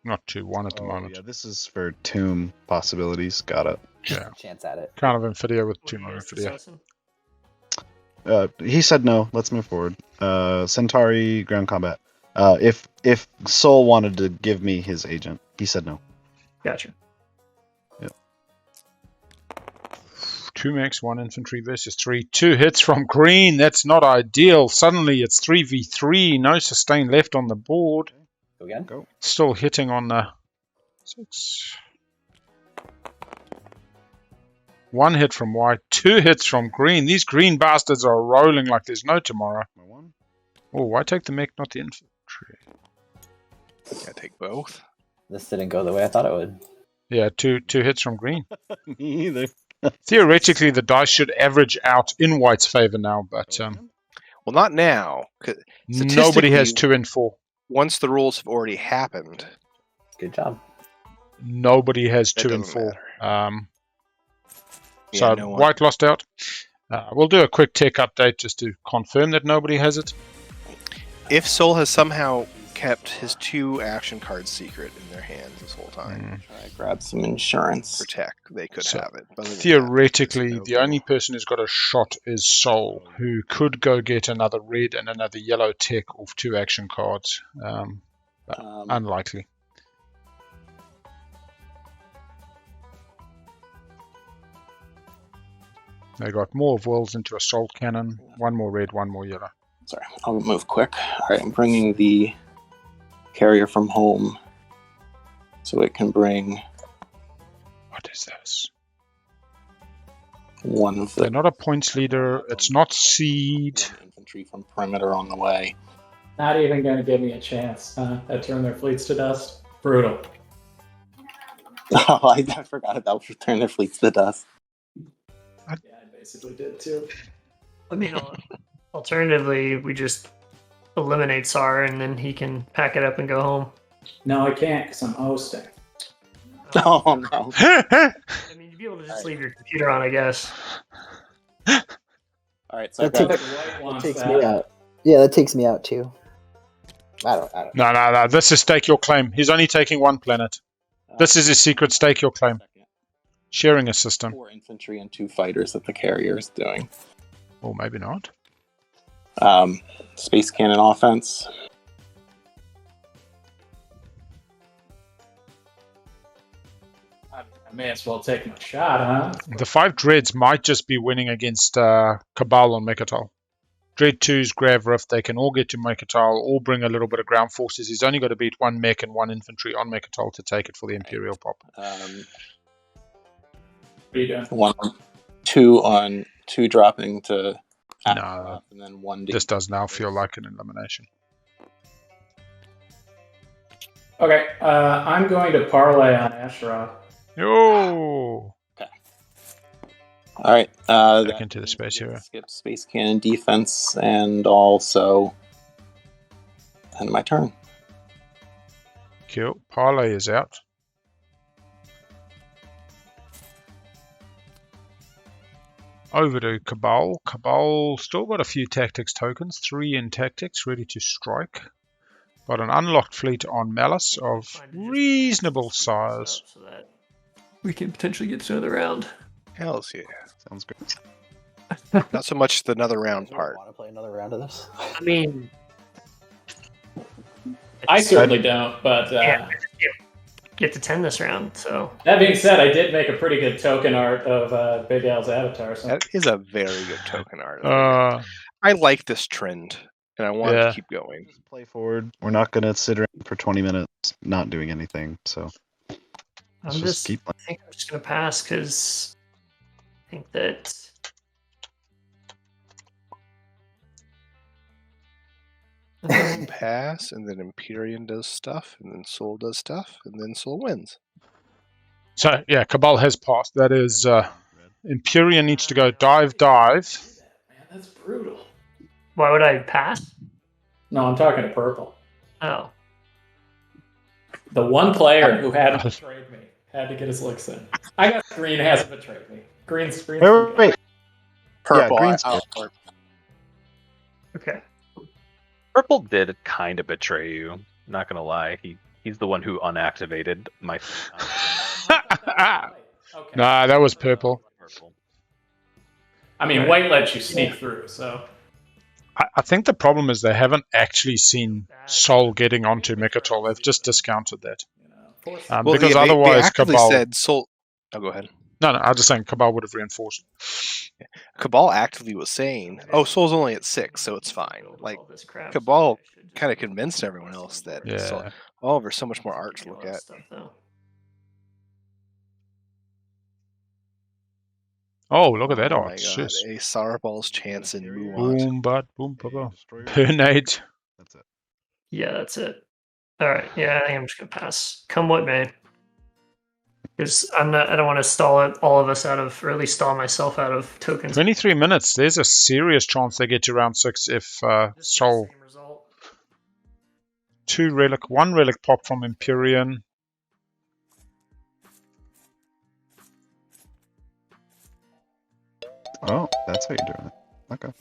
Not 2, 1 at the oh, moment. yeah, this is for tomb possibilities. Got it. Yeah. chance at it. Crown of Anvilir with What 2 are you more guys Anvilir. discussing? He said no. Let's move forward. Centauri ground combat. If Soul wanted to give me his agent, he said no. Gotcha. 2 mechs, 1 infantry versus 3. 2 hits from green. That's not ideal. Suddenly it's 3v3. No sustain left on the board. Go again. Go. Still hitting on the 6. 1 hit from white. 2 hits from green. These green bastards are rolling like there's no tomorrow. Oh, why take the mech, not the infantry? Yeah, take both. This didn't go the way I thought it would. Yeah, two hits from green. Me either. Theoretically, the dice should average out in white's favor now, but Well, not now. nobody has 2 and 4. Once the rules have already happened. Good job. Nobody has That 2 and doesn't 4. Yeah, So no one. white lost out. We'll do a quick tech update just to confirm that nobody has it. If Soul has somehow kept his 2 action cards secret in their hands this whole time, Try to grab some insurance. for tech, they could So, have it. But other than that, Theoretically, there's no the only person who's got a shot is Soul, who could go get another red and another yellow tech off 2 action cards. But unlikely. They got more of Wills into Assault Cannon. 1 more red, 1 more yellow. Sorry, I'll move quick. All right, I'm bringing the carrier from home so it can bring What is this? one of They're the not a points leader. It's not Seed. infantry from perimeter on the way. Not even going to give me a chance. That turned their fleets to dust. Brutal. Oh, I forgot about return their fleets to dust. Yeah, I basically did too. I mean, alternatively, we just eliminate Sar and then he can pack it up and go home. No, I can't because I'm hosting. Oh no! I mean, you'd be able to just leave your computer on, I guess. All right, so That takes me out. Yeah, that takes me out too. I don't. No. This is stake your claim. He's only taking 1 planet. This is his secret stake your claim. Sharing a system. 4 infantry and 2 fighters that the carrier is doing. Or maybe not. Space cannon offense. I may as well take my shot, huh? The 5 Dreads might just be winning against Cabal on Mechatol. Dread 2's Grav Rift, they can all get to Mechatol, all bring a little bit of ground forces. He's only got to beat 1 mech and 1 infantry on Mechatol to take it for the Imperial pop. What are you doing? 2 dropping to No, and then 1 this does now feel like an elimination. Okay, I'm going to parlay on Asherah. Yo! All right. Back into the space hero. Skip space cannon defense and also end my turn. Cool. Parlay is out. Over to Cabal. Cabal still got a few tactics tokens. 3 in tactics, ready to strike. Got an unlocked fleet on Malice of reasonable size. So that we can potentially get to another round. Hells yeah. Sounds good. Not so much the another round part. Want to play another round of this? I mean, I certainly don't, but yeah, get to 10 this round. So that being said, I did make a pretty good token art of BigAl's avatar. So That is a very good token art. Uh, I like this trend and I wanted to keep going. Just play forward. We're not going to sit around for 20 minutes not doing anything. So I think I'm just gonna pass because I think that pass, and then Imperium does stuff, and then Soul does stuff, and then Soul wins. So yeah, Cabal has passed. That is Imperium needs to go dive. Man, that's brutal. Why would I pass? No, I'm talking to purple. Oh. The one player who hadn't betrayed me had to get his licks in. I guess green hasn't betrayed me. Green's wait. Purple. Yeah, green's Okay. Purple did kind of betray you. Not gonna lie, he's the one who unactivated my. Okay. Nah, that was purple. I mean, white lets you sneak through, so. I think the problem is they haven't actually seen Sol getting onto Mechatol. They've just discounted that. Because they otherwise actively Cabal said Soul. Oh, go ahead. No, I was just saying Cabal would have reinforced. Cabal actively was saying, "Oh, Soul's only at 6, so it's fine." Like Cabal kind of convinced everyone else that Soul, there's so much more art to look at. Oh, look at that Oh art! my god, Jeez. a Sourbal's chance and Muant. Boom, but boom, papa. Pernate. That's it. Yeah, that's it. All right. Yeah, I think I'm just gonna pass. Come what may. Because I don't want to stall all of us out of, or at least stall myself out of tokens. 23 minutes. There's a serious chance they get to round 6 if Sol. 1 relic pop from Imperium. Oh, that's how you're doing it. Okay.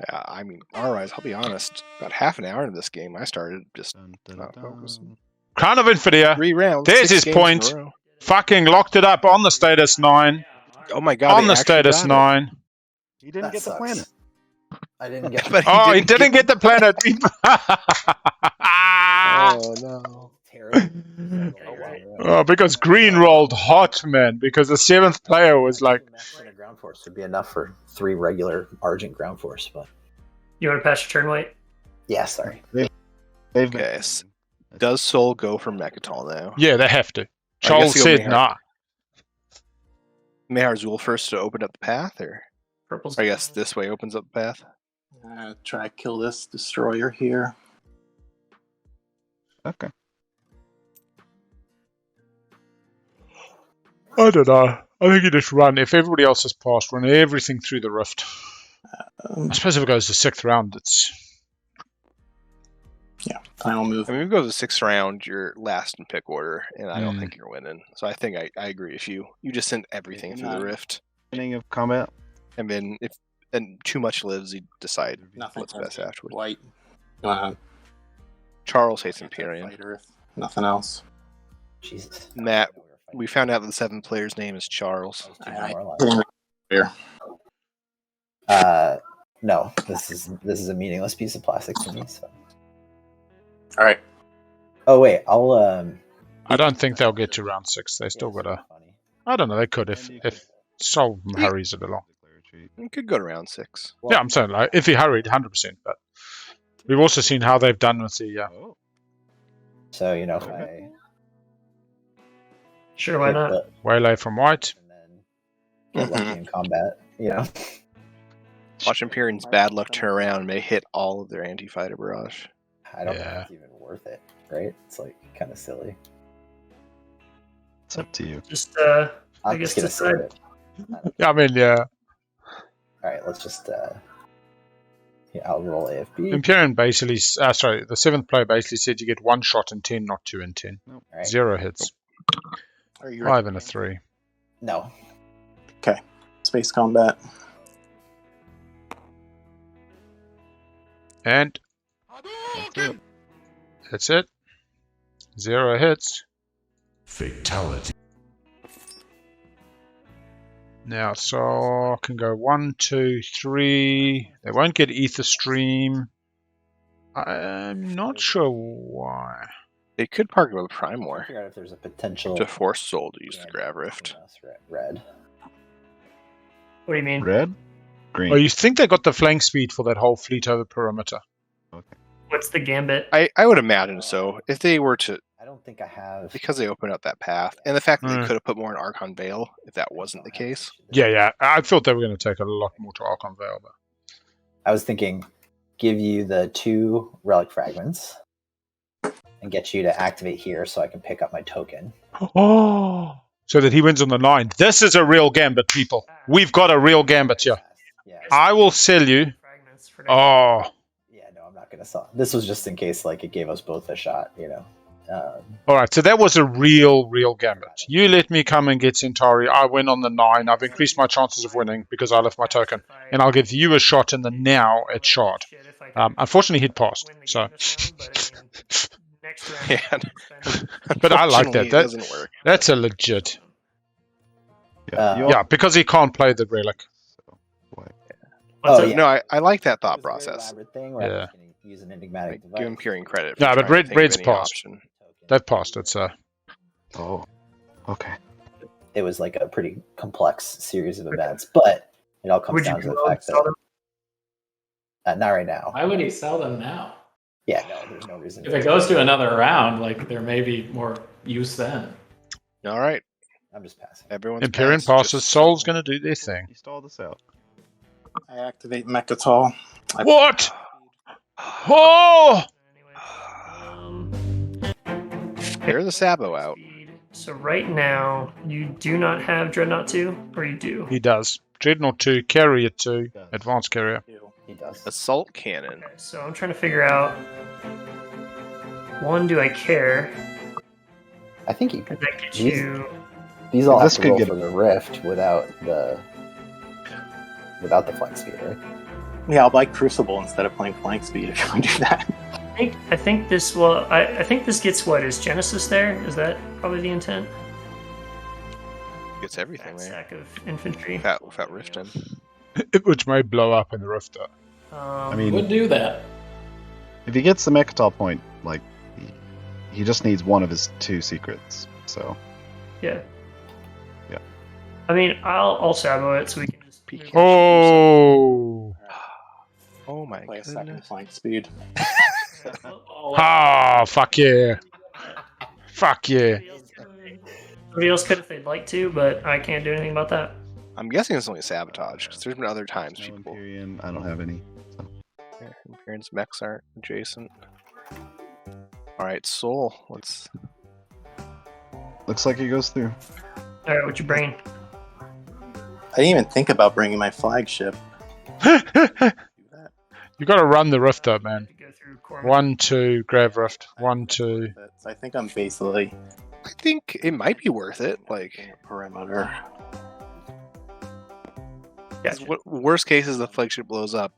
Yeah, I mean, otherwise, I'll be honest. About half an hour into this game, I started just focusing. Crown of Infidia. 3 rounds. There's 6 his games point. in a row. Fucking locked it up on the status 9. Oh my god. On the status 9. He didn't get the planet. I didn't get But he didn't get the planet. Oh no. Oh, because green rolled hot, man. Because the 7th player was like. Ground force would be enough for 3 regular Argent ground force, but. You want to pass your turn, White? Yeah, sorry. Okay. Does Soul go for Mechatol now? Yeah, they have to. Charles said nah. Mayar Zul first to open up the path, or Purple's I guess this way opens up the path. Try to kill this destroyer here. Okay. I don't know. I think you just run. If everybody else has passed, run everything through the rift. I suppose if it goes to 6th round, it's... Yeah, final move. I mean, if it goes to 6th round, you're last in pick order, and I don't think you're winning. So I think I agree with you. You just send everything through the rift. Beginning of combat. And then if too much lives, you decide what's best afterwards. White. Charles hates Imperium. Nothing else. Jesus. Matt, we found out that the 7th player's name is Charles. No, this is a meaningless piece of plastic to me. So. All right. Oh wait, I'll. I don't think they'll get to round 6. They still got to. I don't know. They could if Sol hurries it along. You could go to round 6. Yeah, I'm saying like if he hurried, 100%. But we've also seen how they've done with the. So if I. Sure, why not? Waylay from White. Get lucky in combat, Watch Imperium's bad luck turn around and may hit all of their anti-fighter barrage. I don't know if it's even worth it, right? It's like kind of silly. It's up to you. Just I'm just gonna save it. Yeah, I mean, yeah. All right, let's just I'll roll AFB. Imperium basically, sorry, the 7th player basically said you get 1 shot in 10, not 2 in 10. Right. 0 hits. Are you 5 and a 3. No. Okay. Space combat. And that's it. 0 hits. Fatality. Now, so can go 1, 2, 3. They won't get Ether Stream. I'm not sure why. They could park it with Prime War. Figure out if there's a potential To force Soul to use the Grav Rift. Red. What do you mean? Red? Green. Oh, you think they got the flank speed for that whole fleet over perimeter? What's the gambit? I would imagine so. If they were to, I don't think I have. because they opened up that path, and the fact that they could have put more in Archon Vale if that wasn't the case. Yeah. I thought they were going to take a lot more to Archon Vale, but I was thinking, give you the 2 relic fragments and get you to activate here so I can pick up my token. oh, so that he wins on the 9. This is a real gambit, people. We've got a real gambit here. Yeah. I will sell you. Oh. Yeah, no, I'm not gonna sell. This was just in case, like, it gave us both a shot, you know. All right, so that was a real gambit. You let me come and get Centauri. I win on the 9. I've increased my chances of winning because I left my token, and I'll give you a shot in the now at shard. Unfortunately, he'd passed. So, Yeah. but I like that. Unfortunately, it doesn't work. That's a legit. Yeah, because he can't play the relic. No, I like that thought process. Thing where Yeah. use an enigmatic device. Give him Imperium credit. No, but trying to think of Red's any passed. option. They've passed. It's Oh, okay. It was like a pretty complex series of events, but it all comes down to the fact that not right now. Why would he sell them now? Yeah, no, there's no reason. If it goes to another round, like there may be more use then. All right. I'm just passing. Everyone's Imperium passed, passes. just- Soul's going to do their thing. You stall this out. I activate Mechatol. What? Oh! Clear the Sabo out. So right now, you do not have Dreadnought 2, or you do? He does. Dreadnought 2, Carrier 2, Advanced Carrier. He does. Assault Cannon. Okay, so I'm trying to figure out, 1, do I care? I think he. Does that get These- you? These all This have to could roll get- for the rift without the flank speed, right? Yeah, I'll buy Crucible instead of playing flank speed if you want to do that. I think this will. I think this gets what is Genesis there? Is that probably the intent? Gets everything there. Stack of infantry. Without Riften. Which may blow up in the Rift. I mean, Would do that. if he gets the Mechatol point, like, he just needs one of his 2 secrets. So, Yeah. Yeah. I mean, I'll sabo it so we can just. move on. Oh! Oh my Play a goodness. second flank speed. Ah, fuck yeah. Fuck yeah. Somebody else could if they'd like to, but I can't do anything about that. I'm guessing it's only sabotage because there's been other times no people. Imperium, I don't have any. Yeah, Imperium's mechs aren't adjacent. All right, Soul. Let's. Looks like he goes through. All right, what's your brain? I didn't even think about bringing my flagship. You got to run the Rift up, man. Go through Corman. 1, 2, grab Rift. 1, 2. I think I'm basically I think it might be worth it. Like, perimeter. 'cause what worst case is the flagship blows up.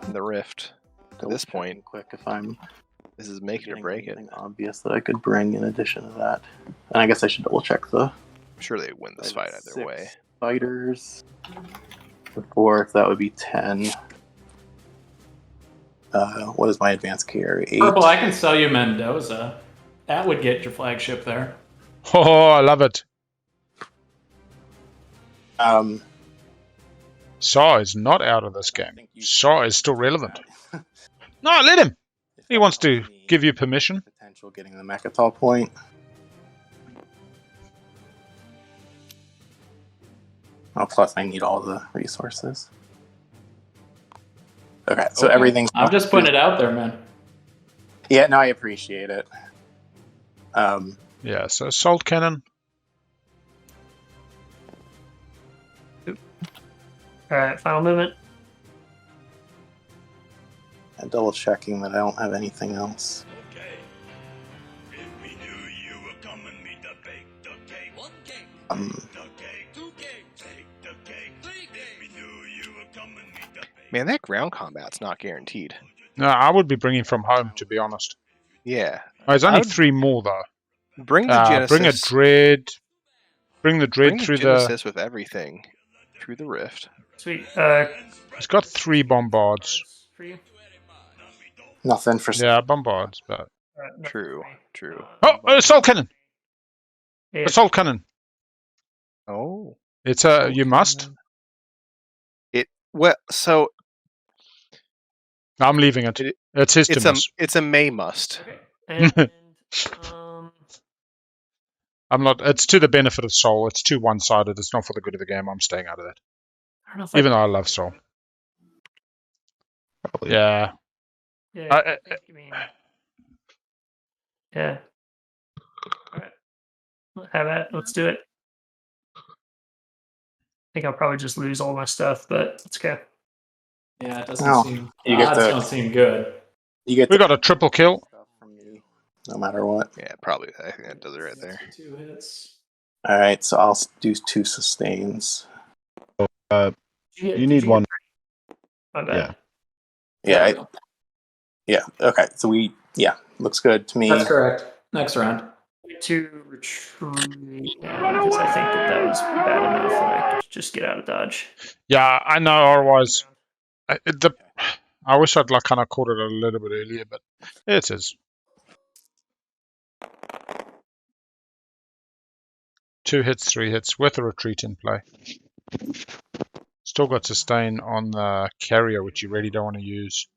In the Rift. At this point, Quick, if I'm this is make it or break it. anything obvious that I could bring in addition to that. And I guess I should double check the I'm sure they win this fight either way. fighters. The 4th, that would be 10. What is my advanced carry? 8. Purple, I can sell you Mendoza. That would get your flagship there. Oh, I love it. Saw is not out of this game. Saw is still relevant. No, let him. He wants to give you permission. Potential getting the Mechatol point. Oh, plus I need all the resources. Okay, so Okay. everything's. I'm just putting it out there, man. Yeah, no, I appreciate it. Yeah, so Assault Cannon. All right, final movement. I'm double checking that I don't have anything else. Okay. If we knew you were coming, me to bake the cake. 1 cake. The cake. 2 cakes. Take the cake. 3 cakes. If we knew you were coming, me to bake. Man, that ground combat's not guaranteed. No, I would be bringing from home, to be honest. Yeah. Oh, there's I only would 3 more, though. Bring the Genesis. Bring a Dread. Bring the Dread Bring through Genesis with everything through the Rift. Sweet. He's got 3 bombards. For you. Nothing for. Yeah, bombards, but... True. True. Oh, Assault Cannon! Yeah. Assault Cannon! Oh. It's a... You must. Well, so I'm leaving it. It's his to miss. It's a May must. Okay. And I'm not. It's to the benefit of Soul. It's too one-sided. It's not for the good of the game. I'm staying out of that. I don't know if Even though I love Soul. Probably. Yeah. Yeah, I mean, yeah. All right. Have at it. Let's do it. I think I'll probably just lose all my stuff, but it's okay. Yeah, it doesn't seem. You get odds the- don't seem good. You get We got a triple kill. from me, no matter what. Yeah, probably. I think that does it right there. 2 hits. All right, so I'll do 2 sustains. You need one. My bad. Yeah. Okay. So looks good to me. That's correct. Next round. To retreat because I think that was bad enough that I could just get out of dodge. Yeah, I know. Otherwise, I wish I'd kind of caught it a little bit earlier, but it is. 2 hits, 3 hits with a retreat in play. Still got sustain on the carrier, which you really don't want to use.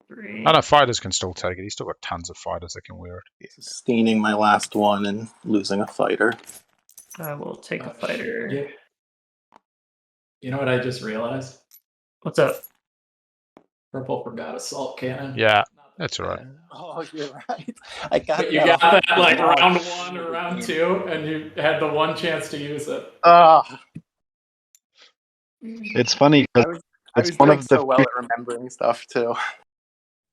3. I know fighters can still take it. He's still got tons of fighters that can wear it. Sustaining my last one and losing a fighter. I will take a fighter. Yeah. You know what I just realized? What's up? Purple forgot assault cannon. Yeah, that's all right. Oh, you're right. I got But you got that like round 1 or round 2, and you had the one chance to use it. It's funny because I was it's one doing of the so well at remembering stuff too.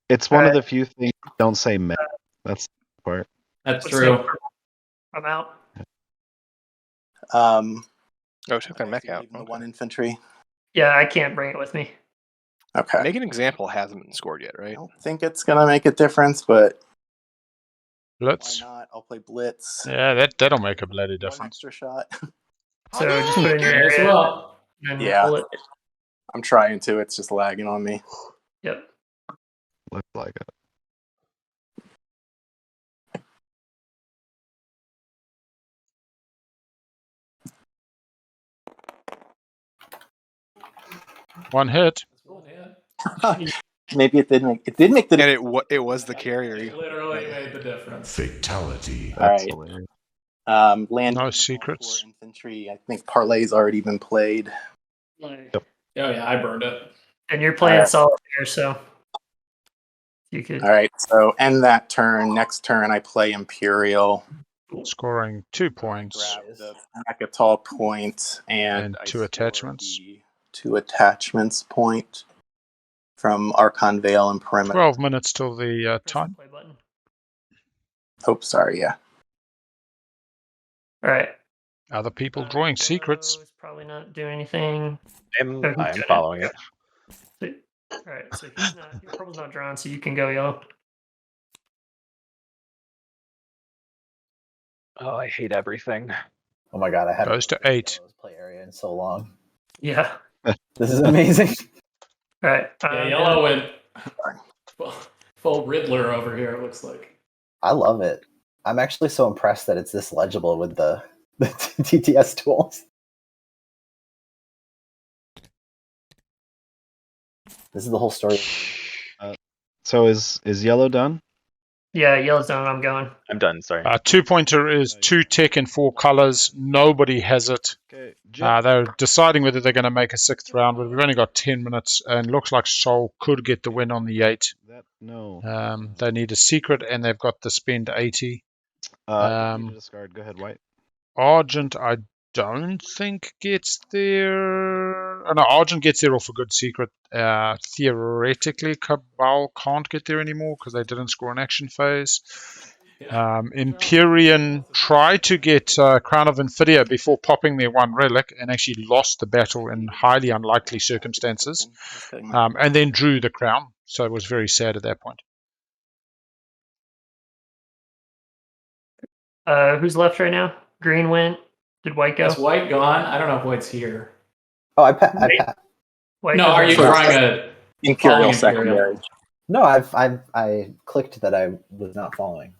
it's one of the few things you don't say meta. That's the part. That's What's true. up? I'm out. Oh, took their mech out. The 1 infantry. Yeah, I can't bring it with me. Okay. Make an example hasn't been scored yet, right? I don't think it's gonna make a difference, but Blitz. why not? I'll play Blitz. Yeah, that'll make a bloody One difference. extra shot. So just put it in your As area. well. And Yeah. pull it. I'm trying to. It's just lagging on me. Yep. Looks like it. One hit. Maybe it did make the And difference. it was the carrier. It literally made the difference. Fatality. All right. hilarious. Land No secrets. for infantry. I think Parlay's already been played. Like, Oh yeah, I burned it. and you're playing Alright. solitaire, so you could. All right, so end that turn. Next turn, I play Imperial. Scoring 2 points. Grab the Mechatol point and And 2 attachments. 2 attachments point from Archon Veil and Perimeter. 12 minutes till the Press the time. play button. Oh, sorry, yeah. All right. Other people drawing secrets. It's probably not doing anything. I'm Okay. following it. All right. So he's not. Your purple's not drawn, so you can go yellow. Oh, I hate everything. Oh my god, I haven't Goes to 8. play area in so long. Yeah. This is amazing. All right. Yeah, yellow went full Riddler over here. It looks like. I love it. I'm actually so impressed that it's this legible with the TTS tools. This is the whole story. So is yellow done? Yeah, yellow's done. I'm going. I'm done. Sorry. 2-pointer is 2 tech and 4 colors. Nobody has it. Okay. They're deciding whether they're going to make a 6th round, but we've only got 10 minutes, and looks like Soul could get the win on the 8. No. They need a secret, and they've got the spend 80. You need to discard. Go ahead, White. Argent, I don't think gets there. Oh, no, Argent gets there off a good secret. Theoretically, Cabal can't get there anymore because they didn't score an action phase. Imperium tried to get Crown of Infidia before popping their 1 relic and actually lost the battle in highly unlikely circumstances, and then drew the crown. So it was very sad at that point. Who's left right now? Green went. Did White go? Is White gone? I don't know if White's here. Oh, I White No, are you drawing a Imperial following secondary? No, I clicked that I was not following.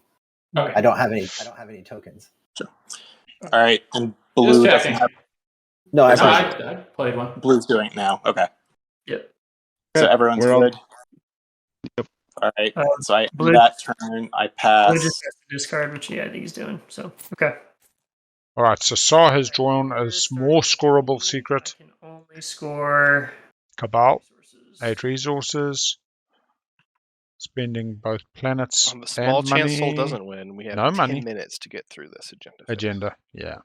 Okay. I don't have any tokens. All right, and Just blue doesn't checking. have. No, I played one. Blue's doing it now. Okay. Yep. So everyone's We're all- good. Yep. All right. So I Blue- that turn I pass. Blue just has to discard, which I think he's doing. So okay. All right, so Saw has drawn a more scoreable secret. I can only score Cabal, resources. 8 resources. Spending both planets On the small and chance money. Soul doesn't win, we have No 10 money. minutes to get through this agenda. Agenda, yeah.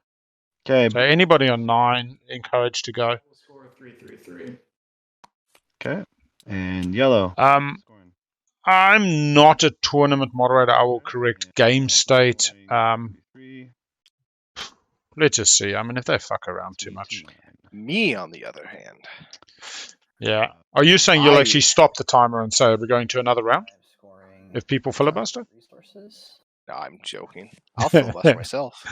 Okay. So anybody on 9 encouraged to go. We'll score 3-3-3. Okay. And yellow. I'm not a tournament moderator. I will correct game state. Let's just see. I mean, if they fuck around too much. Me, on the other hand. Yeah. Are you saying you'll actually stop the timer and say we're going to another round? If people filibuster? No, I'm joking. I'll filibuster myself.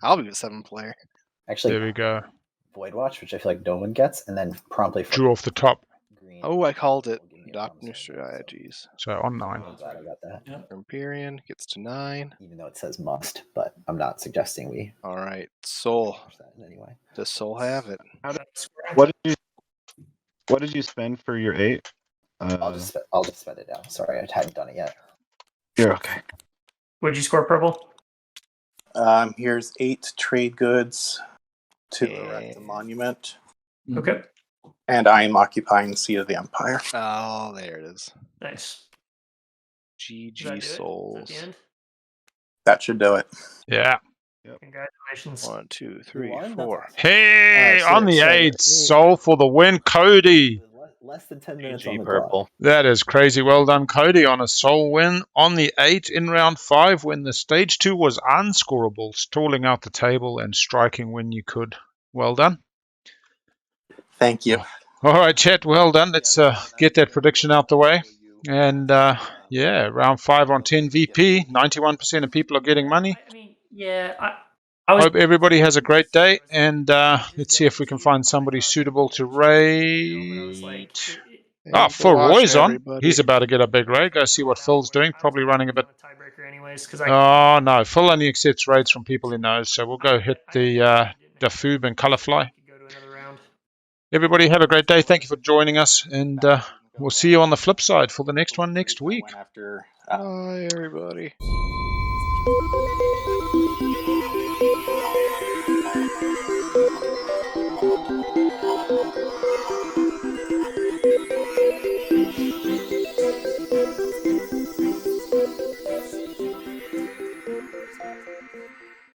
I'll be the 7 player. Actually, there we go. Void Watch, which I feel like no one gets, and then promptly drew off the top. Oh, I called it Doctor Strategies. So on 9. I'm glad I got that. Yep. Imperium gets to 9. Even though it says must, but I'm not suggesting we. All right, Soul. Anyway. Does Soul have it? What did you spend for your 8? I'll just spend it now. Sorry, I hadn't done it yet. You're okay. Would you score purple? Here's 8 trade goods to erect the monument. Okay. And I am occupying the seat of the Empire. Oh, there it is. Nice. GG Souls. That should do it. Yeah. Congratulations. 1, 2, 3, 4. Hey, so on the 8, Soul for the win, Cody. Less than 10 minutes GG on the purple. clock. That is crazy. Well done, Cody, on a Soul win on the 8 in round 5 when the stage 2 was unscorable, stalling out the table and striking when you could. Well done. Thank you. All right, chat. Well done. Let's get that prediction out the way. And yeah, round 5 on 10 VP. 91% of people are getting money. I mean, yeah. I was Hope everybody has a great day. And let's see if we can find somebody suitable to raid. For Roy's on. He's about to get a big raid. Go see what Phil's doing. Probably running a bit. tiebreaker anyways, because Oh, no. Phil only accepts raids from people he knows. So we'll go hit the Dafoob and Colorfly. go to another round. Everybody have a great day. Thank you for joining us. And we'll see you on the flip side for the next one next week. After Bye, everybody.